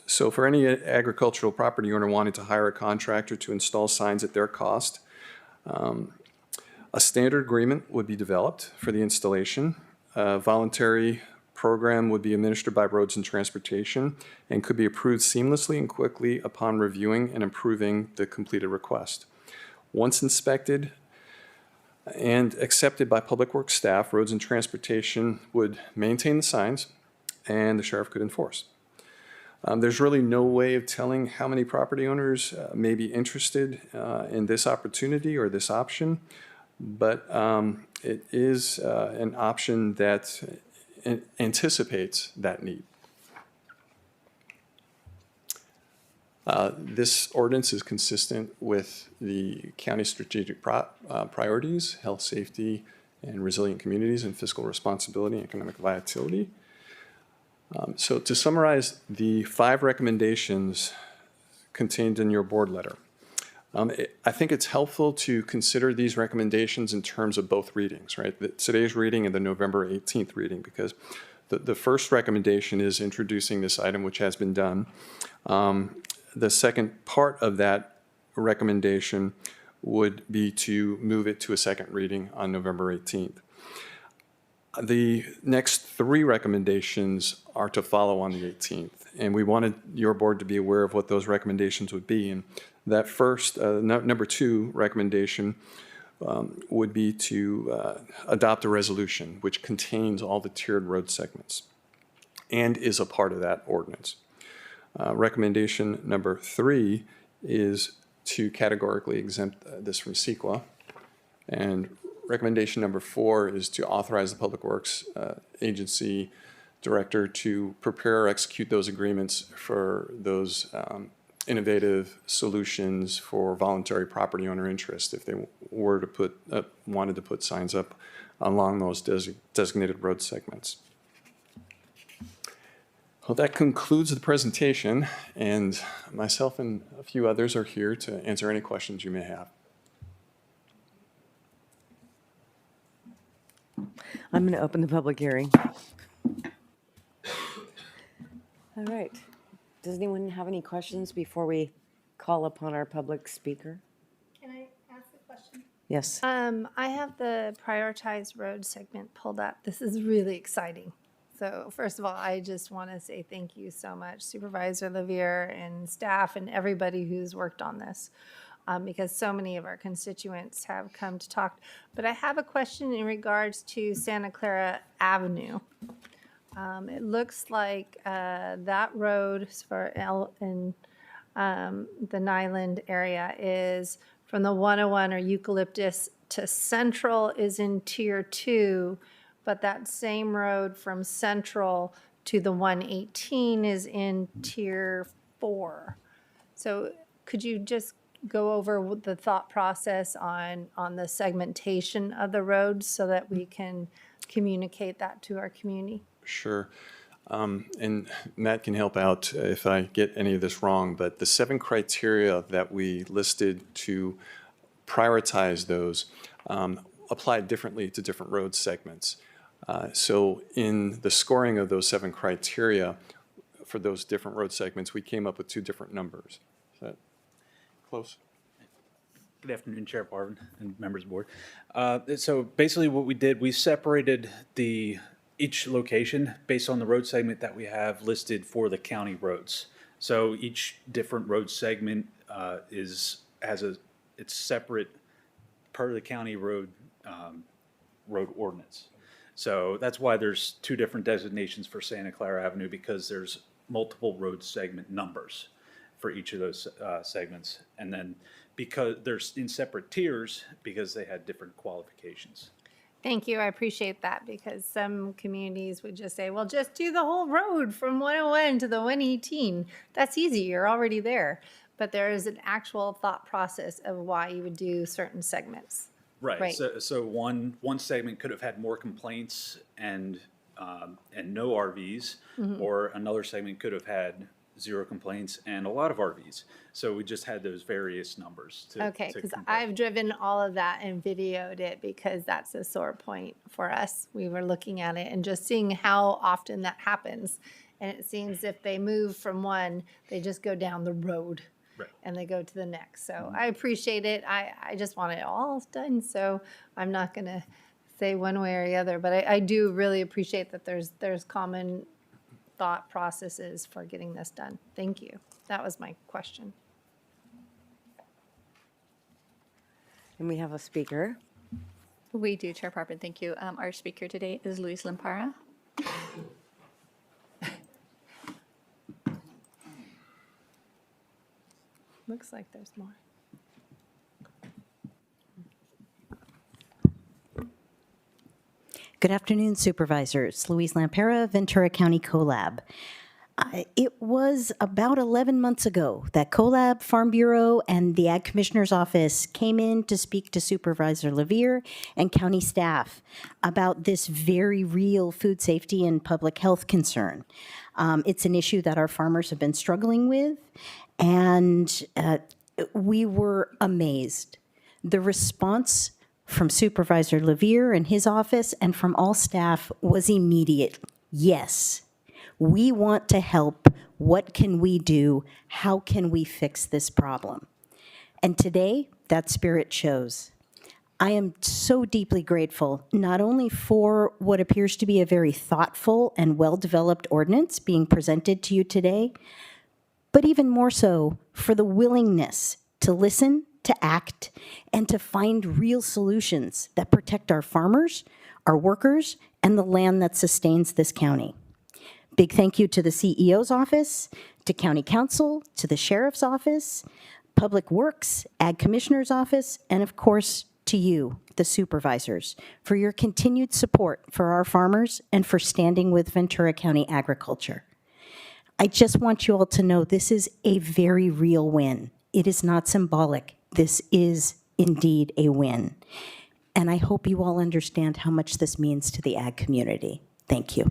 So for any agricultural property owner wanting to hire a contractor to install signs at their cost, a standard agreement would be developed for the installation. A voluntary program would be administered by Roads and Transportation and could be approved seamlessly and quickly upon reviewing and approving the completed request. Once inspected and accepted by Public Works staff, Roads and Transportation would maintain the signs and the sheriff could enforce. There's really no way of telling how many property owners may be interested in this opportunity or this option, but it is an option that anticipates that need. This ordinance is consistent with the county's strategic priorities: health, safety, and resilient communities, and fiscal responsibility and economic vitality. So to summarize the 5 recommendations contained in your board letter, I think it's helpful to consider these recommendations in terms of both readings, right? Today's reading and the November 18th reading, because the first recommendation is introducing this item, which has been done. The second part of that recommendation would be to move it to a second reading on November 18th. The next 3 recommendations are to follow on the 18th, and we wanted your board to be aware of what those recommendations would be. And that first, number 2 recommendation would be to adopt a resolution which contains all the tiered road segments and is a part of that ordinance. Recommendation number 3 is to categorically exempt this from CEQA. And recommendation number 4 is to authorize the Public Works Agency Director to prepare or execute those agreements for those innovative solutions for voluntary property owner interest if they were to wanted to put signs up along those designated road segments. Well, that concludes the presentation, and myself and a few others are here to answer any questions you may have. I'm going to open the public hearing. All right. Does anyone have any questions before we call upon our public speaker? Can I ask a question? Yes. I have the prioritized road segment pulled up. This is really exciting. So first of all, I just want to say thank you so much, Supervisor Levier and staff and everybody who's worked on this, because so many of our constituents have come to talk. But I have a question in regards to Santa Clara Avenue. It looks like that road for in the Nyland area is from the 101 or Eucalyptus to Central is in Tier 2, but that same road from Central to the 118 is in Tier 4. So could you just go over the thought process on the segmentation of the roads so that we can communicate that to our community? Sure. And Matt can help out if I get any of this wrong, but the 7 criteria that we listed to prioritize those applied differently to different road segments. So in the scoring of those 7 criteria for those different road segments, we came up with 2 different numbers. Is that close? Good afternoon, Chair Parvin and members of the board. So basically what we did, we separated each location based on the road segment that we have listed for the county roads. So each different road segment has its separate part of the county road ordinance. So that's why there's 2 different designations for Santa Clara Avenue, because there's multiple road segment numbers for each of those segments. And then because they're in separate tiers because they had different qualifications. Thank you. I appreciate that, because some communities would just say, well, just do the whole road from 101 to the 118. That's easy. You're already there. But there is an actual thought process of why you would do certain segments. Right. So one segment could have had more complaints and no RVs, or another segment could have had 0 complaints and a lot of RVs. So we just had those various numbers. Okay, because I've driven all of that and videoed it, because that's a sore point for us. We were looking at it and just seeing how often that happens. And it seems if they move from one, they just go down the road. Right. And they go to the next. So I appreciate it. I just want it all done. So I'm not going to say one way or the other, but I do really appreciate that there's common thought processes for getting this done. Thank you. That was my question. And we have a speaker. We do, Chair Parvin. Thank you. Our speaker today is Luis Lampara. Looks like there's more. Good afternoon, Supervisors. Louise Lampera, Ventura County CoLab. It was about 11 months ago that CoLab, Farm Bureau, and the Ag Commissioner's Office came in to speak to Supervisor Levier and county staff about this very real food safety and public health concern. It's an issue that our farmers have been struggling with, and we were amazed. The response from Supervisor Levier and his office and from all staff was immediate. Yes, we want to help. What can we do? How can we fix this problem? And today, that spirit shows. I am so deeply grateful, not only for what appears to be a very thoughtful and well-developed ordinance being presented to you today, but even more so for the willingness to listen, to act, and to find real solutions that protect our farmers, our workers, and the land that sustains this county. Big thank you to the CEO's office, to County Council, to the Sheriff's Office, Public Works, Ag Commissioner's Office, and of course, to you, the Supervisors, for your continued support for our farmers and for standing with Ventura County agriculture. I just want you all to know this is a very real win. It is not symbolic. This is indeed a win. And I hope you all understand how much this means to the ag community. Thank you.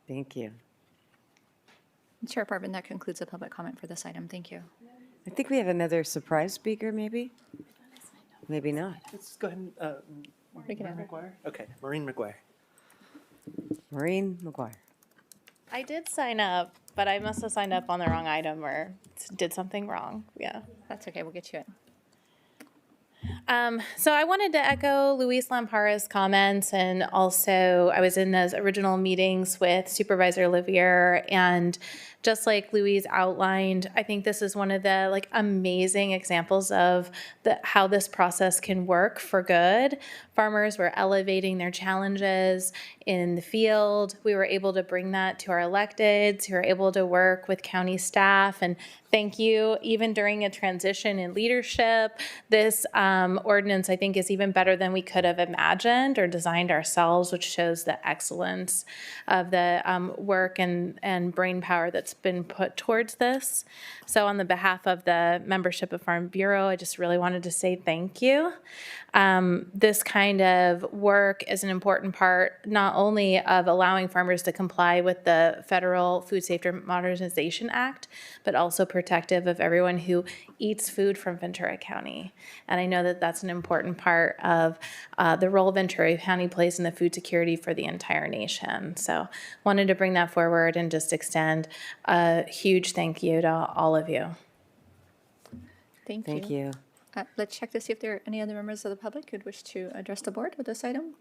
Thank you. Chair Parvin, that concludes the public comment for this item. Thank you. I think we have another surprise speaker, maybe? Maybe not. Let's go ahead and, We can Maureen have her. McGuire? Okay, Maureen McGuire. Maureen McGuire. I did sign up, but I must have signed up on the wrong item or did something wrong. Yeah. That's okay. We'll get you in. So I wanted to echo Luis Lampara's comments, and also I was in those original meetings with Supervisor Livier, and just like Luis outlined, I think this is one of the amazing examples of how this process can work for good. Farmers were elevating their challenges in the field. We were able to bring that to our electeds, who were able to work with county staff, and thank you. Even during a transition in leadership, this ordinance, I think, is even better than we could have imagined or designed ourselves, which shows the excellence of the work and brain power that's been put towards this. So on the behalf of the membership of Farm Bureau, I just really wanted to say thank you. This kind of work is an important part not only of allowing farmers to comply with the Federal Food Safety Modernization Act, but also protective of everyone who eats food from Ventura County. And I know that that's an important part of the role Ventura County plays in the food security for the entire nation. So wanted to bring that forward and just extend a huge thank you to all of you. Thank you. Let's check to see if there are any other members of the public who'd wish to address the board with this item.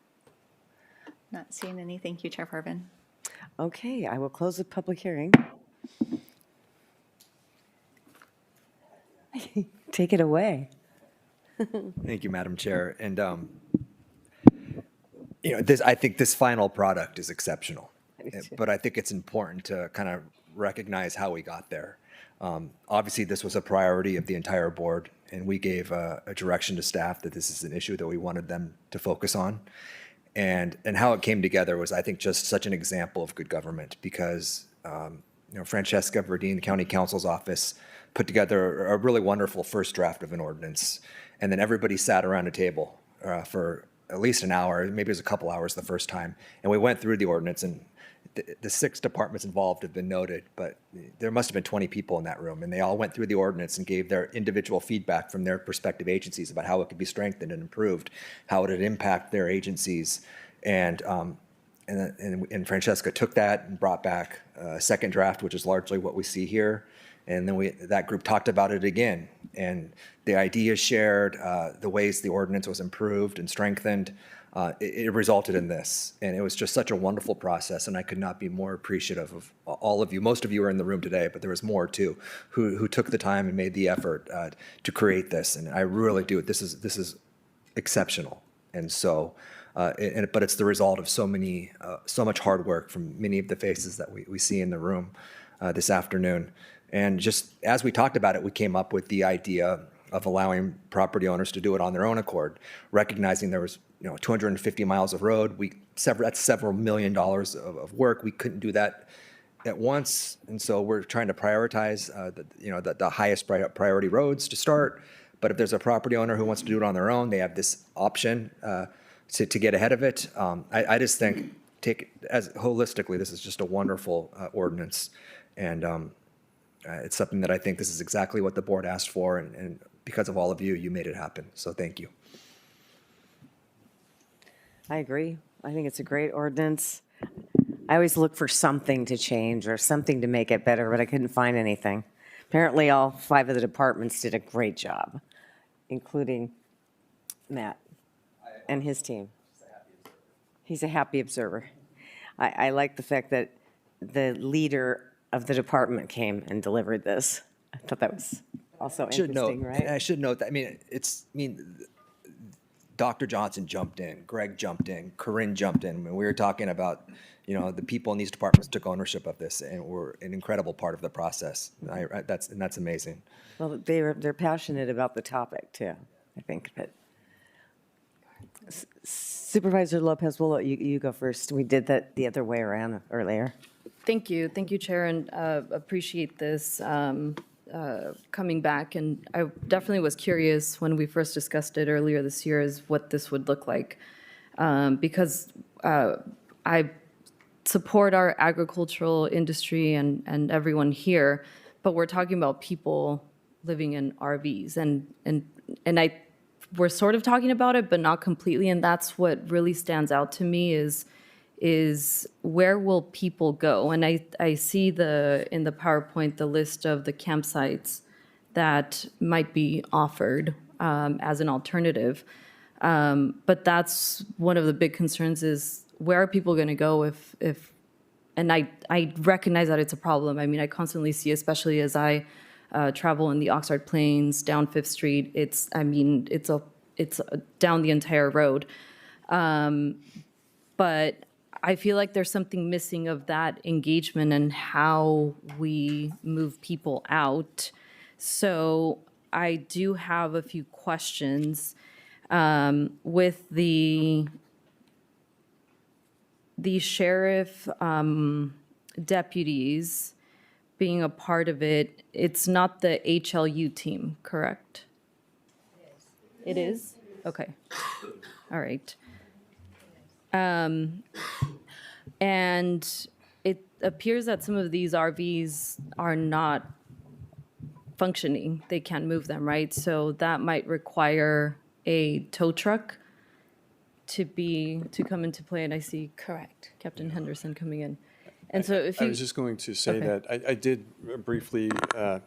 Not seeing any. Thank you, Chair Parvin. Okay, I will close the public hearing. Take it away. Thank you, Madam Chair. And, I think this final product is exceptional, but I think it's important to kind of recognize how we got there. Obviously, this was a priority of the entire board, and we gave a direction to staff that this is an issue that we wanted them to focus on. And how it came together was, I think, just such an example of good government because, Francesca Verdeen, the County Counsel's office, put together a really wonderful first draft of an ordinance. And then everybody sat around a table for at least an hour, maybe it was a couple hours the first time. And we went through the ordinance, and the 6 departments involved have been noted, but there must have been 20 people in that room, and they all went through the ordinance and gave their individual feedback from their respective agencies about how it could be strengthened and improved, how it would impact their agencies. And Francesca took that and brought back a second draft, which is largely what we see here. And then that group talked about it again. And the ideas shared, the ways the ordinance was improved and strengthened, it resulted in this. And it was just such a wonderful process. And I could not be more appreciative of all of you. Most of you are in the room today, but there was more too, who took the time and made the effort to create this. And I really do. This is exceptional. And so, but it's the result of so much hard work from many of the faces that we see in the room this afternoon. And just as we talked about it, we came up with the idea of allowing property owners to do it on their own accord, recognizing there was 250 miles of road. That's several $1 million of work. We couldn't do that at once, and so we're trying to prioritize the highest priority roads to start. But if there's a property owner who wants to do it on their own, they have this option to get ahead of it. I just think holistically, this is just a wonderful ordinance, and it's something that I think this is exactly what the board asked for, and because of all of you, you made it happen. So thank you. I agree. I think it's a great ordinance. I always look for something to change or something to make it better, but I couldn't find anything. Apparently, all 5 of the departments did a great job, including Matt and his team. He's a happy observer. I like the fact that the leader of the department came and delivered this. I thought that was also interesting, right? I should note that. Dr. Johnson jumped in, Greg jumped in, Corinne jumped in. When we were talking about, the people in these departments took ownership of this and were an incredible part of the process. That's amazing. Well, they're passionate about the topic too, I think. But Supervisor Lopez, we'll let you go first. We did that the other way around earlier. Thank you, Chair, and appreciate this coming back. And I definitely was curious when we first discussed it earlier this year as what this would look like, because I support our agricultural industry and everyone here, but we're talking about people living in RVs, and we're sort of talking about it, but not completely, and that's what really stands out to me is where will people go? And I see in the PowerPoint the list of the campsites that might be offered as an alternative. But that's one of the big concerns is where are people going to go if and I recognize that it's a problem. I mean, I constantly see, especially as I travel in the Oxnard Plains down 5th Street, it's down the entire road. But I feel like there's something missing of that engagement and how we move people out. So I do have a few questions with the sheriff deputies being a part of it. It's not the HLU team, correct? It is? Okay. All right. And it appears that some of these RVs are not functioning. They can't move them, right? So that might require a tow truck to come into play. And I see Correct. Captain Henderson coming in. And so if you... I was just going to say Okay. that I did briefly, I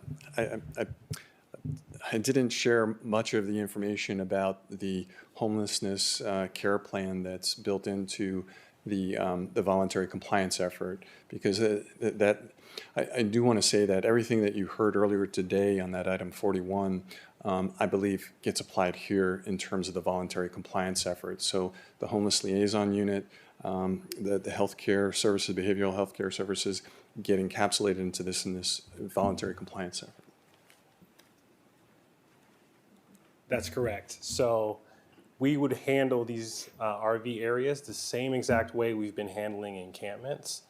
didn't share much of the information about the homelessness care plan that's built into the voluntary compliance effort, because I do want to say that everything that you heard earlier today on that item 41, I believe gets applied here in terms of the voluntary compliance effort. So the homeless liaison unit, the healthcare services, behavioral healthcare services get encapsulated into this in this voluntary compliance effort. That's correct. So we would handle these RV areas the same exact way we've been handling encampments,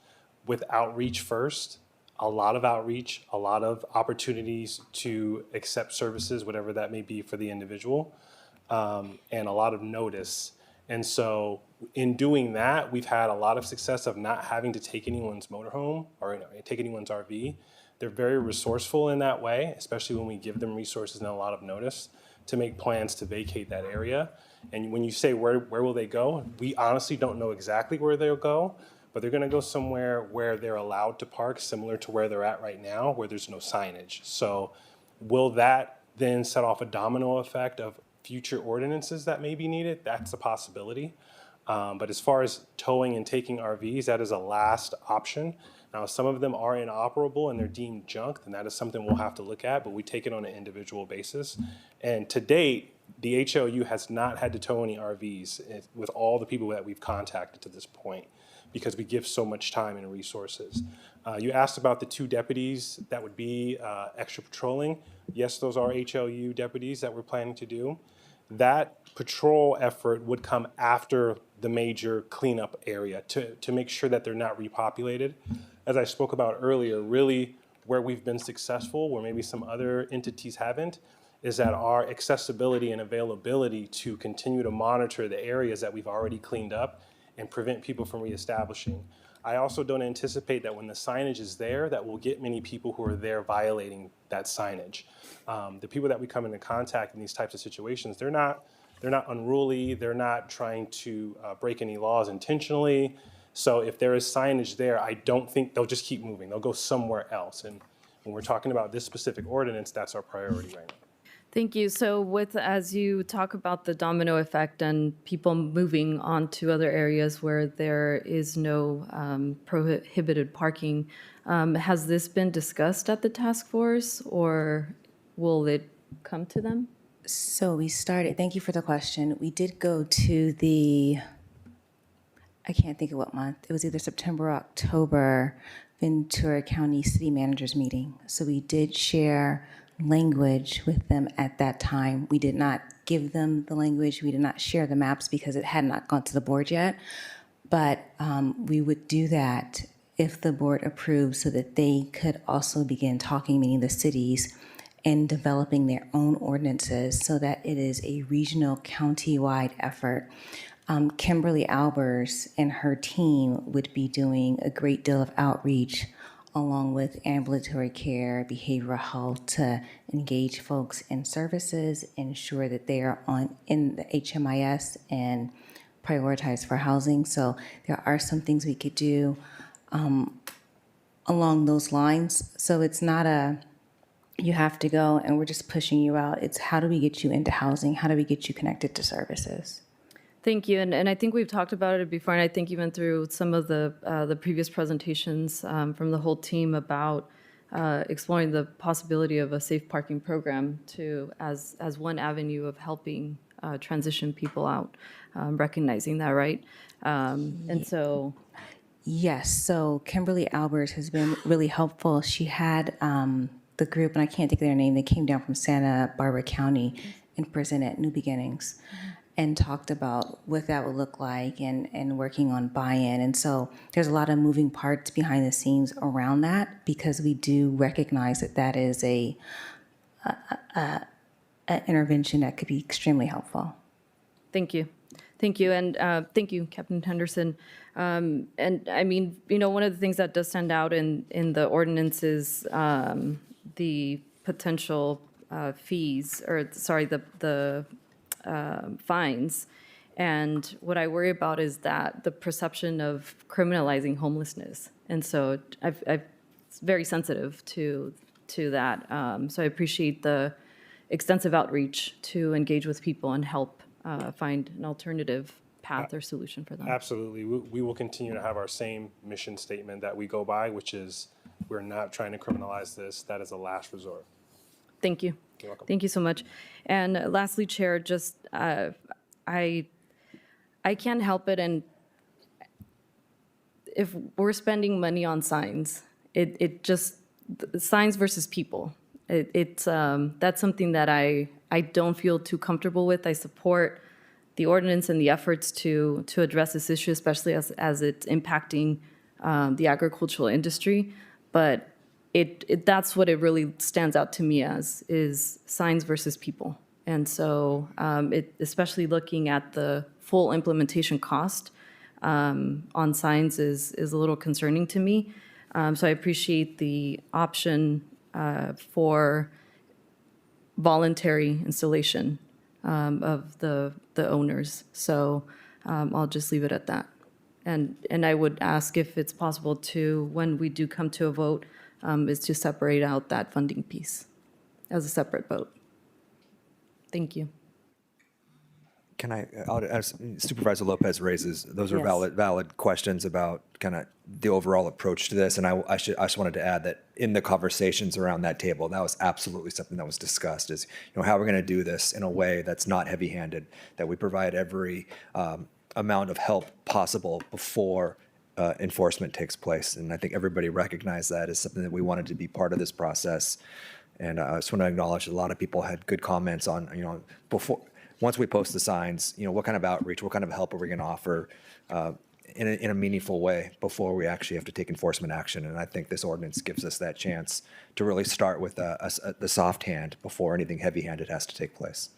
with outreach first, a lot of outreach, a lot of opportunities to accept services, whatever that may be for the individual, and a lot of notice. And so in doing that, we've had a lot of success of not having to take anyone's motorhome or take anyone's RV. They're very resourceful in that way, especially when we give them resources and a lot of notice to make plans to vacate that area. And when you say where will they go, we honestly don't know exactly where they'll go, but they're gonna go somewhere where they're allowed to park, similar to where they're at right now, where there's no signage. So will that then set off a domino effect of future ordinances that may be needed? That's a possibility. But as far as towing and taking RVs, that is a last option. Now, some of them are inoperable and they're deemed junk, then that is something we'll have to look at, but we take it on an individual basis. And to date, the HLU has not had to tow any RVs with all the people that we've contacted to this point, because we give so much time and resources. You asked about the 2 deputies that would be extra patrolling. Yes, those are HLU deputies that we're planning to do. That patrol effort would come after the major cleanup area to make sure that they're not repopulated. As I spoke about earlier, really where we've been successful, where maybe some other entities haven't, is that our accessibility and availability to continue to monitor the areas that we've already cleaned up and prevent people from reestablishing. I also don't anticipate that when the signage is there, that we'll get many people who are there violating that signage. The people that we come into contact in these types of situations, they're not unruly, they're not trying to break any laws intentionally. So if there is signage there, I don't think they'll just keep moving. They'll go somewhere else. And when we're talking about this specific ordinance, that's our priority right now. Thank you. So as you talk about the domino effect and people moving on to other areas where there is no prohibited parking, has this been discussed at the task force, or will it come to them? So we started, thank you for the question. We did go to I can't think of what month, it was either September or October, Ventura County City Managers meeting. So we did share language with them at that time. We did not give them the language. We did not share the maps because it had not gone to the board yet. But we would do that if the board approved, so that they could also begin talking, meaning the cities, and developing their own ordinances so that it is a regional, county-wide effort. Kimberly Albers and her team would be doing a great deal of outreach along with ambulatory care, behavioral health to engage folks in services, ensure that they are in the HMIS and prioritize for housing. So there are some things we could do along those lines. So it's not you have to go and we're just pushing you out. It's how do we get you into housing? How do we get you connected to services? Thank you, and I think we've talked about it before, and I think even through some of the previous presentations from the whole team about exploring the possibility of a safe parking program as one avenue of helping transition people out, recognizing that, right? And so. Yes, so Kimberly Albers has been really helpful. She had the group, and I can't think of their name, they came down from Santa Barbara County and presented at New Beginnings and talked about what that would look like and working on buy-in. And so there's a lot of moving parts behind the scenes around that because we do recognize that that is an intervention that could be extremely helpful. Thank you. Thank you, and thank you, Captain Henderson. And I mean, one of the things that does stand out in the ordinance is the potential fees, or sorry, the fines. And what I worry about is that the perception of criminalizing homelessness. And so I'm very sensitive to that. So I appreciate the extensive outreach to engage with people and help find an alternative path or solution for them. Absolutely. We will continue to have our same mission statement that we go by, which is we're not trying to criminalize this. That is a last resort. Thank you. You're welcome. Thank you so much. And lastly, Chair, just I can't help it, and if we're spending money on signs, it just signs versus people. It's that's something that I don't feel too comfortable with. I support the ordinance and the efforts to address this issue, especially as it's impacting the agricultural industry. But that's what it really stands out to me as, is signs versus people. And so especially looking at the full implementation cost on signs is a little concerning to me. So I appreciate the option for voluntary installation of the owners. So I'll just leave it at that. And I would ask if it's possible to, when we do come to a vote, is to separate out that funding piece as a separate vote. Thank you. Can as Supervisor Lopez raises, those are Yes. valid questions about kind of the overall approach to this. And I just wanted to add that in the conversations around that table, that was absolutely something that was discussed, is how we're going to do this in a way that's not heavy-handed, that we provide every amount of help possible before enforcement takes place. And I think everybody recognized that as something that we wanted to be part of this process. And I just want to acknowledge that a lot of people had good comments on, once we post the signs, what kind of outreach, what kind of help are we going to offer in a meaningful way before we actually have to take enforcement action. And I think this ordinance gives us that chance to really start with the soft hand before anything heavy-handed has to take place.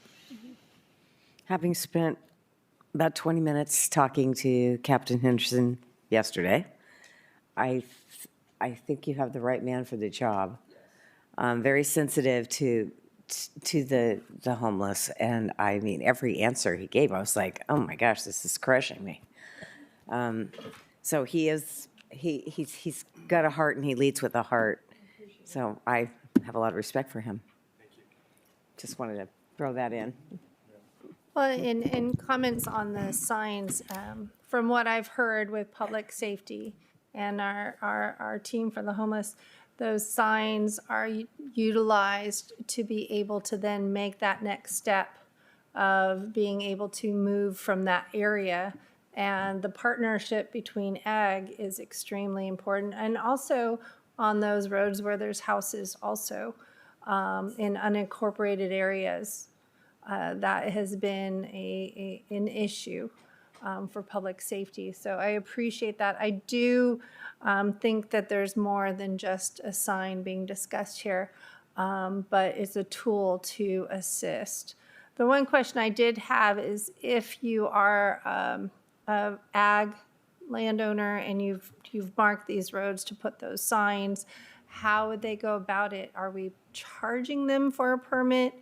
Having spent about 20 minutes talking to Captain Henderson yesterday, I think you have the right man for the job. Very sensitive to the homeless, and I mean, every answer he gave, I was like, oh my gosh, this is crushing me. So he's got a heart, and he leads with a heart. So I have a lot of respect for him. Just wanted to throw that in. Well, in comments on the signs, from what I've heard with public safety and our team for the homeless, those signs are utilized to be able to then make that next step of being able to move from that area. And the partnership between ag is extremely important. And also on those roads where there's houses also in unincorporated areas, that has been an issue for public safety. So I appreciate that. I do think that there's more than just a sign being discussed here, but it's a tool to assist. The one question I did have is if you are a ag landowner and you've marked these roads to put those signs, how would they go about it? Are we charging them for a permit?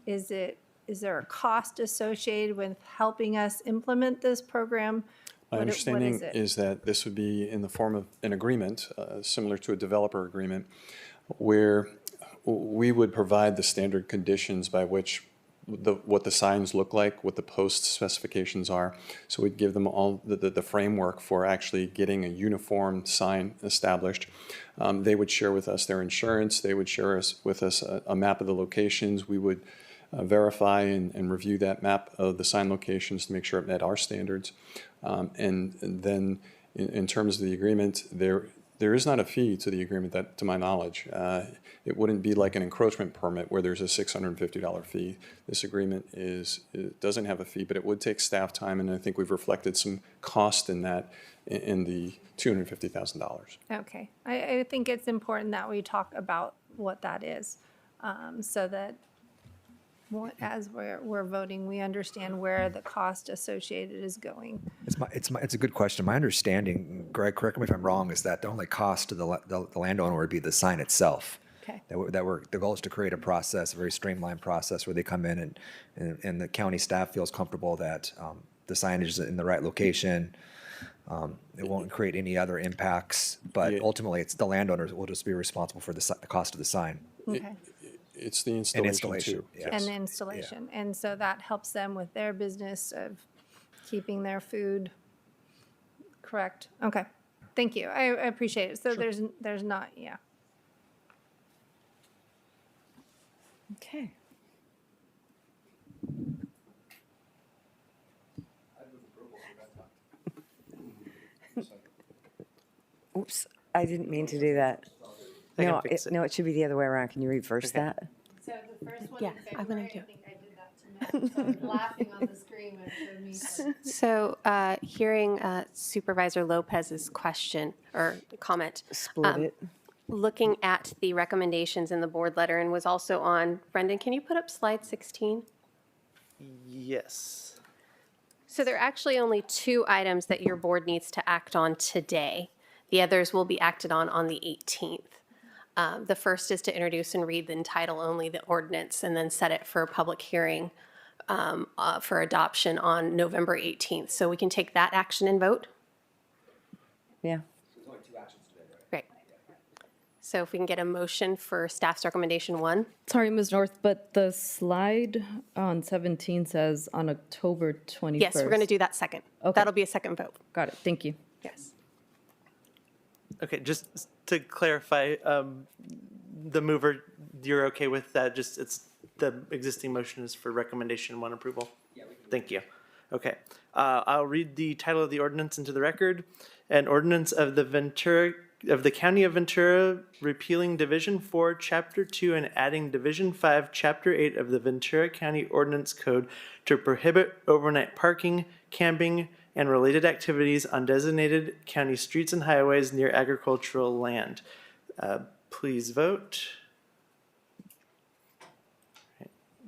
Is there a cost associated with helping us implement this program? My What understanding is it? is that this would be in the form of an agreement, similar to a developer agreement, where we would provide the standard conditions by which what the signs look like, what the post specifications are. So we'd give them all the framework for actually getting a uniform sign established. They would share with us their insurance. They would share with us a map of the locations. We would verify and review that map of the sign locations to make sure it met our standards. And then in terms of the agreement, there is not a fee to the agreement, that, to my knowledge. It wouldn't be like an encroachment permit where there's a $650 fee. This agreement it doesn't have a fee, but it would take staff time, and I think we've reflected some cost in that in the $250,000. Okay. I think it's important that we talk about what that is, so that as we're voting, we understand where the cost associated is going. It's a good question. My understanding, Greg, correct me if I'm wrong, is that the only cost to the landowner would be the sign itself. Okay. The goal is to create a process, a very streamlined process where they come in and the county staff feels comfortable that the signage is in the right location. It won't create any other impacts, but ultimately it's the landowners will just be responsible for the cost of the sign. Okay. It's the installation too. Yes. And the installation. Yeah. And so that helps them with their business of keeping their food correct. Okay. Thank you. I appreciate it. So there's not, yeah. Okay. Oops, I didn't mean to do that. I can No, fix it. no, it should be the other way around. Can you reverse that? So the first one Yeah, I'm gonna do it. I think I did that to Matt. So I'm laughing on the screen when it showed me. So hearing Supervisor Lopez's question or comment. Split it. Looking at the recommendations in the board letter and was also on, Brendan, can you put up slide 16? Yes. So there are actually only 2 items that your board needs to act on today. The others will be acted on the 18th. The first is to introduce and read in title only the ordinance and then set it for a public hearing for adoption on November 18th. So we can take that action and vote. Yeah. Right. So if we can get a motion for staff's recommendation 1. Sorry, Ms. North, but the slide on 17 says on October 21st. Yes, we're going to do that second. Okay. That'll be a second vote. Got it. Thank you. Yes. Okay, just to clarify, the mover, you're okay with that? Just it's the existing motion is for recommendation 1 approval? Yeah. Thank you. Okay. I'll read the title of the ordinance into the record. An ordinance of the County of Ventura repealing Division 4, Chapter 2, and adding Division 5, Chapter 8 of the Ventura County Ordinance Code to prohibit overnight parking, camping, and related activities on designated county streets and highways near agricultural land. Please vote.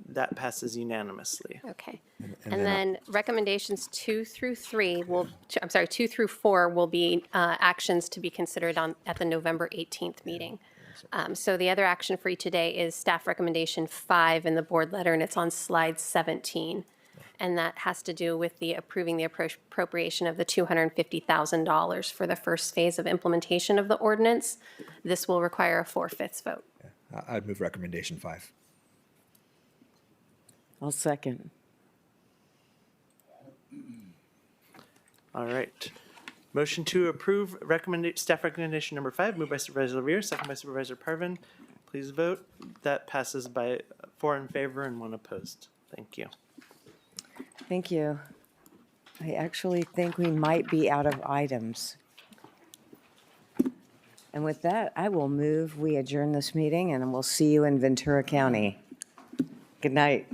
That passes unanimously. Okay. And then recommendations 2 through 4 will be actions to be considered at the November 18th meeting. So the other action for you today is staff recommendation 5 in the board letter, and it's on slide 17. And that has to do with approving the appropriation of the $250,000 for the first phase of implementation of the ordinance. This will require a 4/5 vote. I'd move recommendation 5. I'll second. All right. Motion to approve staff recommendation number 5, moved by Supervisor Levier, second by Supervisor Parvin. Please vote. That passes by 4 in favor and 1 opposed. Thank you. Thank you. I actually think we might be out of items. And with that, I will move, we adjourn this meeting, and we'll see you in Ventura County. Good night.